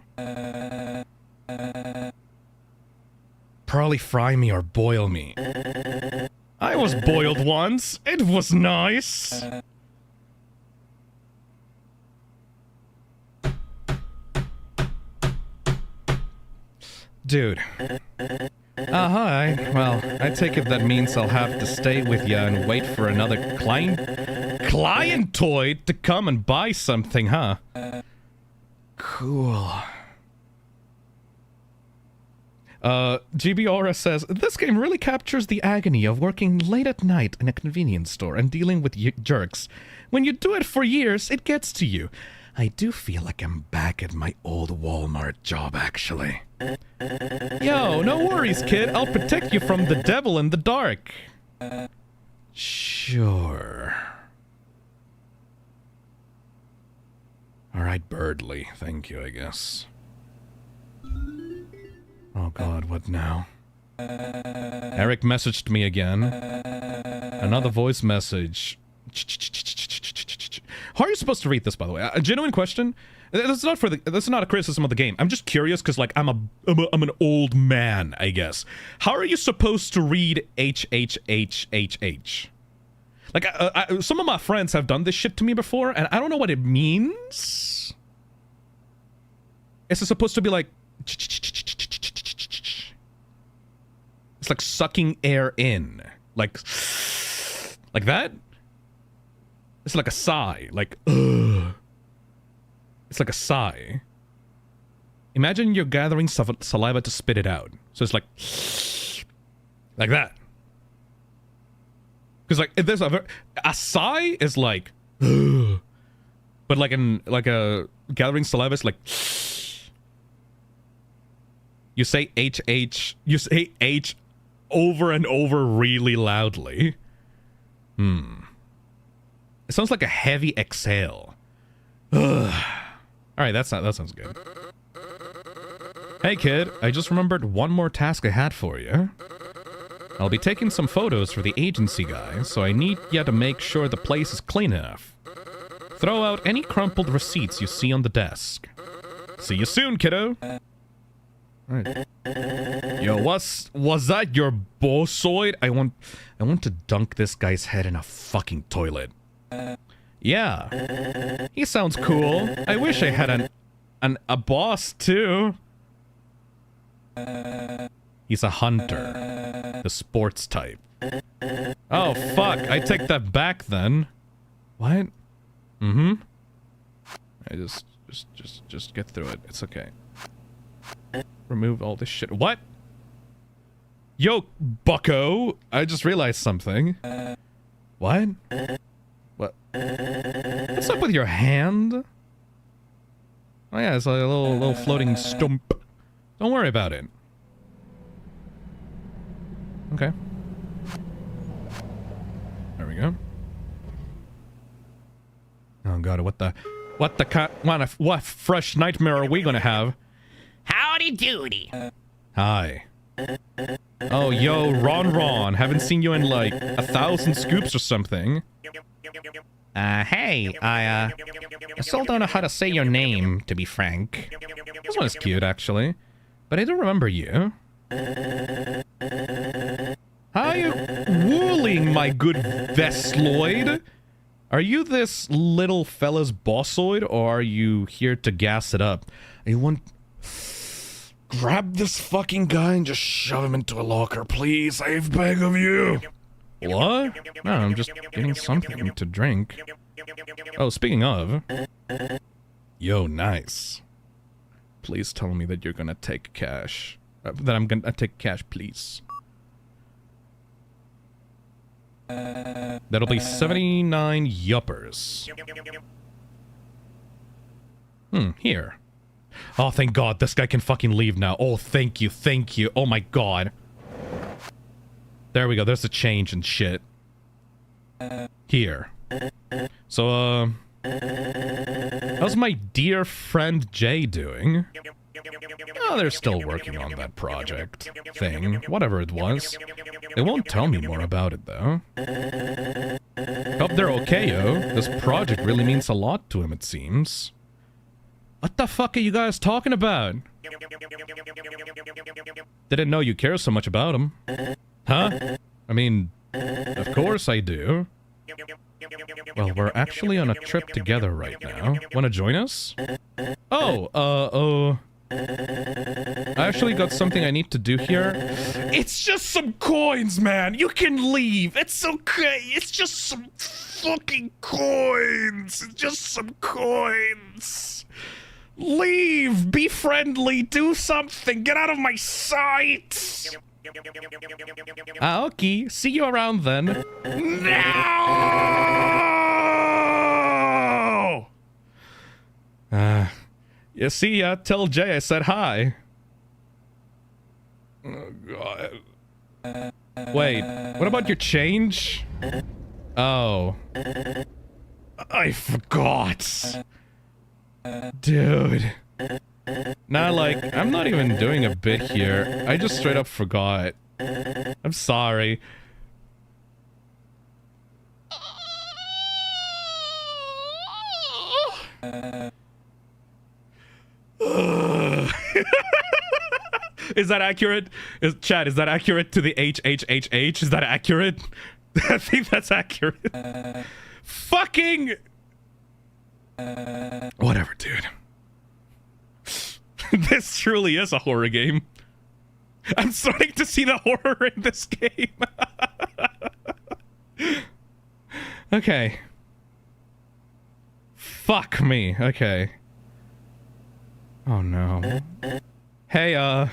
Probably fry me or boil me. I was boiled once. It was nice. Dude. Hi. Well, I take it that means I'll have to stay with you and wait for another clientoid to come and buy something, huh? Cool. GBR says, this game really captures the agony of working late at night in a convenience store and dealing with jerks. When you do it for years, it gets to you. I do feel like I'm back at my old Walmart job, actually. Yo, no worries, kid. I'll protect you from the devil in the dark. Sure. Alright, Birdly. Thank you, I guess. Oh god, what now? Eric messaged me again. Another voice message. How are you supposed to read this, by the way? A genuine question. That's not a criticism of the game. I'm just curious because, like, I'm an old man, I guess. How are you supposed to read HHHHH? Like, some of my friends have done this shit to me before, and I don't know what it means. Is it supposed to be like? It's like sucking air in, like that. It's like a sigh, like ugh. It's like a sigh. Imagine you're gathering saliva to spit it out. So it's like that. Because like if there's a sigh is like, ugh. But like a gathering saliva is like. You say HH. You say H over and over really loudly. It sounds like a heavy exhale. Ugh. Alright, that sounds good. Hey kid, I just remembered one more task I had for you. I'll be taking some photos for the agency guy, so I need you to make sure the place is clean enough. Throw out any crumpled receipts you see on the desk. See you soon, kiddo! Alright. Yo, was that your bossoid? I want to dunk this guy's head in a fucking toilet. Yeah. He sounds cool. I wish I had a boss too. He's a hunter. The sports type. Oh fuck, I take that back then. What? I just get through it. It's okay. Remove all this shit. What? Yo, bucko! I just realized something. What? What? What's up with your hand? Oh yeah, it's like a little floating stump. Don't worry about it. Okay. There we go. Oh god, what fresh nightmare are we gonna have? Howdy doody. Hi. Oh, yo, Ron. Haven't seen you in like 1,000 scoops or something. Hey, I still don't know how to say your name, to be frank. This one is cute, actually. But I do remember you. How are you wooling, my good Vesloid? Are you this little fella's bossoid, or are you here to gas it up? I want... Grab this fucking guy and just shove him into a locker, please. I beg of you. What? No, I'm just getting something to drink. Oh, speaking of... Yo, nice. Please tell me that you're gonna take cash. That I'm gonna take cash, please. That'll be 79 yuppers. Here. Oh, thank God, this guy can fucking leave now. Oh, thank you. Oh my God. There we go, there's a change and shit. Here. So, How's my dear friend Jay doing? Oh, they're still working on that project thing, whatever it was. They won't tell me more about it, though. Hope they're okay, yo. This project really means a lot to him, it seems. What the fuck are you guys talking about? Didn't know you care so much about him. Huh? I mean, of course I do. Well, we're actually on a trip together right now. Wanna join us? Oh, I actually got something I need to do here. It's just some coins, man. You can leave. It's okay. It's just some fucking coins. It's just some coins. Leave. Be friendly. Do something. Get out of my sight. Okay. See you around then. No! You see ya. Tell Jay I said hi. Oh, God. Wait, what about your change? Oh. I forgot. Dude. Nah, like, I'm not even doing a bit here. I just straight up forgot. I'm sorry. Is that accurate? Chad, is that accurate to the HHHH? Is that accurate? I think that's accurate. Fucking... Whatever, dude. This truly is a horror game. I'm starting to see the horror in this game. Okay. Fuck me. Okay. Oh no. Hey, I'm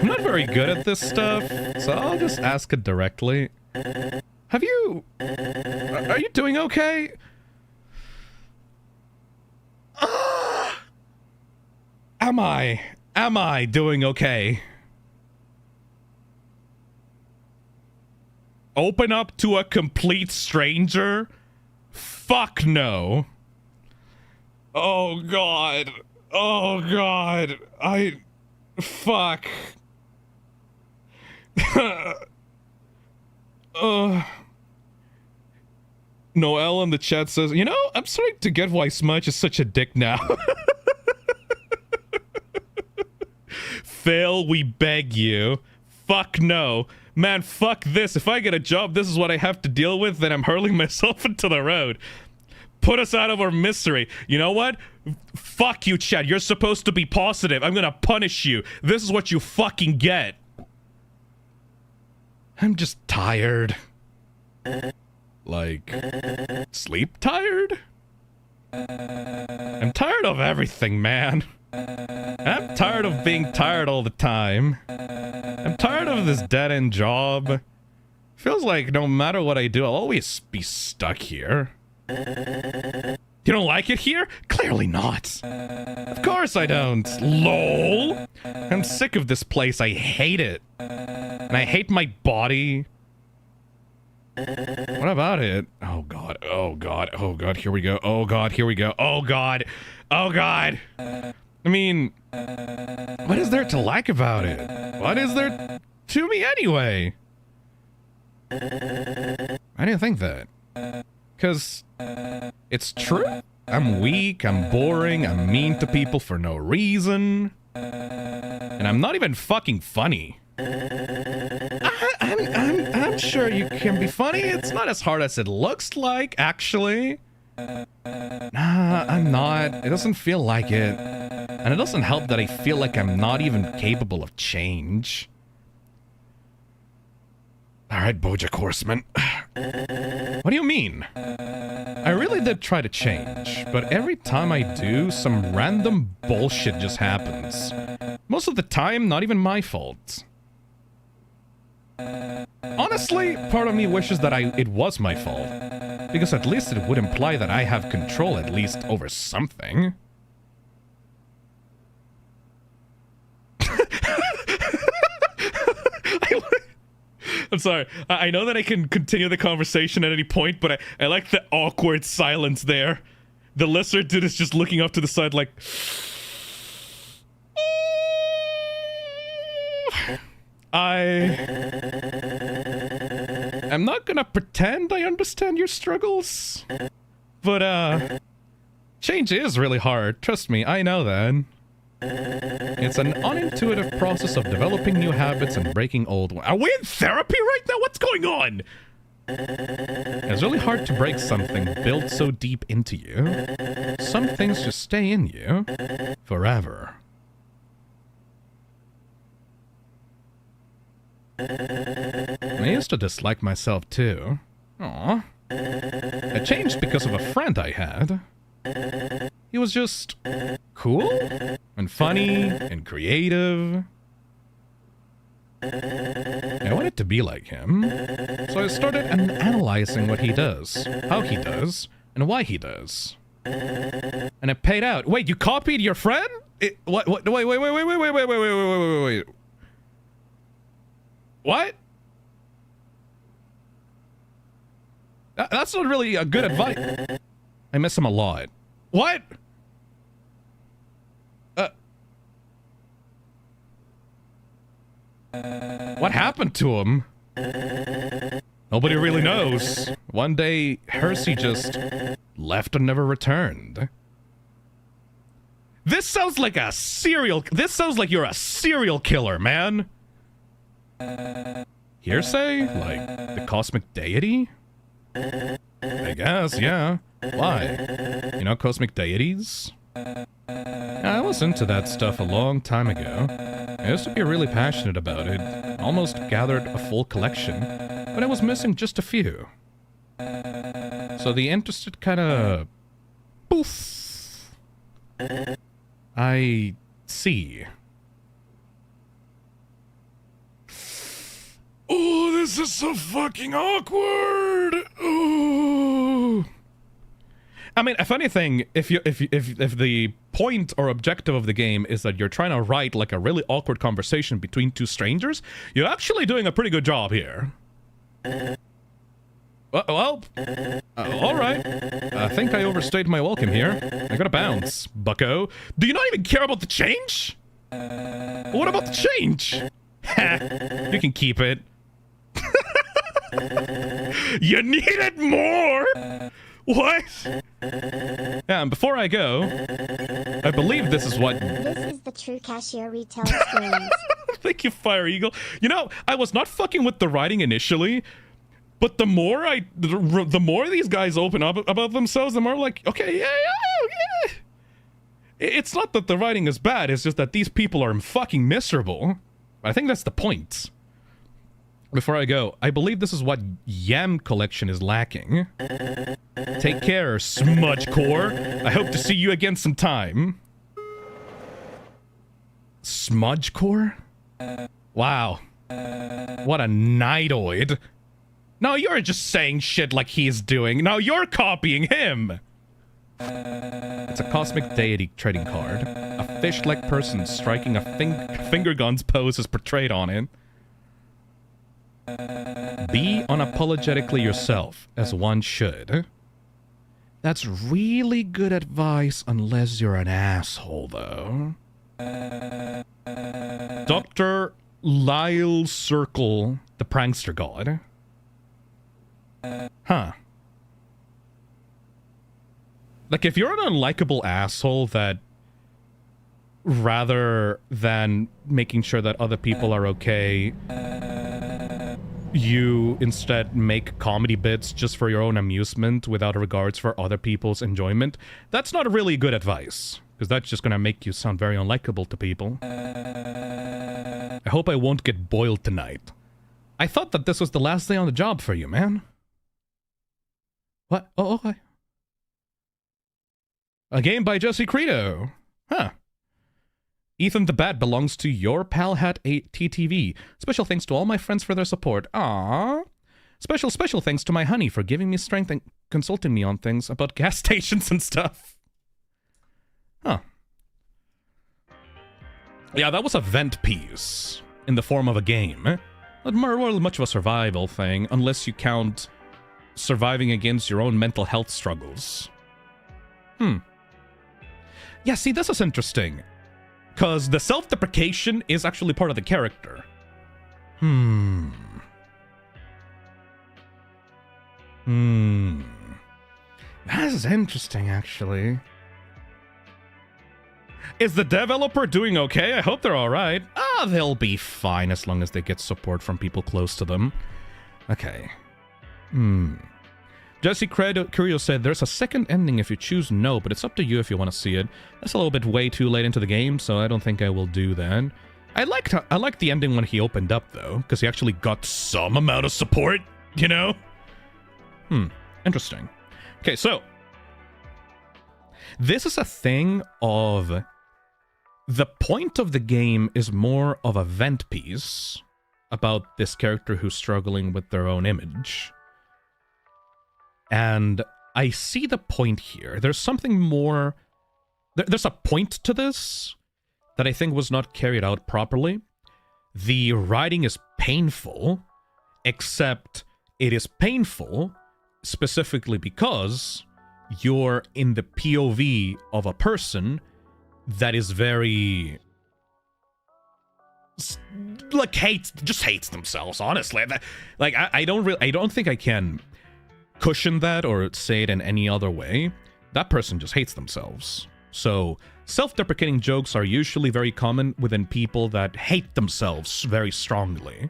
not very good at this stuff, so I'll just ask it directly. Have you... Are you doing okay? Am I doing okay? Open up to a complete stranger? Fuck no. Oh god. Oh god. Fuck. Noel in the chat says, you know, I'm starting to get why Smudge is such a dick now. Fail, we beg you. Fuck no. Man, fuck this. If I get a job, this is what I have to deal with, then I'm hurling myself into the road. Put us out of our misery. You know what? Fuck you, Chad. You're supposed to be positive. I'm gonna punish you. This is what you fucking get. I'm just tired. Like, sleep tired? I'm tired of everything, man. I'm tired of being tired all the time. I'm tired of this dead-end job. Feels like no matter what I do, I'll always be stuck here. You don't like it here? Clearly not. Of course I don't. LOL. I'm sick of this place. I hate it. And I hate my body. What about it? Oh god. Oh god. Oh god. Here we go. Oh god. Here we go. Oh god. Oh god. I mean, what is there to like about it? What is there to me anyway? I didn't think that. Because it's true. I'm weak, I'm boring, I'm mean to people for no reason. And I'm not even fucking funny. I'm sure you can be funny. It's not as hard as it looks like, actually. Nah, I'm not. It doesn't feel like it. And it doesn't help that I feel like I'm not even capable of change. Alright, Bojack Horseman. What do you mean? I really did try to change, but every time I do, some random bullshit just happens. Most of the time, not even my fault. Honestly, part of me wishes that it was my fault. Because at least it would imply that I have control at least over something. I'm sorry. I know that I can continue the conversation at any point, but I like the awkward silence there. The lizard dude is just looking up to the side like... I'm not gonna pretend I understand your struggles, but change is really hard. Trust me, I know that. It's an unintuitive process of developing new habits and breaking old ones. Are we in therapy right now? What's going on? It's really hard to break something built so deep into you. Some things just stay in you forever. I used to dislike myself too. Aww. I changed because of a friend I had. He was just cool and funny and creative. I wanted to be like him, so I started analyzing what he does, how he does, and why he does. And it paid out. Wait, you copied your friend? What? Wait. What? That's not really a good advice. I miss him a lot. What? What happened to him? Nobody really knows. One day, Hersey just left and never returned. This sounds like a serial... This sounds like you're a serial killer, man. Hearsay? Like the cosmic deity? I guess, yeah. Why? You know cosmic deities? I was into that stuff a long time ago. I used to be really passionate about it. Almost gathered a full collection, but I was missing just a few. So the interest kinda... poof. I see. Oh, this is so fucking awkward. Oh. I mean, if anything, if the point or objective of the game is that you're trying to write like a really awkward conversation between two strangers, you're actually doing a pretty good job here. Well, all right. I think I overstayed my welcome here. I gotta bounce, bucko. Do you not even care about the change? What about the change? You can keep it. You needed more? What? Yeah, and before I go, I believe this is what... This is the true cashier retail experience. Thank you, Fire Eagle. You know, I was not fucking with the writing initially, but the more these guys open up about themselves, the more like, okay, yeah. It's not that the writing is bad, it's just that these people are fucking miserable. I think that's the point. Before I go, I believe this is what Yam Collection is lacking. Take care, Smudge Core. I hope to see you again sometime. Smudge Core? Wow. What a nightoid. No, you're just saying shit like he's doing. No, you're copying him. It's a cosmic deity trading card. A fish-like person striking a finger guns pose is portrayed on it. Be unapologetically yourself, as one should. That's really good advice unless you're an asshole, though. Dr. Lyle Circle, the prankster god. Huh. Like, if you're an unlikable asshole that, rather than making sure that other people are okay, you instead make comedy bits just for your own amusement without regards for other people's enjoyment, that's not really good advice, because that's just gonna make you sound very unlikable to people. I hope I won't get boiled tonight. I thought that this was the last day on the job for you, man. What? Oh, okay. A game by Jesse Credo. Huh. Ethan the Bat belongs to your pal hat TTV. Special thanks to all my friends for their support. Aww. Special thanks to my honey for giving me strength and consulting me on things about gas stations and stuff. Huh. Yeah, that was a vent piece in the form of a game. not really much of a survival thing, unless you count surviving against your own mental health struggles. Yeah, see, this is interesting. Because the self-deprecation is actually part of the character. That is interesting, actually. Is the developer doing okay? I hope they're alright. Ah, they'll be fine as long as they get support from people close to them. Okay. Jesse Curio said, there's a second ending if you choose no, but it's up to you if you want to see it. That's a little bit way too late into the game, so I don't think I will do that. I liked the ending when he opened up, though, because he actually got some amount of support, you know? Interesting. Okay, so this is a thing of the point of the game is more of a vent piece about this character who's struggling with their own image. And I see the point here. There's something more... There's a point to this that I think was not carried out properly. The writing is painful, except it is painful specifically because you're in the POV of a person that is very... like, just hates themselves, honestly. Like, I don't think I can cushion that or say it in any other way. That person just hates themselves. So, self-deprecating jokes are usually very common within people that hate themselves very strongly.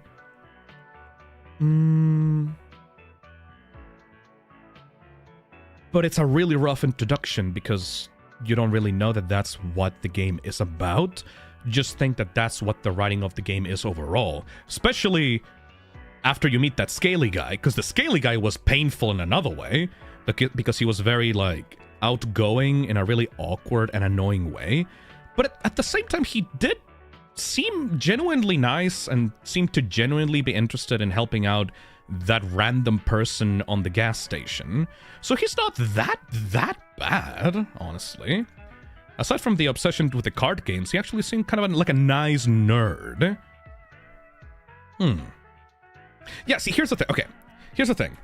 But it's a really rough introduction because you don't really know that that's what the game is about. Just think that that's what the writing of the game is overall. Especially after you meet that scaly guy, because the scaly guy was painful in another way, because he was very, like, outgoing in a really awkward and annoying way. But at the same time, he did seem genuinely nice and seemed to genuinely be interested in helping out that random person on the gas station. So he's not that bad, honestly. Aside from the obsession with the card games, he actually seemed kind of like a nice nerd. Yeah, see, here's the thing. Okay, here's the thing.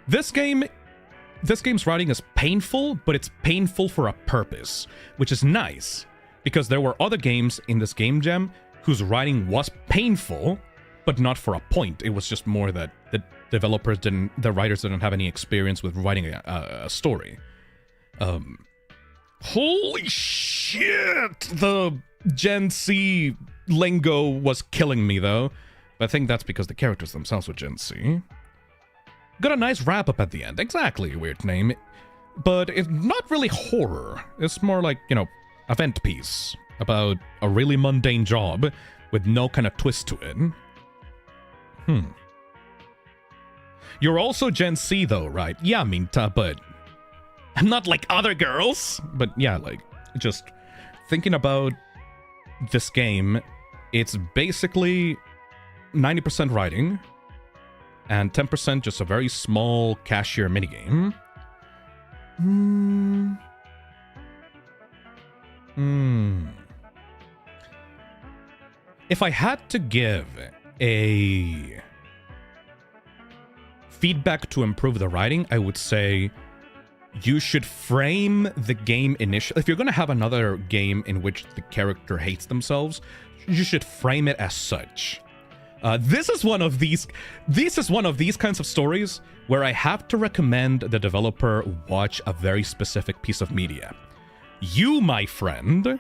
This game's writing is painful, but it's painful for a purpose, which is nice, because there were other games in this game jam whose writing was painful, but not for a point. It was just more that the writers didn't have any experience with writing a story. Holy shit! The Gen C lingo was killing me, though. But I think that's because the characters themselves were Gen C. Got a nice wrap-up at the end. Exactly, weird name. But it's not really horror. It's more like, you know, a vent piece about a really mundane job with no kind of twist to it. You're also Gen C, though, right? Yeah, Minta, but I'm not like other girls. But yeah, like, just thinking about this game, it's basically 90% writing and 10% just a very small cashier minigame. If I had to give a feedback to improve the writing, I would say you should frame the game initially. If you're going to have another game in which the character hates themselves, you should frame it as such. This is one of these kinds of stories where I have to recommend the developer watch a very specific piece of media. You, my friend,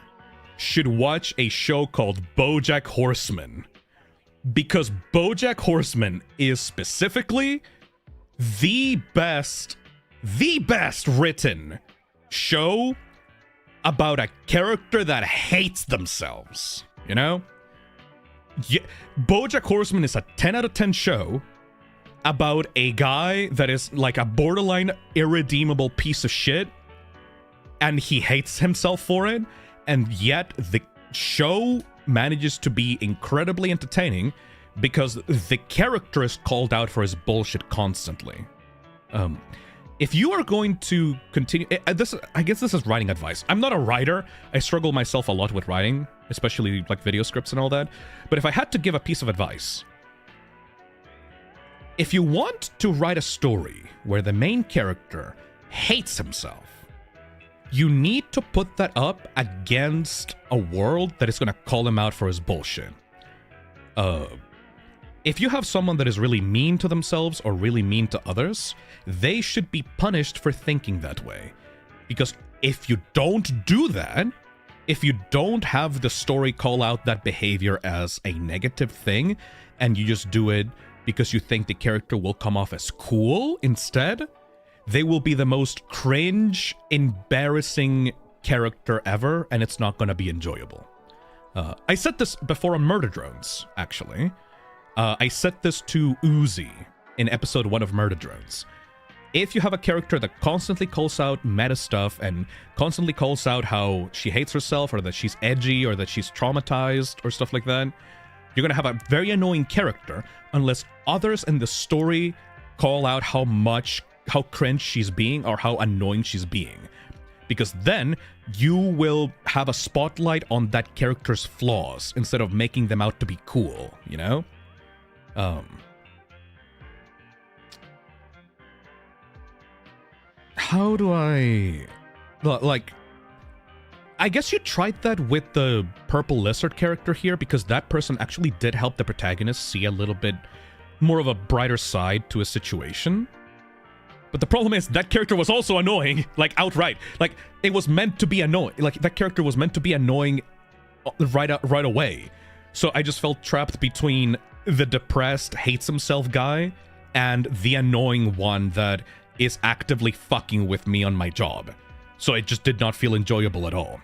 should watch a show called BoJack Horseman, because BoJack Horseman is specifically the best written show about a character that hates themselves, you know? Yeah, BoJack Horseman is a 10 out of 10 show about a guy that is like a borderline irredeemable piece of shit, and he hates himself for it, and yet the show manages to be incredibly entertaining because the character is called out for his bullshit constantly. If you are going to continue... I guess this is writing advice. I'm not a writer. I struggle myself a lot with writing, especially like video scripts and all that. But if I had to give a piece of advice, if you want to write a story where the main character hates himself, you need to put that up against a world that is going to call him out for his bullshit. If you have someone that is really mean to themselves or really mean to others, they should be punished for thinking that way. Because if you don't do that, if you don't have the story call out that behavior as a negative thing, and you just do it because you think the character will come off as cool instead, they will be the most cringe, embarrassing character ever, and it's not going to be enjoyable. I said this before on Murder Drones, actually. I said this to Uzi in episode 1 of Murder Drones. If you have a character that constantly calls out meta stuff and constantly calls out how she hates herself or that she's edgy or that she's traumatized or stuff like that, you're going to have a very annoying character unless others in the story call out how cringe she's being or how annoying she's being. Because then you will have a spotlight on that character's flaws instead of making them out to be cool, you know? How do I... Like, I guess you tried that with the Purple Lizard character here, because that person actually did help the protagonist see a little bit more of a brighter side to a situation. But the problem is, that character was also annoying, like, outright. Like, it was meant to be annoying. Like, that character was meant to be annoying right away. So I just felt trapped between the depressed, hates himself guy and the annoying one that is actively fucking with me on my job. So it just did not feel enjoyable at all.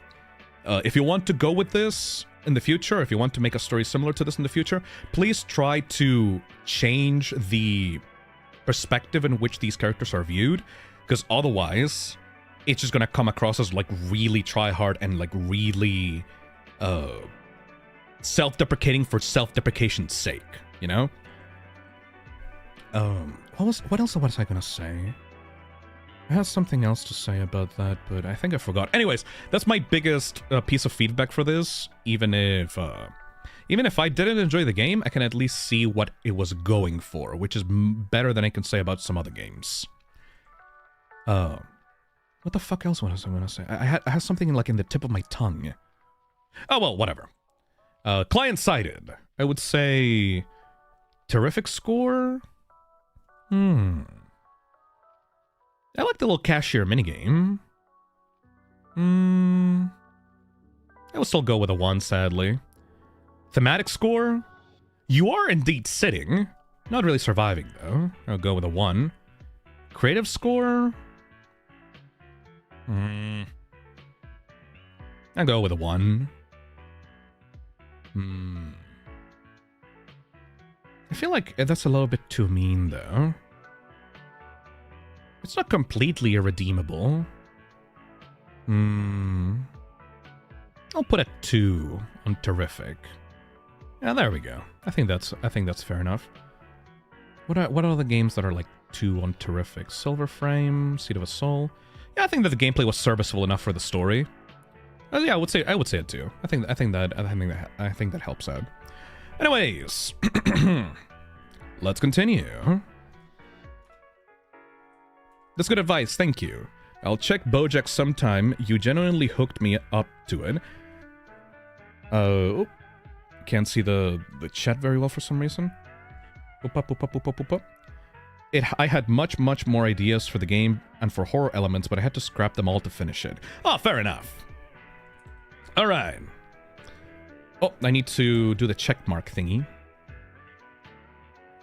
If you want to go with this in the future, if you want to make a story similar to this in the future, please try to change the perspective in which these characters are viewed, because otherwise it's just gonna come across as like really try hard and like really self-deprecating for self-deprecation's sake, you know? What else was I gonna say? I had something else to say about that, but I think I forgot. Anyways, that's my biggest piece of feedback for this. Even if I didn't enjoy the game, I can at least see what it was going for, which is better than I can say about some other games. What the fuck else was I gonna say? I had something like in the tip of my tongue. Oh well, whatever. Client-sided. I would say terrific score. I like the little cashier minigame. I will still go with a 1, sadly. Thematic score? You are indeed sitting. Not really surviving, though. I'll go with a 1. Creative score? I'll go with a 1. I feel like that's a little bit too mean, though. It's not completely irredeemable. I'll put a 2 on terrific. Yeah, there we go. I think that's fair enough. What are the games that are like 2 on terrific? Silver Frame, Seed of a Soul. Yeah, I think that the gameplay was serviceable enough for the story. Yeah, I would say a 2. I think that helps out. Anyways, let's continue. That's good advice, thank you. I'll check BoJack sometime. You genuinely hooked me up to it. Oh, can't see the chat very well for some reason. I had much more ideas for the game and for horror elements, but I had to scrap them all to finish it. Oh, fair enough. All right. Oh, I need to do the check mark thingy.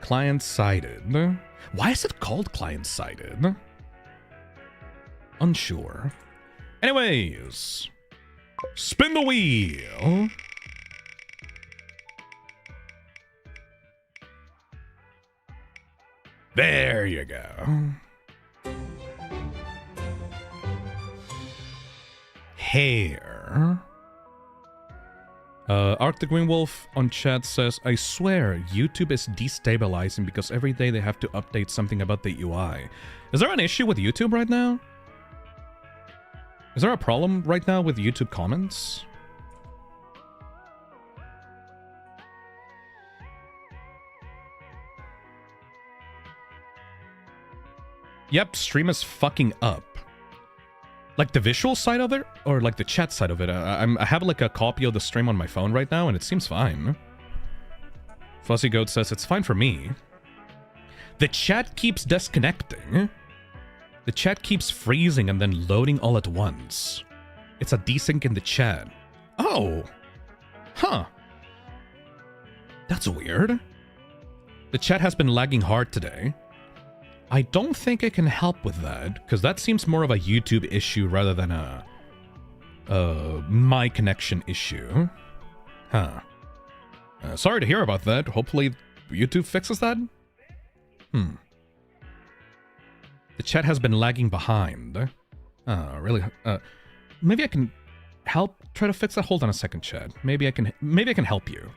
Client-sided. Why is it called client-sided? Unsure. Anyways. Spin the wheel. There you go. Hare. Arctic Greenwolf on chat says, I swear, YouTube is destabilizing because every day they have to update something about the UI. Is there an issue with YouTube right now? Is there a problem right now with YouTube comments? Yep, stream is fucking up. Like the visual side of it, or like the chat side of it. I have like a copy of the stream on my phone right now, and it seems fine. Fuzzy Goat says it's fine for me. The chat keeps disconnecting. The chat keeps freezing and then loading all at once. It's a desync in the chat. Oh. Huh. That's weird. The chat has been lagging hard today. I don't think I can help with that, because that seems more of a YouTube issue rather than a my connection issue. Huh. Sorry to hear about that. Hopefully YouTube fixes that? The chat has been lagging behind. Really? Maybe I can help try to fix that? Hold on a second, chat. Maybe I can help you.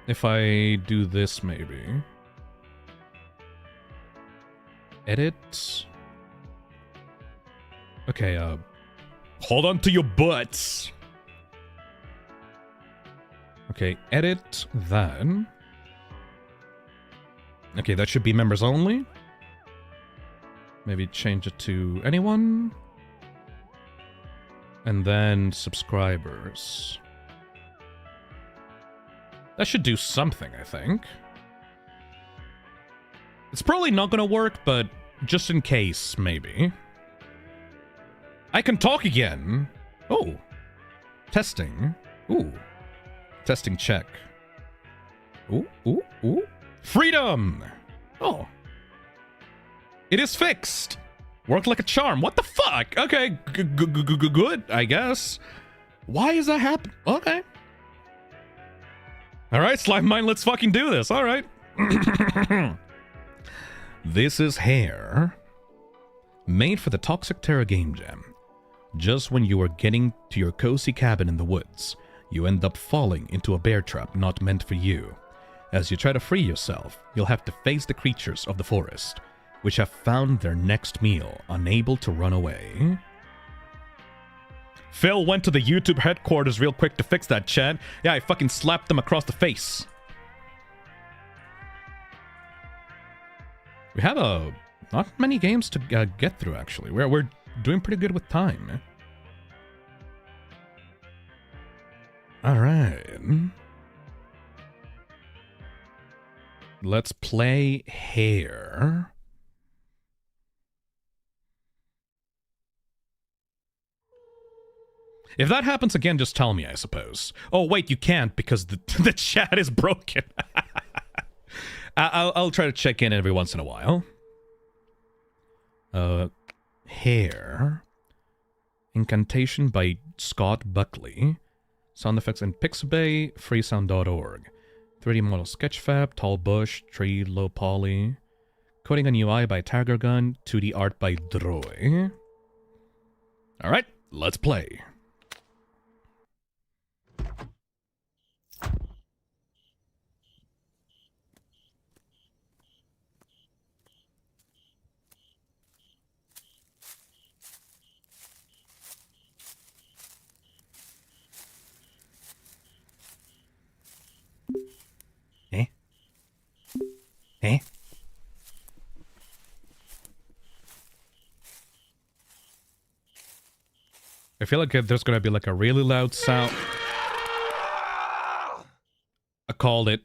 If I do this, maybe. Edit. Okay, hold on to your butts. Okay, edit that. Okay, that should be members only. Maybe change it to anyone. And then subscribers. That should do something, I think. It's probably not gonna work, but just in case, maybe. I can talk again. Oh. Testing. Ooh. Testing check. Ooh, ooh, ooh. Freedom! Oh. It is fixed! Worked like a charm. What the fuck? Okay, good, I guess. Why is that happening? Okay. Alright, Slime Mine, let's fucking do this. Alright. This is Hare. Made for the Toxic Terror Gamejam. Just when you are getting to your cozy cabin in the woods, you end up falling into a bear trap not meant for you. As you try to free yourself, you'll have to face the creatures of the forest, which have found their next meal, unable to run away. Phil went to the YouTube headquarters real quick to fix that, chat. Yeah, I fucking slapped them across the face. We have not many games to get through, actually. We're doing pretty good with time. Alright. Let's play Hare. If that happens again, just tell me, I suppose. Oh, wait, you can't because the chat is broken. I'll try to check in every once in a while. Hare. Incantation by Scott Buckley. Sound effects in Pixabay, freesound.org. 3D model Sketchfab, Tall Bush, Tree, Low Poly. Coding a UI by Tiger Gun, 2D art by Droy. Alright, let's play. Eh? I feel like there's gonna be like a really loud sound. I called it.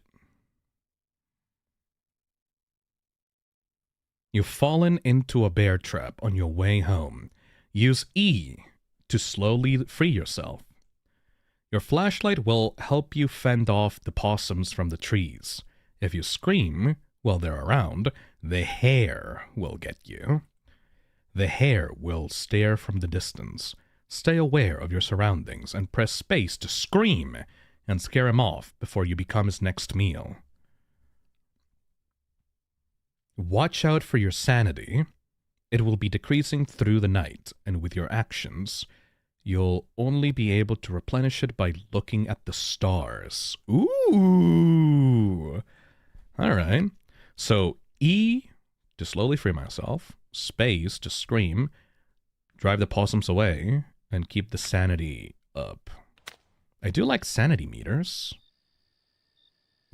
You've fallen into a bear trap on your way home. Use E to slowly free yourself. Your flashlight will help you fend off the possums from the trees. If you scream while they're around, the hare will get you. The hare will stare from the distance. Stay aware of your surroundings and press space to scream and scare him off before you become his next meal. Watch out for your sanity. It will be decreasing through the night, and with your actions, you'll only be able to replenish it by looking at the stars. Ooh! Alright. So, E to slowly free myself, space to scream, drive the possums away, and keep the sanity up. I do like sanity meters.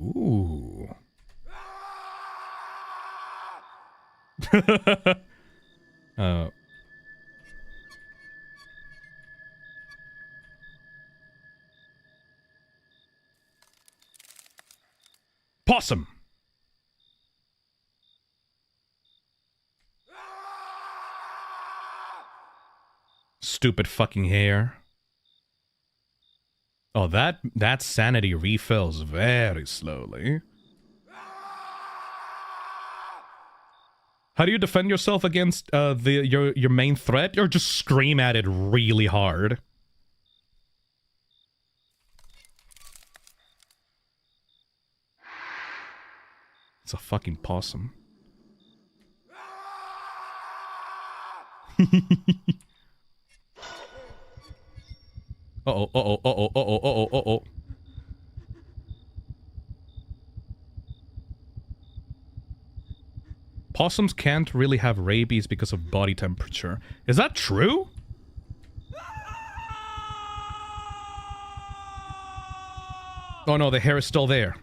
Ooh. uh, Possum. Stupid fucking hair. Oh, that sanity refills very slowly. How do you defend yourself against your main threat? Or just scream at it really hard. It's a fucking possum. Uh-oh, uh-oh, uh-oh, uh-oh, uh-oh, uh-oh. Possums can't really have rabies because of body temperature. Is that true? Oh no, the hair is still there.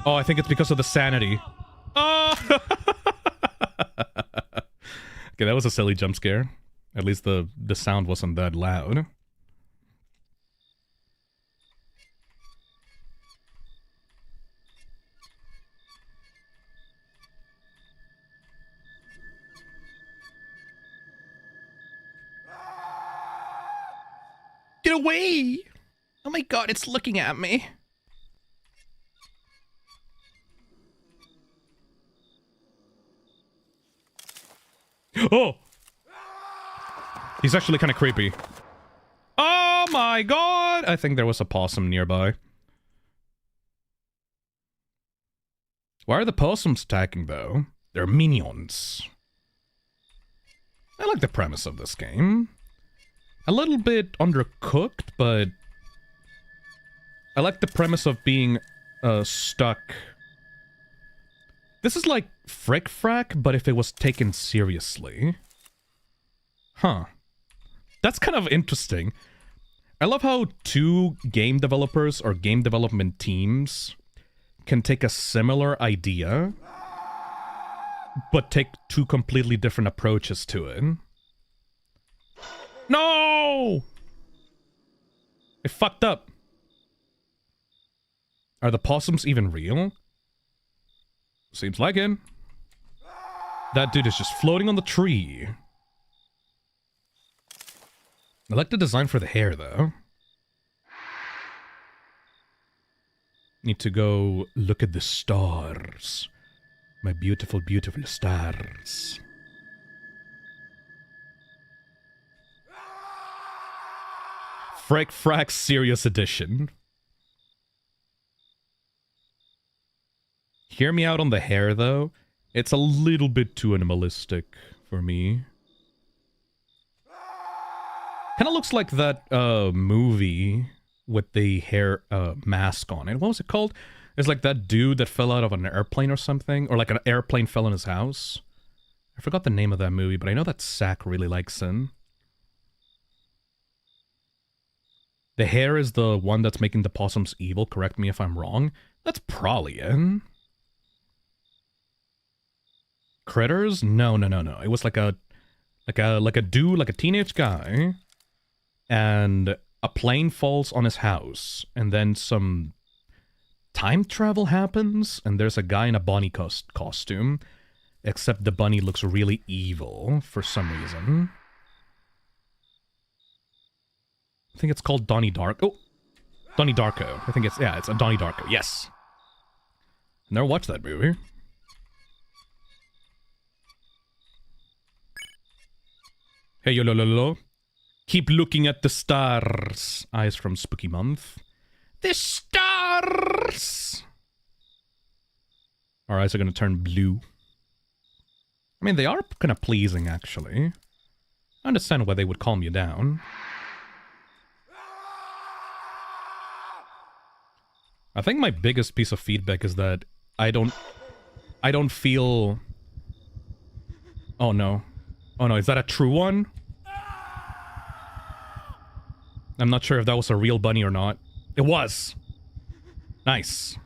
Oh, I think it's because of the sanity. Oh! Okay, that was a silly jump scare. At least the sound wasn't that loud. Get away! Oh my god, it's looking at me. Oh! He's actually kind of creepy. Oh my god! I think there was a possum nearby. Why are the possums attacking, though? They're minions. I like the premise of this game. A little bit undercooked, but... I like the premise of being stuck. This is like Frick Frack, but if it was taken seriously. Huh. That's kind of interesting. I love how two game developers or game development teams can take a similar idea, but take two completely different approaches to it. No! It fucked up. Are the possums even real? Seems like it. That dude is just floating on the tree. I like the design for the hair, though. Need to go look at the stars. My beautiful, beautiful stars. Frick Frack Serious Edition. Hear me out on the hair, though. It's a little bit too animalistic for me. Kind of looks like that movie with the hair mask on it. What was it called? It's like that dude that fell out of an airplane or something. Or like an airplane fell in his house. I forgot the name of that movie, but I know that Zach really likes him. The hair is the one that's making the possums evil. Correct me if I'm wrong. That's probably it. Critters? No. It was like a dude, like a teenage guy, and a plane falls on his house, and then some time travel happens, and there's a guy in a bunny costume, except the bunny looks really evil for some reason. I think it's called Donnie Darko. Oh, Donnie Darko. I think it's a Donnie Darko. Yes. Never watched that movie. Hey, yo, lo, lo, lo. Keep looking at the stars. Eyes from Spooky Month. The stars! Our eyes are gonna turn blue. I mean, they are kind of pleasing, actually. I understand why they would calm you down. I think my biggest piece of feedback is that I don't feel... Oh no. Oh no, is that a true one? I'm not sure if that was a real bunny or not. It was! Nice.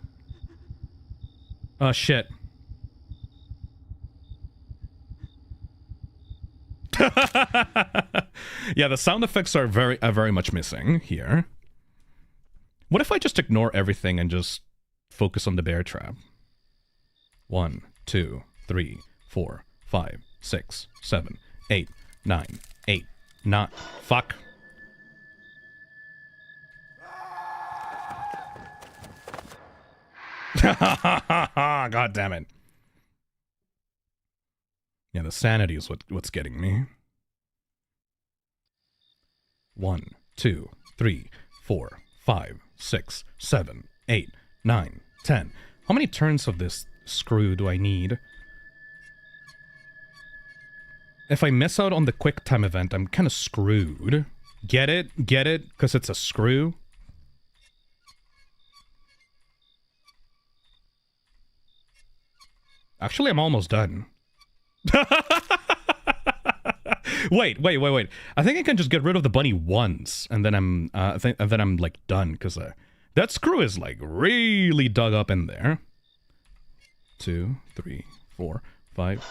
Oh, shit. Yeah, the sound effects are very much missing here. What if I just ignore everything and just focus on the bear trap? 1, 2, 3, 4, 5, 6, 7, 8, 9, 8, 9. Fuck. God damn it. Yeah, the sanity is what's getting me. 1, 2, 3, 4, 5, 6, 7, 8, 9, 10. How many turns of this screw do I need? If I miss out on the quick time event, I'm kind of screwed. Get it? Get it? Because it's a screw? Actually, I'm almost done. Wait. I think I can just get rid of the bunny once, and then I'm like done, because that screw is like really dug up in there. 2, 3, 4, 5.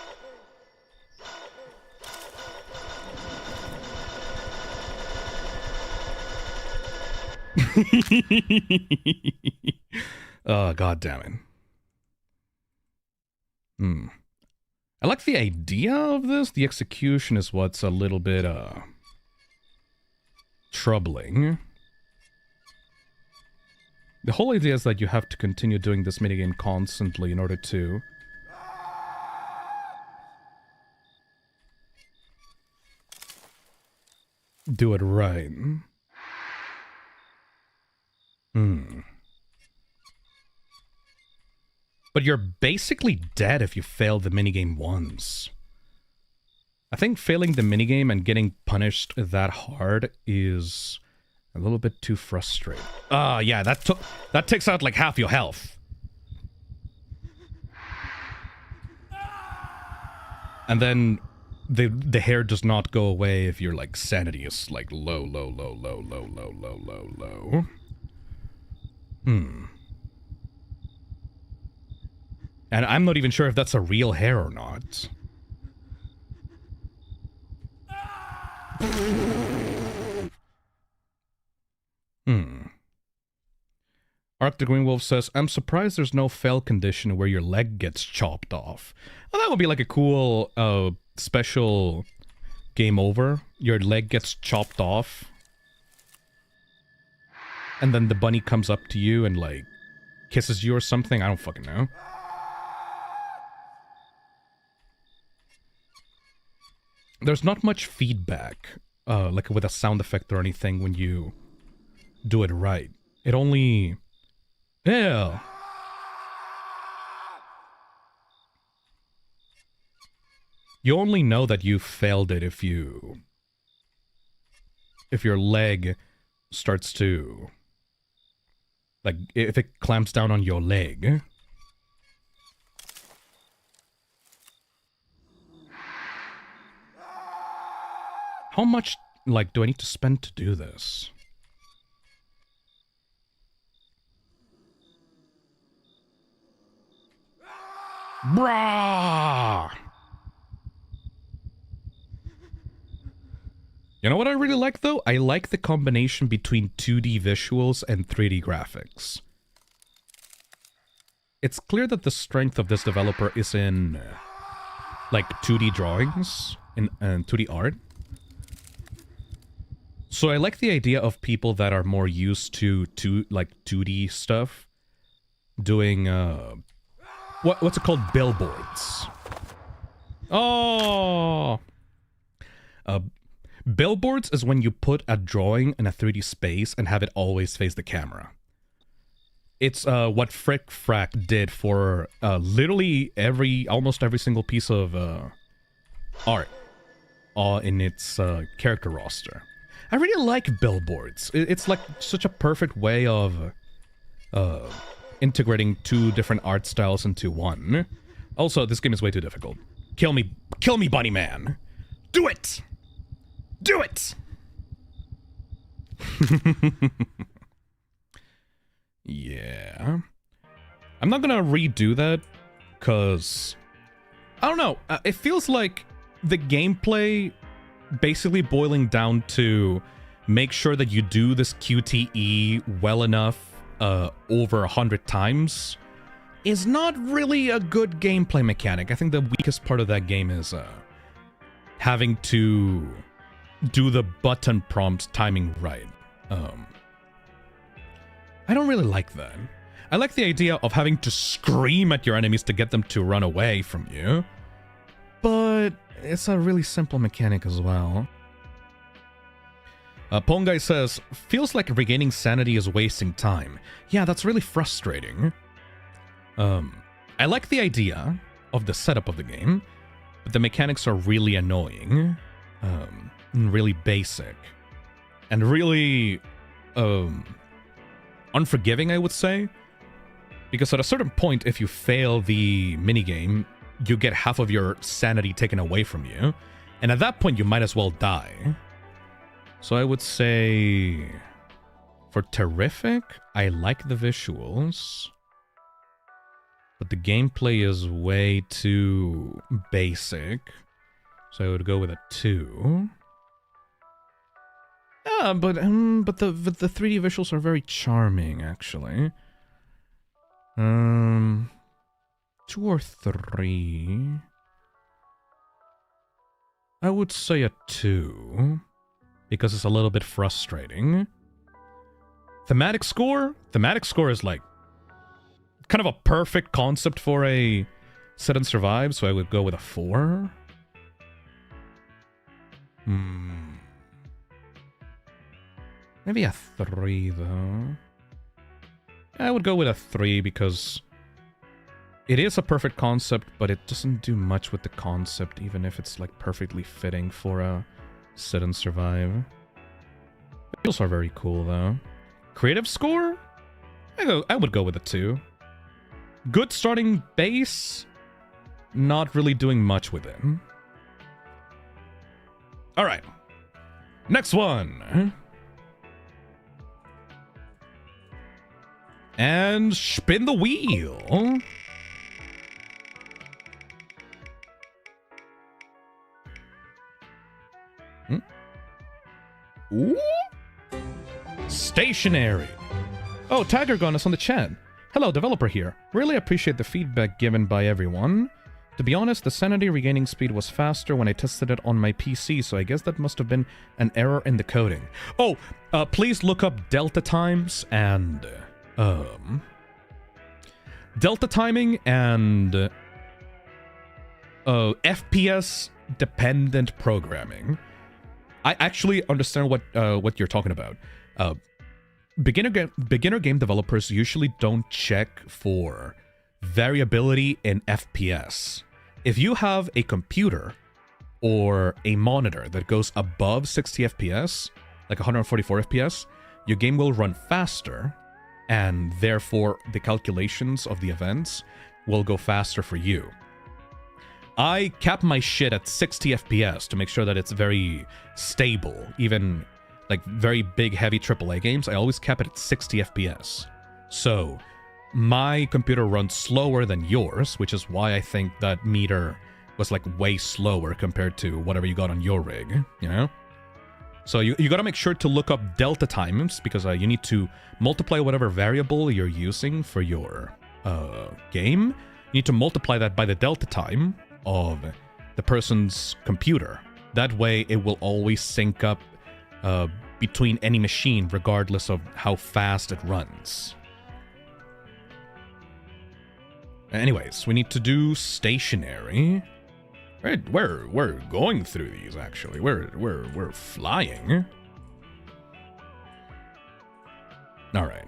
Oh, god damn it. I like the idea of this. The execution is what's a little bit, troubling. The whole idea is that you have to continue doing this minigame constantly in order to... do it right. But you're basically dead if you fail the minigame once. I think failing the minigame and getting punished that hard is a little bit too frustrating. Yeah, that takes out like half your health. And then the hair does not go away if your like sanity is like low. And I'm not even sure if that's a real hair or not. Arc the Green Wolf says, I'm surprised there's no fail condition where your leg gets chopped off. Well, that would be like a cool, special game over. Your leg gets chopped off. And then the bunny comes up to you and, like, kisses you or something. I don't fucking know. There's not much feedback, like with a sound effect or anything when you do it right. It only... Yeah. You only know that you failed it if you... if your leg starts to... like, if it clamps down on your leg. How much, like, do I need to spend to do this? Brah! You know what I really like, though? I like the combination between 2D visuals and 3D graphics. It's clear that the strength of this developer is in, like, 2D drawings and 2D art. So I like the idea of people that are more used to like 2D stuff doing what's it called? Billboards. Oh. Billboards is when you put a drawing in a 3D space and have it always face the camera. It's what Frick Frack did for literally almost every single piece of art in its character roster. I really like billboards. It's like such a perfect way of integrating two different art styles into one. Also, this game is way too difficult. Kill me, Bunny Man! Do it! Do it! Yeah. I'm not gonna redo that because I don't know. It feels like the gameplay basically boiling down to make sure that you do this QTE well enough over 100 times is not really a good gameplay mechanic. I think the weakest part of that game is having to do the button prompt timing right. I don't really like that. I like the idea of having to scream at your enemies to get them to run away from you, but it's a really simple mechanic as well. Pongai says, feels like regaining sanity is wasting time. Yeah, that's really frustrating. I like the idea of the setup of the game, but the mechanics are really annoying, and really basic, and really unforgiving, I would say. Because at a certain point, if you fail the minigame, you get half of your sanity taken away from you, and at that point you might as well die. So I would say, for terrific, I like the visuals, but the gameplay is way too basic, so I would go with a 2. Yeah, but the 3D visuals are very charming, actually. 2 or 3. I would say a 2. Because it's a little bit frustrating. Thematic score? Thematic score is like kind of a perfect concept for a set and survive, so I would go with a 4. Maybe a 3 though. I would go with a 3 because it is a perfect concept, but it doesn't do much with the concept, even if it's like perfectly fitting for a sit and survive. Visuals are very cool though. Creative score? I would go with a 2. Good starting base, not really doing much with it. Alright. Next one. And spin the wheel. Ooh. Stationary. Oh, Tiger Gun is on the chat. Hello, developer here. Really appreciate the feedback given by everyone. To be honest, the sanity regaining speed was faster when I tested it on my PC, so I guess that must have been an error in the coding. Oh, please look up delta times and delta timing and FPS dependent programming. I actually understand what you're talking about. Beginner game developers usually don't check for variability in FPS. If you have a computer or a monitor that goes above 60 FPS, like 144 FPS, your game will run faster, and therefore the calculations of the events will go faster for you. I cap my shit at 60 FPS to make sure that it's very stable. Even like very big, heavy AAA games, I always cap it at 60 FPS. So my computer runs slower than yours, which is why I think that meter was like way slower compared to whatever you got on your rig, you know? So you gotta make sure to look up delta times, because you need to multiply whatever variable you're using for your game. You need to multiply that by the delta time of the person's computer. That way it will always sync up between any machine, regardless of how fast it runs. Anyways, we need to do stationary. We're going through these, actually. We're flying. All right.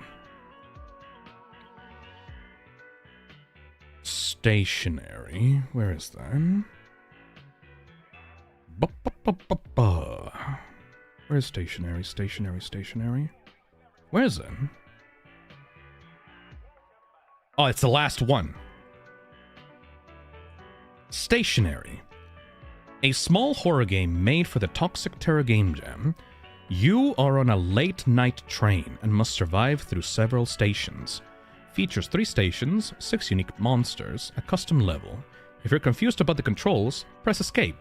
Stationary. Where is that? Where's stationary? Stationary. Where is it? Oh, it's the last one. Stationary. A small horror game made for the Toxic Terror Gamejam. You are on a late-night train and must survive through several stations. Features 3 stations, 6 unique monsters, a custom level. If you're confused about the controls, press escape.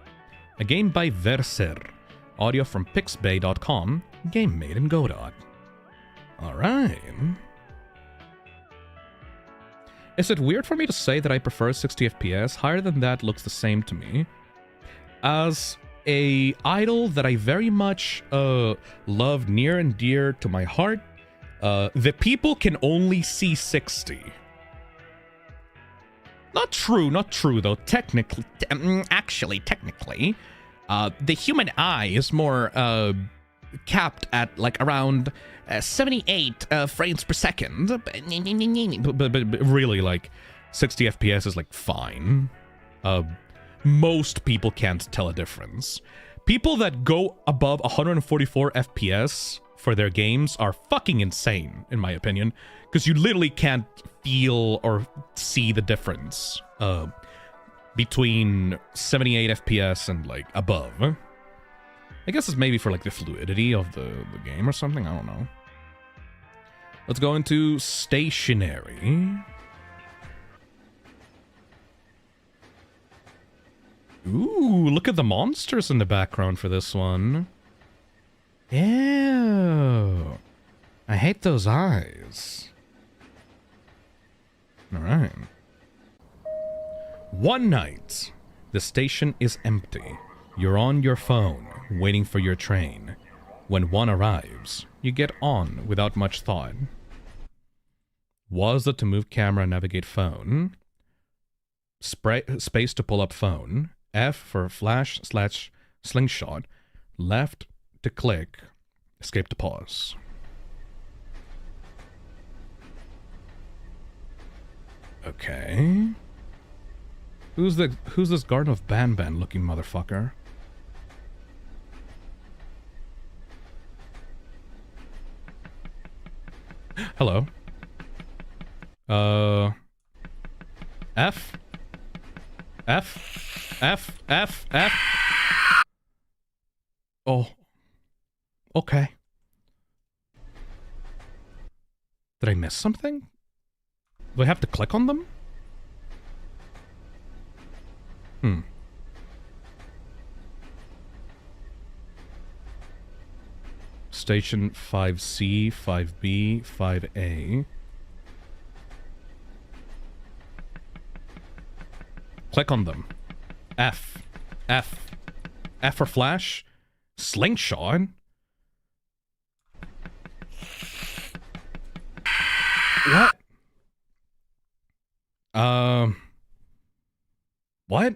A game by Verser. Audio from pixbay.com. Game made in Godot. Alright. Is it weird for me to say that I prefer 60 FPS? Higher than that looks the same to me. As a idol that I very much love near and dear to my heart, the people can only see 60. Not true though. Technically, technically, the human eye is more capped at like around 78 frames per second. But really, like 60 FPS is like fine. Most people can't tell a difference. People that go above 144 FPS for their games are fucking insane, in my opinion, because you literally can't feel or see the difference between 78 FPS and like above. I guess it's maybe for like the fluidity of the game or something, I don't know. Let's go into stationary. Ooh, look at the monsters in the background for this one. Ew. I hate those eyes. Alright. One night. The station is empty. You're on your phone, waiting for your train. When one arrives, you get on without much thought. Was it to move camera, navigate phone? Space to pull up phone. F for flash/slingshot. Left to click. Escape to pause. Okay. Who's this Garden of Banban looking motherfucker? Hello. F? F? F? F? F? Oh. Okay. Did I miss something? Do I have to click on them? Station 5C, 5B, 5A. Click on them. F. F. F for flash. Slingshot. What? What?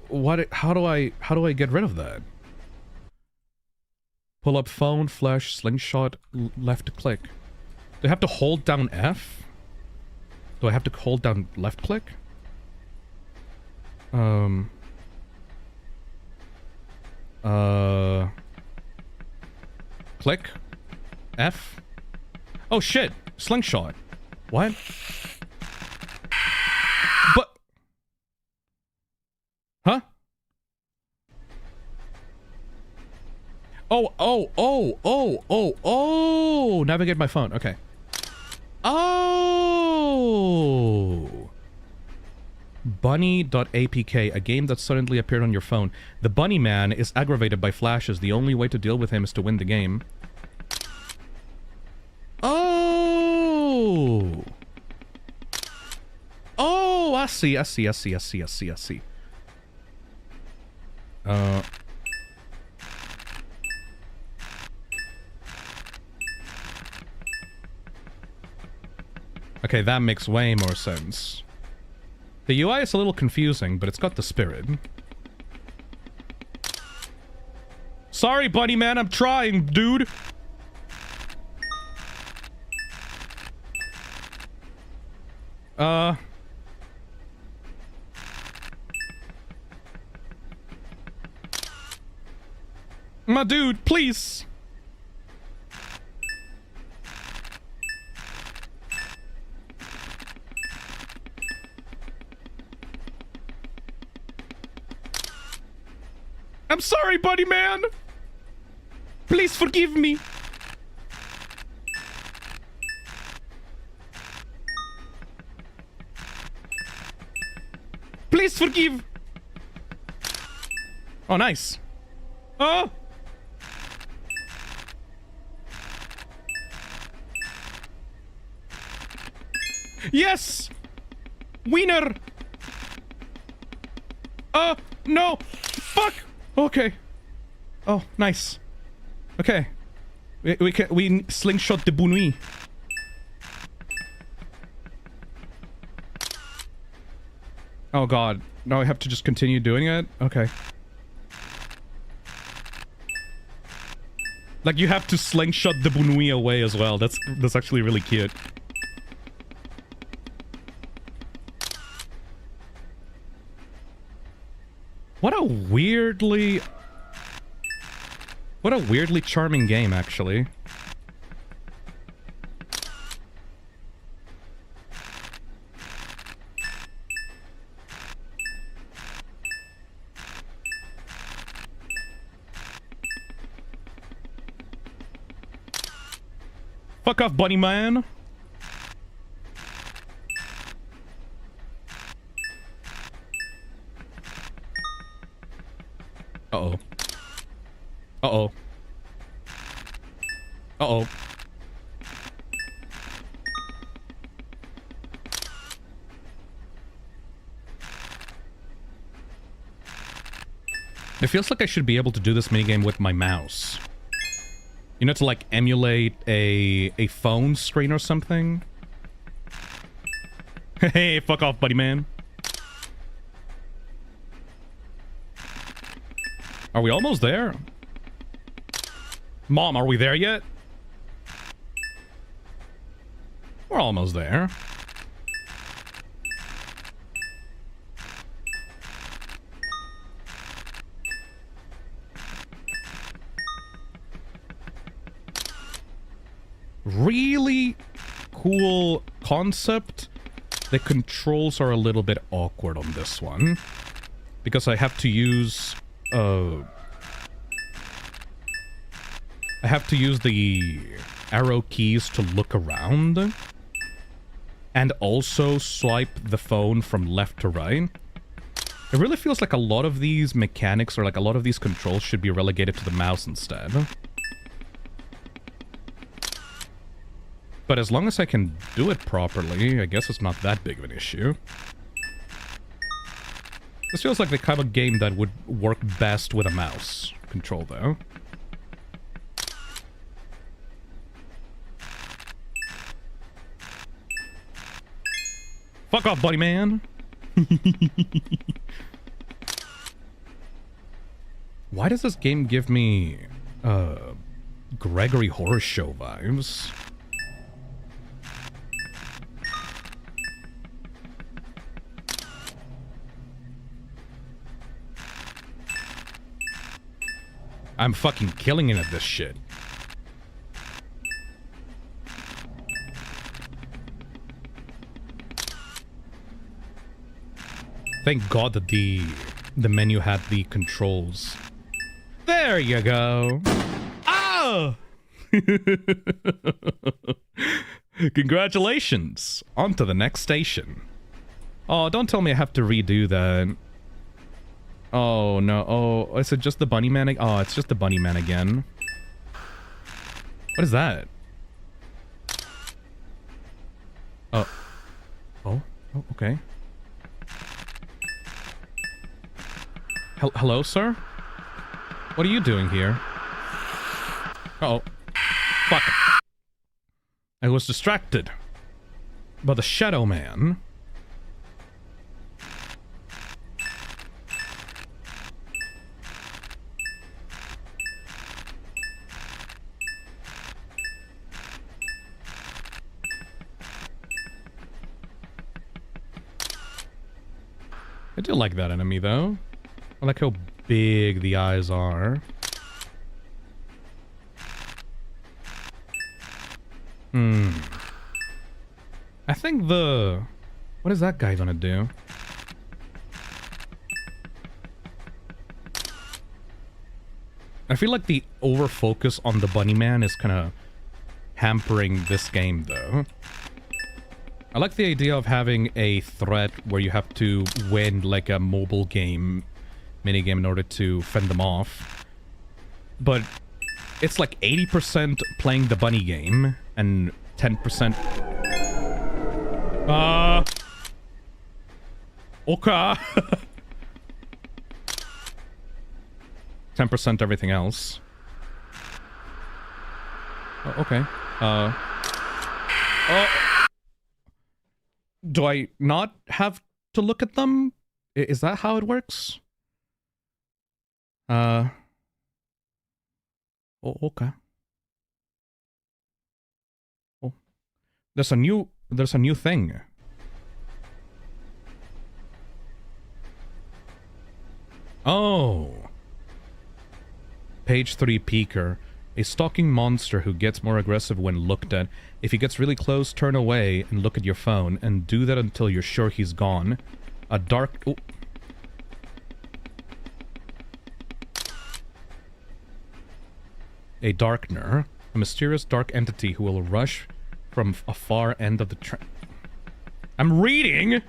What, how do I get rid of that? Pull up phone, flash, slingshot, left to click. Do I have to hold down F? Do I have to hold down left click? Click. F. Oh shit! Slingshot. What? But... Huh? Oh! Navigate my phone. Okay. Oh! Bunny.apk, a game that suddenly appeared on your phone. The bunny man is aggravated by flashes. The only way to deal with him is to win the game. Oh! Oh, I see. Okay, that makes way more sense. The UI is a little confusing, but it's got the spirit. Sorry, bunny man, I'm trying, dude. My dude, please. I'm sorry, buddy man. Please forgive me. forgive! Oh, nice. Oh! Yes! Wiener! No! Fuck! Okay. Oh, nice. Okay. We slingshot the Bunui. Oh god. Now I have to just continue doing it? Okay. Like, you have to slingshot the Bunui away as well. That's actually really cute. What a weirdly charming game, actually. Fuck off, bunny man. Uh-oh. Uh-oh. Uh-oh. It feels like I should be able to do this minigame with my mouse. You know, to like emulate a phone screen or something? Hey, fuck off, buddy man. Are we almost there? Mom, are we there yet? We're almost there. Really cool concept. The controls are a little bit awkward on this one. Because I have to use... I have to use the arrow keys to look around. And also swipe the phone from left to right. It really feels like a lot of these mechanics, or like a lot of these controls, should be relegated to the mouse instead. But as long as I can do it properly, I guess it's not that big of an issue. This feels like the kind of game that would work best with a mouse control, though. Fuck off, buddy man! Why does this game give me, Gregory Horror Show vibes? I'm fucking killing it at this shit. Thank God that the menu had the controls. There you go. Oh! Congratulations. On to the next station. Oh, don't tell me I have to redo that. Oh, no. Oh, is it just the bunny man? Oh, it's just the bunny man again. What is that? Oh. Oh, okay. Hello, sir? What are you doing here? Uh-oh. Fuck. I was distracted by the Shadow Man. I do like that enemy, though. I like how big the eyes are. I think the... What is that guy gonna do? I feel like the over-focus on the bunny man is kind of hampering this game, though. I like the idea of having a threat where you have to win like a mobile game, minigame in order to fend them off. But it's like 80% playing the bunny game and 10%... Okay. 10% everything else. Oh, okay. Oh. Do I not have to look at them? Is that how it works? Oh, okay. Oh. There's a new thing. Oh. Page 3 Peeker. A stalking monster who gets more aggressive when looked at. If he gets really close, turn away and look at your phone, and do that until you're sure he's gone. A dark... Oh. A darkener. A mysterious dark entity who will rush from a far end of the train. I'm reading!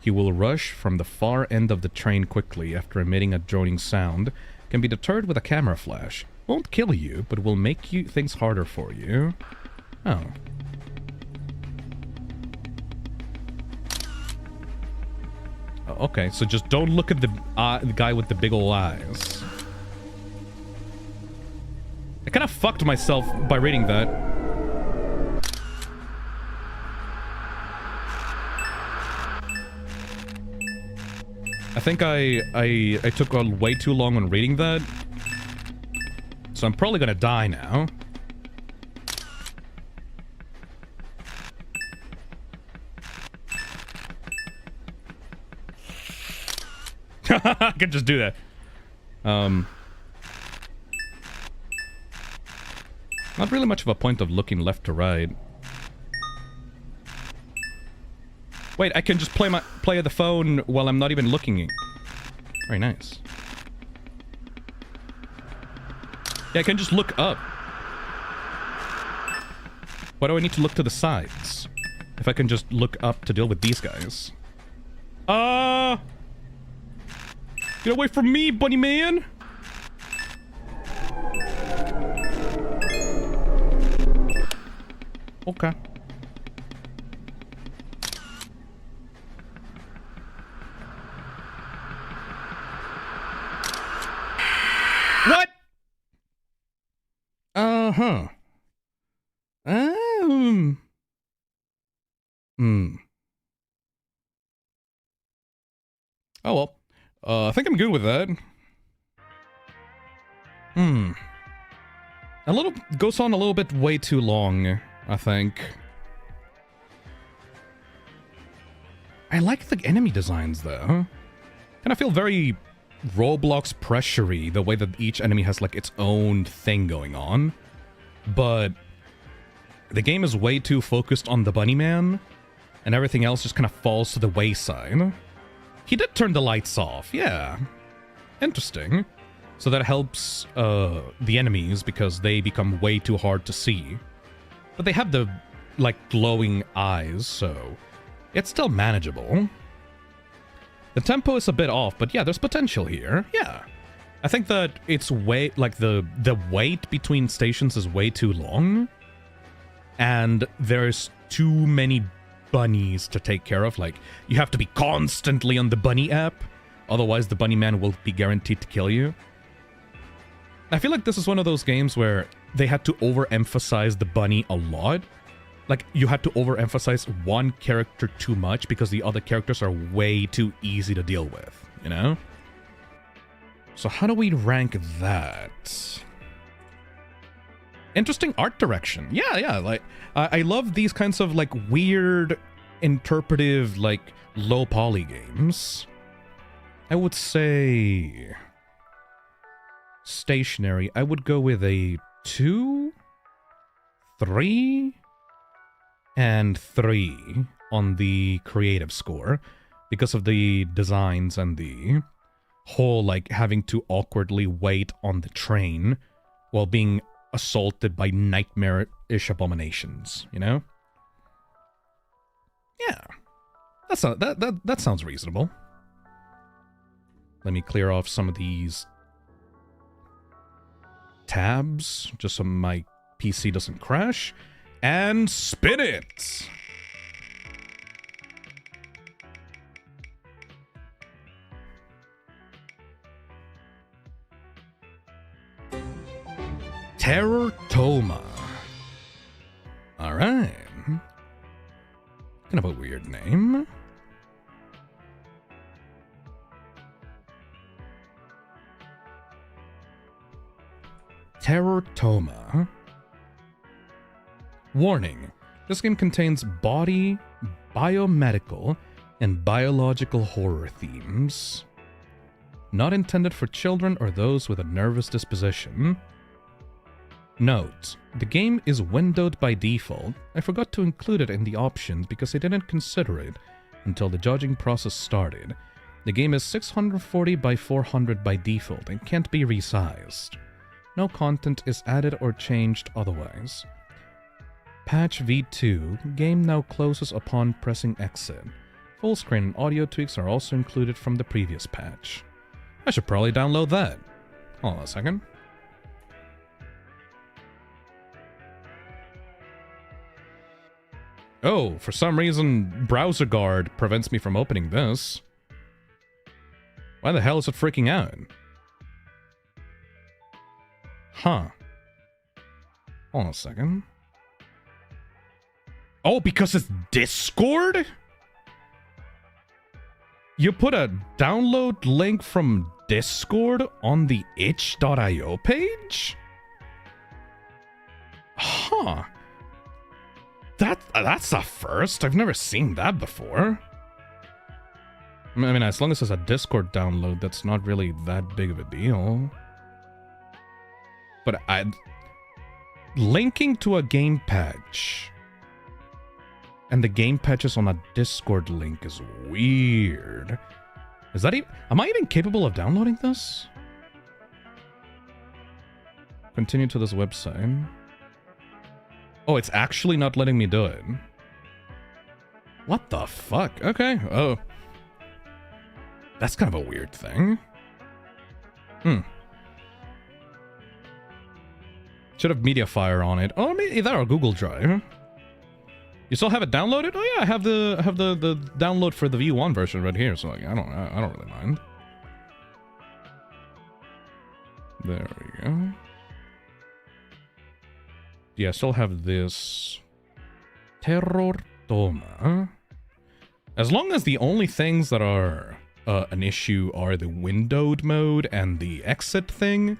He will rush from the far end of the train quickly after emitting a droning sound. Can be deterred with a camera flash. Won't kill you, but will make things harder for you. Oh. Okay, so just don't look at the guy with the big ol' eyes. I kind of fucked myself by reading that. I think I took way too long on reading that. So I'm probably gonna die now. I could just do that. Not really much of a point of looking left to right. Wait, I can just play the phone while I'm not even looking. Very nice. Yeah, I can just look up. Why do I need to look to the sides? If I can just look up to deal with these guys. Get away from me, bunny man! Okay. What? Uh-huh. Oh well. I think I'm good with that. Goes on a little bit way too long, I think. I like the enemy designs, though. And I feel very Roblox pressure-y, the way that each enemy has, like, its own thing going on. But the game is way too focused on the bunny man, and everything else just kind of falls to the wayside. He did turn the lights off, yeah. Interesting. So that helps the enemies because they become way too hard to see. But they have the, like, glowing eyes, so it's still manageable. The tempo is a bit off, but yeah, there's potential here. Yeah. I think that it's way, like, the wait between stations is way too long. And there's too many bunnies to take care of. Like, you have to be constantly on the bunny app. Otherwise, the bunny man will be guaranteed to kill you. I feel like this is one of those games where they had to overemphasize the bunny a lot. Like, you had to overemphasize one character too much because the other characters are way too easy to deal with, you know? So how do we rank that? Interesting art direction. Yeah, like, I love these kinds of, like, weird, interpretive, like, low poly games. I would say... stationary. I would go with a 2, 3, and 3 on the creative score because of the designs and the whole, like, having to awkwardly wait on the train while being assaulted by nightmare-ish abominations, you know? Yeah. That sounds reasonable. Let me clear off some of these tabs, just so my PC doesn't crash. And spin it! TerrorToma. Alright. Kind of a weird name. TerrorToma. Warning. This game contains body, biomedical, and biological horror themes. Not intended for children or those with a nervous disposition. Note, the game is windowed by default. I forgot to include it in the options because I didn't consider it until the judging process started. The game is 640 by 400 by default and can't be resized. No content is added or changed otherwise. Patch V2, game now closes upon pressing exit. Full screen and audio tweaks are also included from the previous patch. I should probably download that. Hold on a second. Oh, for some reason, Browser Guard prevents me from opening this. Why the hell is it freaking out? Huh. Hold on a second. Oh, because it's Discord? You put a download link from Discord on the itch.io page? Huh. That's a first. I've never seen that before. I mean, as long as it's a Discord download, that's not really that big of a deal. But linking to a game patch and the game patches on a Discord link is weird. Is that even... Am I even capable of downloading this? Continue to this website. Oh, it's actually not letting me do it. What the fuck? Okay. Oh. That's kind of a weird thing. Should have Mediafire on it. Oh, maybe that or Google Drive. You still have it downloaded? Oh yeah, I have the download for the V1 version right here, so like, I don't really mind. There we go. Yeah, I still have this TerrorToma. As long as the only things that are an issue are the windowed mode and the exit thing,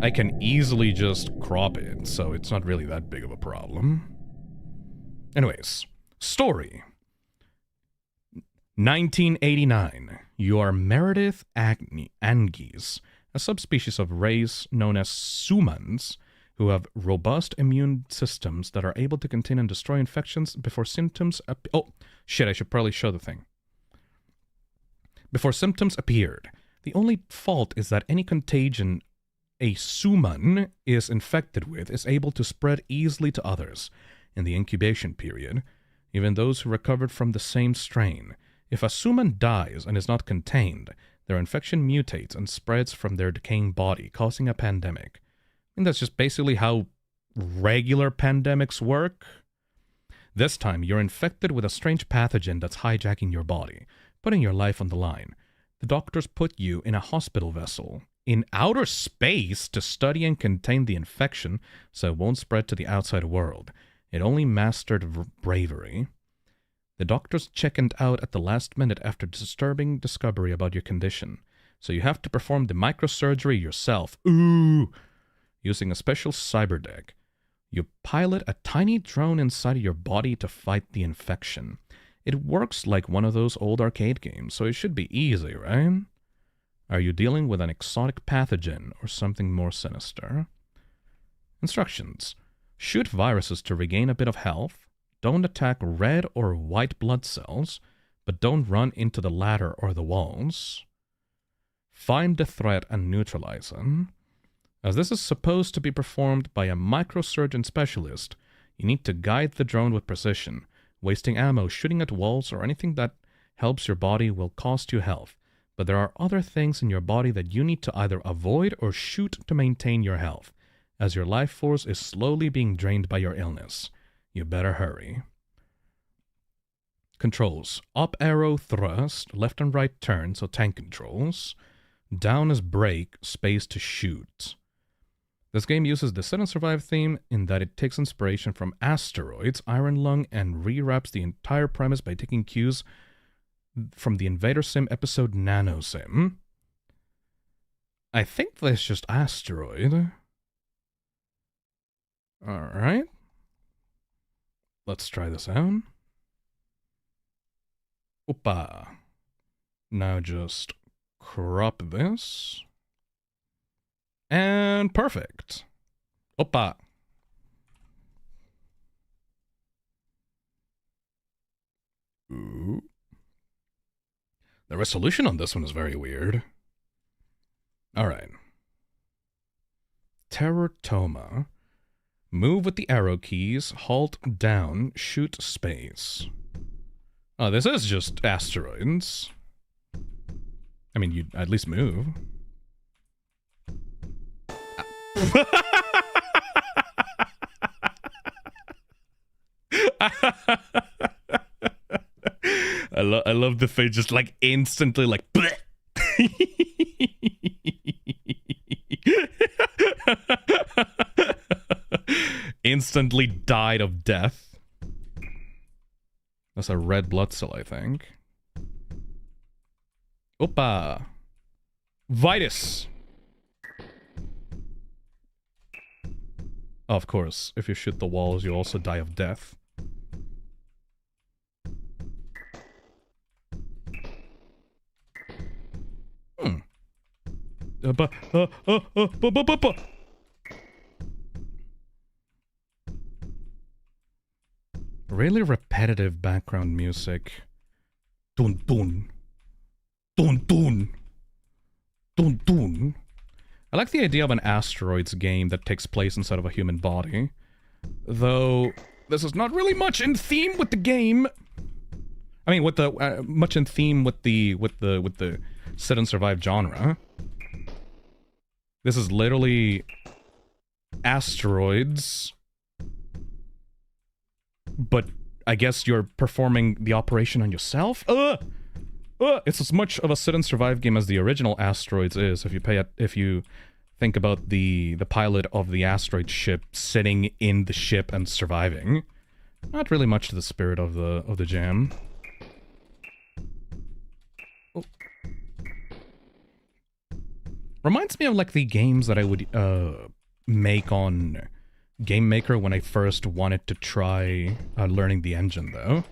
I can easily just crop it, so it's not really that big of a problem. Anyways, story. 1989. You are Meredith Angies, a subspecies of race known as Sumans, who have robust immune systems that are able to contain and destroy infections before symptoms oh, shit, I should probably show the thing. Before symptoms appeared. The only fault is that any contagion a Suman is infected with is able to spread easily to others in the incubation period, even those who recovered from the same strain. If a Suman dies and is not contained, their infection mutates and spreads from their decaying body, causing a pandemic. And that's just basically how regular pandemics work. This time, you're infected with a strange pathogen that's hijacking your body, putting your life on the line. The doctors put you in a hospital vessel in outer space to study and contain the infection so it won't spread to the outside world. It only mastered bravery. The doctors chickened out at the last minute after disturbing discovery about your condition, so you have to perform the microsurgery yourself. Ooh! Using a special cyber deck. You pilot a tiny drone inside of your body to fight the infection. It works like one of those old arcade games, so it should be easy, right? Are you dealing with an exotic pathogen or something more sinister? Instructions. Shoot viruses to regain a bit of health. Don't attack red or white blood cells, but don't run into the ladder or the walls. Find the threat and neutralize them. As this is supposed to be performed by a microsurgeon specialist, you need to guide the drone with precision. Wasting ammo, shooting at walls, or anything that helps your body will cost you health. But there are other things in your body that you need to either avoid or shoot to maintain your health, as your life force is slowly being drained by your illness. You better hurry. Controls. Up arrow thrust, left and right turn, so tank controls. Down is brake, space to shoot. This game uses the Sit and Survive theme in that it takes inspiration from Asteroids, Iron Lung, and rewraps the entire premise by taking cues from the Invader Sim episode Nano Sim. I think that's just Asteroid. Alright. Let's try this out. Opa. Now just crop this. And perfect. Opa. Ooh. The resolution on this one is very weird. Alright. TerrorToma. Move with the arrow keys, halt down, shoot space. Oh, this is just asteroids. I mean, you'd at least move. I love the face, just like instantly like instantly died of death. That's a red blood cell, I think. Opa. Vitus. Of course, if you shoot the walls, you also die of death. Really repetitive background music. Dun dun. Dun dun. Dun dun. I like the idea of an asteroids game that takes place inside of a human body. Though, this is not really much in theme with the game. I mean, with the, much in theme with the Sit and Survive genre. This is literally asteroids, but I guess you're performing the operation on yourself? It's as much of a Sit and Survive game as the original Asteroids is, if you think about the pilot of the asteroid ship sitting in the ship and surviving. Not really much to the spirit of the jam. Oh. Reminds me of like the games that I would make on Game Maker when I first wanted to try learning the engine, though.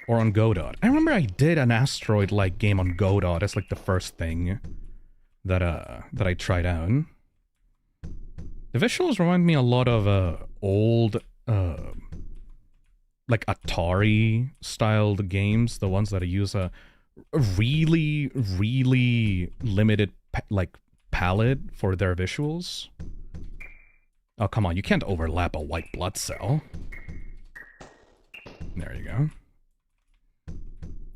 Or on Godot. I remember I did an asteroid-like game on Godot. That's like the first thing that I tried out. The visuals remind me a lot of old like Atari-styled games, the ones that use a really, really limited palette for their visuals. Oh, come on, you can't overlap a white blood cell. There you go.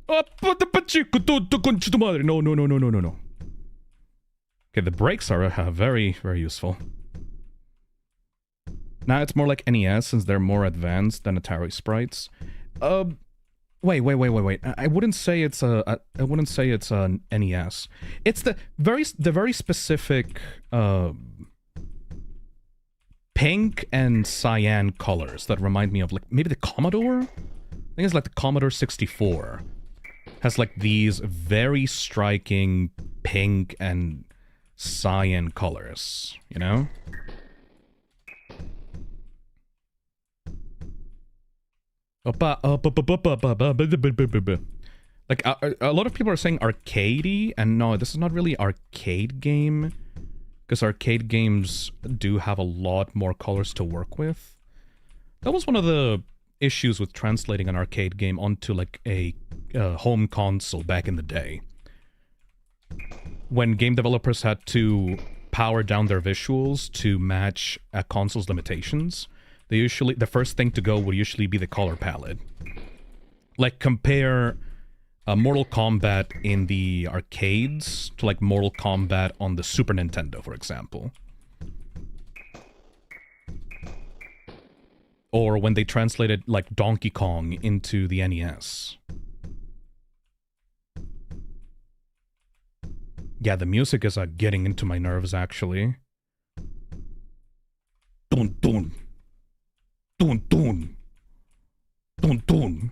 No. Okay, the brakes are very, very useful. Now it's more like NES since they're more advanced than Atari sprites. Wait. I wouldn't say it's a. I wouldn't say it's an NES. It's the very specific pink and cyan colors that remind me of like maybe the Commodore. I think it's like the Commodore 64. Has like these very striking pink and cyan colors, you know? Like a lot of people are saying arcadey, and no, this is not really arcade game, because arcade games do have a lot more colors to work with. That was one of the issues with translating an arcade game onto like a home console back in the day, when game developers had to power down their visuals to match a console's limitations, the first thing to go would usually be the color palette. Like, compare Mortal Kombat in the arcades to, like, Mortal Kombat on the Super Nintendo, for example. Or when they translated, like, Donkey Kong into the NES. Yeah, the music is getting into my nerves, actually. Dun dun. Dun dun. Dun dun.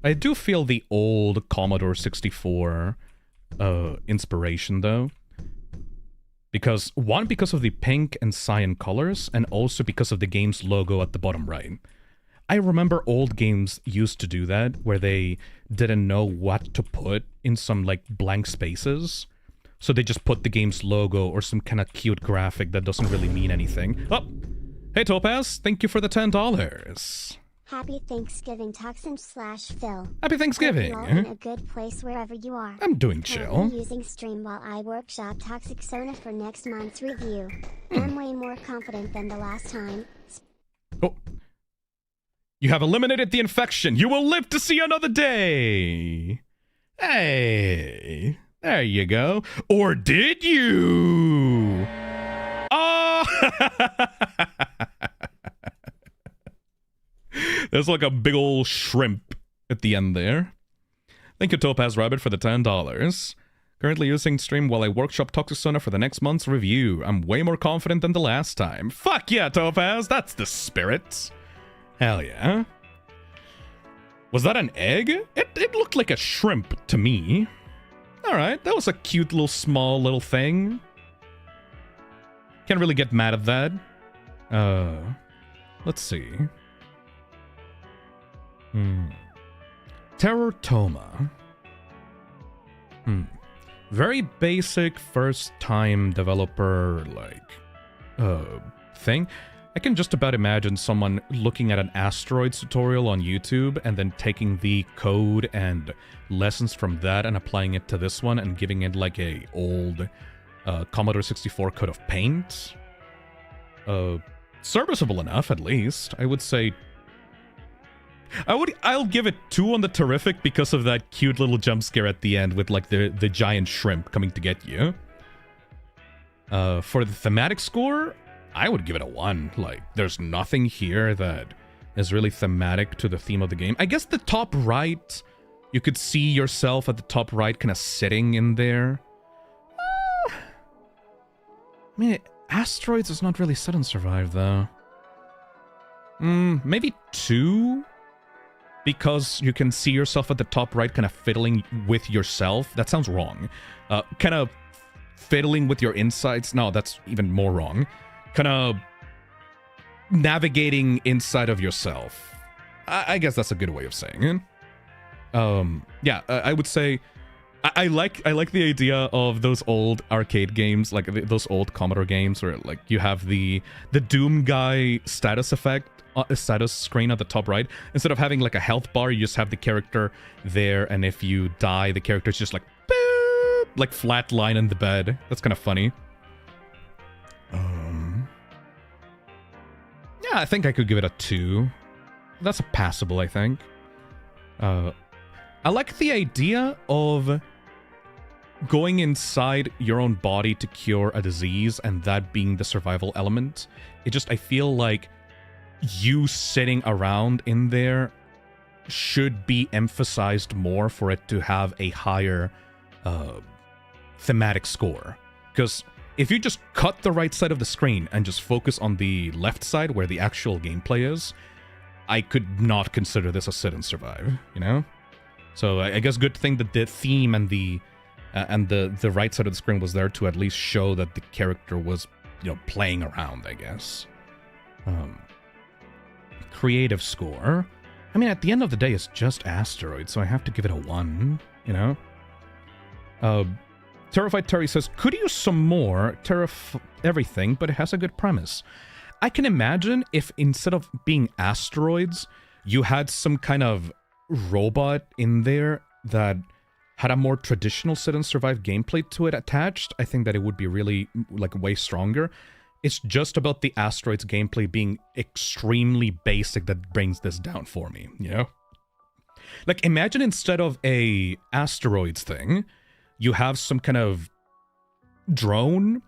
I do feel the old Commodore 64 inspiration, though. Because, one, because of the pink and cyan colors, and also because of the game's logo at the bottom right. I remember old games used to do that, where they didn't know what to put in some, like, blank spaces. So they just put the game's logo or some kind of cute graphic that doesn't really mean anything. Oh! Hey, Topaz! Thank you for the $10. Happy Thanksgiving, Toxin/Phil. Happy Thanksgiving! Hope you're all in a good place wherever you are. I'm doing chill. Currently using Stream while I workshop Toxic Sona for next month's review. I'm way more confident than the last time. Oh. You have eliminated the infection. You will live to see another day. Hey. There you go. Or did you? Oh! There's like a big old shrimp at the end there. Thank you, Topaz Rabbit, for the $10. Currently using Stream while I workshop Toxic Sona for the next month's review. I'm way more confident than the last time. Fuck yeah, Topaz. That's the spirit. Hell yeah. Was that an egg? It looked like a shrimp to me. Alright, that was a cute little small little thing. Can't really get mad at that. Let's see. TerrorToma. Very basic first-time developer, like, thing. I can just about imagine someone looking at an asteroids tutorial on YouTube and then taking the code and lessons from that and applying it to this one and giving it like a old Commodore 64 coat of paint. Serviceable enough, at least. I would say... I'll give it 2 on the terrific because of that cute little jump scare at the end with like the giant shrimp coming to get you. For the thematic score, I would give it a 1. Like, there's nothing here that is really thematic to the theme of the game. I guess the top right, you could see yourself at the top right kind of sitting in there. I mean, asteroids is not really set on Survive, though. Maybe 2? Because you can see yourself at the top right kind of fiddling with yourself. That sounds wrong. Kind of fiddling with your insides. No, that's even more wrong. Kind of navigating inside of yourself. I guess that's a good way of saying it. Yeah, I would say I like the idea of those old arcade games, like those old Commodore games where like you have the Doom guy status effect, status screen at the top right. Instead of having like a health bar, you just have the character there, and if you die, the character's just like boop, like flat line in the bed. That's kind of funny. Yeah, I think I could give it a 2. That's a passable, I think. I like the idea of going inside your own body to cure a disease and that being the survival element. I feel like you sitting around in there should be emphasized more for it to have a higher thematic score. Because if you just cut the right side of the screen and just focus on the left side where the actual gameplay is, I could not consider this a sit and survive, you know? So I guess good thing that the theme and the right side of the screen was there to at least show that the character was, you know, playing around, I guess. Creative score. I mean, at the end of the day, it's just Asteroid, so I have to give it a 1, you know? Terrified Terry says, could use some more everything, but it has a good premise. I can imagine if instead of being asteroids, you had some kind of robot in there that had a more traditional sit and survive gameplay to it attached, I think that it would be really, like, way stronger. It's just about the asteroids gameplay being extremely basic that brings this down for me, you know? Like, imagine instead of a asteroids thing, you have some kind of drone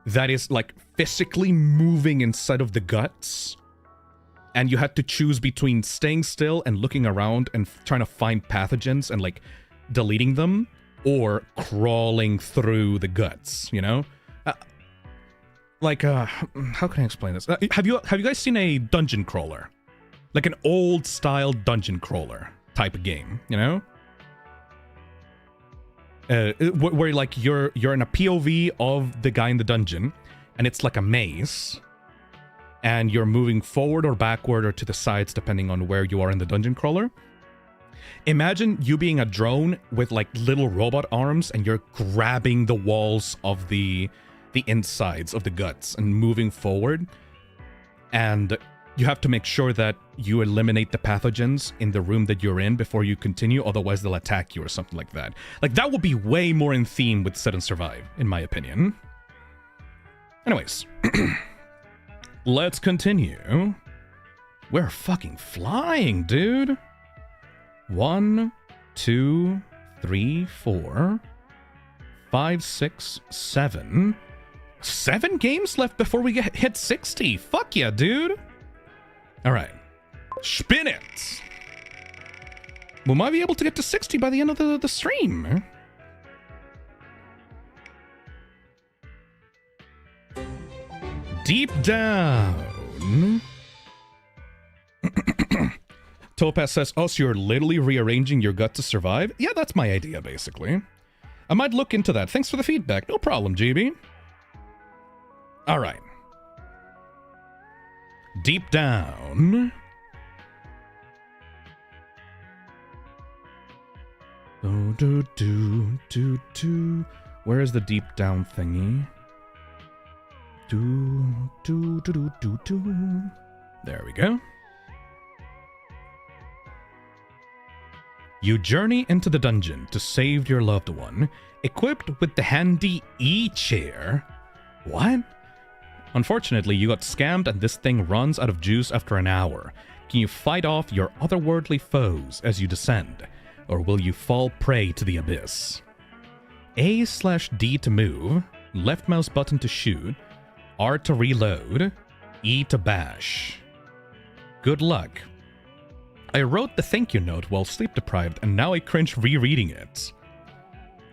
that is, like, physically moving inside of the guts, and you had to choose between staying still and looking around and trying to find pathogens and, like, deleting them, or crawling through the guts, you know? How can I explain this? Have you guys seen a dungeon crawler? Like an old style dungeon crawler type of game, you know? Where like you're in a POV of the guy in the dungeon, and it's like a maze, and you're moving forward or backward or to the sides depending on where you are in the dungeon crawler. Imagine you being a drone with like little robot arms, and you're grabbing the walls of the insides of the guts and moving forward, and you have to make sure that you eliminate the pathogens in the room that you're in before you continue, otherwise they'll attack you or something like that. Like, that would be way more in theme with Sit and Survive, in my opinion. Anyways, let's continue. We're fucking flying, dude. 1, 2, 3, 4, 5, 6, 7. 7 games left before we hit 60. Fuck yeah, dude. All right. Spin it. We might be able to get to 60 by the end of the stream. Deep down. Topaz says, oh, so you're literally rearranging your gut to survive? Yeah, that's my idea, basically. I might look into that. Thanks for the feedback. No problem, GB. All right. Deep down. Oh, do. Where is the deep down thingy? Do. There we go. You journey into the dungeon to save your loved one, equipped with the handy E-chair. What? Unfortunately, you got scammed and this thing runs out of juice after an hour. Can you fight off your otherworldly foes as you descend, or will you fall prey to the abyss? A/D to move, left mouse button to shoot, R to reload, E to bash. Good luck. I wrote the thank you note while sleep deprived, and now I cringe rereading it.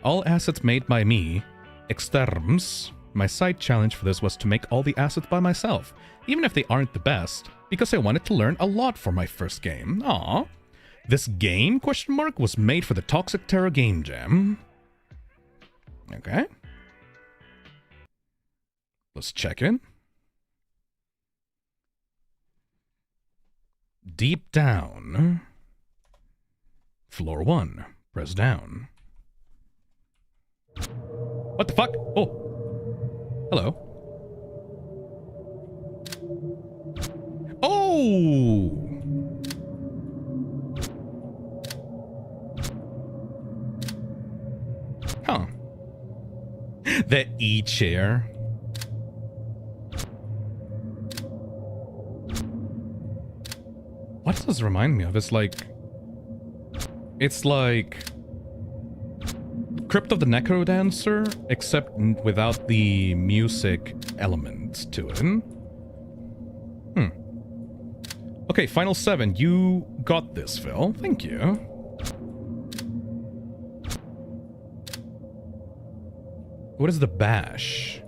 All assets made by me, exterms. My side challenge for this was to make all the assets by myself, even if they aren't the best, because I wanted to learn a lot for my first game. Aww. This game, ? Was made for the Toxic Terror Gamejam. Okay. Let's check in. Deep down. Floor 1. Press down. What the fuck? Oh. Hello. Oh! Huh. The E-chair. What does this remind me of? It's like Crypt of the Necrodancer, except without the music element to it. Okay, final 7. You got this, Phil. Thank you. What is the bash?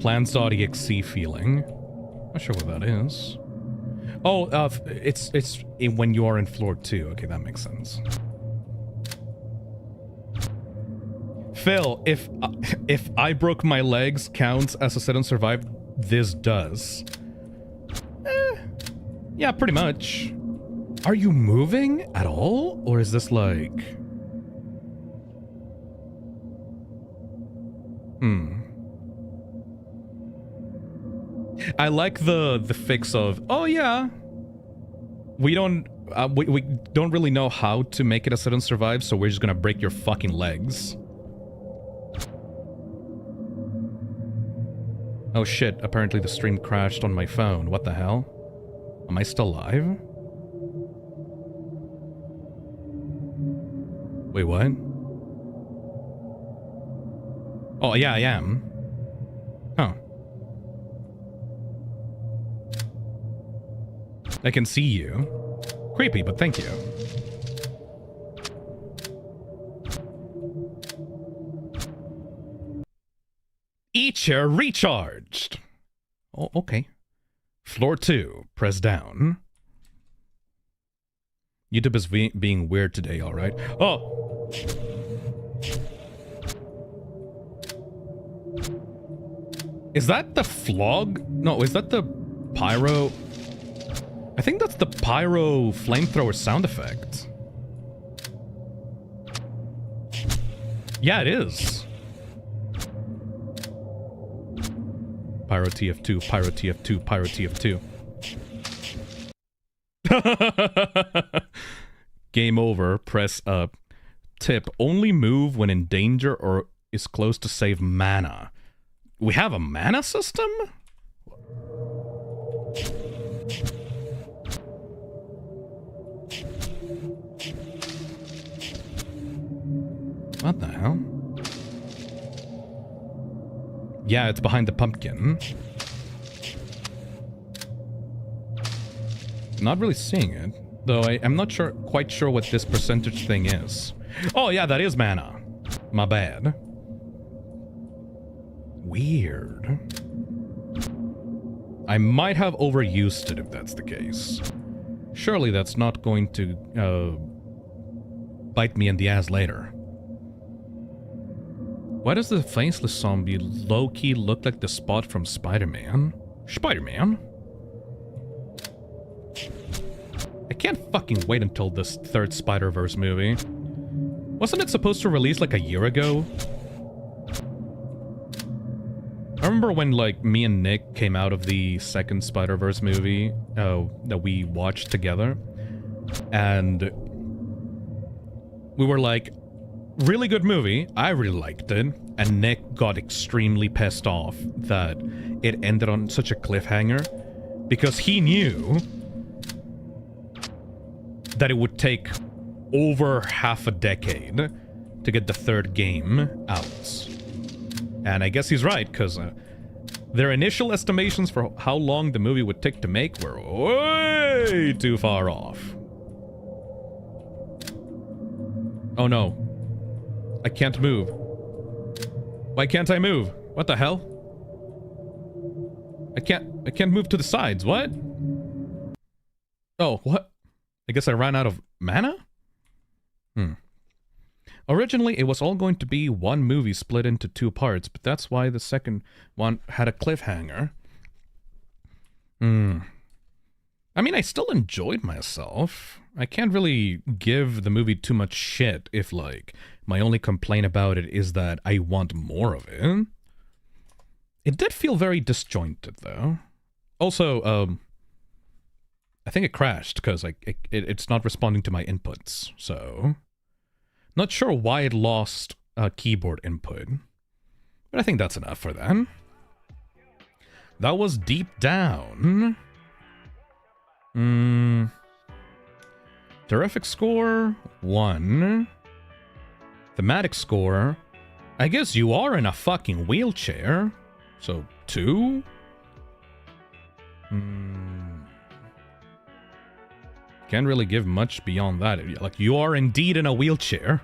Plans.exe feeling. Not sure what that is. Oh, it's when you are in floor 2. Okay, that makes sense. Phil, if I broke my legs counts as a sit and survive, this does. Yeah, pretty much. Are you moving at all? Or is this like... I like the fix of, oh yeah, We don't really know how to make it a sit and survive, so we're just gonna break your fucking legs. Oh shit, apparently the stream crashed on my phone. What the hell? Am I still live? Wait, what? Oh, yeah, I am. Huh. I can see you. Creepy, but thank you. E-chair recharged. Oh, okay. Floor 2. Press down. YouTube is being weird today, alright? Oh! Is that the flog? No, is that the pyro? I think that's the pyro flamethrower sound effect. Yeah, it is. Pyro TF2, Pyro TF2, Pyro TF2. Game over. Press up. Tip. Only move when in danger or is close to save mana. We have a mana system? What the hell? Yeah, it's behind the pumpkin. Not really seeing it, though I'm not quite sure what this percentage thing is. Oh yeah, that is mana. My bad. Weird. I might have overused it if that's the case. Surely that's not going to bite me in the ass later. Why does the faceless zombie low-key look like the Spot from Spider-Man? Spider-Man? I can't fucking wait until this third Spider-Verse movie. Wasn't it supposed to release like a year ago? I remember when like me and Nick came out of the second Spider-Verse movie that we watched together. And we were like, really good movie. I really liked it. And Nick got extremely pissed off that it ended on such a cliffhanger because he knew that it would take over half a decade to get the third game out. And I guess he's right, because their initial estimations for how long the movie would take to make were way too far off. Oh no. I can't move. Why can't I move? What the hell? I can't move to the sides. What? Oh, what? I guess I ran out of mana? Originally, it was all going to be one movie split into two parts, but that's why the second one had a cliffhanger. I mean, I still enjoyed myself. I can't really give the movie too much shit if, like, my only complaint about it is that I want more of it. It did feel very disjointed, though. Also, I think it crashed because like it's not responding to my inputs, so not sure why it lost keyboard input, but I think that's enough for that. That was Deep Down. Terrific score 1. Thematic score, I guess you are in a fucking wheelchair, so 2. Can't really give much beyond that. Like, you are indeed in a wheelchair.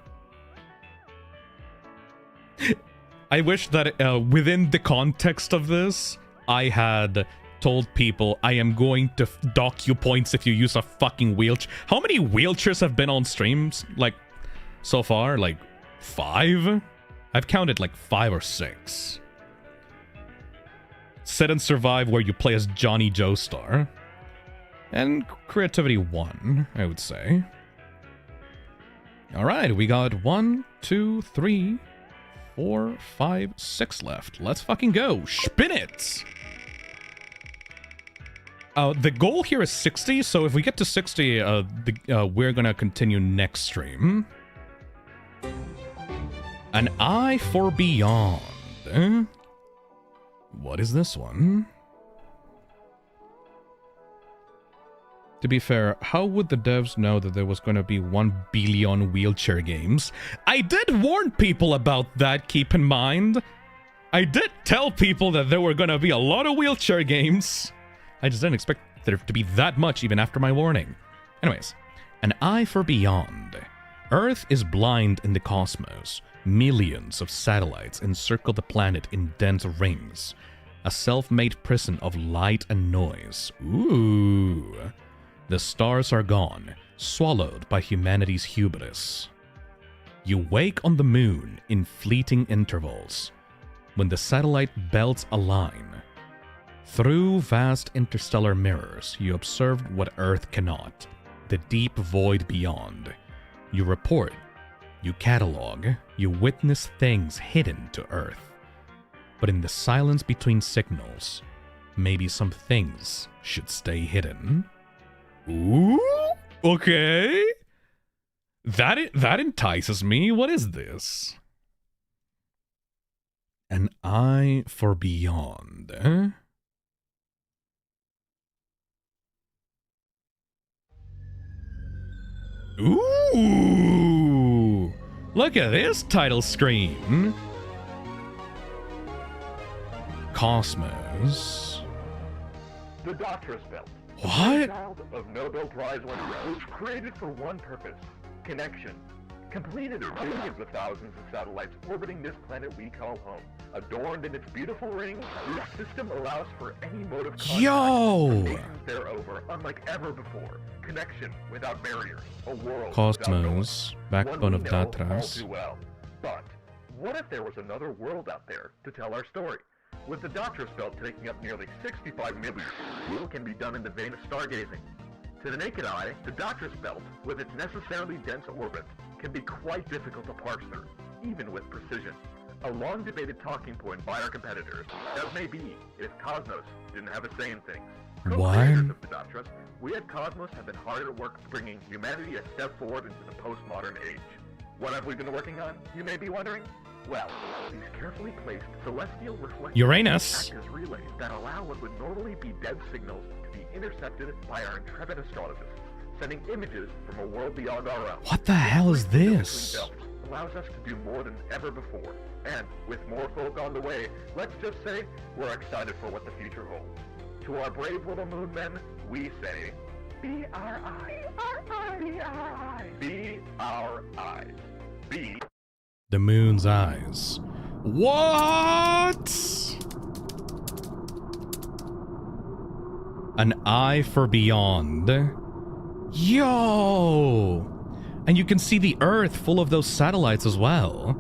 I wish that within the context of this, I had told people I am going to dock you points if you use a fucking wheelchair. How many wheelchairs have been on streams, like, so far? Like, 5? I've counted like 5 or 6. Sit and Survive, where you play as Johnny Joestar. And creativity 1, I would say. Alright, we got 1, 2, 3, 4, 5, 6 left. Let's fucking go. Spin it! The goal here is 60, so if we get to 60, we're gonna continue next stream. An eye for beyond. What is this one? To be fair, how would the devs know that there was going to be 1 billion wheelchair games? I did warn people about that, keep in mind. I did tell people that there were going to be a lot of wheelchair games. I just didn't expect there to be that much even after my warning. Anyways, an eye for beyond. Earth is blind in the cosmos. Millions of satellites encircle the planet in dense rings. A self-made prison of light and noise. Ooh. The stars are gone, swallowed by humanity's hubris. You wake on the moon in fleeting intervals. When the satellite belts align, through vast interstellar mirrors, you observe what Earth cannot, the deep void beyond. You report, you catalog, you witness things hidden to Earth. But in the silence between signals, maybe some things should stay hidden. Ooh, okay. That entices me. What is this? An eye for beyond. Ooh! Look at this title screen. Cosmos. The Doctor's Belt. What? Child of Nobel Prize winner was created for one purpose: connection. Completed billions of thousands of satellites orbiting this planet we call home. Adorned in its beautiful rings, this system allows for any mode of contact. Yo! Nations thereover, unlike ever before. Connection without barriers. A world Cosmos, without backbone of noise. One we know all Datras. too well. But what if there was another world out there to tell our story? With the Doctor's Belt taking up nearly 65 million, little can be done in the vein of stargazing. To the naked eye, the Doctor's Belt, with its necessarily dense orbit, can be quite difficult to parse through, even with precision. A long-debated talking point by our competitors, as may be if Cosmos didn't have a say in things. Co-creators of the Doctress, we at Cosmos have been hard at work bringing humanity a step forward into the postmodern age. What have we been working on, you may be wondering? Well, these carefully placed celestial reflectors Uranus. act as relays that allow what would normally be dead signals to be intercepted by our intrepid astrologists, sending images from a world beyond our own. What the hell is this? Allows us to do more than ever before. And with more folk on the way, let's just say we're excited for what the future holds. To our brave little moon men, we say, be our eyes. Be our eyes. Be our eyes. Be The moon's eyes. What? An eye for beyond. Yo! And you can see the Earth full of those satellites as well.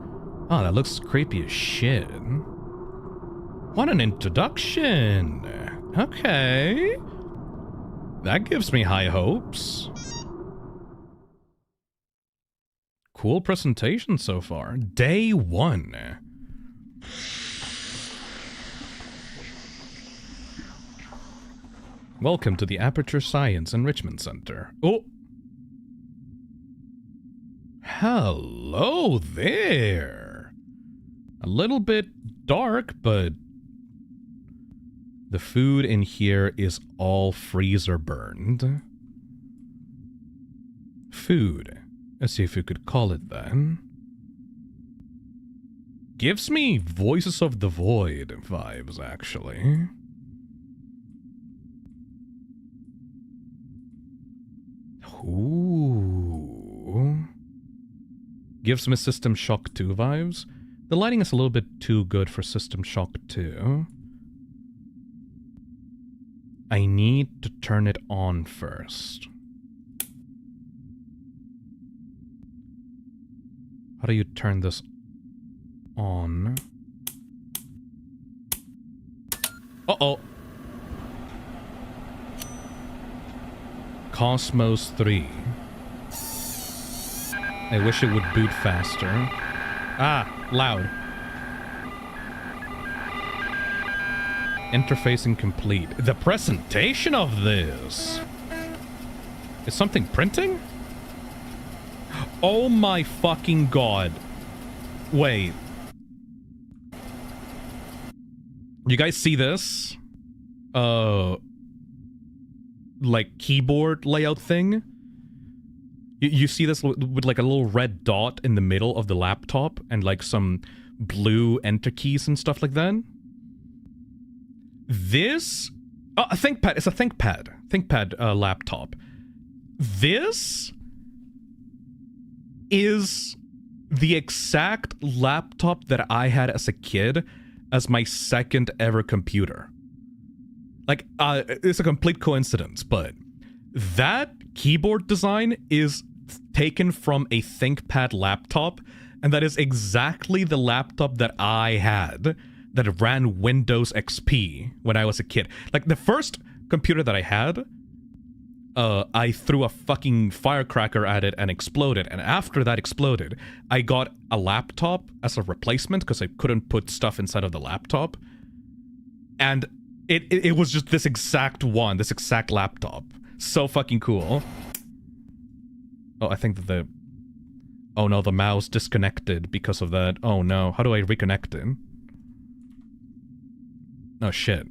Oh, that looks creepy as shit. What an introduction. Okay. That gives me high hopes. Cool presentation so far. Day 1. Welcome to the Aperture Science Enrichment Center. Oh! Hello there! A little bit dark, but the food in here is all freezer burned. Food, as if you could call it that. Gives me Voices of the Void vibes, actually. Ooh. Gives me System Shock 2 vibes. The lighting is a little bit too good for System Shock 2. I need to turn it on first. How do you turn this on? Uh-oh. Cosmos 3. I wish it would boot faster. Ah, loud. Interfacing complete. The presentation of this. Is something printing? Oh my fucking god. Wait. You guys see this? Like keyboard layout thing? You see this with like a little red dot in the middle of the laptop and like some blue enter keys and stuff like that? This... Oh, a ThinkPad. It's a ThinkPad. ThinkPad laptop. This is the exact laptop that I had as a kid as my second ever computer. Like, it's a complete coincidence, but that keyboard design is taken from a ThinkPad laptop, and that is exactly the laptop that I had that ran Windows XP when I was a kid. Like, the first computer that I had, I threw a fucking firecracker at it and exploded, and after that exploded, I got a laptop as a replacement because I couldn't put stuff inside of the laptop, and it was just this exact one, this exact laptop. So fucking cool. Oh, I think that the... Oh no, the mouse disconnected because of that. Oh no, how do I reconnect it? Oh shit.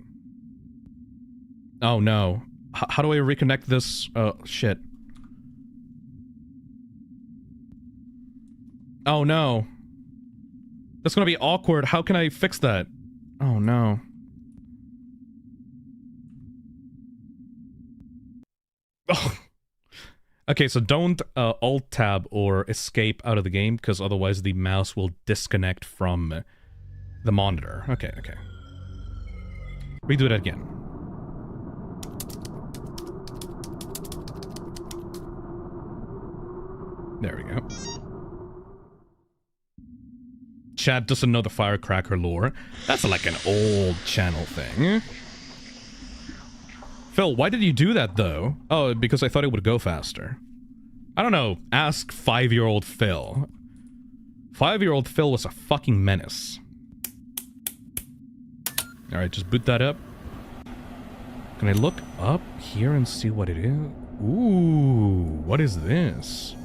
Oh no. How do I reconnect this? Oh shit. Oh no. That's gonna be awkward. How can I fix that? Oh no. Oh. Okay, so don't Alt-Tab or escape out of the game, because otherwise the mouse will disconnect from the monitor. Okay, okay. Redo that again. There we go. Chad doesn't know the firecracker lore. That's like an old channel thing. Phil, why did you do that, though? Oh, because I thought it would go faster. I don't know. Ask 5-year-old Phil. 5-year-old Phil was a fucking menace. Alright, just boot that up. Can I look up here and see what it is? Ooh, what is this?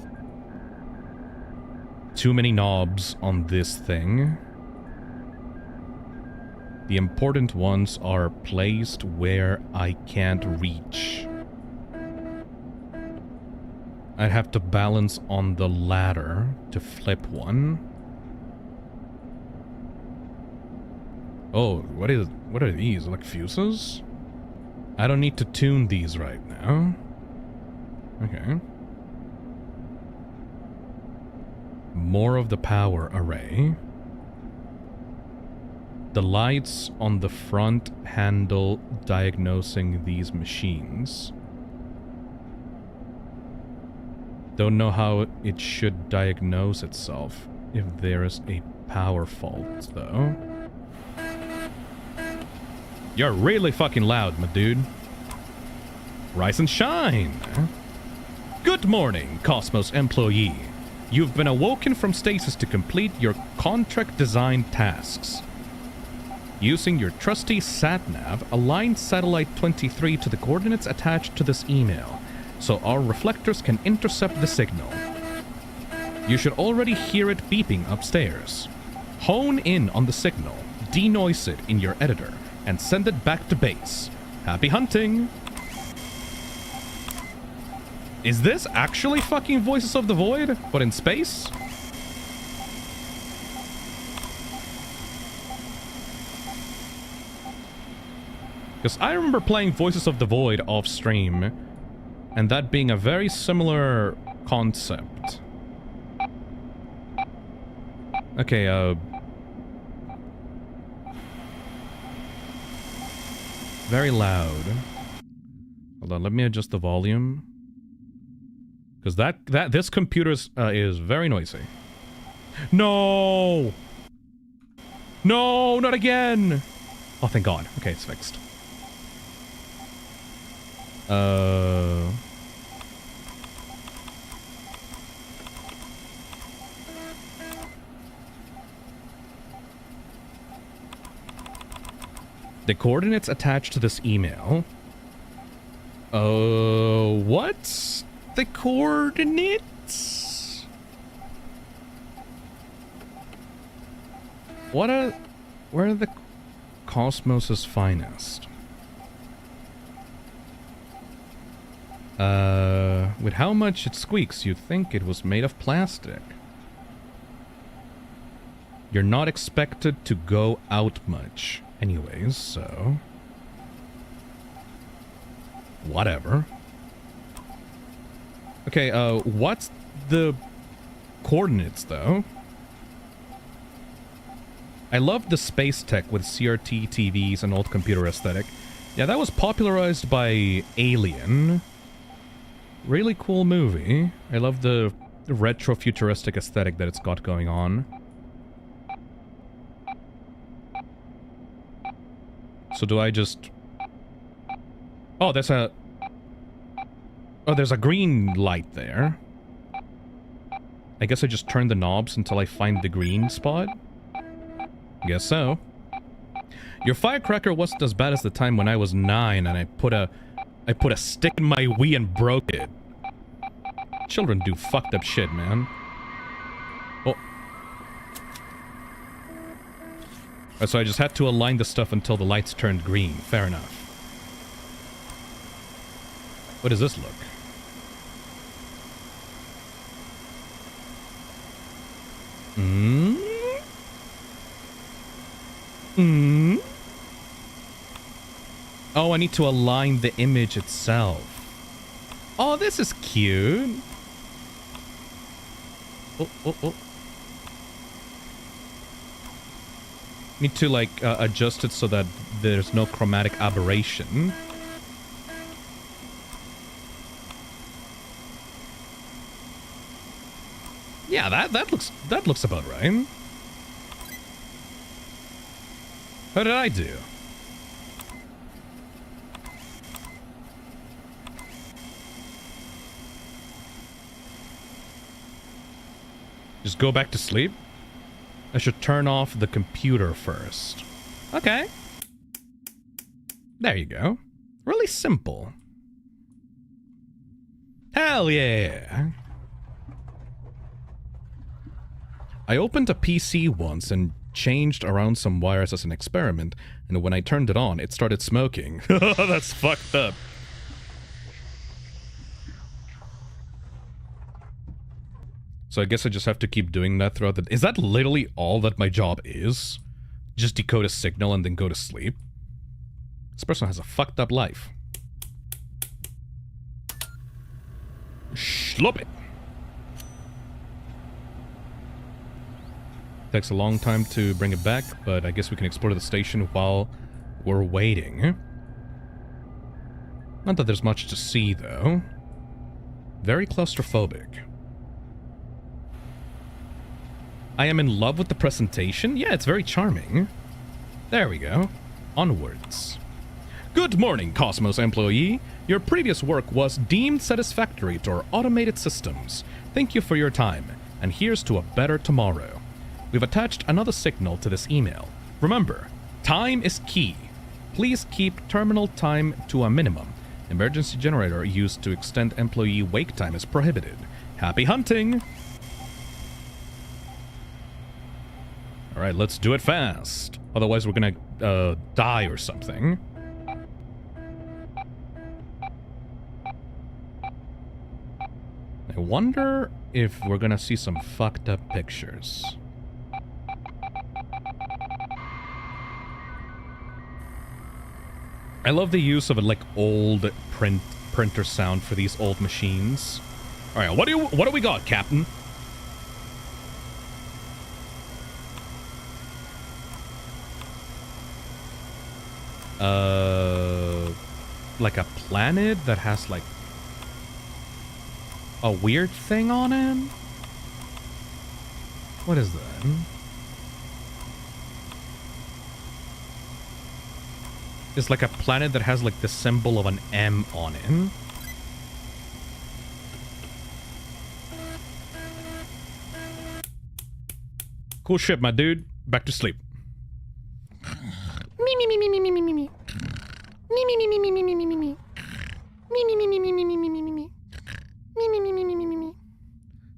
Too many knobs on this thing. The important ones are placed where I can't reach. I'd have to balance on the ladder to flip one. Oh, what are these? Like fuses? I don't need to tune these right now. Okay. More of the power array. The lights on the front handle diagnosing these machines. Don't know how it should diagnose itself if there is a power fault, though. You're really fucking loud, my dude. Rise and shine! Good morning, Cosmos employee. You've been awoken from stasis to complete your contract design tasks. Using your trusty sat-nav, align Satellite 23 to the coordinates attached to this email, so our reflectors can intercept the signal. You should already hear it beeping upstairs. Hone in on the signal, denoise it in your editor, and send it back to base. Happy hunting! Is this actually fucking Voices of the Void, but in space? Because I remember playing Voices of the Void off stream, and that being a very similar concept. Okay, very loud. Hold on, let me adjust the volume. Because this computer is very noisy. No! No, not again! Oh, thank God. Okay, it's fixed. The coordinates attached to this email. What's the coordinates? Where are the cosmos's finest? With how much it squeaks, you'd think it was made of plastic. You're not expected to go out much anyways, so... whatever. Okay, what's the coordinates, though? I love the space tech with CRT TVs and old computer aesthetic. Yeah, that was popularized by Alien. Really cool movie. I love the retro-futuristic aesthetic that it's got going on. So do I just... oh, there's a... oh, there's a green light there. I guess I just turn the knobs until I find the green spot? Guess so. Your firecracker wasn't as bad as the time when I was 9 and I put a stick in my Wii and broke it. Children do fucked up shit, man. Oh. So I just had to align the stuff until the lights turned green. Fair enough. What does this look? Oh, I need to align the image itself. Oh, this is cute. Oh. Need to, like, adjust it so that there's no chromatic aberration. Yeah, that looks about right. How did I do? Just go back to sleep? I should turn off the computer first. Okay. There you go. Really simple. Hell yeah! I opened a PC once and changed around some wires as an experiment, and when I turned it on, it started smoking. That's fucked up. So I guess I just have to keep doing that throughout the... is that literally all that my job is? Just decode a signal and then go to sleep? This person has a fucked up life. Slop it! Takes a long time to bring it back, but I guess we can explore the station while we're waiting. Not that there's much to see, though. Very claustrophobic. I am in love with the presentation. Yeah, it's very charming. There we go. Onwards. Good morning, Cosmos employee. Your previous work was deemed satisfactory to our automated systems. Thank you for your time, and here's to a better tomorrow. We've attached another signal to this email. Remember, time is key. Please keep terminal time to a minimum. Emergency generator used to extend employee wake time is prohibited. Happy hunting! Alright, let's do it fast. Otherwise we're gonna die or something. I wonder if we're gonna see some fucked up pictures. I love the use of a, like, old printer sound for these old machines. Alright, what do we got, Captain? Like a planet that has, like, a weird thing on it? What is that? It's like a planet that has, like, the symbol of an M on it. Cool shit, my dude. Back to sleep. Me. How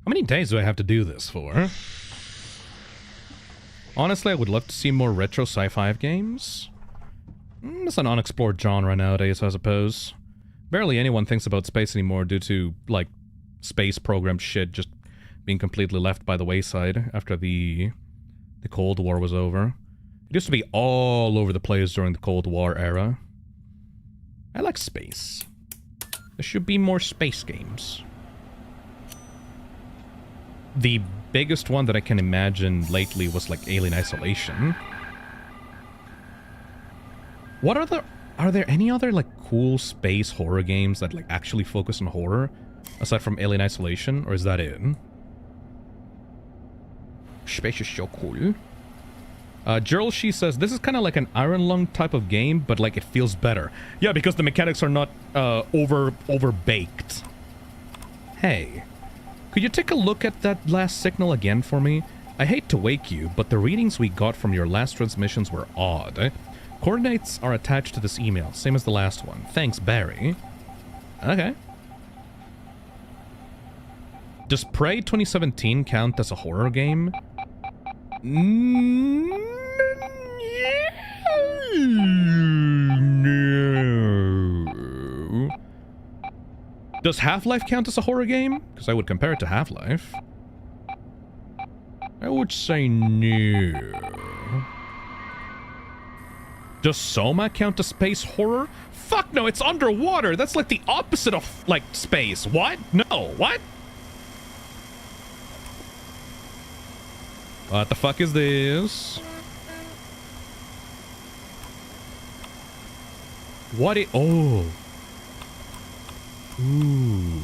many days do I have to do this for? Honestly, I would love to see more retro sci-fi games. It's an unexplored genre nowadays, I suppose. Barely anyone thinks about space anymore due to, like, space program shit just being completely left by the wayside after the Cold War was over. It used to be all over the place during the Cold War era. I like space. There should be more space games. The biggest one that I can imagine lately was like Alien Isolation. What are there any other like cool space horror games that like actually focus on horror aside from Alien Isolation, or is that it? Space is so cool. Gerald, she says, this is kind of like an Iron Lung type of game, but like it feels better. Yeah, because the mechanics are not over-baked. Hey, could you take a look at that last signal again for me? I hate to wake you, but the readings we got from your last transmissions were odd. Coordinates are attached to this email, same as the last one. Thanks, Barry. Okay. Does Prey 2017 count as a horror game? No. Does Half-Life count as a horror game? Because I would compare it to Half-Life. I would say no. Does Soma count as space horror? Fuck no, it's underwater. That's like the opposite of, like, space. What? No, what? What the fuck is this? What it? Oh. Ooh.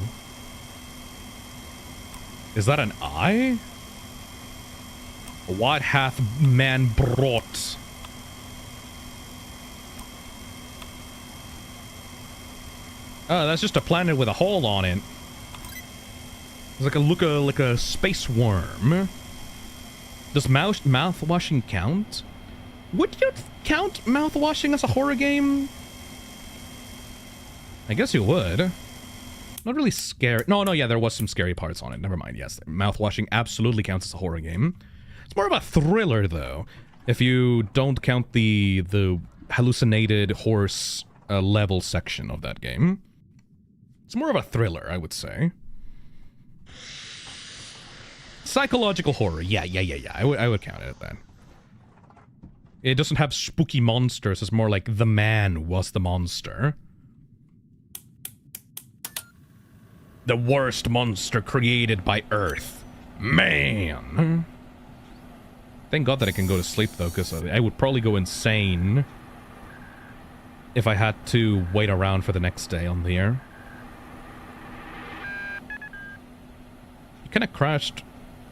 Is that an eye? What hath man brought? Oh, that's just a planet with a hole on it. It's like a space worm. Does mouth washing count? Would you count mouth washing as a horror game? I guess you would. Not really scary. No, yeah, there was some scary parts on it. Never mind. Yes, mouth washing absolutely counts as a horror game. It's more of a thriller, though. If you don't count the hallucinated horse level section of that game. It's more of a thriller, I would say. Psychological horror. Yeah. I would count it at that. It doesn't have spooky monsters. It's more like the man was the monster. The worst monster created by Earth. Man. Thank God that I can go to sleep, though, because I would probably go insane if I had to wait around for the next day on the air. You kind of crashed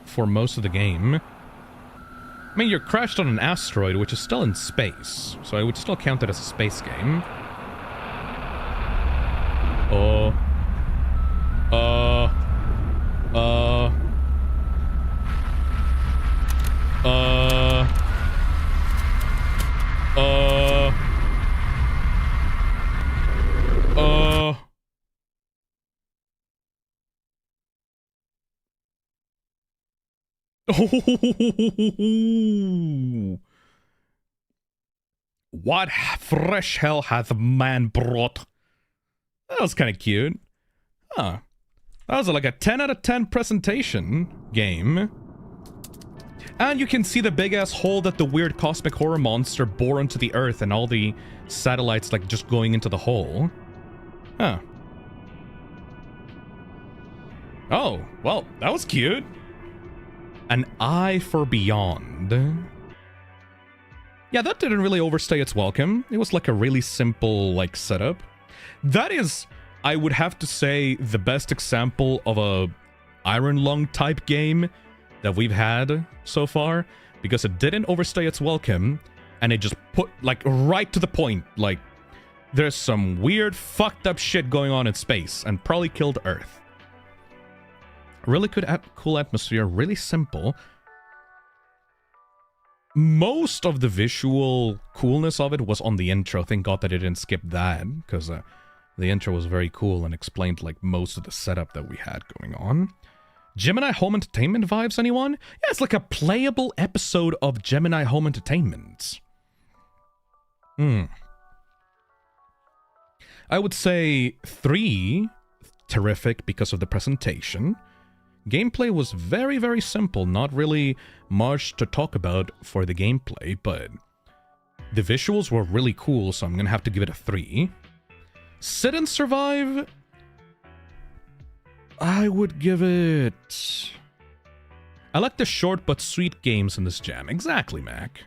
for most of the game. I mean, you're crashed on an asteroid, which is still in space, so I would still count it as a space game. What fresh hell hath man brought? That was kind of cute. Huh. That was like a 10 out of 10 presentation game. And you can see the big-ass hole that the weird cosmic horror monster bore onto the Earth and all the satellites, like, just going into the hole. Huh. Oh, well, that was cute. An eye for beyond. Yeah, that didn't really overstay its welcome. It was like a really simple, like, setup. That is, I would have to say, the best example of a Iron Lung type game that we've had so far, because it didn't overstay its welcome, and it just put, like, right to the point. Like, there's some weird, fucked up shit going on in space, and probably killed Earth. Really cool atmosphere, really simple. most of the visual coolness of it was on the intro. Thank God that I didn't skip that, because the intro was very cool and explained like most of the setup that we had going on. Gemini Home Entertainment vibes, anyone? Yeah, it's like a playable episode of Gemini Home Entertainment. I would say 3, terrific because of the presentation. Gameplay was very, very simple, not really much to talk about for the gameplay, but the visuals were really cool, so I'm gonna have to give it a 3. Sit and Survive, I would give it... I like the short but sweet games in this jam. Exactly, Mac.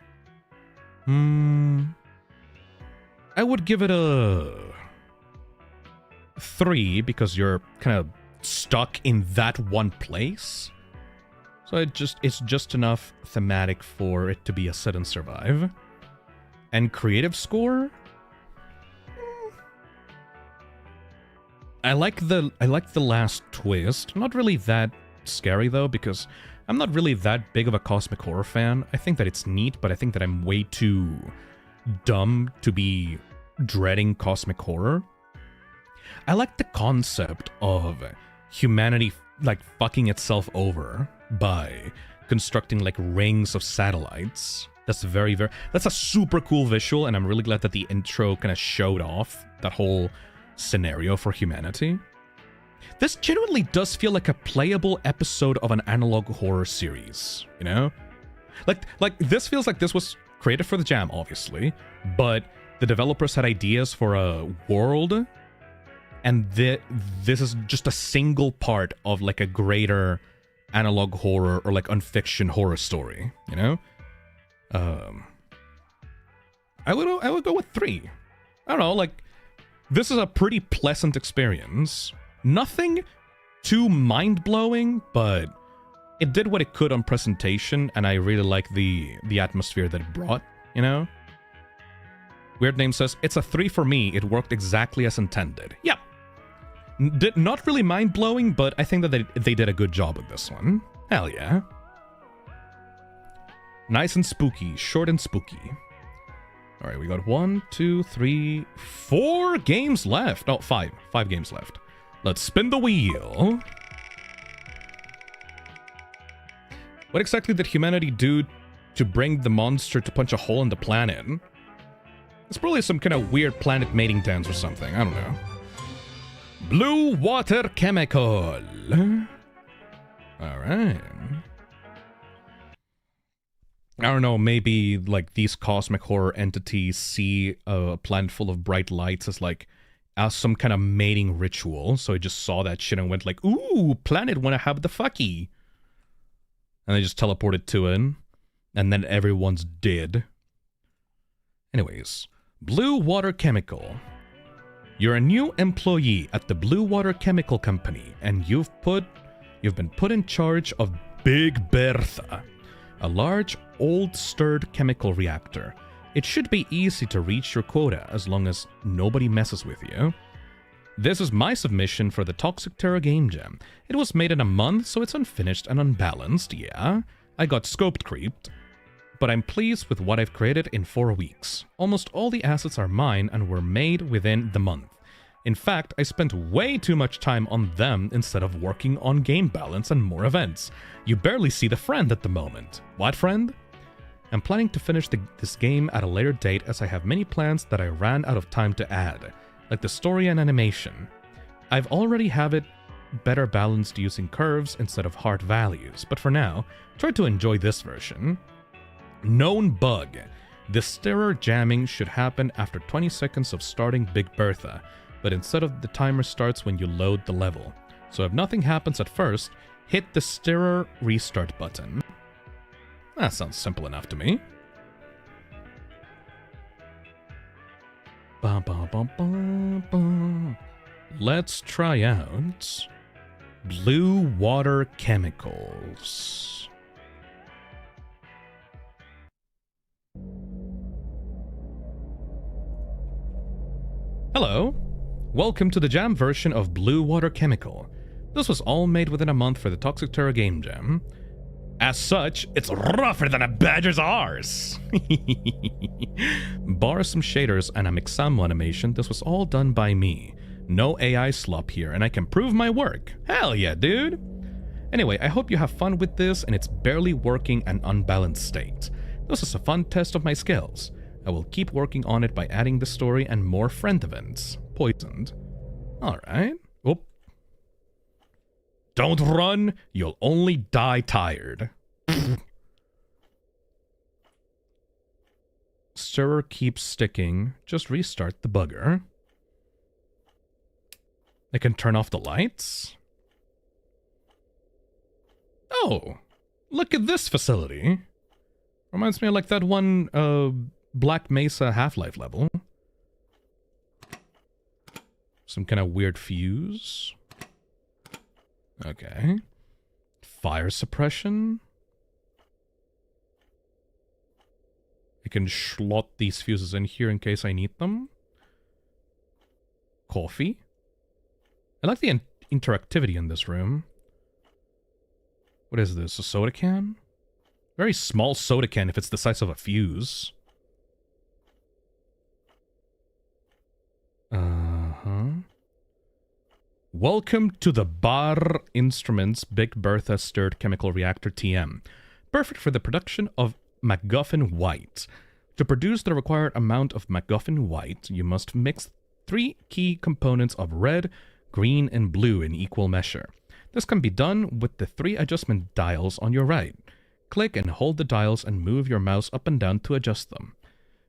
I would give it a 3 because you're kind of stuck in that one place. So it's just enough thematic for it to be a Sit and Survive. And creative score? I like the last twist. Not really that scary though, because I'm not really that big of a cosmic horror fan. I think that it's neat, but I think that I'm way too dumb to be dreading cosmic horror. I like the concept of humanity like fucking itself over by constructing like rings of satellites. That's that's a super cool visual, and I'm really glad that the intro kind of showed off that whole scenario for humanity. This genuinely does feel like a playable episode of an analog horror series, you know? Like this feels like this was created for the jam, obviously, but the developers had ideas for a world, and this is just a single part of like a greater analog horror or like unfiction horror story, you know? I would go with 3. I don't know, like this is a pretty pleasant experience. Nothing too mind-blowing, but it did what it could on presentation, and I really like the atmosphere that it brought, you know? Weird Name says, it's a 3 for me. It worked exactly as intended. Yep. Not really mind-blowing, but I think that they did a good job with this one. Hell yeah. Nice and spooky. Short and spooky. Alright, we got 1, 2, 3, 4 games left. Oh, 5. 5 games left. Let's spin the wheel. What exactly did humanity do to bring the monster to punch a hole in the planet? It's probably some kind of weird planet mating dance or something. I don't know. Bluewater Chemical. Alright. I don't know, maybe like these cosmic horror entities see a planet full of bright lights as like as some kind of mating ritual. So I just saw that shit and went like, ooh, planet wanna have the fucky. And they just teleported to it. And then everyone's dead. Anyways, Bluewater Chemical. You're a new employee at the Bluewater Chemical Company, and you've been put in charge of Big Bertha, a large, old, stirred chemical reactor. It should be easy to reach your quota as long as nobody messes with you. This is my submission for the Toxic Terror Gamejam. It was made in a month, so it's unfinished and unbalanced, yeah. I got scoped creeped, but I'm pleased with what I've created in 4 weeks. Almost all the assets are mine and were made within the month. In fact, I spent way too much time on them instead of working on game balance and more events. You barely see the friend at the moment. What friend? I'm planning to finish this game at a later date as I have many plans that I ran out of time to add, like the story and animation. I've already have it better balanced using curves instead of hard values, but for now, try to enjoy this version. Known bug. The stirrer jamming should happen after 20 seconds of starting Big Bertha, but instead of the timer starts when you load the level. So if nothing happens at first, hit the stirrer restart button. That sounds simple enough to me. Ba, ba, ba, ba, ba. Let's try out Bluewater Chemicals. Hello. Welcome to the jam version of Bluewater Chemical. This was all made within a month for the Toxic Terror Gamejam. As such, it's rougher than a badger's arse. Bar some shaders and a Gamejam animation, this was all done by me. No AI slop here, and I can prove my work. Hell yeah, dude. Anyway, I hope you have fun with this, and it's barely working an unbalanced state. This is a fun test of my skills. I will keep working on it by adding the story and more friend events. Poisoned. Alright. Oh. Don't run, you'll only die tired. Stirrer keeps sticking. Just restart the bugger. I can turn off the lights? Oh, look at this facility. Reminds me of like that one Black Mesa Half-Life level. Some kind of weird fuse. Okay. Fire suppression. I can slot these fuses in here in case I need them. Coffee. I like the interactivity in this room. What is this? A soda can? Very small soda can if it's the size of a fuse. Welcome to the Bar Instruments Big Bertha Stirred Chemical Reactor TM. Perfect for the production of MacGuffin White. To produce the required amount of MacGuffin White, you must mix 3 key components of red, green, and blue in equal measure. This can be done with the 3 adjustment dials on your right. Click and hold the dials and move your mouse up and down to adjust them.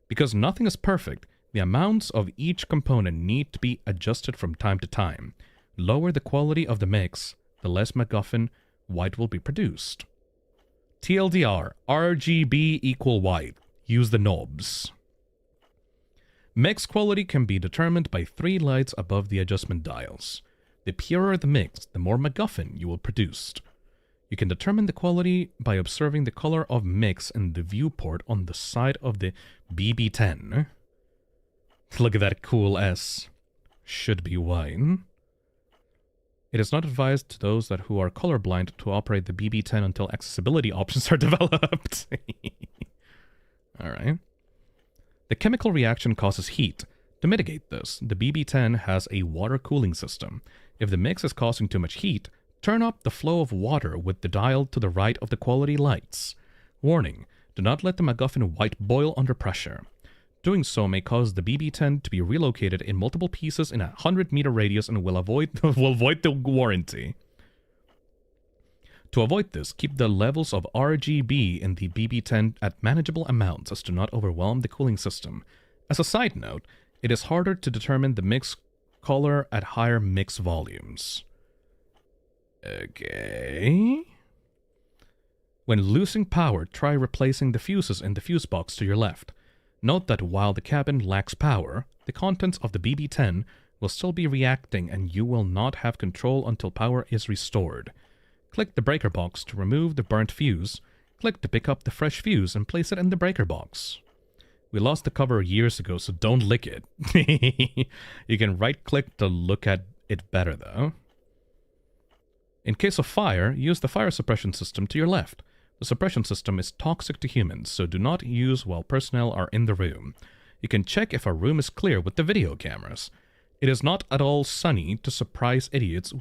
Because nothing is perfect, the amounts of each component need to be adjusted from time to time. Lower the quality of the mix, the less MacGuffin White will be produced. TLDR, RGB equal white. Use the knobs. Mix quality can be determined by 3 lights above the adjustment dials. The purer the mix, the more MacGuffin you will produce. You can determine the quality by observing the color of mix in the viewport on the side of the BB10. Look at that cool S. Should be wine. It is not advised to those who are colorblind to operate the BB10 until accessibility options are developed. Alright. The chemical reaction causes heat. To mitigate this, the BB10 has a water cooling system. If the mix is causing too much heat, turn up the flow of water with the dial to the right of the quality lights. Warning, do not let the MacGuffin White boil under pressure. Doing so may cause the BB10 to be relocated in multiple pieces in a 100-meter radius and will void the warranty. To avoid this, keep the levels of RGB in the BB10 at manageable amounts as to not overwhelm the cooling system. As a side note, it is harder to determine the mix color at higher mix volumes. Okay. When losing power, try replacing the fuses in the fuse box to your left. Note that while the cabin lacks power, the contents of the BB10 will still be reacting and you will not have control until power is restored. Click the breaker box to remove the burnt fuse. Click to pick up the fresh fuse and place it in the breaker box. We lost the cover years ago, so don't lick it. You can right-click to look at it better, though. In case of fire, use the fire suppression system to your left. The suppression system is toxic to humans, so do not use while personnel are in the room. You can check if a room is clear with the video cameras. It is not at all sunny to surprise idiots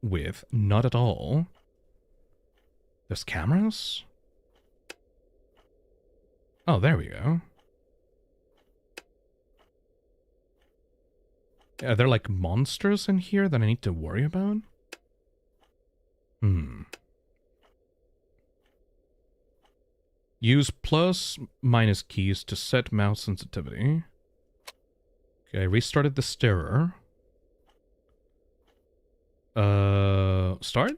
with not at all. There's cameras? Oh, there we go. Are there like monsters in here that I need to worry about? Use plus/minus keys to set mouse sensitivity. Okay, I restarted the stirrer. Start?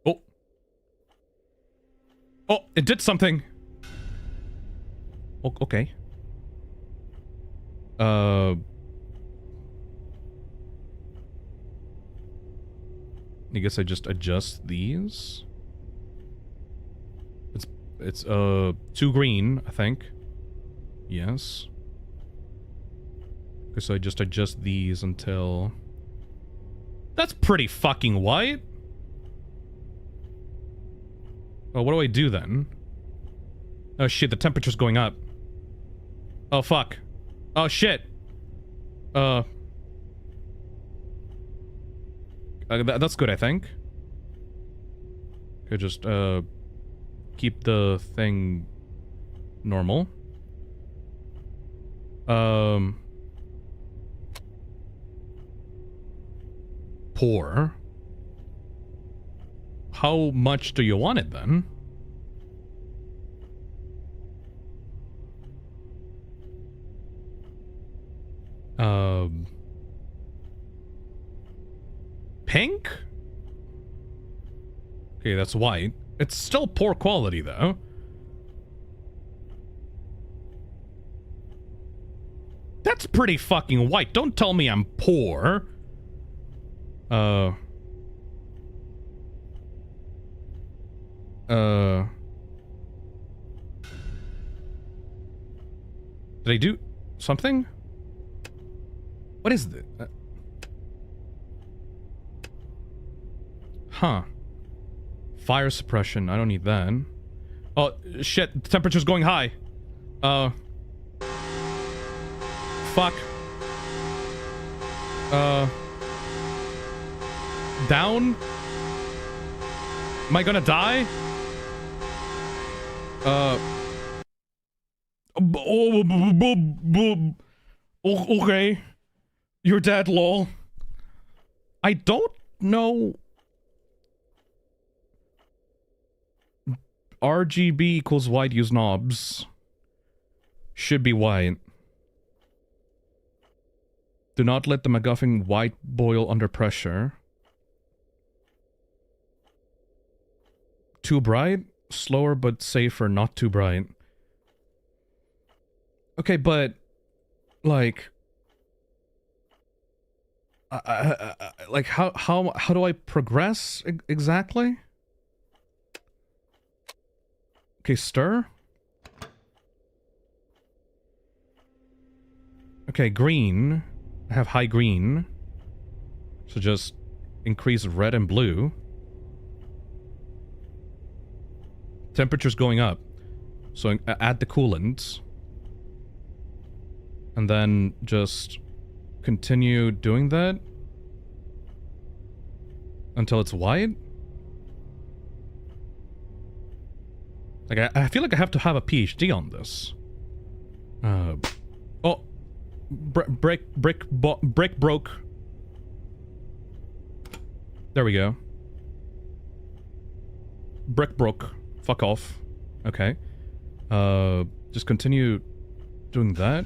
Oh. Oh, it did something! Oh, okay. I guess I just adjust these. It's 2 green, I think. Yes. Okay, so I just adjust these until... That's pretty fucking white! Oh, what do I do then? Oh shit, the temperature's going up. Oh fuck. Oh shit. That's good, I think. Okay, just, keep the thing normal. Pour. How much do you want it then? Pink? Okay, that's white. It's still poor quality, though. That's pretty fucking white. Don't tell me I'm poor. Did I do something? What is this? Huh. Fire suppression. I don't need that. Oh, shit. The temperature's going high. Fuck. Down? Am I gonna die? Okay. You're dead, lol. I don't know. RGB equals white, use knobs. Should be white. Do not let the MacGuffin white boil under pressure. Too bright? Slower but safer, not too bright. Okay, but... like... like, how do I progress exactly? Okay, stir. Okay, green. I have high green. So just increase red and blue. Temperature's going up. So add the coolant. And then just continue doing that until it's white. Like, I feel like I have to have a PhD on this. Oh. Brick broke. There we go. Brick broke. Fuck off. Okay. Just continue doing that.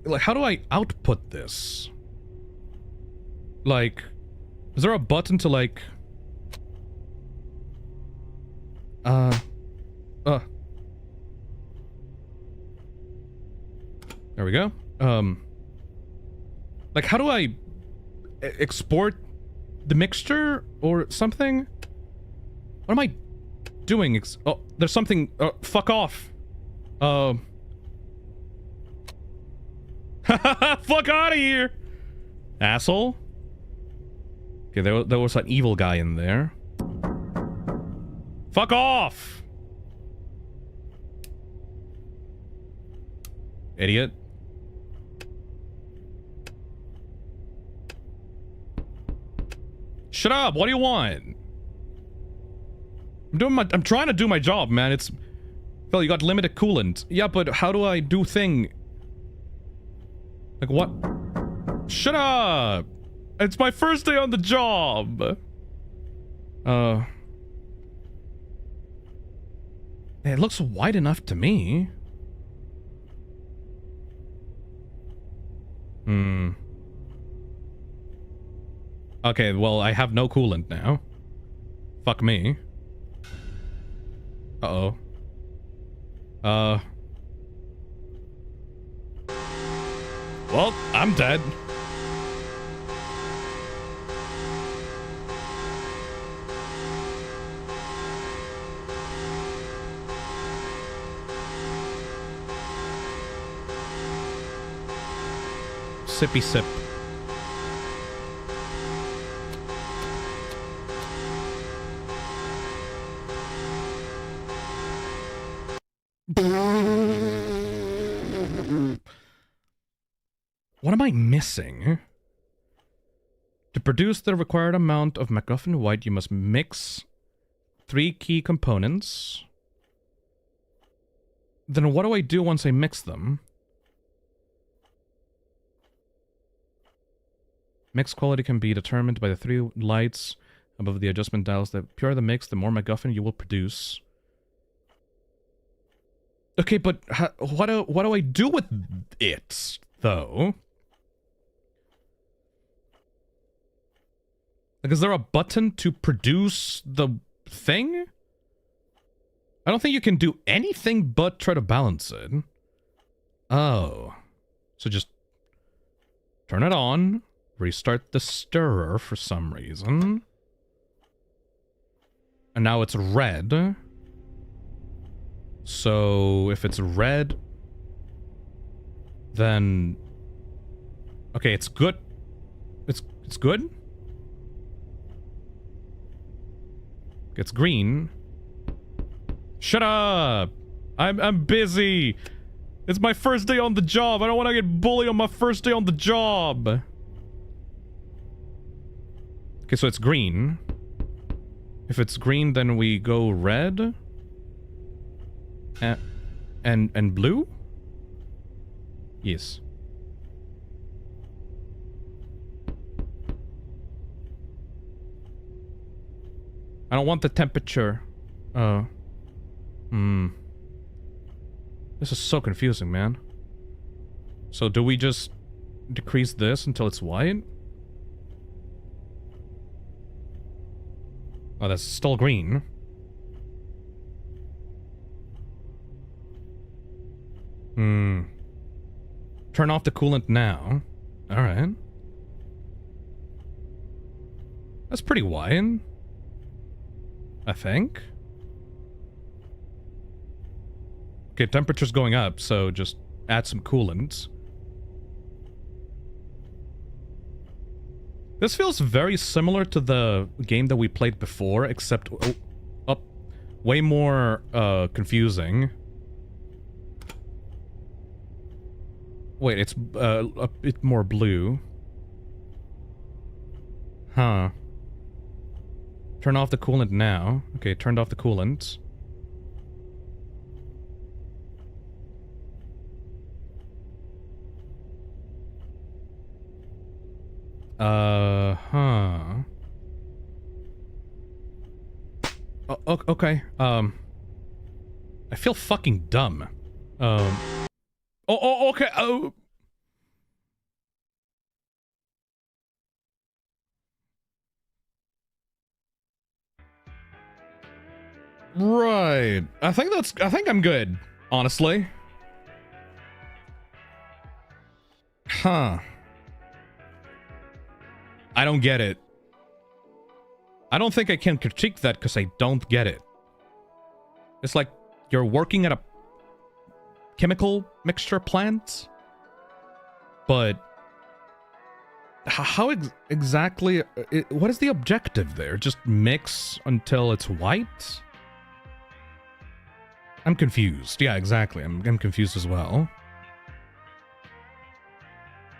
Like, how do I output this? Like, is there a button to, like... There we go. Like, how do I export the mixture or something? What am I doing? Oh, there's something. Fuck off. Fuck out of here, asshole. Okay, there was an evil guy in there. Fuck off, idiot. Shut up! What do you want? I'm trying to do my job, man. It's... Phil, you got limited coolant. Yeah, but how do I do thing? Like, what? Shut up! It's my first day on the job! It looks wide enough to me. Okay, well, I have no coolant now. Fuck me. Uh-oh. Well, I'm dead. Sippy sip. What am I missing? To produce the required amount of MacGuffin white, you must mix 3 key components. Then what do I do once I mix them? Mix quality can be determined by the 3 lights above the adjustment dials. The purer the mix, the more MacGuffin you will produce. Okay, but what do I do with it, though? Like, is there a button to produce the thing? I don't think you can do anything but try to balance it. Oh. So just turn it on, restart the stirrer for some reason. And now it's red. So if it's red, then okay, it's good. It's good. It's green. Shut up! I'm busy. It's my first day on the job. I don't want to get bullied on my first day on the job. Okay, so it's green. If it's green, then we go red. And blue? Yes. I don't want the temperature. This is so confusing, man. So do we just decrease this until it's white? Oh, that's still green. Turn off the coolant now. Alright. That's pretty wide, I think. Okay, temperature's going up, so just add some coolant. This feels very similar to the game that we played before, except way more confusing. Wait, it's a bit more blue. Huh. Turn off the coolant now. Okay, turned off the coolant. Huh. Okay. I feel fucking dumb. Okay. Oh. Right. I think I'm good, honestly. Huh. I don't get it. I don't think I can critique that because I don't get it. It's like you're working at a chemical mixture plant, but how exactly... what is the objective there? Just mix until it's white? I'm confused. Yeah, exactly. I'm confused as well.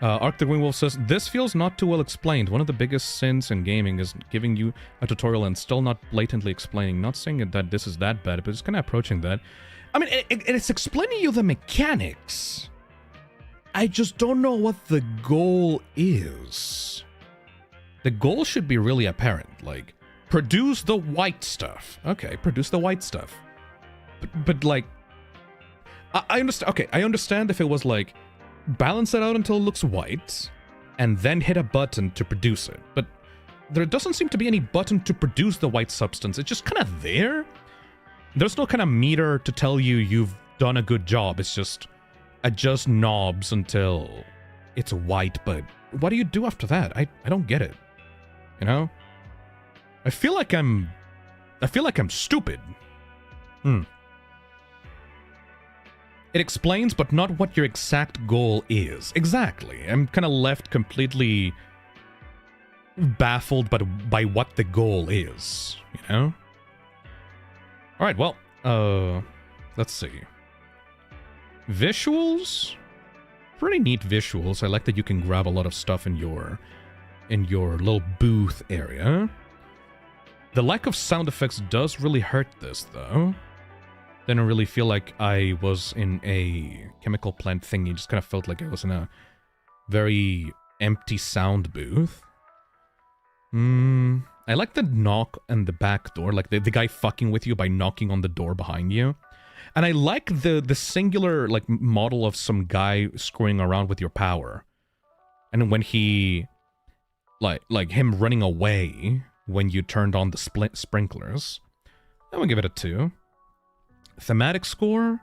Arctic Wingwolf says, this feels not too well explained. One of the biggest sins in gaming is giving you a tutorial and still not blatantly explaining. Not saying that this is that bad, but it's kind of approaching that. I mean, it's explaining you the mechanics. I just don't know what the goal is. The goal should be really apparent. Like, produce the white stuff. Okay, produce the white stuff. But like, I understand. Okay, I understand if it was like, balance it out until it looks white, and then hit a button to produce it. But there doesn't seem to be any button to produce the white substance. It's just kind of there. There's no kind of meter to tell you you've done a good job. It's just adjust knobs until it's white. But what do you do after that? I don't get it. You know? I feel like I'm stupid. It explains, but not what your exact goal is. Exactly. I'm kind of left completely baffled by what the goal is, you know? Alright, well, let's see. Visuals? Pretty neat visuals. I like that you can grab a lot of stuff in your little booth area. The lack of sound effects does really hurt this, though. Didn't really feel like I was in a chemical plant thingy. Just kind of felt like I was in a very empty sound booth. I like the knock on the back door, like the guy fucking with you by knocking on the door behind you. And I like the singular like model of some guy screwing around with your power. And when he like him running away when you turned on the sprinklers. I would give it a 2. Thematic score?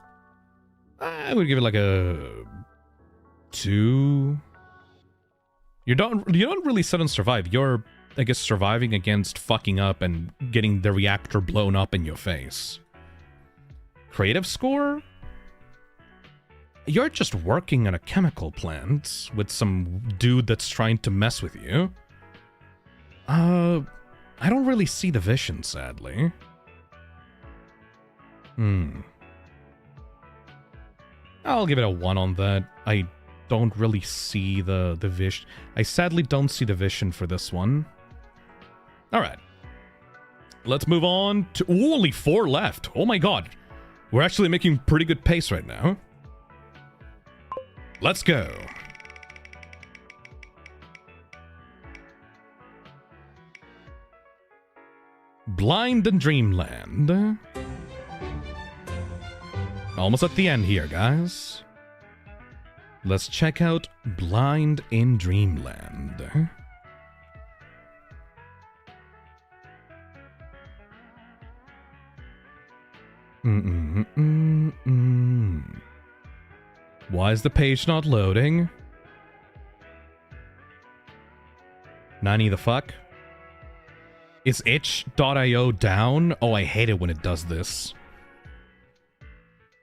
I would give it like a 2. You don't really sit and survive. You're, I guess, surviving against fucking up and getting the reactor blown up in your face. Creative score? You're just working in a chemical plant with some dude that's trying to mess with you. I don't really see the vision, sadly. I'll give it a 1 on that. I don't really see the vision. I sadly don't see the vision for this one. Alright. Let's move on to... Ooh, only 4 left. Oh my god. We're actually making pretty good pace right now. Let's go. Blind in Dreamland. Almost at the end here, guys. Let's check out Blind in Dreamland. Why is the page not loading? Nani the fuck? Is itch.io down? Oh, I hate it when it does this.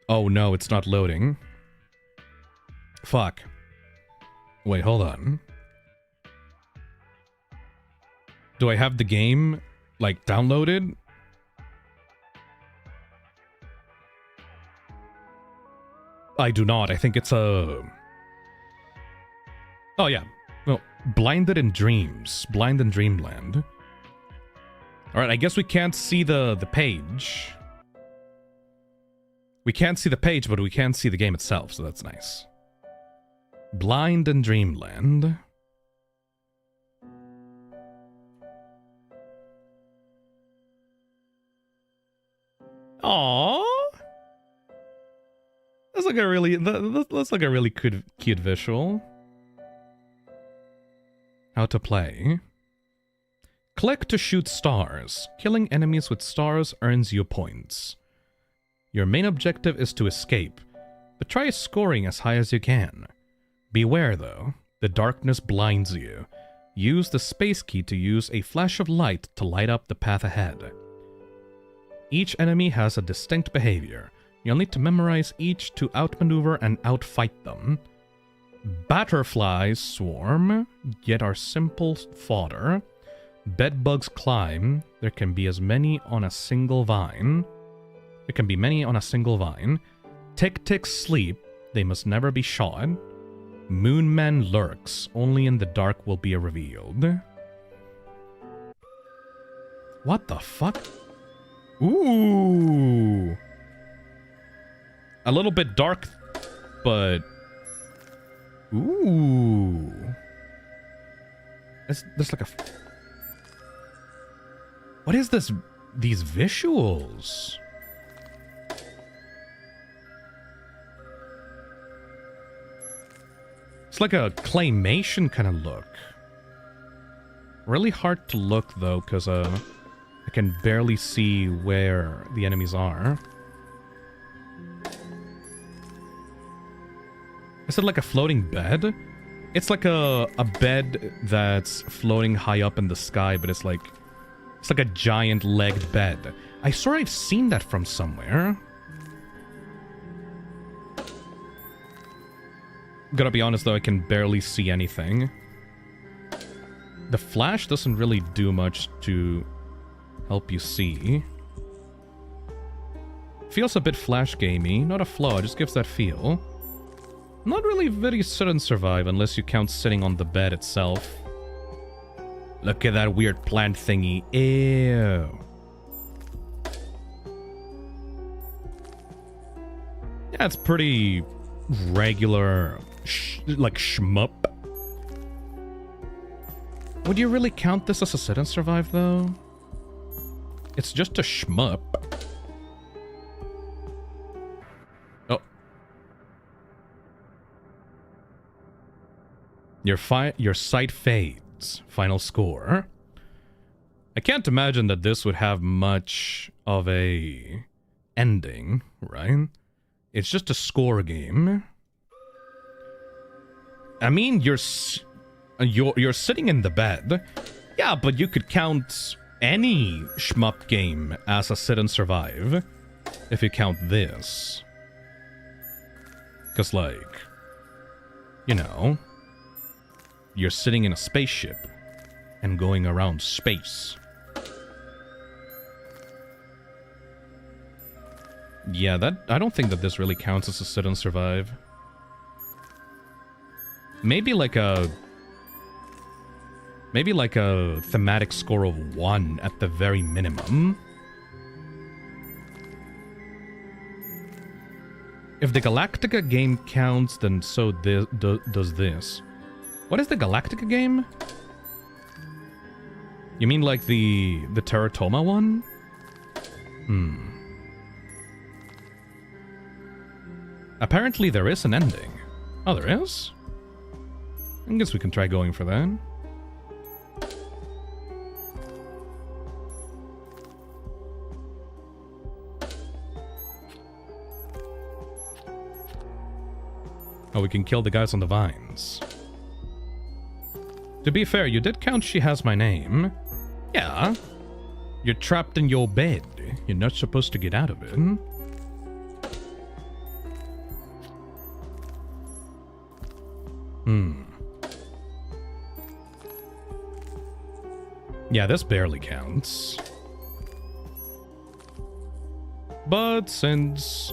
Oh no, it's not loading. Fuck. Wait, hold on. Do I have the game, like, downloaded? I do not. I think it's a... Oh, yeah. Well, Blinded in Dreams. Blind in Dreamland. Alright, I guess we can't see the page. We can't see the page, but we can see the game itself, so that's nice. Blind in Dreamland. Aww. That's like a really cute visual. How to play. Click to shoot stars. Killing enemies with stars earns you points. Your main objective is to escape, but try scoring as high as you can. Beware though, the darkness blinds you. Use the space key to use a flash of light to light up the path ahead. Each enemy has a distinct behavior. You'll need to memorize each to outmaneuver and outfight them. Butterflies swarm, yet are simple fodder. Bedbugs climb. There can be many on a single vine. Tick-ticks sleep. They must never be shot. Moonman lurks. Only in the dark will be revealed. What the fuck? Ooh. A little bit dark, but... Ooh. There's like a... What is this? These visuals? It's like a claymation kind of look. Really hard to look though, because I can barely see where the enemies are. Is it like a floating bed? It's like a bed that's floating high up in the sky, but it's like a giant legged bed. I swear I've seen that from somewhere. Gotta be honest though, I can barely see anything. The flash doesn't really do much to help you see. Feels a bit flash gamey, not a flaw, it just gives that feel. Not really very sit and survive unless you count sitting on the bed itself. Look at that weird plant thingy. Ew. Yeah, it's pretty regular, like shmup. Would you really count this as a sit and survive though? It's just a shmup. Oh. Your sight fades. Final score. I can't imagine that this would have much of a ending, right? It's just a score game. I mean, you're sitting in the bed. Yeah, but you could count any shmup game as a sit and survive if you count this. Because, like, you know, you're sitting in a spaceship and going around space. Yeah, I don't think that this really counts as a sit and survive. Maybe like a thematic score of 1 at the very minimum. If the Galactica game counts, then so does this. What is the Galactica game? You mean like the TerrorToma one? Apparently there is an ending. Oh, there is? I guess we can try going for that. Oh, we can kill the guys on the vines. To be fair, you did count she has my name. Yeah. You're trapped in your bed. You're not supposed to get out of it. Yeah, this barely counts. But since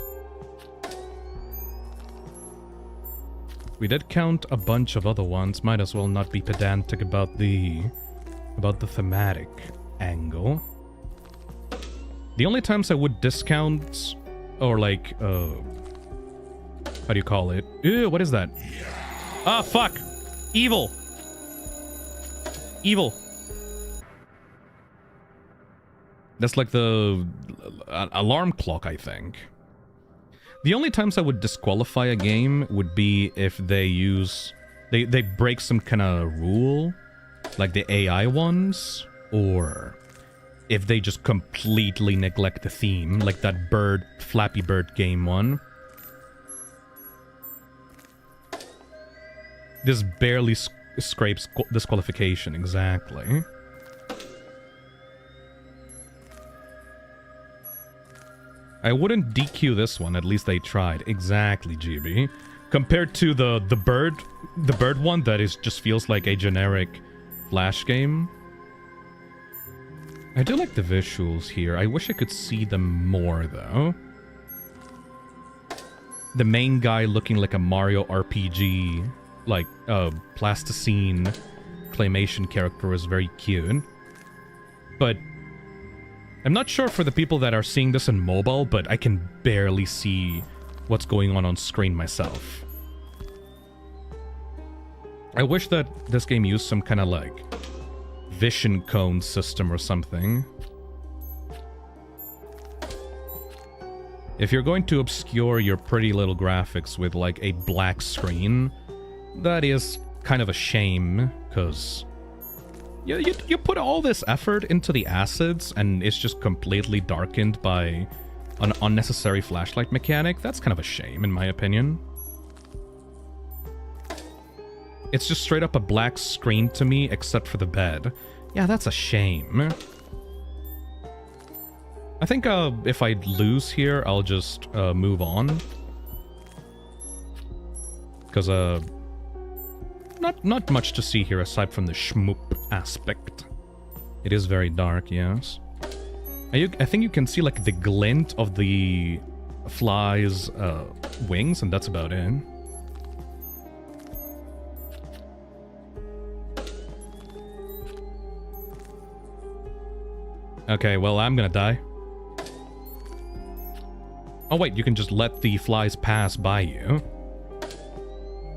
we did count a bunch of other ones, might as well not be pedantic about the thematic angle. The only times I would discount or like how do you call it? Ew, what is that? Ah, fuck! Evil! Evil! That's like the alarm clock, I think. The only times I would disqualify a game would be if they break some kind of rule, like the AI ones, or if they just completely neglect the theme, like that Flappy Bird game one. This barely scrapes disqualification, exactly. I wouldn't DQ this one, at least they tried. Exactly, GB. Compared to the bird one that just feels like a generic Flash game. I do like the visuals here. I wish I could see them more, though. The main guy looking like a Mario RPG, like, plasticine claymation character is very cute. But I'm not sure for the people that are seeing this in mobile, but I can barely see what's going on screen myself. I wish that this game used some kind of, like, vision cone system or something. If you're going to obscure your pretty little graphics with, like, a black screen, that is kind of a shame, because you put all this effort into the assets, and it's just completely darkened by an unnecessary flashlight mechanic. That's kind of a shame, in my opinion. It's just straight up a black screen to me, except for the bed. Yeah, that's a shame. I think if I lose here, I'll just move on. Because not much to see here aside from the shmoop aspect. It is very dark, yes. I think you can see like the glint of the fly's wings, and that's about it. Okay, well, I'm gonna die. Oh, wait, you can just let the flies pass by you.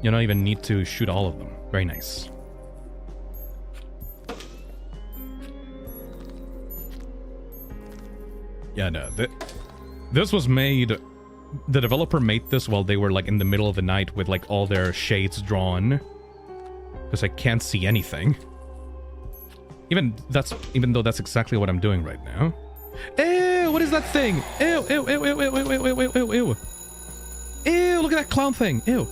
You don't even need to shoot all of them. Very nice. Yeah, no, this was made... The developer made this while they were, like, in the middle of the night with, like, all their shades drawn. Because I can't see anything. Even though that's exactly what I'm doing right now. Ew, what is that thing? Ew, ew, ew, ew, ew, ew, ew, ew, ew, ew. Ew, look at that clown thing. Ew.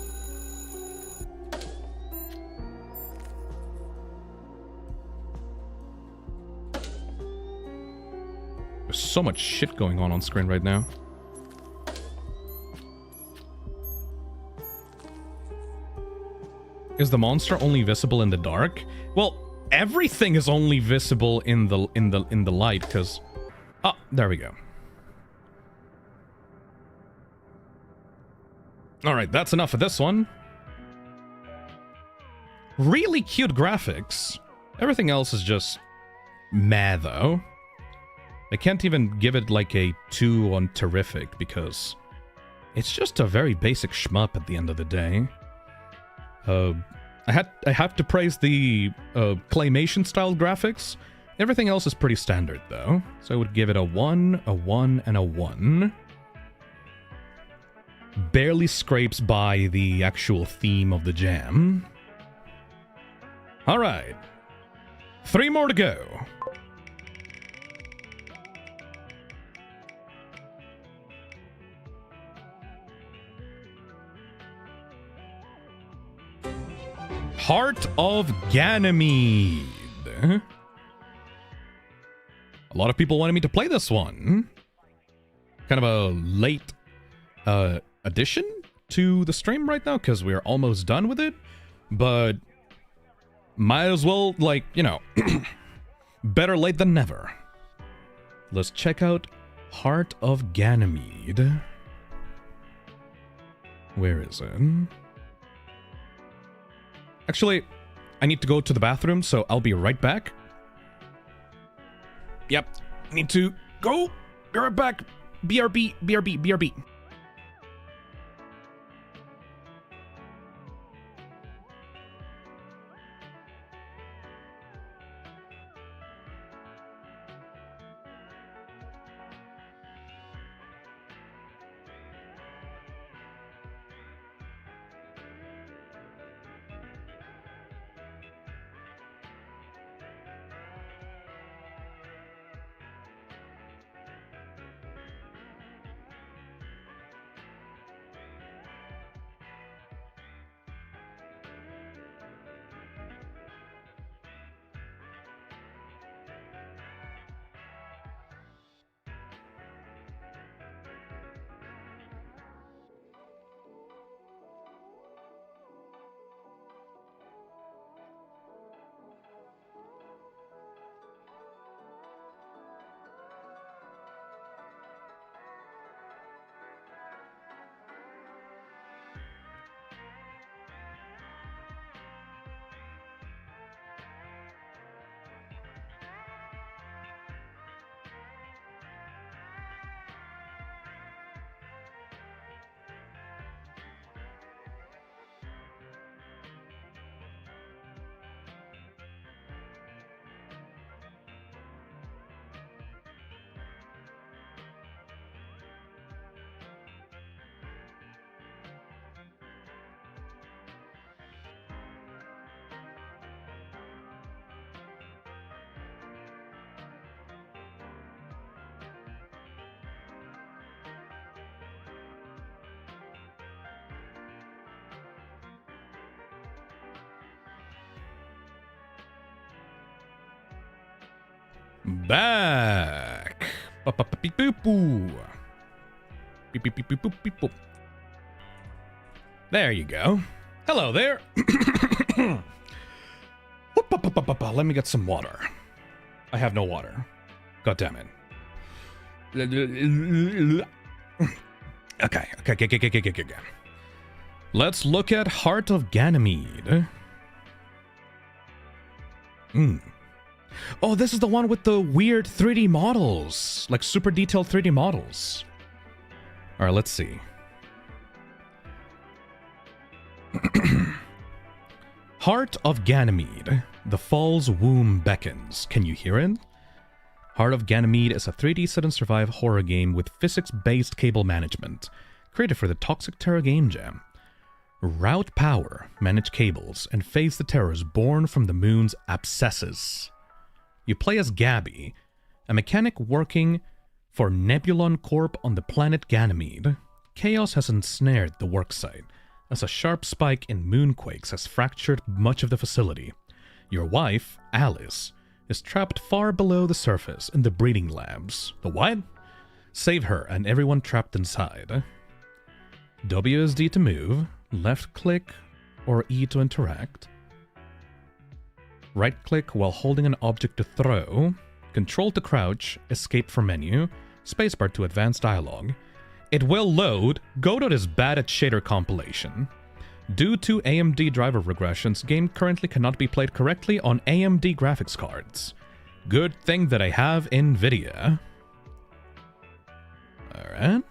There's so much shit going on screen right now. Is the monster only visible in the dark? Well, everything is only visible in the light, because... Oh, there we go. Alright, that's enough of this one. Really cute graphics. Everything else is just... meh, though. I can't even give it like a 2 on terrific, because... it's just a very basic shmup at the end of the day. I have to praise the claymation style graphics. Everything else is pretty standard though. So I would give it a 1, a 1, and a 1. Barely scrapes by the actual theme of the jam. Alright. 3 more to go. Heart of Ganymede. A lot of people wanted me to play this one. Kind of a late addition to the stream right now, because we're almost done with it. But might as well, like, you know, better late than never. Let's check out Heart of Ganymede. Where is it? Actually, I need to go to the bathroom, so I'll be right back. Yep, need to go. Be right back. BRB, BRB, BRB. Back. There you go. Hello there. Let me get some water. I have no water. God damn it. Okay. Let's look at Heart of Ganymede. Oh, this is the one with the weird 3D models. Like super detailed 3D models. Alright, let's see. Heart of Ganymede. The fall's womb beckons. Can you hear it? Heart of Ganymede is a 3D sit and survive horror game with physics-based cable management. Created for the Toxic Terror Gamejam. Route power, manage cables, and face the terrors born from the moon's abscesses. You play as Gabby, a mechanic working for Nebulon Corp on the planet Ganymede. Chaos has ensnared the worksite, as a sharp spike in moonquakes has fractured much of the facility. Your wife, Alice, is trapped far below the surface in the breeding labs. The what? Save her and everyone trapped inside. WSD to move, left click or E to interact. Right click while holding an object to throw. Control to crouch, escape from menu, spacebar to advance dialogue. It will load. Godot is bad at shader compilation. Due to AMD driver regressions, game currently cannot be played correctly on AMD graphics cards. Good thing that I have NVIDIA. Alright.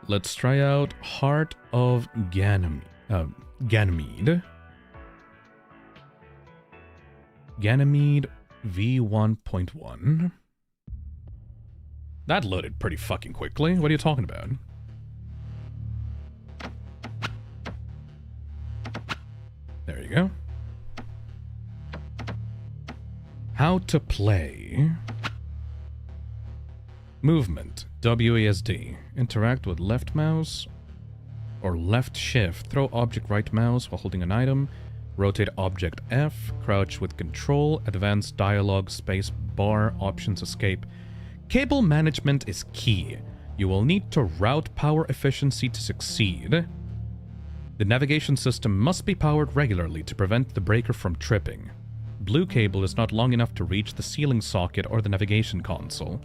Let's try out Heart of Ganymede. Ganymede V1.1. That loaded pretty fucking quickly. What are you talking about? There you go. How to play. Movement. WASD. Interact with left mouse or left shift. Throw object right mouse while holding an item. Rotate object F. Crouch with control. Advance dialogue space bar. Options escape. Cable management is key. You will need to route power efficiency to succeed. The navigation system must be powered regularly to prevent the breaker from tripping. Blue cable is not long enough to reach the ceiling socket or the navigation console.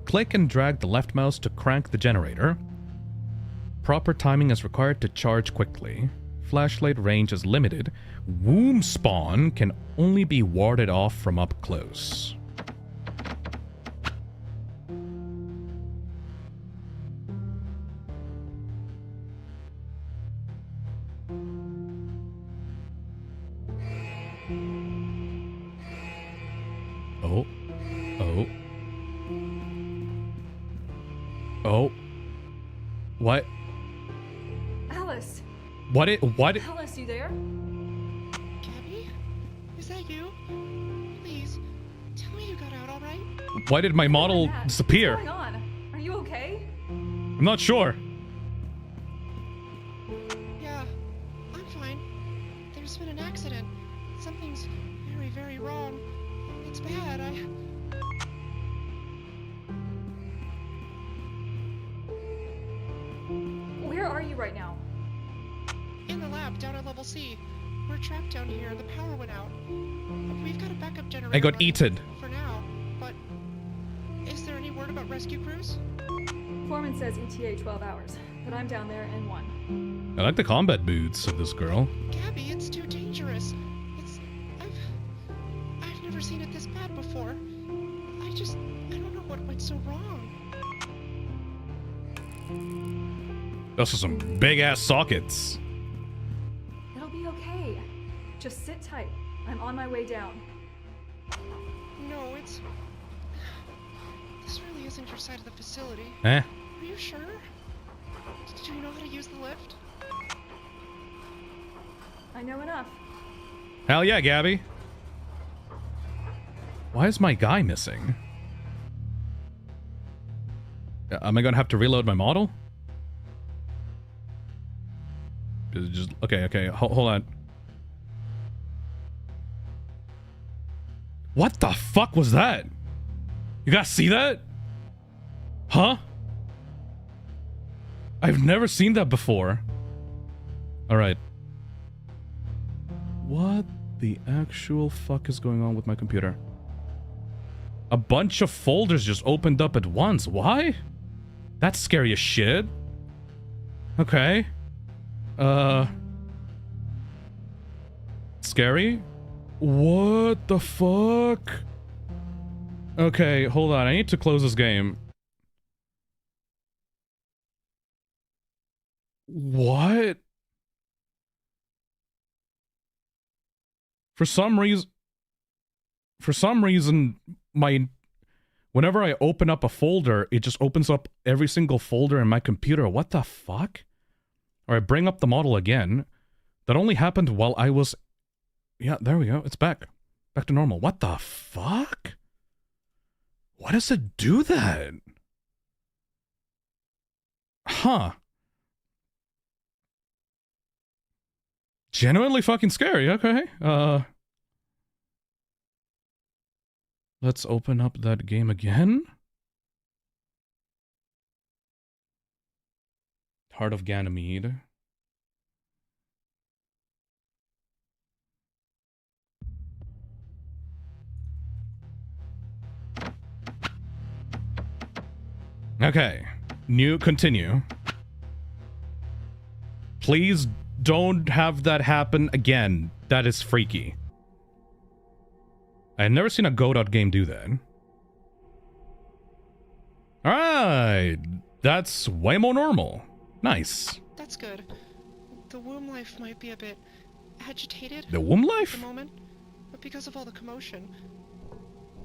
Click and drag the left mouse to crank the generator. Proper timing is required to charge quickly. Flashlight range is limited. Womb spawn can only be warded off from up close. Oh. Oh. Oh. What? Alice! What? What? Alice, you there? Gabby? Is that you? Please, tell me you got out all right? Why did my model Matt, disappear? What's going on? Are you okay? I'm not sure. Yeah, I'm fine. There's been an accident. Something's very, very wrong. It's bad. Where are you right now? In the lab, down at level C. We're trapped down here. The power went out. We've got a backup generator. I got running eaten. For now, but is there any word about rescue crews? Foreman says ETA 12 hours, but I'm down there in 1. I like the combat boots of this girl. Gabby, it's too dangerous. I've never seen it this bad before. I don't know what went so wrong. Those are some big ass sockets. It'll be okay. Just sit tight. I'm on my way down. No, this really isn't your side of the facility. Eh? Are you sure? Do you know how to use the lift? I know enough. Hell yeah, Gabby. Why is my guy missing? Am I gonna have to reload my model? Just okay. Hold on. What the fuck was that? You guys see that? Huh? I've never seen that before. All right. What the actual fuck is going on with my computer? A bunch of folders just opened up at once. Why? That's scary as shit. Okay. Scary? What the fuck? Okay, hold on. I need to close this game. What? For some reason, whenever I open up a folder, it just opens up every single folder in my computer. What the fuck? Or I bring up the model again. That only happened while I was... Yeah, there we go. It's back. Back to normal. What the fuck? Why does it do that? Huh. Genuinely fucking scary. Okay. Let's open up that game again. Heart of Ganymede. Okay. Continue. Please don't have that happen again. That is freaky. I've never seen a Godot game do that. Alright. That's way more normal. Nice. That's good. The womb life might be a bit agitated. The womb At life? the moment, but because of all the commotion.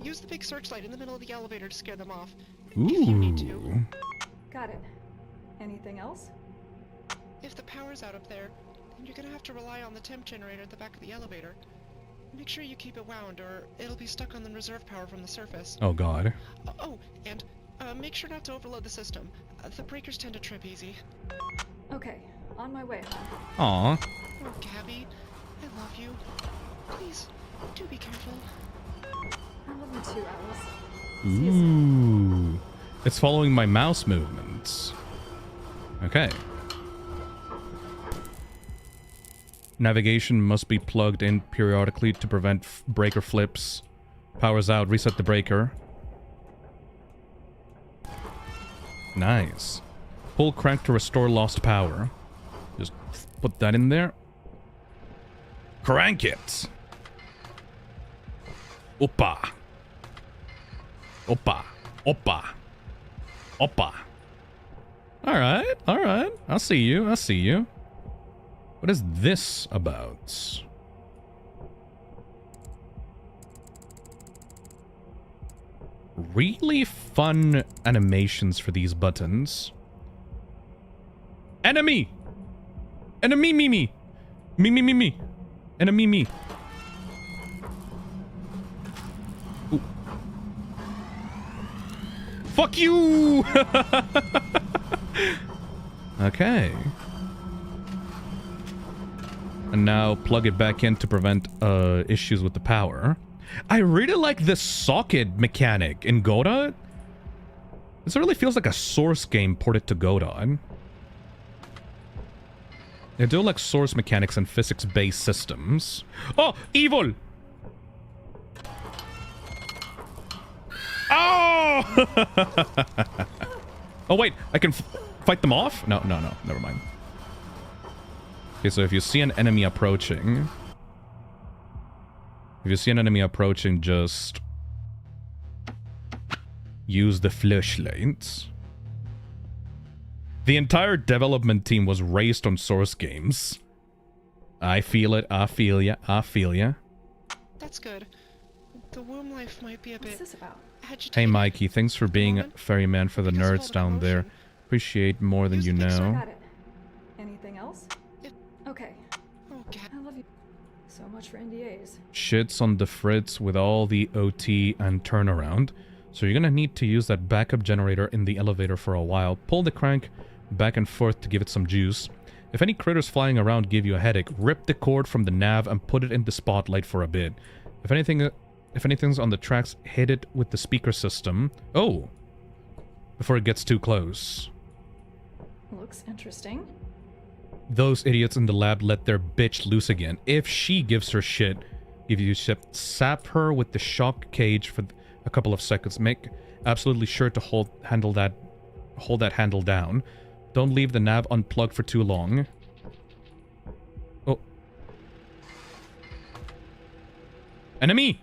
Use the big searchlight in the middle of the elevator to scare them off. Ooh. If you need to. Got it. Anything else? If the power's out up there, then you're gonna have to rely on the temp generator at the back of the elevator. Make sure you keep it wound, or it'll be stuck on the reserve power from the surface. Oh god. And make sure not to overload the system. The breakers tend to trip easy. Okay, on my way. Aw. Oh, Gabby, I love you. Please, do be careful. I love you too, Alice. See you soon. Ooh. It's following my mouse movements. Okay. Navigation must be plugged in periodically to prevent breaker flips. Power's out. Reset the breaker. Nice. Pull crank to restore lost power. Just put that in there. Crank it! Oppa. Oppa. Oppa. Oppa. Alright, alright. I see you, I see you. What is this about? Really fun animations for these buttons. Enemy! Enemy me me! Me me me me! Enemy me! Ooh. Fuck you! Okay. And now plug it back in to prevent issues with the power. I really like this socket mechanic in Godot. This really feels like a Source game ported to Godot. They do like Source mechanics and physics-based systems. Oh, evil! Oh! Oh wait, I can fight them off? No, no, no, never mind. Okay, so if you see an enemy approaching... If you see an enemy approaching, just... use the flashlight. The entire development team was raised on Source games. I feel it, I feel ya, I feel ya. That's good. The womb life might be a What's bit this about? agitated. Hey Mikey, thanks for being a ferryman for the Because of all nerds the down there. commotion. Appreciate more than Use you the big know. Got it. Anything else? Okay. Oh, Gab. I love you. So much for NDAs. Shit's on the fritz with all the OT and turnaround. So you're gonna need to use that backup generator in the elevator for a while. Pull the crank back and forth to give it some juice. If any critters flying around give you a headache, rip the cord from the nav and put it in the spotlight for a bit. If anything's on the tracks, hit it with the speaker system. Oh! Before it gets too close. Looks interesting. Those idiots in the lab let their bitch loose again. If she gives her shit, give you shit, sap her with the shock cage for a couple of seconds. Make absolutely sure to hold that handle down. Don't leave the nav unplugged for too long. Oh. Enemy!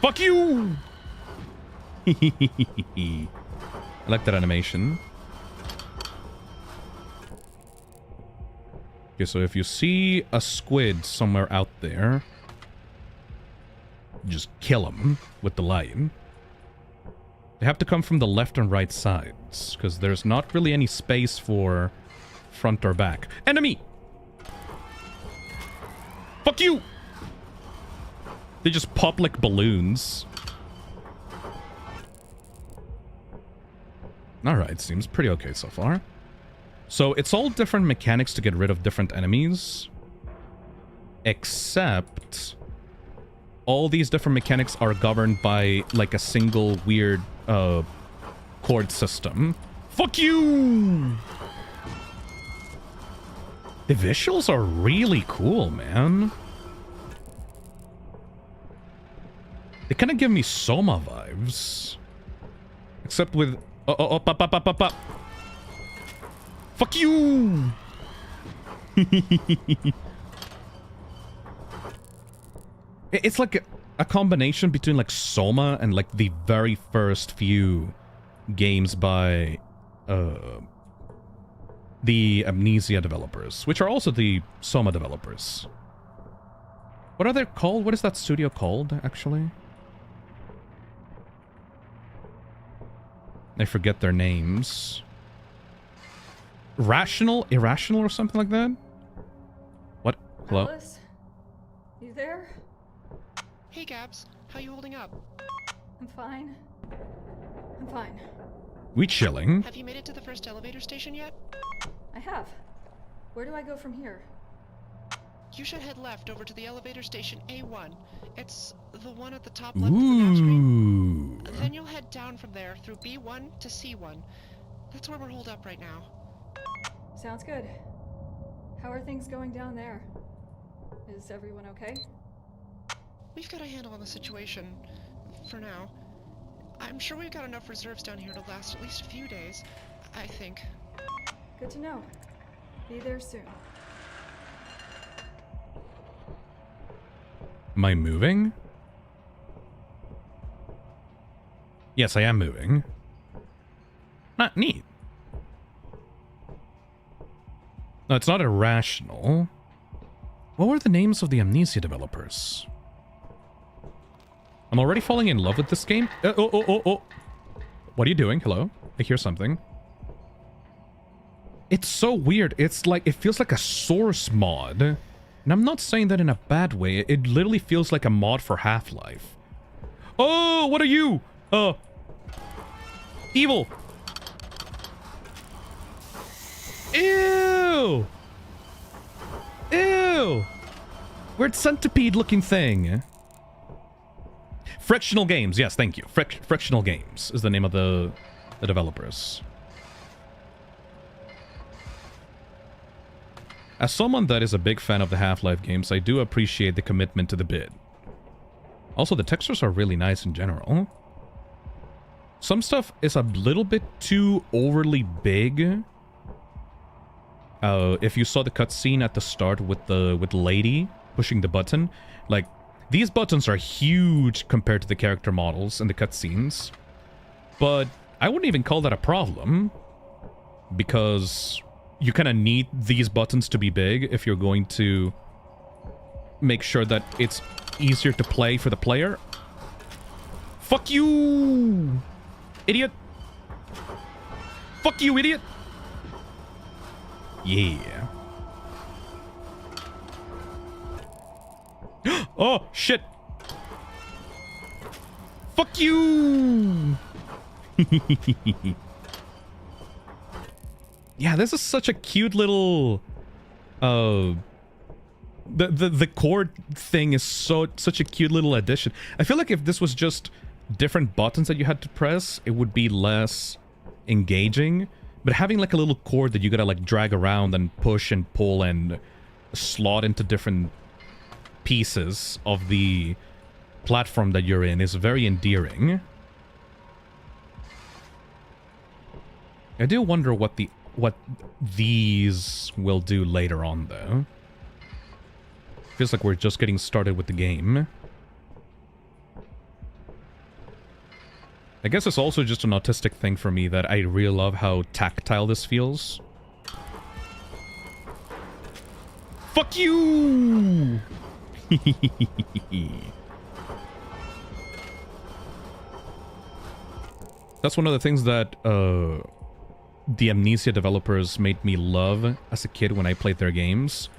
Fuck you! I like that animation. Okay, so if you see a squid somewhere out there, just kill him with the lion. They have to come from the left and right sides, because there's not really any space for front or back. Enemy! Fuck you! They just pop like balloons. Alright, seems pretty okay so far. So it's all different mechanics to get rid of different enemies. Except all these different mechanics are governed by like a single weird chord system. Fuck you! The visuals are really cool, man. They kind of give me Soma vibes. Except with... Oh, pop, pop, pop, pop, pop. Fuck you! It's like a combination between like Soma and like the very first few games by the Amnesia developers, which are also the Soma developers. What are they called? What is that studio called, actually? I forget their names. Rational? Irrational or something like that? What? Hello? Alice? You there? Hey, Gabs. How you holding up? I'm fine. I'm fine. We chilling? Have you made it to the first elevator station yet? I have. Where do I go from here? You should head left over to the elevator station A1. It's the one at the top left of the map screen. Ooh. Then you'll head down from there through B1 to C1. That's where we're holed up right now. Sounds good. How are things going down there? Is everyone okay? We've got a handle on the situation. For now. I'm sure we've got enough reserves down here to last at least a few days. I think. Good to know. Be there soon. Am I moving? Yes, I am moving. Not neat. No, it's not irrational. What were the names of the Amnesia developers? I'm already falling in love with this game. Oh. What are you doing? Hello? I hear something. It's so weird. It's like, it feels like a source mod. And I'm not saying that in a bad way. It literally feels like a mod for Half-Life. Oh, what are you? Evil. Ew. Ew. Weird centipede-looking thing. Frictional Games. Yes, thank you. Frictional Games is the name of the developers. As someone that is a big fan of the Half-Life games, I do appreciate the commitment to the bid. Also, the textures are really nice in general. Some stuff is a little bit too overly big. If you saw the cutscene at the start with Lady pushing the button, like, these buttons are huge compared to the character models in the cutscenes. But I wouldn't even call that a problem, because you kind of need these buttons to be big if you're going to make sure that it's easier to play for the player. Fuck you, idiot. Fuck you, idiot. Yeah. Oh, shit. Fuck you. Yeah, this is such a cute little the chord thing is such a cute little addition. I feel like if this was just different buttons that you had to press, it would be less engaging. But having like a little chord that you gotta like drag around and push and pull and slot into different pieces of the platform that you're in is very endearing. I do wonder what these will do later on, though. Feels like we're just getting started with the game. I guess it's also just an autistic thing for me that I really love how tactile this feels. Fuck you! That's one of the things that the Amnesia developers made me love as a kid when I played their games.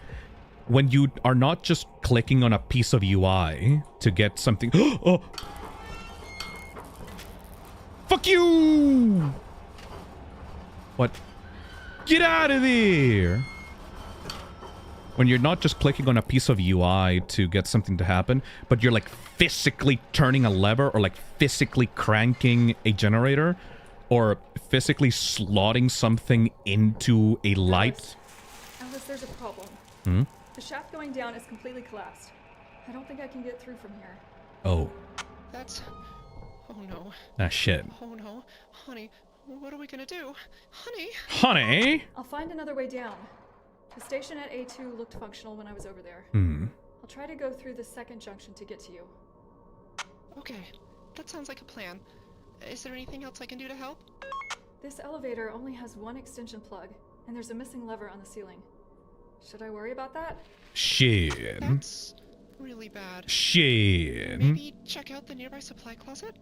When you are not just clicking on a piece of UI to get something... Oh! Fuck you! What? Get out of there! When you're not just clicking on a piece of UI to get something to happen, but you're like physically turning a lever or like physically cranking a generator or physically slotting something into a light. Alice, there's a problem. Hmm? The shaft going down is completely collapsed. I don't think I can get through from here. Oh. That's... Oh no. Ah, shit. Oh no. Honey, what are we gonna do? Honey! Honey! I'll find another way down. The station at A2 looked functional when I was over there. I'll try to go through the second junction to get to you. Okay, that sounds like a plan. Is there anything else I can do to help? This elevator only has one extension plug, and there's a missing lever on the ceiling. Should I worry about that? Shit. That's really bad. Shit. Maybe check out the nearby supply closet?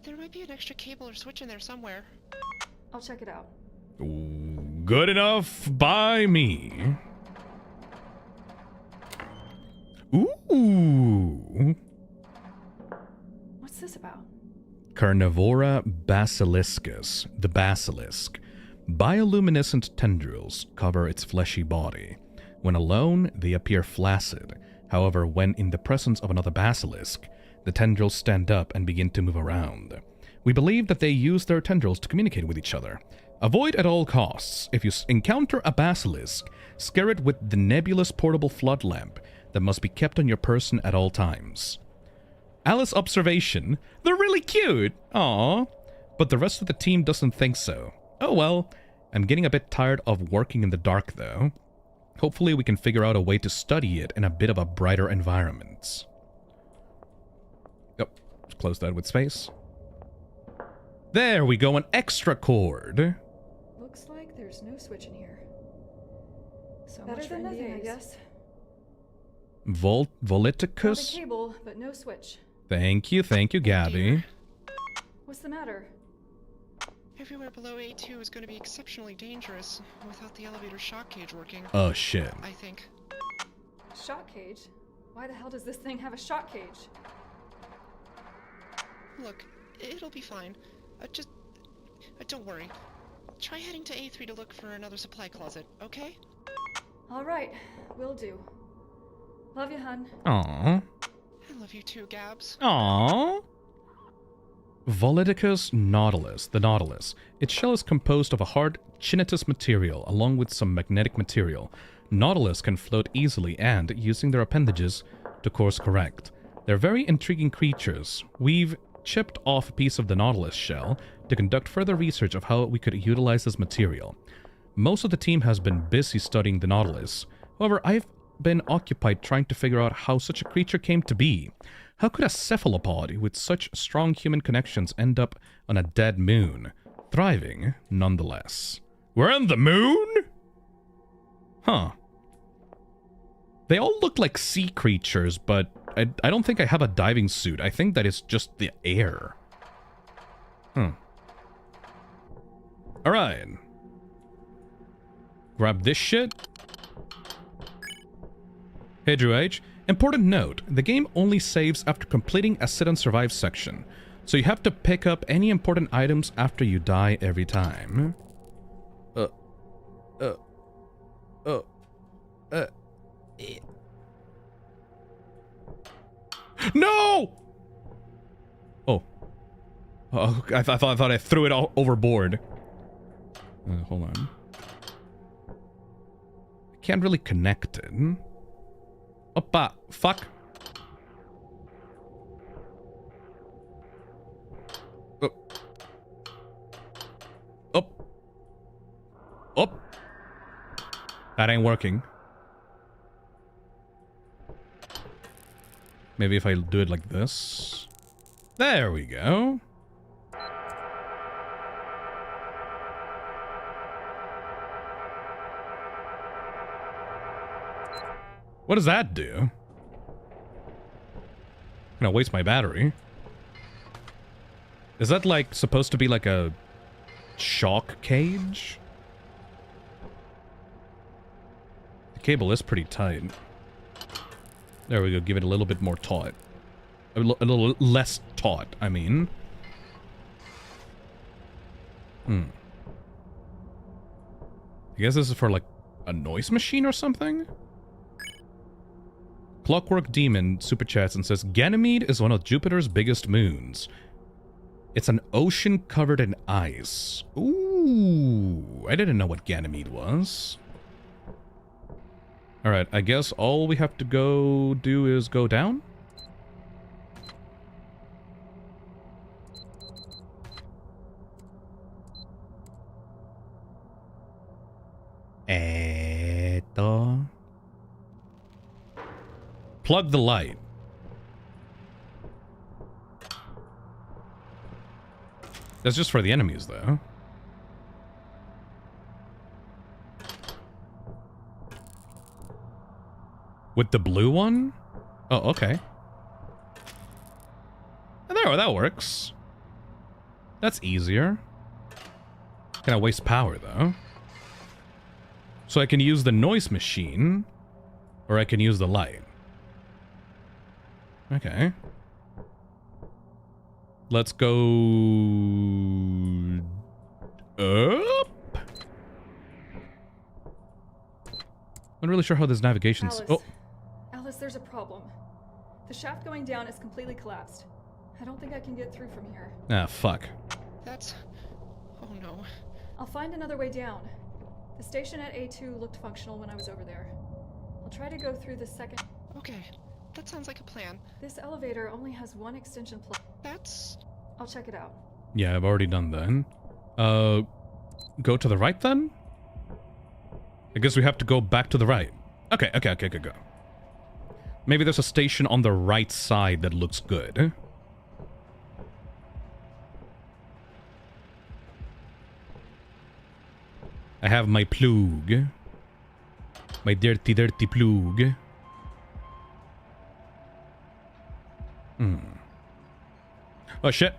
There might be an extra cable or switch in there somewhere. I'll check it out. Good enough by me. Ooh. What's this about? Carnivora basiliscus, the basilisk. Bioluminescent tendrils cover its fleshy body. When alone, they appear flaccid. However, when in the presence of another basilisk, the tendrils stand up and begin to move around. We believe that they use their tendrils to communicate with each other. Avoid at all costs. If you encounter a basilisk, scare it with the nebulous portable flood lamp that must be kept on your person at all times. Alice observation, they're really cute. Aww. But the rest of the team doesn't think so. Oh well, I'm getting a bit tired of working in the dark though. Hopefully we can figure out a way to study it in a bit of a brighter environment. Yep, close that with space. There we go, an extra cord. Looks like there's no switch in here. So better much than for nothing, I NDAs. guess. Found a Voliticus? cable, but no switch. Thank you, Gabby. What's the matter? Everywhere below A2 is going to be exceptionally dangerous without the elevator shock cage working. Oh shit. I think. Shock cage? Why the hell does this thing have a shock cage? Look, it'll be fine. Don't worry. Try heading to A3 to look for another supply closet, okay? Alright, will do. Love you, hun. Aww. I love you too, Gabs. Aww. Voliticus nautilus, the nautilus. Its shell is composed of a hard chitinous material along with some magnetic material. Nautilus can float easily and, using their appendages, to course correct. They're very intriguing creatures. We've chipped off a piece of the nautilus shell to conduct further research of how we could utilize this material. Most of the team has been busy studying the nautilus. However, I've been occupied trying to figure out how such a creature came to be. How could a cephalopod with such strong human connections end up on a dead moon? Thriving, nonetheless. We're on the moon? Huh. They all look like sea creatures, but I don't think I have a diving suit. I think that it's just the air. Alright. Grab this shit. Hey Drew H. Important note, the game only saves after completing a sit and survive section. So you have to pick up any important items after you die every time. No! Oh. I thought I threw it all overboard. Hold on. I can't really connect it. Oppa, fuck. Up. Up. That ain't working. Maybe if I do it like this. There we go. What does that do? I'm gonna waste my battery. Is that like supposed to be like a shock cage? The cable is pretty tight. There we go, give it a little bit more taut. A little less taut, I mean. I guess this is for like a noise machine or something? Clockwork Demon super chats and says, Ganymede is one of Jupiter's biggest moons. It's an ocean covered in ice. Ooh, I didn't know what Ganymede was. Alright, I guess all we have to go do is go down? Plug the light. That's just for the enemies, though. With the blue one? Oh, okay. There, that works. That's easier. Gonna waste power, though. So I can use the noise machine, or I can use the light. Okay. Let's go up. I'm not really sure how this navigation's. Alice, there's a problem. The shaft going down is completely collapsed. I don't think I can get through from here. Ah, fuck. That's... oh no. I'll find another way down. The station at A2 looked functional when I was over there. I'll try to go through the second... Okay, that sounds like a plan. This elevator only has one extension plug. That's... I'll check it out. Yeah, I've already done that. Go to the right then? I guess we have to go back to the right. Okay, go. Maybe there's a station on the right side that looks good. I have my plug. My dirty plug. Oh shit.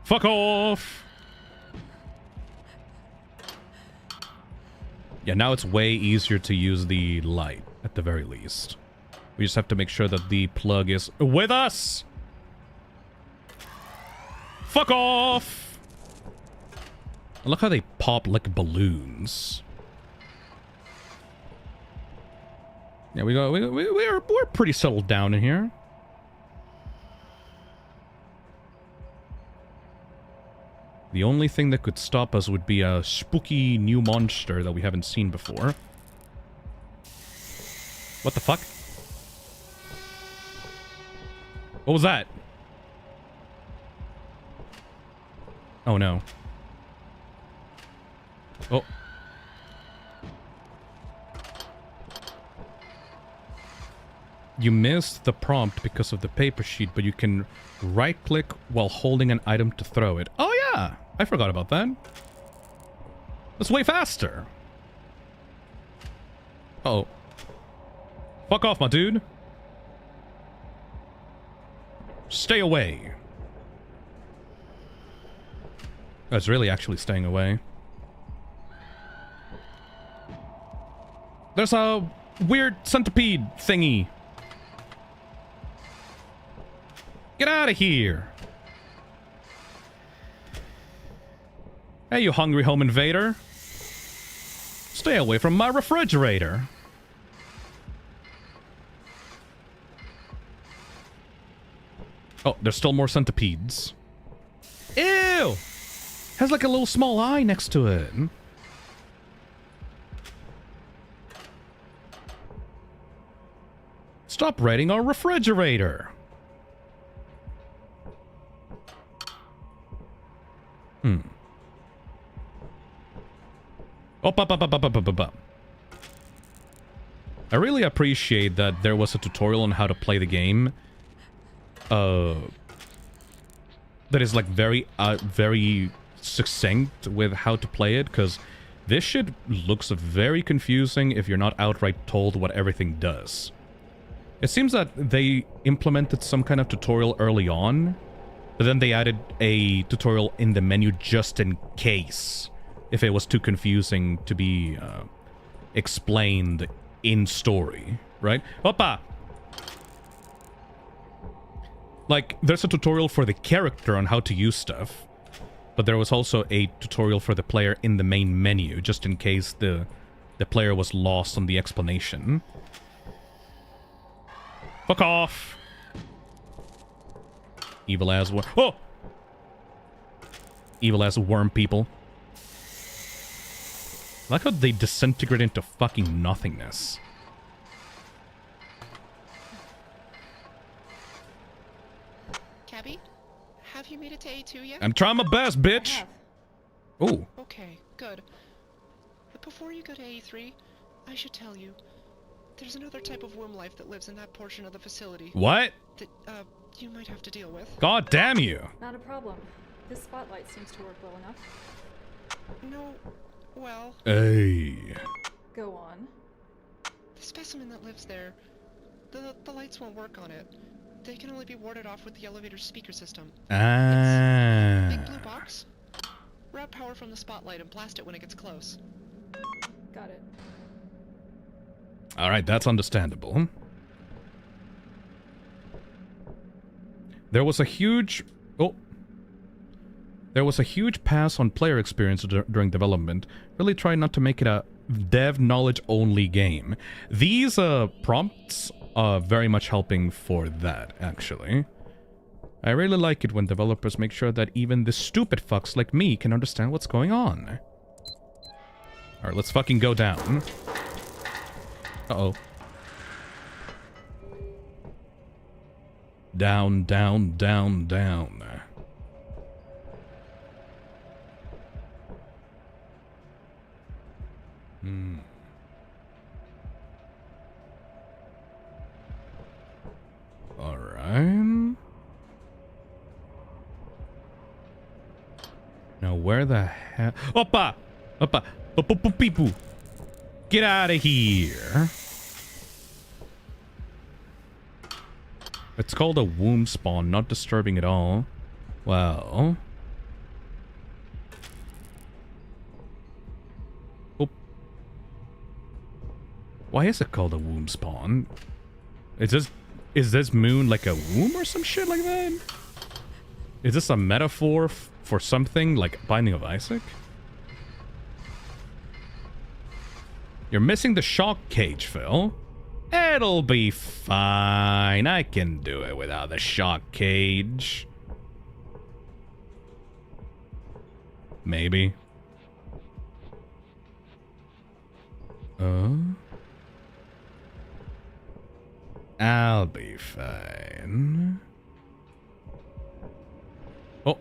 Fuck off! Yeah, now it's way easier to use the light, at the very least. We just have to make sure that the plug is with us! Fuck off! I look how they pop like balloons. Yeah, we're pretty settled down in here. The only thing that could stop us would be a spooky new monster that we haven't seen before. What the fuck? What was that? Oh no. Oh. You missed the prompt because of the paper sheet, but you can right-click while holding an item to throw it. Oh yeah! I forgot about that. That's way faster. Uh-oh. Fuck off, my dude. Stay away. That's really actually staying away. There's a weird centipede thingy. Get out of here. Hey, you hungry home invader. Stay away from my refrigerator. Oh, there's still more centipedes. Ew! Has like a little small eye next to it. Stop raiding our refrigerator. Up. I really appreciate that there was a tutorial on how to play the game. That is like very succinct with how to play it, because this shit looks very confusing if you're not outright told what everything does. It seems that they implemented some kind of tutorial early on, but then they added a tutorial in the menu just in case, if it was too confusing to be explained in story, right? Opa! Like, there's a tutorial for the character on how to use stuff, but there was also a tutorial for the player in the main menu, just in case the player was lost on the explanation. Fuck off! Evil as worm. Oh! Evil as worm people. I like how they disintegrate into fucking nothingness. Cabby, have you made it to A2 yet? I'm trying my best, bitch! Oh. Okay, good. But before you go to A3, I should tell you, there's another type of worm life that lives in that portion of the facility. What? That, you might have to deal with. God damn you! Not a problem. This spotlight seems to work well enough. No, well... Hey. Go on. The specimen that lives there, the lights won't work on it. They can only be warded off with the elevator's speaker system. Ah. Big blue box. Route power from the spotlight and blast it when it gets close. Got it. Alright, that's understandable. There was a huge... Oh. There was a huge pass on player experience during development. Really try not to make it a dev knowledge only game. These prompts are very much helping for that, actually. I really like it when developers make sure that even the stupid fucks like me can understand what's going on. Alright, let's fucking go down. Uh-oh. Down, down, down, down. Alright. Now where the hell... Opa! Opa! Opa-poo-pee-poo! Get out of here! It's called a womb spawn, not disturbing at all. Well... Oh. Why is it called a womb spawn? Is this moon like a womb or some shit like that? Is this a metaphor for something like Binding of Isaac? You're missing the shock cage, Phil. It'll be fine. I can do it without the shock cage. Maybe. I'll be fine. Oh.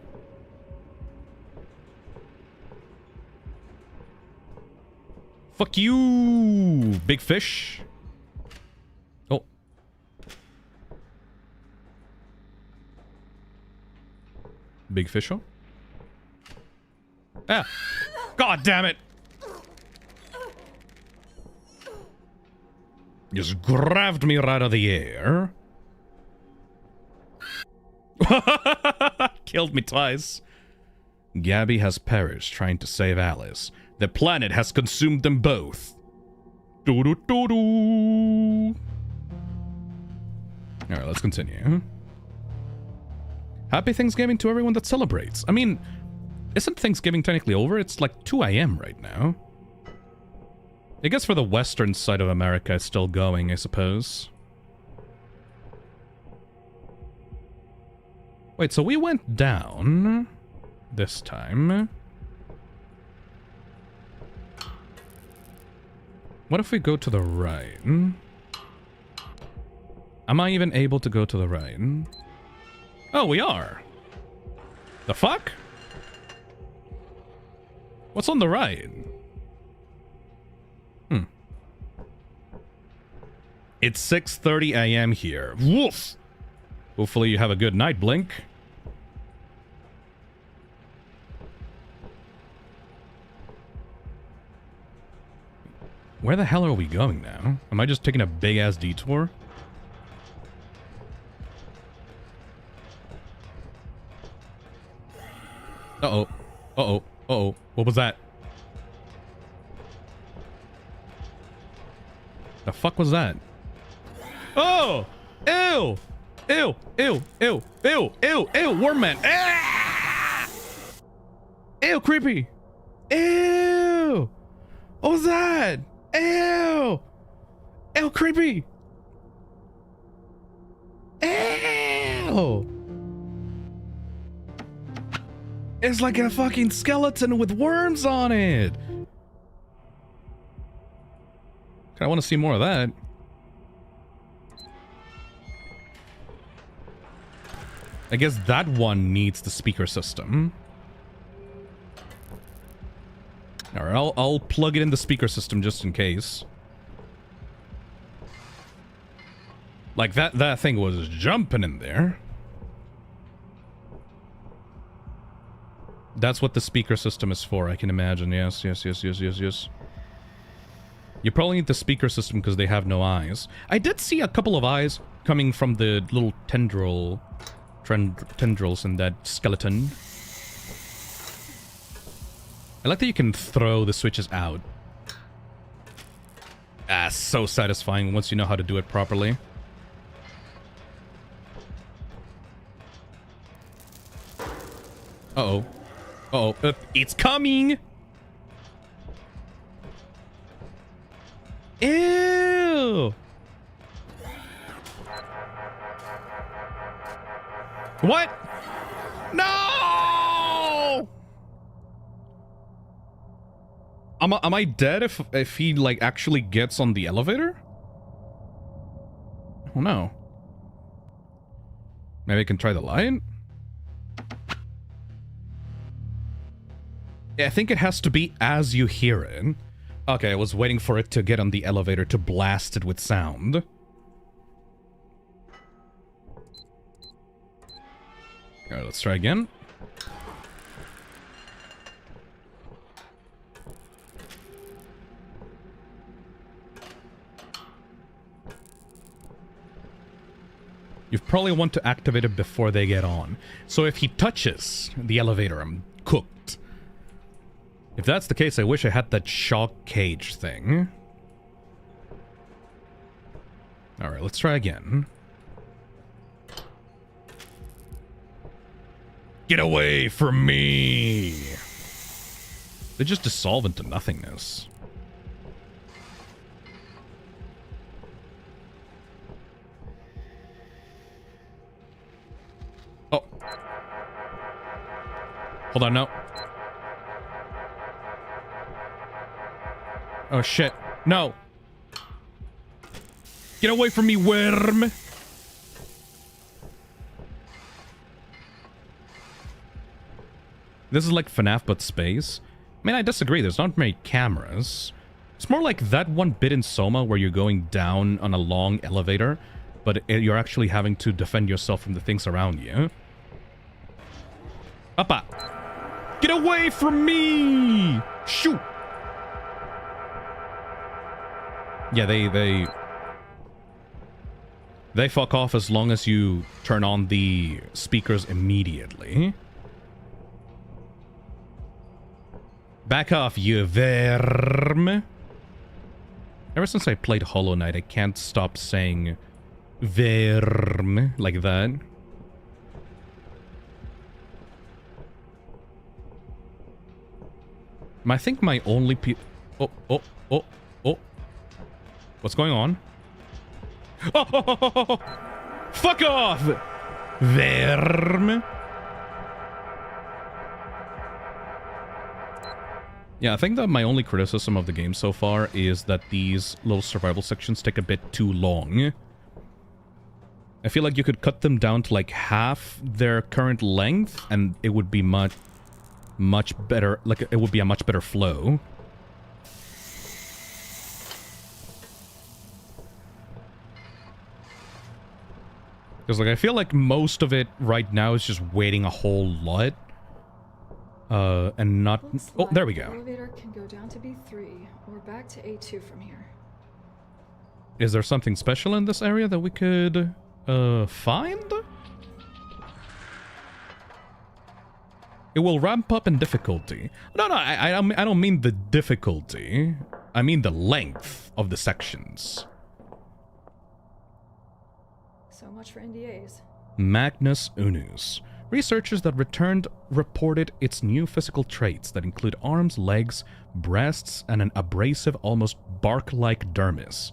Fuck you, big fish. Oh. Big fish. Oh. Ah. God damn it. Just grabbed me right out of the air. Killed me twice. Gabby has perished trying to save Alice. The planet has consumed them both. Doo-doo-doo-doo. Alright, let's continue. Happy Thanksgiving to everyone that celebrates. I mean, isn't Thanksgiving technically over? It's like 2 a.m. right now. I guess for the western side of America, it's still going, I suppose. Wait, so we went down this time. What if we go to the right? Am I even able to go to the right? Oh, we are. The fuck? What's on the right? It's 6:30 a.m. here. Woof! Hopefully you have a good night, Blink. Where the hell are we going now? Am I just taking a big-ass detour? Uh-oh. Uh-oh. Uh-oh. What was that? The fuck was that? Oh! Ew! Ew! Ew! Ew! Ew! Ew! Ew! Worm man! Ah! Ew! Creepy! Ew! What was that? Ew! Ew! Creepy! Ew! It's like a fucking skeleton with worms on it! I want to see more of that. I guess that one needs the speaker system. Alright, I'll plug it in the speaker system just in case. Like that thing was jumping in there. That's what the speaker system is for, I can imagine. Yes. You probably need the speaker system because they have no eyes. I did see a couple of eyes coming from the little tendrils in that skeleton. I like that you can throw the switches out. Ah, so satisfying once you know how to do it properly. Uh-oh. Uh-oh. It's coming! Ew! What? No! Am I dead if he like actually gets on the elevator? Oh no. Maybe I can try the light? Yeah, I think it has to be as you hear it. Okay, I was waiting for it to get on the elevator to blast it with sound. Alright, let's try again. You probably want to activate it before they get on. So if he touches the elevator, I'm cooked. If that's the case, I wish I had that shock cage thing. Alright, let's try again. Get away from me! They just dissolve into nothingness. Oh. Hold on, no. Oh shit. No. Get away from me, worm! This is like FNAF but space. I mean, I disagree. There's not many cameras. It's more like that one bit in Soma where you're going down on a long elevator, but you're actually having to defend yourself from the things around you. Appa! Get away from me! Shoot! Yeah, they fuck off as long as you turn on the speakers immediately. Back off, you verm. Ever since I played Hollow Knight, I can't stop saying verm like that. I think my only Oh. What's going on? Oh! Fuck off! Verm. Yeah, I think that my only criticism of the game so far is that these little survival sections take a bit too long. I feel like you could cut them down to like half their current length and it would be much better, like it would be a much better flow. Because, like, I feel like most of it right now is just waiting a whole lot. And not... Oh, there we go. The elevator can go down to B3 or back to A2 from here. Is there something special in this area that we could, find? It will ramp up in difficulty. No, I don't mean the difficulty. I mean the length of the sections. So much for NDAs. Magnus Unus. Researchers that returned reported its new physical traits that include arms, legs, breasts, and an abrasive, almost bark-like dermis.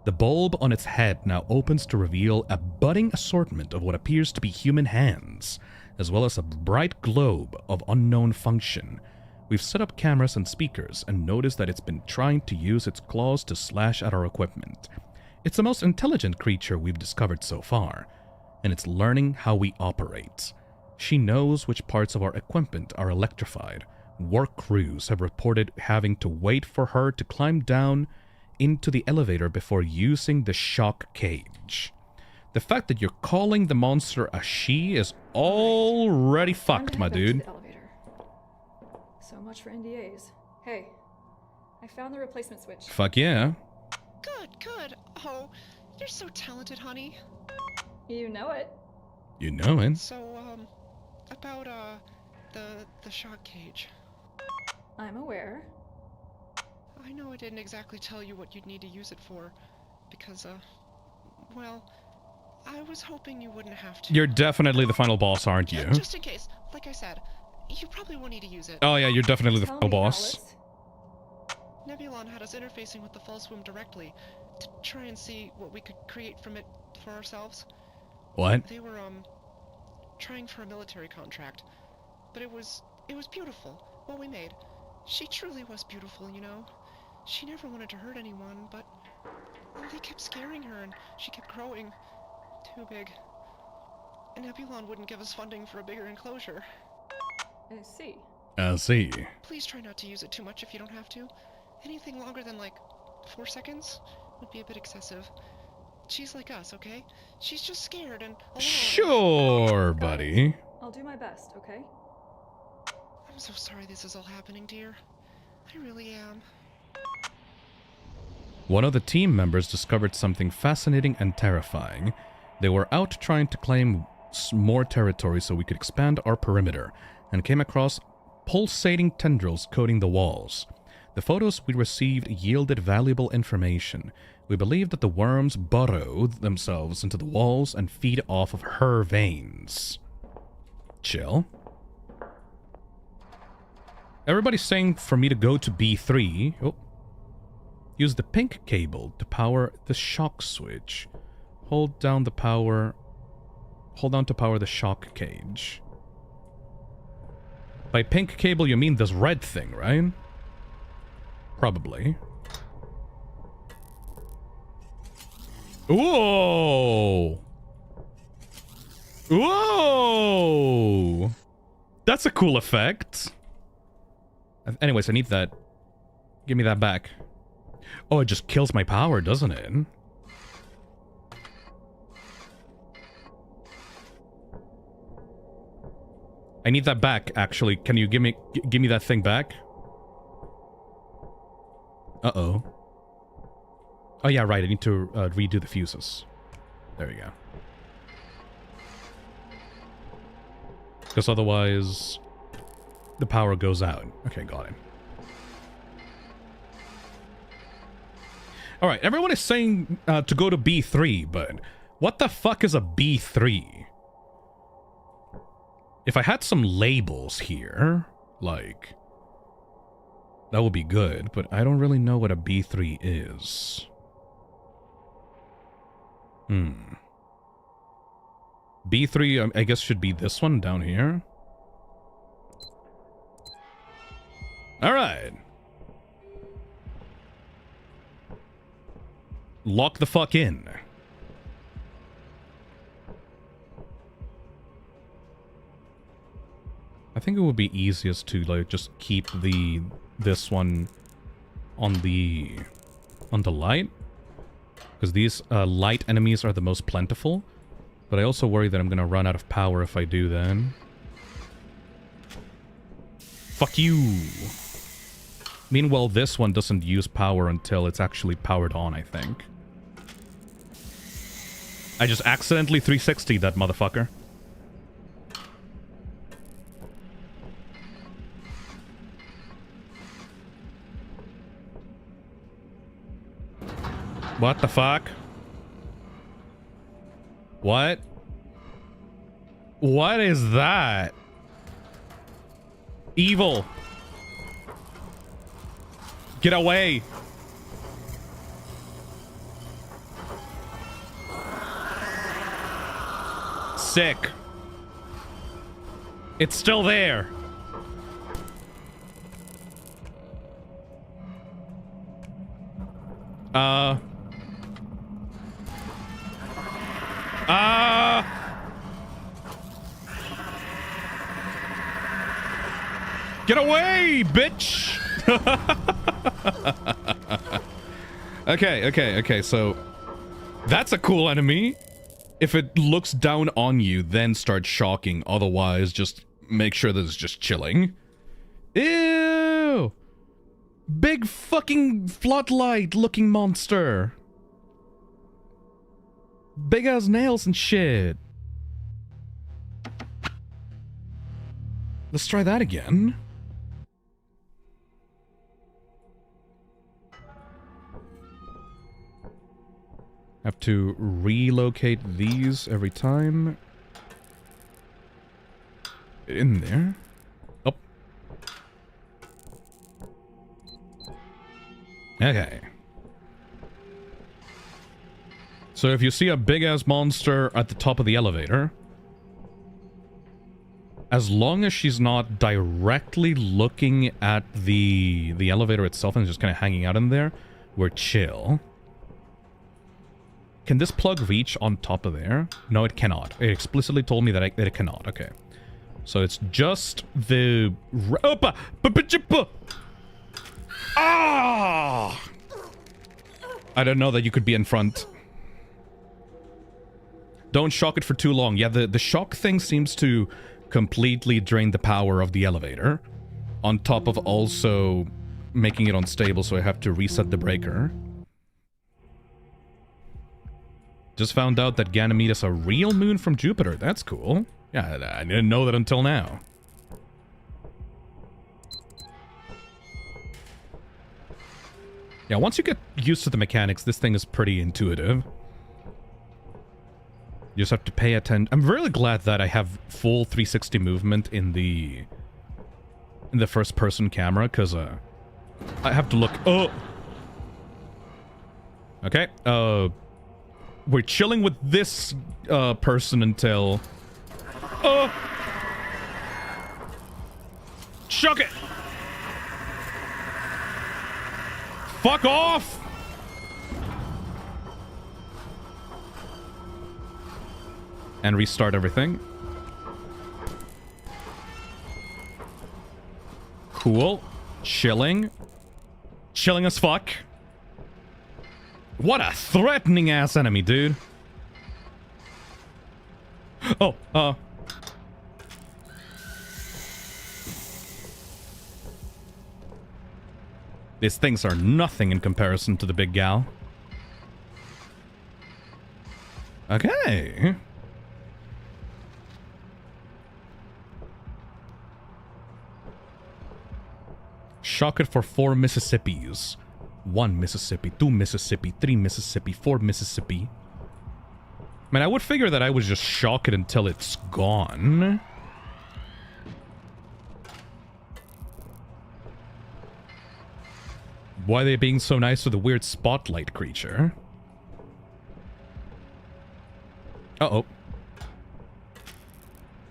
The bulb on its head now opens to reveal a budding assortment of what appears to be human hands, as well as a bright globe of unknown function. We've set up cameras and speakers and noticed that it's been trying to use its claws to slash at our equipment. It's the most intelligent creature we've discovered so far, and it's learning how we operate. She knows which parts of our equipment are electrified. Work crews have reported having to wait for her to climb down into the elevator before using the shock cage. The fact that you're calling the monster a she is already fucked, my dude. So much for NDAs. Hey, I found the replacement switch. Fuck yeah. Good. Oh, you're so talented, honey. You know it. You know it. So, about, the shock cage. I'm aware. I know I didn't exactly tell you what you'd need to use it for, because, well, I was hoping you wouldn't have to. You're definitely the final boss, aren't you? Just in case, like I said, you probably won't need to use it. Oh yeah, you're definitely the final boss. Alice. Nebulon had us interfacing with the false womb directly to try and see what we could create from it for ourselves. What? They were, trying for a military contract, but it was beautiful, what we made. She truly was beautiful, you know. She never wanted to hurt anyone, but they kept scaring her and she kept growing. Too big. And Nebulon wouldn't give us funding for a bigger enclosure. I see. I see. Please try not to use it too much if you don't have to. Anything longer than, like, 4 seconds would be a bit excessive. She's like us, okay? She's just scared and alone. Sure, buddy. I'll do my best, okay? I'm so sorry this is all happening, dear. I really am. One of the team members discovered something fascinating and terrifying. They were out trying to claim more territory so we could expand our perimeter, and came across pulsating tendrils coating the walls. The photos we received yielded valuable information. We believe that the worms burrow themselves into the walls and feed off of her veins. Chill. Everybody's saying for me to go to B3. Oh. Use the pink cable to power the shock switch. Hold down to power the shock cage. By pink cable you mean this red thing, right? Probably. Whoa! Whoa! That's a cool effect. Anyways, I need that. Give me that back. Oh, it just kills my power, doesn't it? I need that back, actually. Can you give me that thing back? Uh-oh. Oh, yeah, right. I need to redo the fuses. There we go. Because otherwise, the power goes out. Okay, got it. Alright, everyone is saying to go to B3, but what the fuck is a B3? If I had some labels here, like, that would be good, but I don't really know what a B3 is. B3, I guess, should be this one down here. Alright. Lock the fuck in. I think it would be easiest to, like, just keep this one on the light, because these light enemies are the most plentiful. But I also worry that I'm gonna run out of power if I do that. Fuck you! Meanwhile, this one doesn't use power until it's actually powered on, I think. I just accidentally 360'd that motherfucker. What the fuck? What? What is that? Evil. Get away. Sick. It's still there. Get away, bitch! Okay, so that's a cool enemy. If it looks down on you, then start shocking. Otherwise, just make sure that it's just chilling. Ew! Big fucking floodlight looking monster. Big ass nails and shit. Let's try that again. Have to relocate these every time. In there. Oh. Okay. So if you see a big-ass monster at the top of the elevator, as long as she's not directly looking at the elevator itself and just kind of hanging out in there, we're chill. Can this plug reach on top of there? No, it cannot. It explicitly told me that it cannot. Okay. So it's just the... Opa! Ah! I don't know that you could be in front. Don't shock it for too long. Yeah, the shock thing seems to completely drain the power of the elevator. On top of also making it unstable, so I have to reset the breaker. Just found out that Ganymede is a real moon from Jupiter. That's cool. Yeah, I didn't know that until now. Yeah, once you get used to the mechanics, this thing is pretty intuitive. You just have to pay attention. I'm really glad that I have full 360 movement in the first person camera, because I have to look. Oh! Okay, we're chilling with this person until... Oh! Chuck it! Fuck off! And restart everything. Cool. Chilling. Chilling as fuck. What a threatening ass enemy, dude. Oh, these things are nothing in comparison to the big gal. Okay. Shock it for 4 Mississippis. 1 Mississippi, 2 Mississippi, 3 Mississippi, 4 Mississippi. I mean, I would figure that I would just shock it until it's gone. Why are they being so nice to the weird spotlight creature? Uh-oh.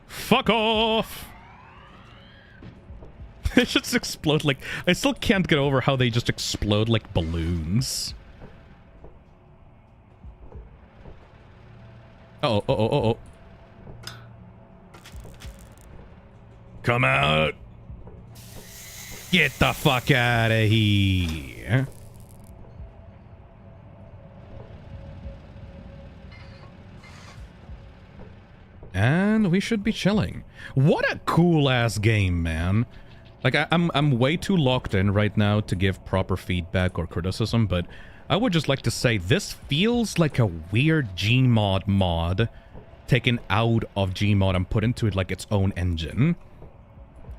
Fuck off! They just explode like... I still can't get over how they just explode like balloons. Uh-oh, uh-oh, uh-oh. Come out! Get the fuck out of here! And we should be chilling. What a cool-ass game, man. Like, I'm way too locked in right now to give proper feedback or criticism, but I would just like to say this feels like a weird Gmod mod taken out of Gmod and put into it like its own engine.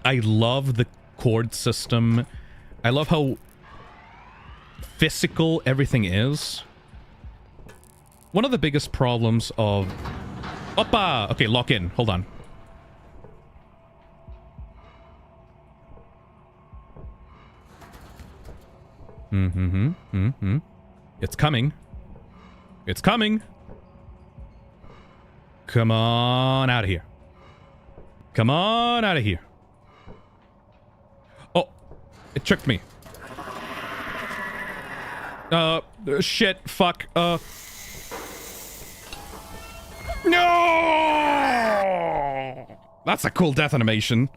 I love the chord system. I love how physical everything is. One of the biggest problems of... Oppa! Okay, lock in. Hold on. It's coming. It's coming. Come on out of here. Come on out of here. Oh, it tricked me. Shit, fuck, No! That's a cool death animation.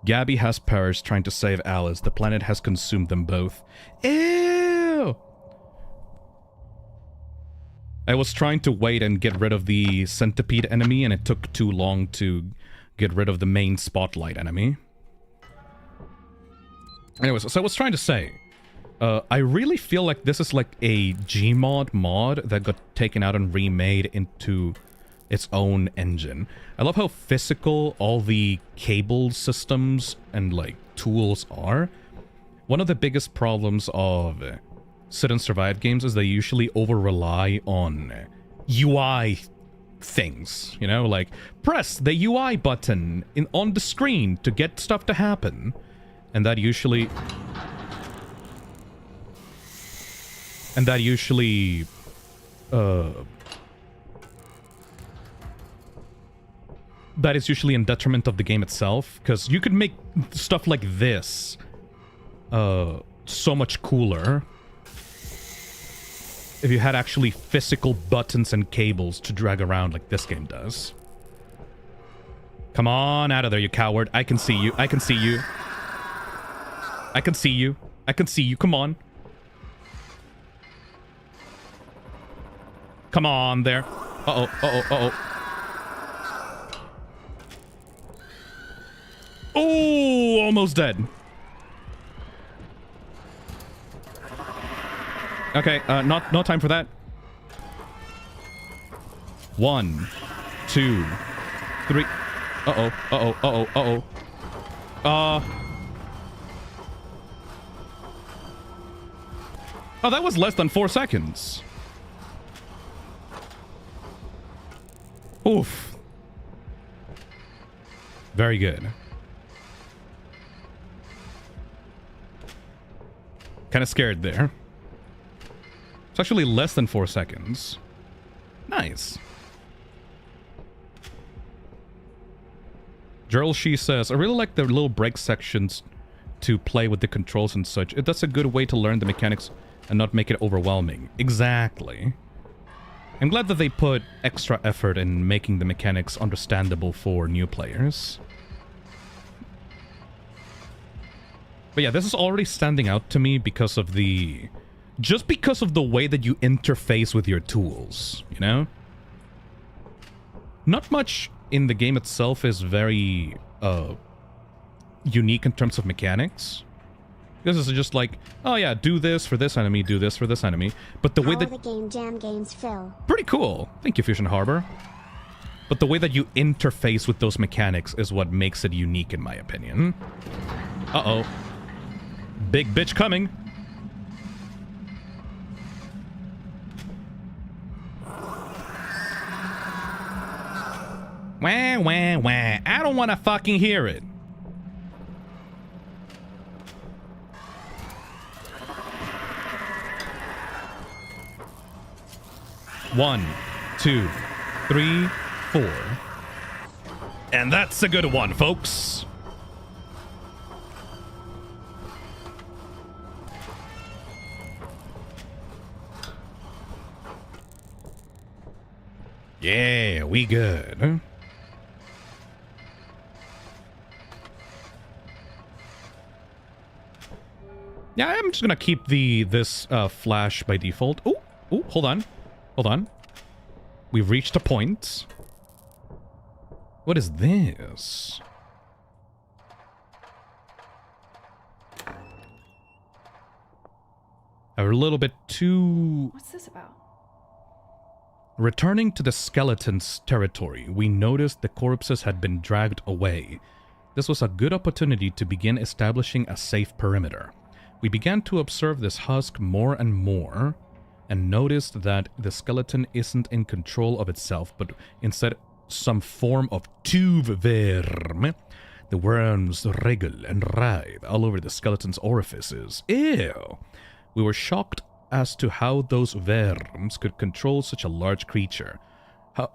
Gabby has perished trying to save Alice. The planet has consumed them both. Ew! I was trying to wait and get rid of the centipede enemy, and it took too long to get rid of the main spotlight enemy. Anyways, so I was trying to say, I really feel like this is like a Gmod mod that got taken out and remade into its own engine. I love how physical all the cable systems and like tools are. One of the biggest problems of sit and survive games is they usually over-rely on UI things, you know, like press the UI button on the screen to get stuff to happen, and that usually that is usually in detriment of the game itself, because you could make stuff like this so much cooler if you had actually physical buttons and cables to drag around like this game does. Come on out of there, you coward. I can see you. I can see you. I can see you. I can see you. Come on. Come on there. Uh-oh. Uh-oh. Uh-oh. Oh, almost dead. Okay, no time for that. 1, 2, 3. Uh-oh, uh-oh, uh-oh, uh-oh. Oh, that was less than 4 seconds. Oof. Very good. Kind of scared there. It's actually less than 4 seconds. Nice. Gerald, she says, I really like the little break sections to play with the controls and such. That's a good way to learn the mechanics and not make it overwhelming. Exactly. I'm glad that they put extra effort in making the mechanics understandable for new players. But yeah, this is already standing out to me because of the... just because of the way that you interface with your tools, you know? Not much in the game itself is very unique in terms of mechanics. This is just like, oh yeah, do this for this enemy, do this for this enemy. But the way that... the Gamejam games fill. Pretty cool. Thank you, Fusion Harbor. But the way that you interface with those mechanics is what makes it unique, in my opinion. Uh-oh. Big bitch coming. Wah, wah, wah. I don't want to fucking hear it. One, 2, 3, 4. And that's a good one, folks. Yeah, we good. Yeah, I'm just gonna keep this flash by default. Oh, hold on. Hold on. We've reached a point. What is this? A little bit too... What's this about? Returning to the skeleton's territory, we noticed the corpses had been dragged away. This was a good opportunity to begin establishing a safe perimeter. We began to observe this husk more and more, and noticed that the skeleton isn't in control of itself, but instead some form of Tuvverm. The worms wriggle and writhe all over the skeleton's orifices. Ew! We were shocked as to how those worms could control such a large creature.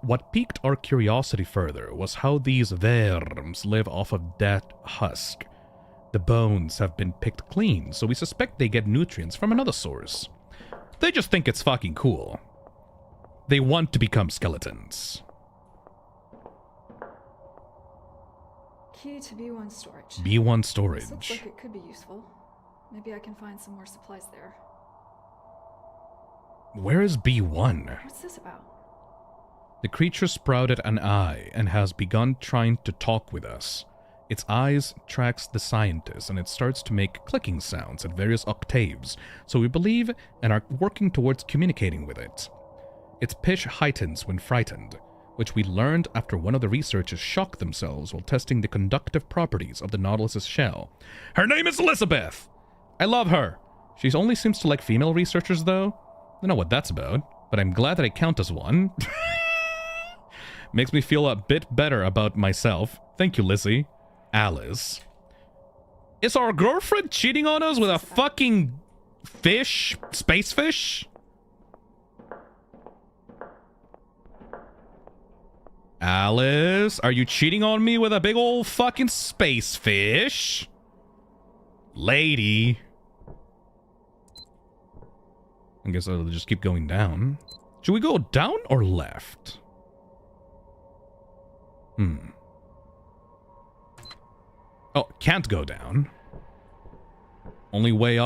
What piqued our curiosity further was how these worms live off of that husk. The bones have been picked clean, so we suspect they get nutrients from another source. They just think it's fucking cool. They want to become skeletons. Key to B1 storage. B1 storage. This looks like it could be useful. Maybe I can find some more supplies there. Where is B1? What's this about? The creature sprouted an eye and has begun trying to talk with us. Its eyes tracks the scientist and it starts to make clicking sounds at various octaves, so we believe and are working towards communicating with it. Its pitch heightens when frightened, which we learned after one of the researchers shocked themselves while testing the conductive properties of the Nautilus's shell. Her name is Elizabeth! I love her! She only seems to like female researchers though. I don't know what that's about, but I'm glad that I count as one. Makes me feel a bit better about myself. Thank you, Lizzie. Alice. Is our girlfriend cheating on us with a fucking fish? Space fish? Alice, are you cheating on me with a big old fucking space fish? Lady. I guess I'll just keep going down. Should we go down or left? Oh, can't go down. Only way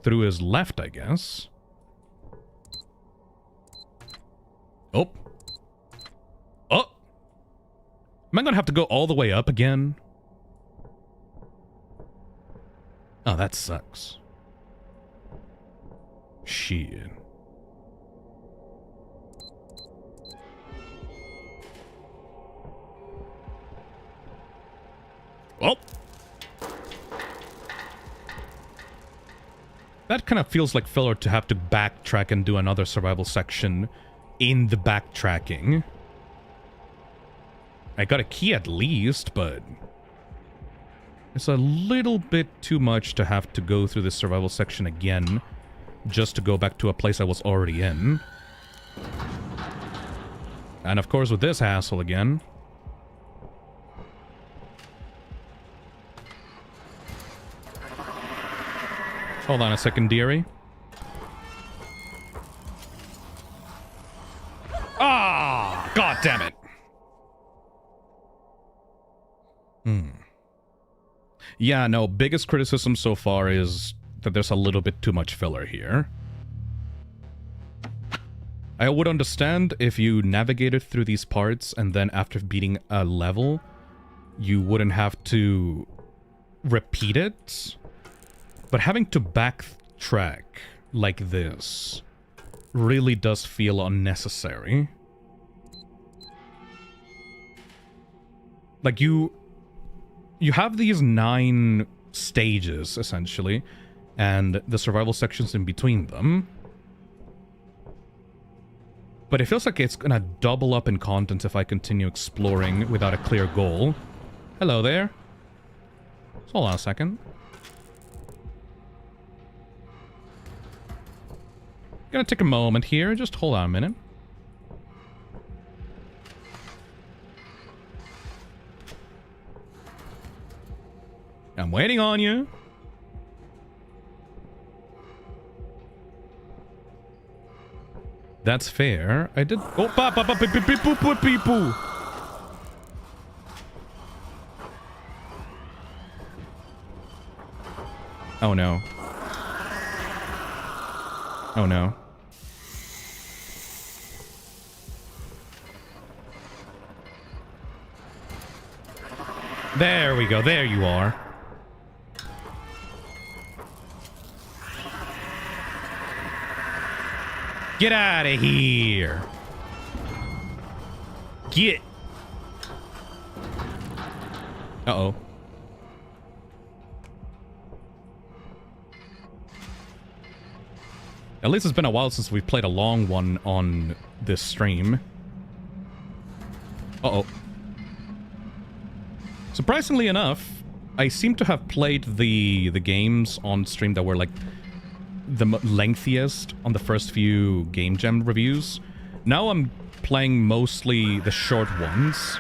through is left, I guess. Oh. Oh! Am I gonna have to go all the way up again? Oh, that sucks. Shit. Oh! That kind of feels like filler to have to backtrack and do another survival section in the backtracking. I got a key at least, but it's a little bit too much to have to go through this survival section again just to go back to a place I was already in. And of course with this hassle again. Hold on a second, dearie. Ah! God damn it! Yeah, no, biggest criticism so far is that there's a little bit too much filler here. I would understand if you navigated through these parts and then after beating a level, you wouldn't have to repeat it. But having to backtrack like this really does feel unnecessary. Like you have these 9 stages, essentially, and the survival sections in between them. But it feels like it's gonna double up in content if I continue exploring without a clear goal. Hello there. So hold on a second. Gonna take a moment here, just hold on a minute. I'm waiting on you. That's fair. I did. Oh, poo. Oh no. Oh no. There we go. There you are. Get out of here. Get. Uh-oh. At least it's been a while since we've played a long one on this stream. Uh-oh. Surprisingly enough, I seem to have played the games on stream that were like the lengthiest on the first few Gamejam reviews. Now I'm playing mostly the short ones,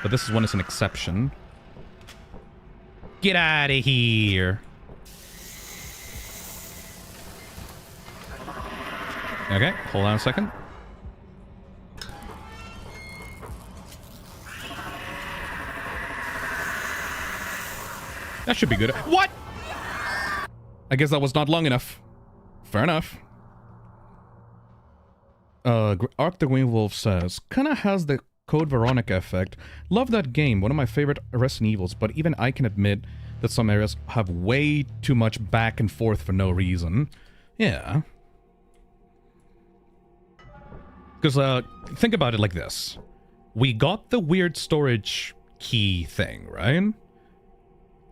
but this one is an exception. Get out of here. Okay, hold on a second. That should be good. What? I guess that was not long enough. Fair enough. Arc the Green Wolf says, kinda has the Code Veronica effect. Love that game, one of my favorite Resident Evils, but even I can admit that some areas have way too much back and forth for no reason. Yeah. Because, think about it like this. We got the weird storage key thing, right?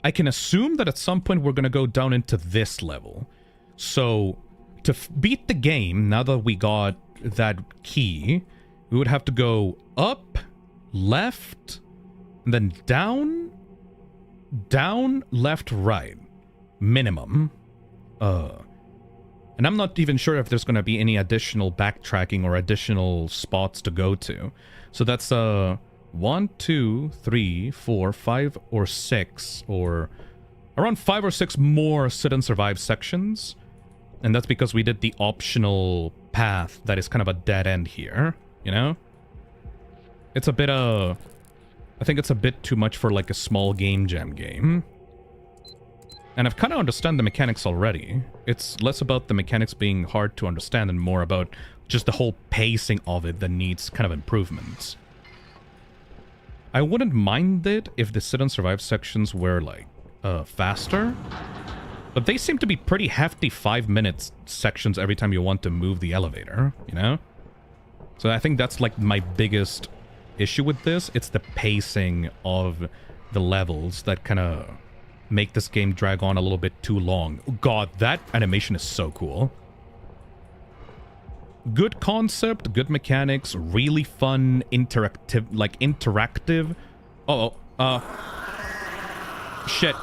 I can assume that at some point we're gonna go down into this level. So, to beat the game, now that we got that key, we would have to go up, left, and then down, left, right. Minimum. And I'm not even sure if there's going to be any additional backtracking or additional spots to go to. So that's 1, 2, 3, 4, 5, or 6, or around 5 or 6 more sit and survive sections. And that's because we did the optional path that is kind of a dead end here, you know? It's a bit I think it's a bit too much for like a small Gamejam game. And I've kind of understand the mechanics already. It's less about the mechanics being hard to understand and more about just the whole pacing of it that needs kind of improvements. I wouldn't mind it if the sit and survive sections were like faster. But they seem to be pretty hefty 5-minute sections every time you want to move the elevator, you know? So I think that's like my biggest issue with this. It's the pacing of the levels that kind of make this game drag on a little bit too long. God, that animation is so cool. Good concept, good mechanics, really fun, interactive. Shit.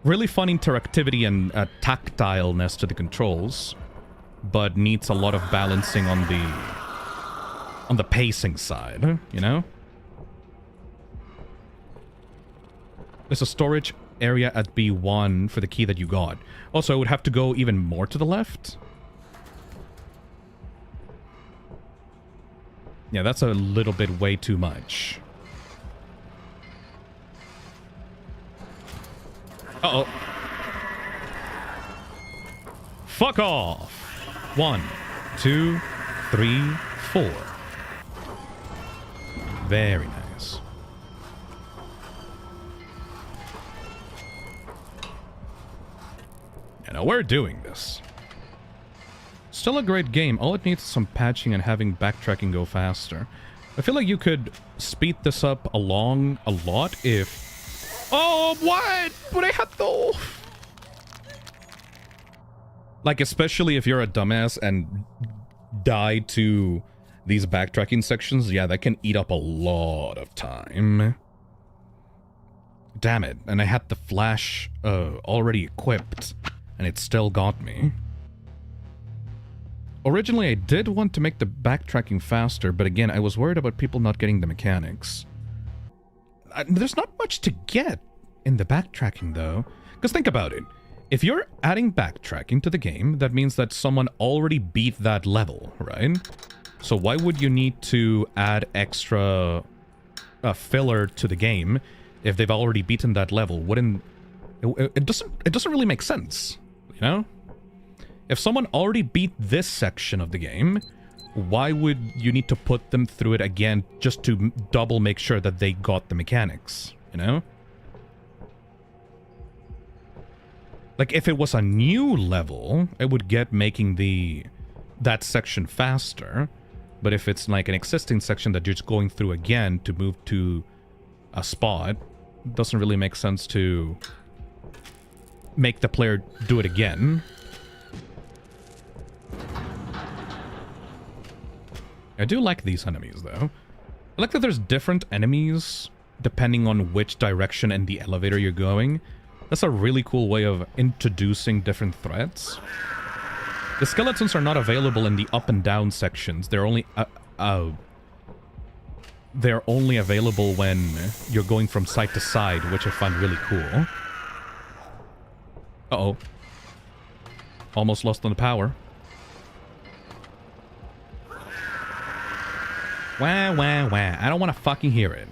Really fun interactivity and tactileness to the controls, but needs a lot of balancing on the pacing side, you know? There's a storage area at B1 for the key that you got. Also, I would have to go even more to the left. Yeah, that's a little bit way too much. Uh-oh. Fuck off! 1, 2, 3, 4. Very nice. And now we're doing this. Still a great game. All it needs is some patching and having backtracking go faster. I feel like you could speed this up along a lot if... Oh, what? But I had to... Like, especially if you're a dumbass and die to these backtracking sections, yeah, that can eat up a lot of time. Damn it. And I had the flash already equipped, and it still got me. Originally, I did want to make the backtracking faster, but again, I was worried about people not getting the mechanics. There's not much to get in the backtracking, though. Because think about it. If you're adding backtracking to the game, that means that someone already beat that level, right? So why would you need to add extra filler to the game if they've already beaten that level? It doesn't really make sense, you know? If someone already beat this section of the game, why would you need to put them through it again just to double make sure that they got the mechanics, you know? Like, if it was a new level, it would get making that section faster. But if it's like an existing section that you're just going through again to move to a spot, it doesn't really make sense to make the player do it again. I do like these enemies, though. I like that there's different enemies depending on which direction in the elevator you're going. That's a really cool way of introducing different threats. The skeletons are not available in the up and down sections. They're only available when you're going from side to side, which I find really cool. Uh-oh. Almost lost on the power. Wah, wah, wah. I don't want to fucking hear it.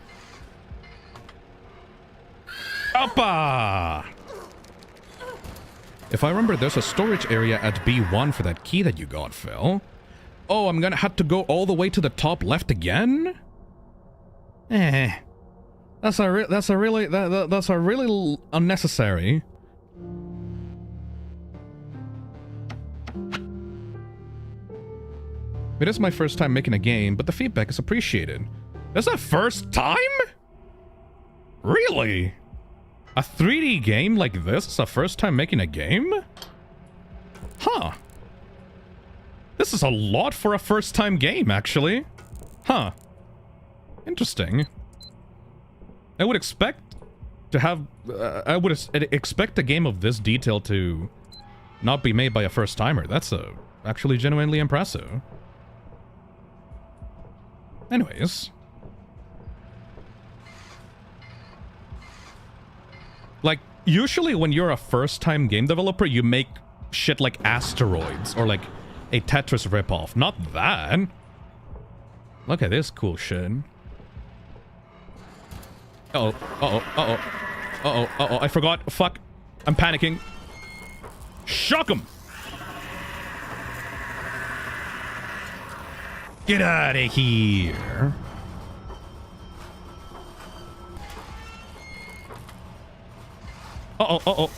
Oppa! If I remember, there's a storage area at B1 for that key that you got, Phil. Oh, I'm gonna have to go all the way to the top left again? That's a really unnecessary. It is my first time making a game, but the feedback is appreciated. That's the first time? Really? A 3D game like this is the first time making a game? Huh. This is a lot for a first time game, actually. Huh. Interesting. I would expect to have... I would expect a game of this detail to not be made by a first timer. That's actually genuinely impressive. Anyways. Like, usually when you're a first-time game developer, you make shit like Asteroids or like a Tetris ripoff. Not that. Look at this cool shit. Uh-oh, uh-oh, uh-oh, uh-oh, uh-oh, I forgot. Fuck. I'm panicking. Shock him! Get out of here. Uh-oh, uh-oh.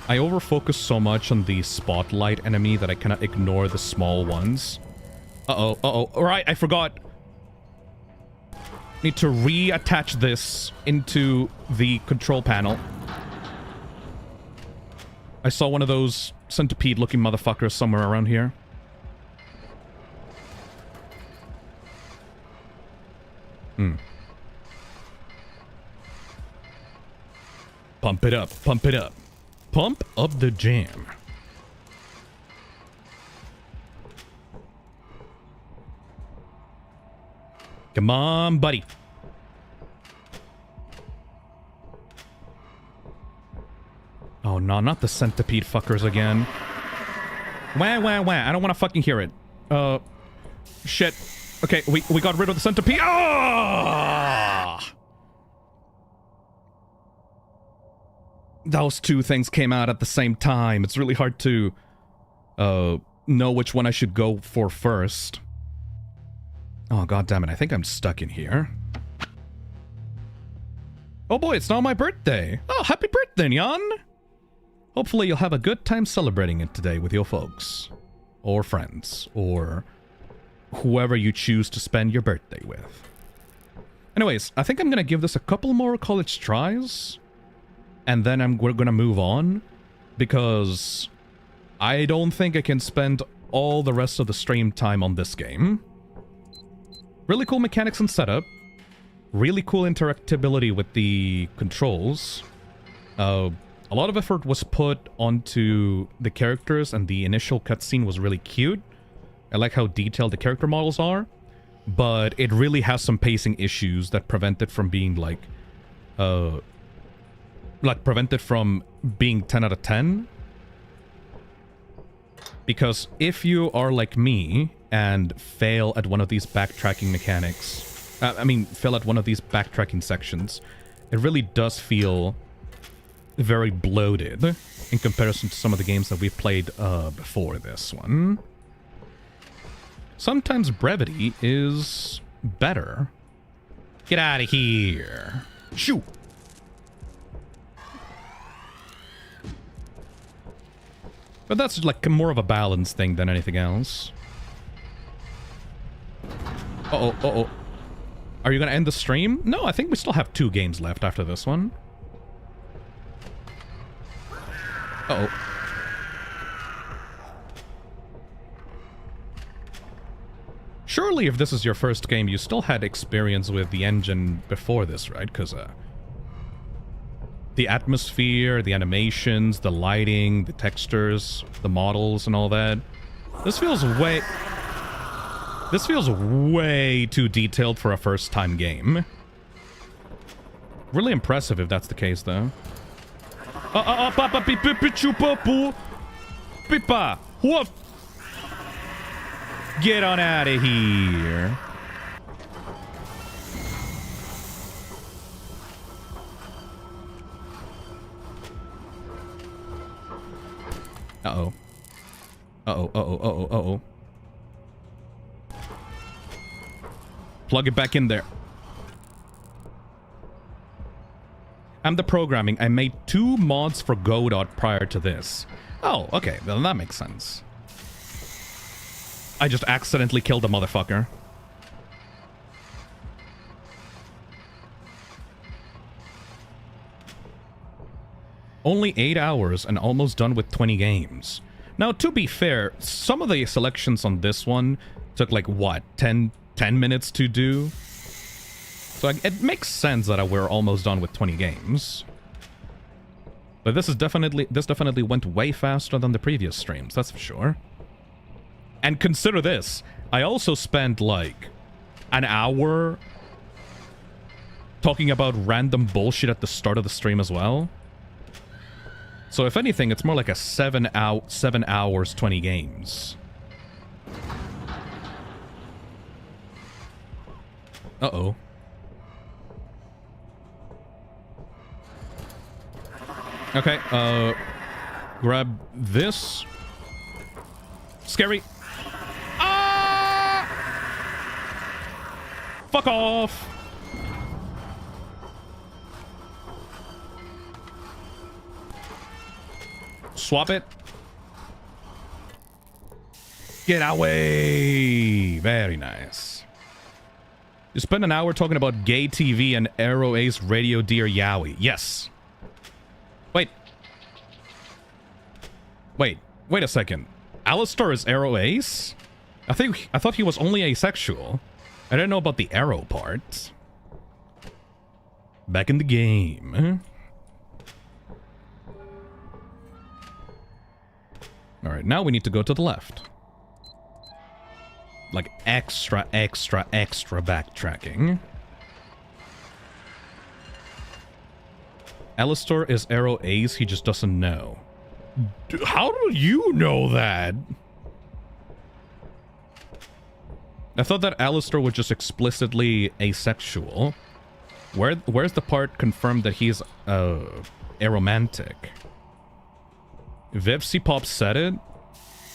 I overfocus so much on the spotlight enemy that I cannot ignore the small ones. Uh-oh, uh-oh. Alright, I forgot. Need to reattach this into the control panel. I saw one of those centipede-looking motherfuckers somewhere around here. Pump it up, pump it up. Pump up the jam. Come on, buddy. Oh no, not the centipede fuckers again. Wah, wah, wah. I don't want to fucking hear it. Shit. Okay, we got rid of the centipede. Ah! Those two things came out at the same time. It's really hard to know which one I should go for first. Oh, god damn it. I think I'm stuck in here. Oh boy, it's not my birthday. Oh, happy birthday, Nyan! Hopefully you'll have a good time celebrating it today with your folks. Or friends. Or whoever you choose to spend your birthday with. Anyways, I think I'm gonna give this a couple more college tries. And then we're gonna move on. Because I don't think I can spend all the rest of the stream time on this game. Really cool mechanics and setup. Really cool interactability with the controls. A lot of effort was put onto the characters, and the initial cutscene was really cute. I like how detailed the character models are, but it really has some pacing issues that prevent it from being prevented from being 10 out of 10. Because if you are like me and fail at one of these backtracking mechanics, fail at one of these backtracking sections, it really does feel very bloated in comparison to some of the games that we've played before this one. Sometimes brevity is better. Get out of here. Shoo! But that's like more of a balance thing than anything else. Uh-oh, uh-oh. Are you gonna end the stream? No, I think we still have 2 games left after this one. Uh-oh. Surely if this is your first game, you still had experience with the engine before this, right? Because, the atmosphere, the animations, the lighting, the textures, the models, and all that. This feels way too detailed for a first-time game. Really impressive if that's the case, though. Get on out of here. Uh-oh. Uh-oh, uh-oh, uh-oh, uh-oh. Plug it back in there. I'm the programming. I made 2 mods for Godot prior to this. Oh, okay. Well, that makes sense. I just accidentally killed a motherfucker. Only 8 hours and almost done with 20 games. Now, to be fair, some of the selections on this one took like, what, 10 minutes to do? So it makes sense that we're almost done with 20 games. But this definitely went way faster than the previous streams, that's for sure. And consider this, I also spent like an hour talking about random bullshit at the start of the stream as well. So if anything, it's more like a 7 hours, 20 games. Uh-oh. Okay, grab this. Scary. Ah! Fuck off! Swap it. Get away! Very nice. You spend an hour talking about gay TV and Aero Ace Radio Dear Yowie. Yes. Wait a second. Alistar is Aero Ace? I thought he was only asexual. I didn't know about the arrow part. Back in the game. Alright, now we need to go to the left. Like extra backtracking. Alistar is Aero Ace, he just doesn't know. How do you know that? I thought that Alistar was just explicitly asexual. Where's the part confirmed that he's aromantic? Vipsy-Pop said it?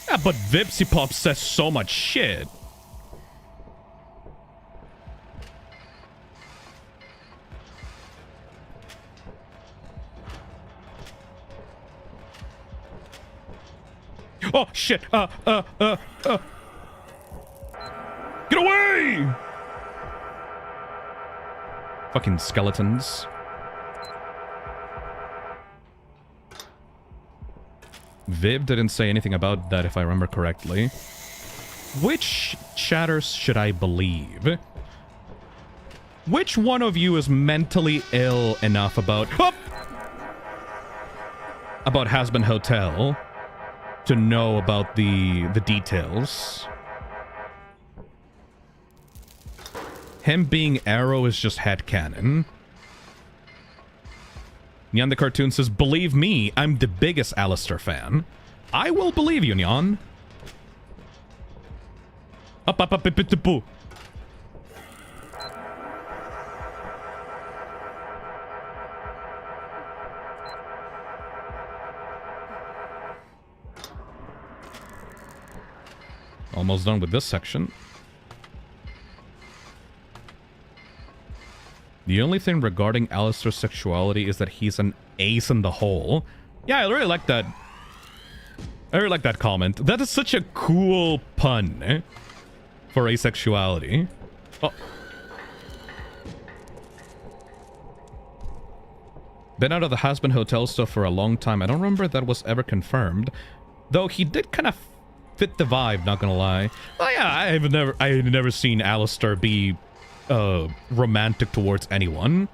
Yeah, but Vipsy-Pop says so much shit. Oh, shit! Get away! Fucking skeletons. Viv didn't say anything about that, if I remember correctly. Which chatters should I believe? Which one of you is mentally ill enough about... Oh! About Hazbin Hotel to know about the details? Him being Arrow is just headcanon. Nyan the Cartoon says, believe me, I'm the biggest Alistar fan. I will believe you, Nyan. Up. Almost done with this section. The only thing regarding Alistair's sexuality is that he's an ace in the hole. Yeah, I really like that. I really like that comment. That is such a cool pun for asexuality. Oh. Been out of the has-been hotel stuff for a long time. I don't remember that was ever confirmed. Though he did kind of fit the vibe, not gonna lie. Oh yeah, I have never seen Alistair be romantic towards anyone.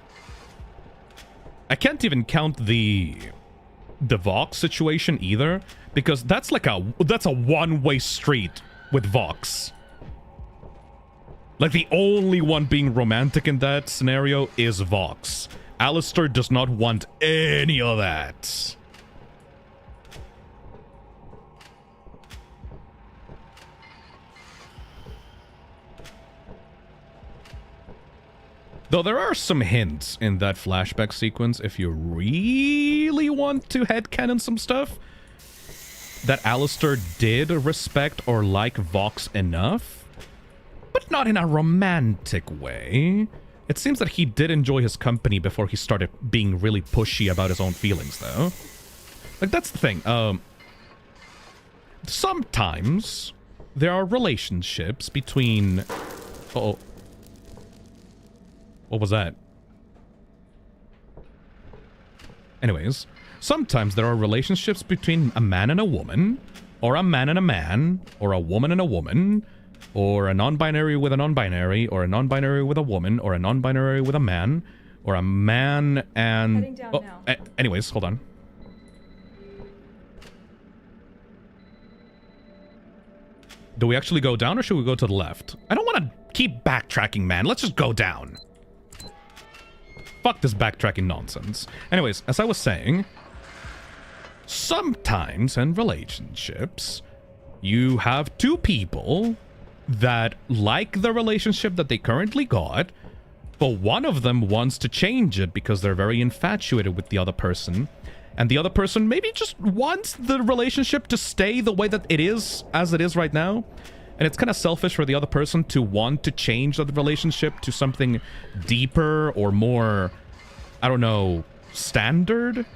I can't even count the Vox situation either, because that's like a one-way street with Vox. Like, the only one being romantic in that scenario is Vox. Alistair does not want any of that. Though there are some hints in that flashback sequence, if you really want to headcanon some stuff, that Alistair did respect or like Vox enough, but not in a romantic way. It seems that he did enjoy his company before he started being really pushy about his own feelings, though. Like, that's the thing. Sometimes there are relationships between... Uh-oh. What was that? Anyways, sometimes there are relationships between a man and a woman, or a man and a man, or a woman and a woman, or a non-binary with a non-binary, or a non-binary with a woman, or a non-binary with a man, or a man and... Heading down now. Anyways, hold on. Do we actually go down, or should we go to the left? I don't want to keep backtracking, man. Let's just go down. Fuck this backtracking nonsense. Anyways, as I was saying, sometimes in relationships, you have two people that like the relationship that they currently got, but one of them wants to change it because they're very infatuated with the other person, and the other person maybe just wants the relationship to stay the way that it is, as it is right now. And it's kind of selfish for the other person to want to change the relationship to something deeper or more, I don't know, standard?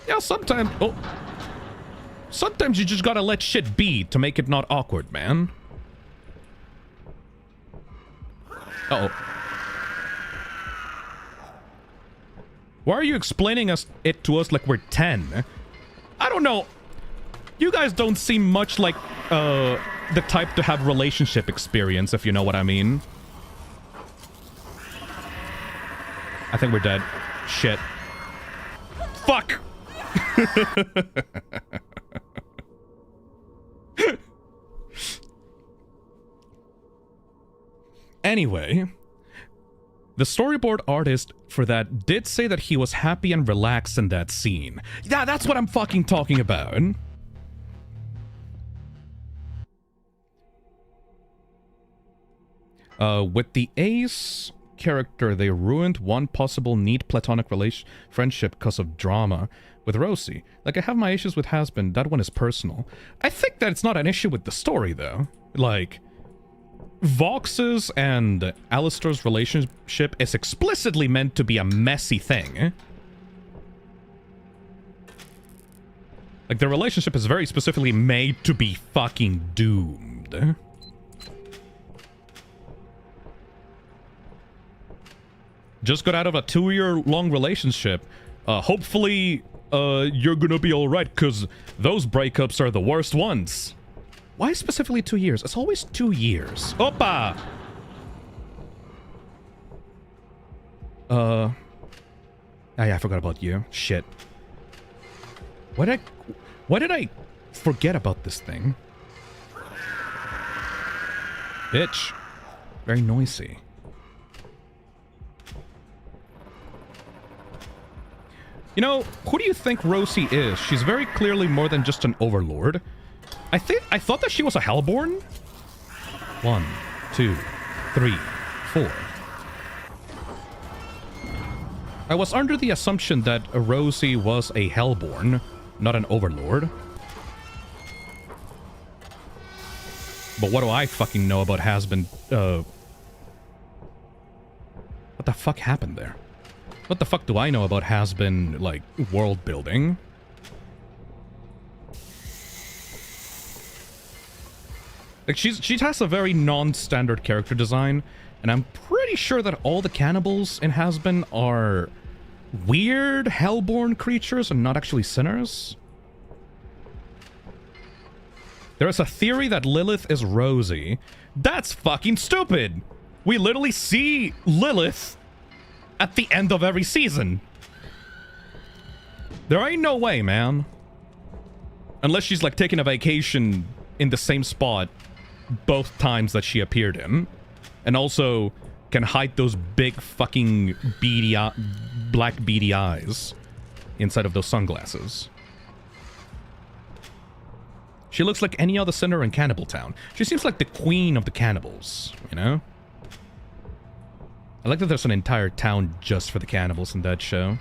Yeah, sometimes... Oh. Sometimes you just gotta let shit be to make it not awkward, man. Uh-oh. Why are you explaining it to us like we're 10? I don't know. You guys don't seem much like the type to have relationship experience, if you know what I mean. I think we're dead. Shit. Fuck! Anyway, the storyboard artist for that did say that he was happy and relaxed in that scene. Yeah, that's what I'm fucking talking about. With the Ace character, they ruined one possible neat platonic friendship because of drama with Rosie. Like, I have my issues with Has-Been, that one is personal. I think that it's not an issue with the story, though. Like, Vox's and Alistair's relationship is explicitly meant to be a messy thing. Like, the relationship is very specifically made to be fucking doomed. Just got out of a 2-year-long relationship. Hopefully, you're gonna be alright, because those breakups are the worst ones. Why specifically 2 years? It's always 2 years. Opa! Yeah, I forgot about you. Shit. Why did I forget about this thing? Bitch. Very noisy. You know, who do you think Rosie is? She's very clearly more than just an overlord. I thought that she was a Hellborn? 1, 2, 3, 4. I was under the assumption that Rosie was a Hellborn, not an overlord. But what do I fucking know about has-been, what the fuck happened there? What the fuck do I know about has-been, like, world building? Like, she has a very non-standard character design, and I'm pretty sure that all the cannibals in has-been are weird, hellborn creatures and not actually sinners. There is a theory that Lilith is Rosie. That's fucking stupid! We literally see Lilith at the end of every season. There ain't no way, man. Unless she's, like, taking a vacation in the same spot both times that she appeared in. And also can hide those big fucking beady black beady eyes inside of those sunglasses. She looks like any other sinner in Cannibal Town. She seems like the queen of the cannibals, you know? I like that there's an entire town just for the cannibals in that show.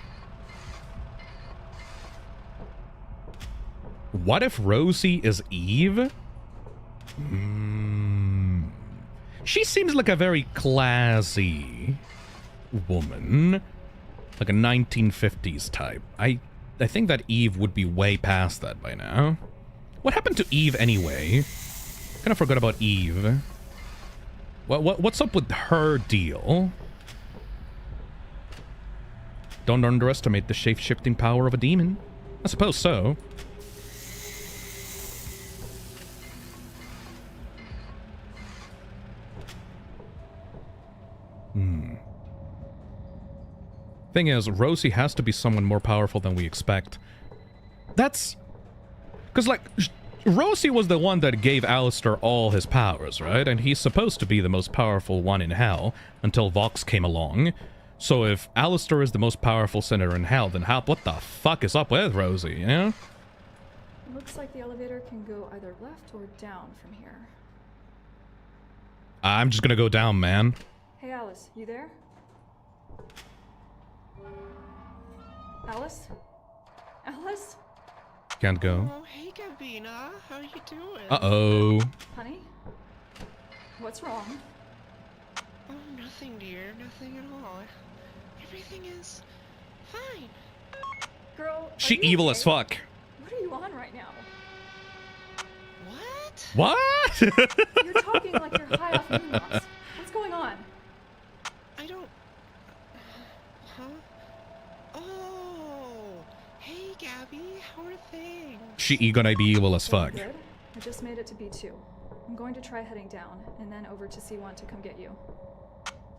What if Rosie is Eve? She seems like a very classy woman. Like a 1950s type. I think that Eve would be way past that by now. What happened to Eve anyway? Kind of forgot about Eve. What's up with her deal? Don't underestimate the shape-shifting power of a demon. I suppose so. Thing is, Rosie has to be someone more powerful than we expect. That's... Because, like, Rosie was the one that gave Alistair all his powers, right? And he's supposed to be the most powerful one in Hell, until Vox came along. So if Alistair is the most powerful sinner in Hell, then what the fuck is up with Rosie, you know? Looks like the elevator can go either left or down from here. I'm just gonna go down, man. Hey Alice, you there? Alice? Alice? Can't go. Oh, hey Gabina, how you doing? Uh-oh. Honey? What's wrong? Oh, nothing, dear, nothing at all. Everything is fine. Girl, She are you evil okay? as fuck. What are you on right now? What? What? You're talking like you're high off moonwalks. What's going on? I don't... Huh? Oh! Hey, Gabby, how are things? She gonna be evil as fuck. Good. I just made it to B2. I'm going to try heading down, and then over to C1 to come get you.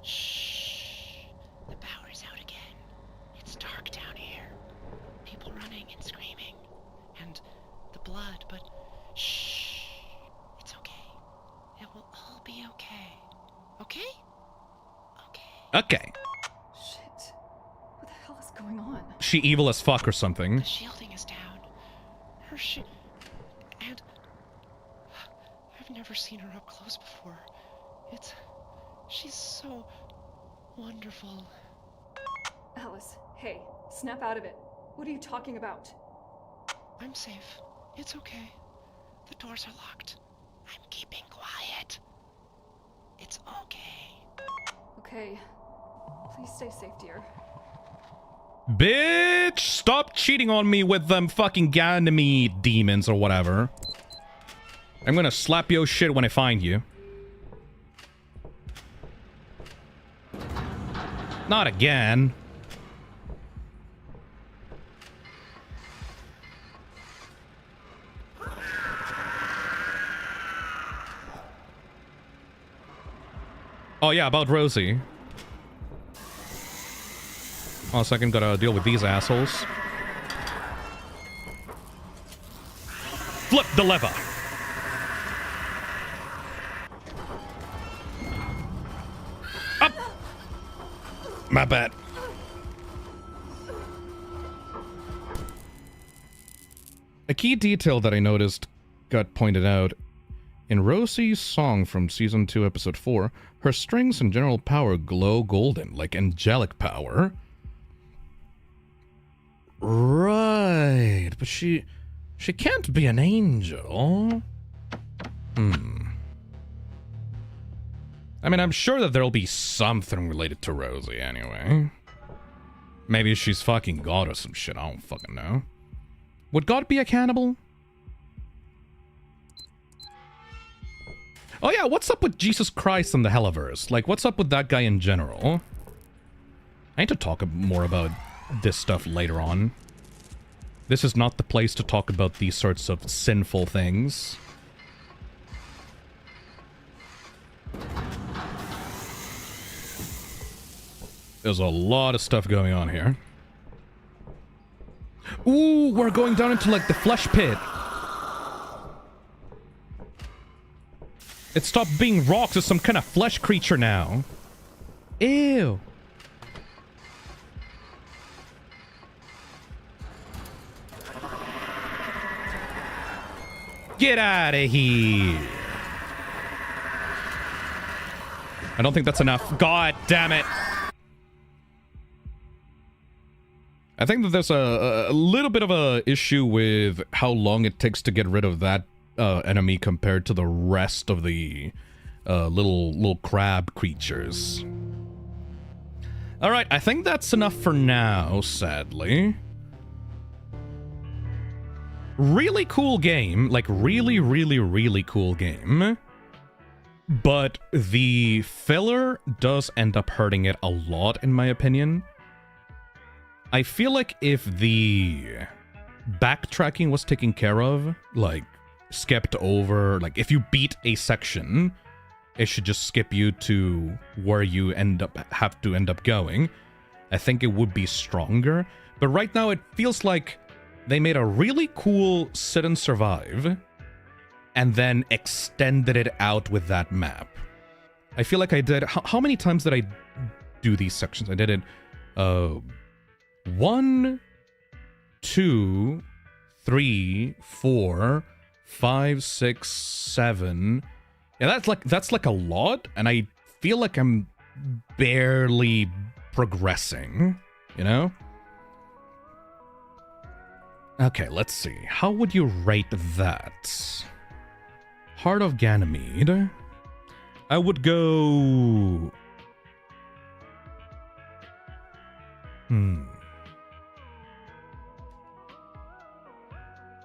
Shh. The power's out again. It's dark down here. People running and screaming. And the blood, but shh. It's okay. It will all be okay. Okay? Okay. Okay. Shit. What the hell is going on? She evil as fuck or something. The shielding is down. Her and I've never seen her up close before. She's so wonderful. Alice, hey, snap out of it. What are you talking about? I'm safe. It's okay. The doors are locked. I'm keeping quiet. It's okay. Okay. Please stay safe, dear. Bitch! Stop cheating on me with them fucking Ganymede demons or whatever. I'm gonna slap your shit when I find you. Not again. Oh yeah, about Rosie. Oh, second, gotta deal with these assholes. Flip the lever. Up. My bad. A key detail that I noticed got pointed out. In Rosie's song from Season 2, Episode 4, her strings and general power glow golden, like angelic power. Right, but she can't be an angel. I mean, I'm sure that there'll be something related to Rosie anyway. Maybe she's fucking God or some shit, I don't fucking know. Would God be a cannibal? Oh yeah, what's up with Jesus Christ and the Helliverse? Like, what's up with that guy in general? I need to talk more about this stuff later on. This is not the place to talk about these sorts of sinful things. There's a lot of stuff going on here. Ooh, we're going down into, like, the flesh pit. It stopped being rocks. It's some kind of flesh creature now. Ew. Get out of here. I don't think that's enough. God damn it. I think that there's a little bit of a issue with how long it takes to get rid of that enemy compared to the rest of the little crab creatures. Alright, I think that's enough for now, sadly. Really cool game. Like, really, really, really cool game. But the filler does end up hurting it a lot, in my opinion. I feel like if the backtracking was taken care of, like, skipped over, like, if you beat a section, it should just skip you to where you have to end up going. I think it would be stronger. But right now, it feels like they made a really cool sit and survive, and then extended it out with that map. I feel like I did... How many times did I do these sections? I did it... 1, 2, 3, 4, 5, 6, 7. Yeah, that's like a lot, and I feel like I'm barely progressing, you know? Okay, let's see. How would you rate that? Heart of Ganymede. I would go...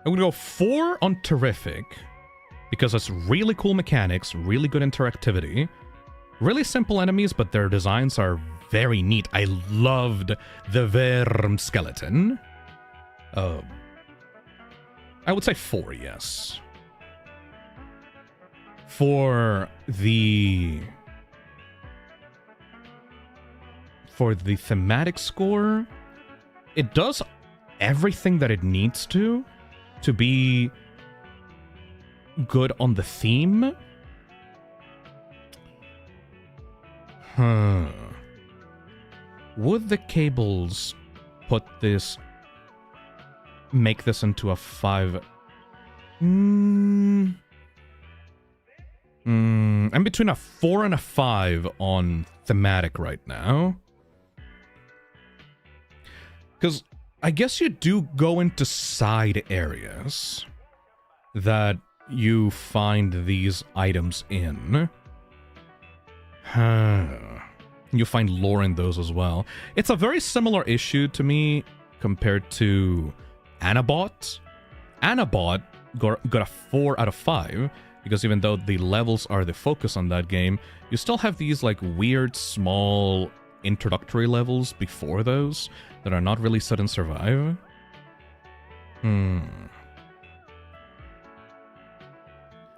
I would go 4 on Terrific, because it's really cool mechanics, really good interactivity, really simple enemies, but their designs are very neat. I loved the Worm skeleton. I would say 4, yes. For the thematic score, it does everything that it needs to be good on the theme. Would the cables make this into a 5? I'm between a 4 and a 5 on thematic right now. Because I guess you do go into side areas that you find these items in. You find lore in those as well. It's a very similar issue to me compared to Anabot. Anabot got a 4 out of 5, because even though the levels are the focus on that game, you still have these like weird small introductory levels before those that are not really set and survive.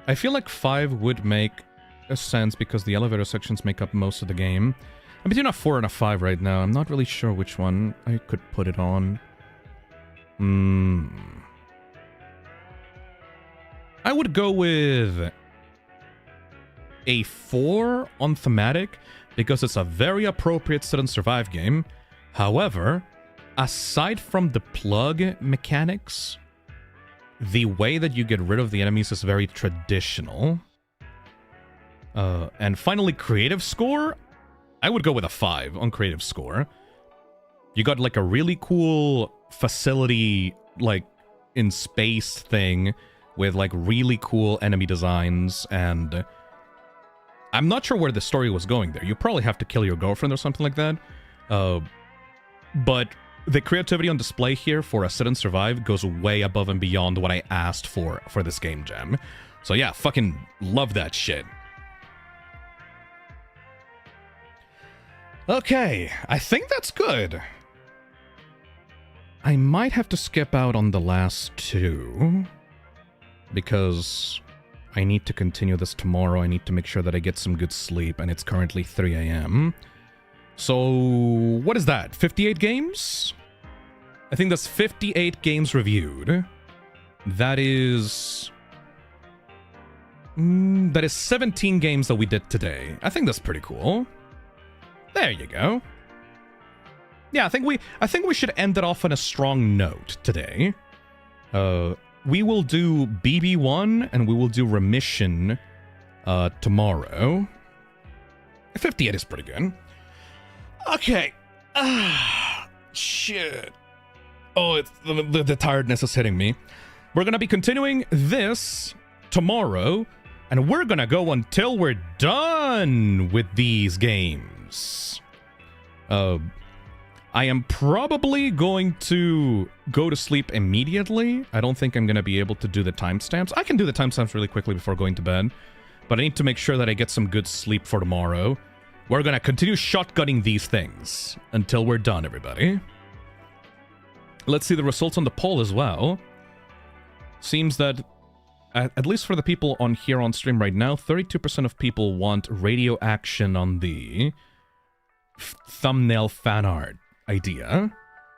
I feel like 5 would make a sense because the elevator sections make up most of the game. I'm between a 4 and a 5 right now. I'm not really sure which one I could put it on. I would go with a 4 on thematic because it's a very appropriate sit and survive game. However, aside from the plug mechanics, the way that you get rid of the enemies is very traditional. And finally, creative score, I would go with a 5 on creative score. You got like a really cool facility, like in space thing with like really cool enemy designs, and I'm not sure where the story was going there. You probably have to kill your girlfriend or something like that. But the creativity on display here for a Sit and Survive goes way above and beyond what I asked for this game jam. So yeah, fucking love that shit. Okay, I think that's good. I might have to skip out on the last two, because I need to continue this tomorrow. I need to make sure that I get some good sleep, and it's currently 3 a.m. So, what is that? 58 games? I think that's 58 games reviewed. That is 17 games that we did today. I think that's pretty cool. There you go. Yeah, I think we should end it off on a strong note today. We will do BB1 and we will do Remission tomorrow. 58 is pretty good. Okay. Shit. Oh, it's the tiredness is hitting me. We're gonna be continuing this tomorrow, and we're gonna go until we're done with these games. I am probably going to go to sleep immediately. I don't think I'm gonna be able to do the timestamps. I can do the timestamps really quickly before going to bed, but I need to make sure that I get some good sleep for tomorrow. We're gonna continue shotgunning these things until we're done, everybody. Let's see the results on the poll as well. Seems that, at least for the people on here on stream right now, 32% of people want radio action on the thumbnail fan art idea.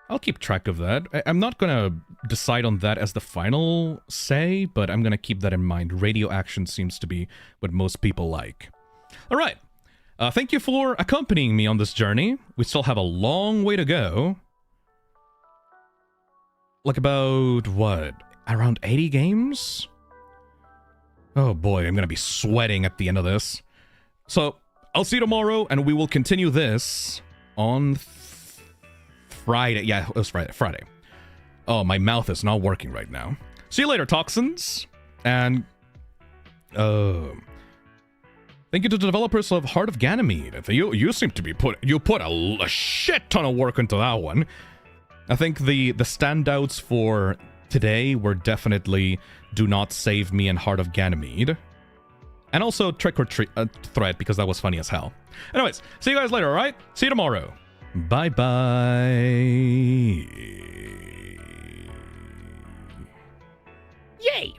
I'll keep track of that. I'm not gonna decide on that as the final say, but I'm gonna keep that in mind. Radio action seems to be what most people like. All right. Thank you for accompanying me on this journey. We still have a long way to go. Like about, what, around 80 games? Oh boy, I'm gonna be sweating at the end of this. So, I'll see you tomorrow, and we will continue this on Friday. Yeah, it was Friday. Oh, my mouth is not working right now. See you later, Toxins. And, thank you to the developers of Heart of Ganymede. You seem to be put a shit ton of work into that one. I think the standouts for today were definitely Do Not Save Me and Heart of Ganymede. And also Trick or Treat Threat, because that was funny as hell. Anyways, see you guys later, alright? See you tomorrow. Bye-bye. Yay!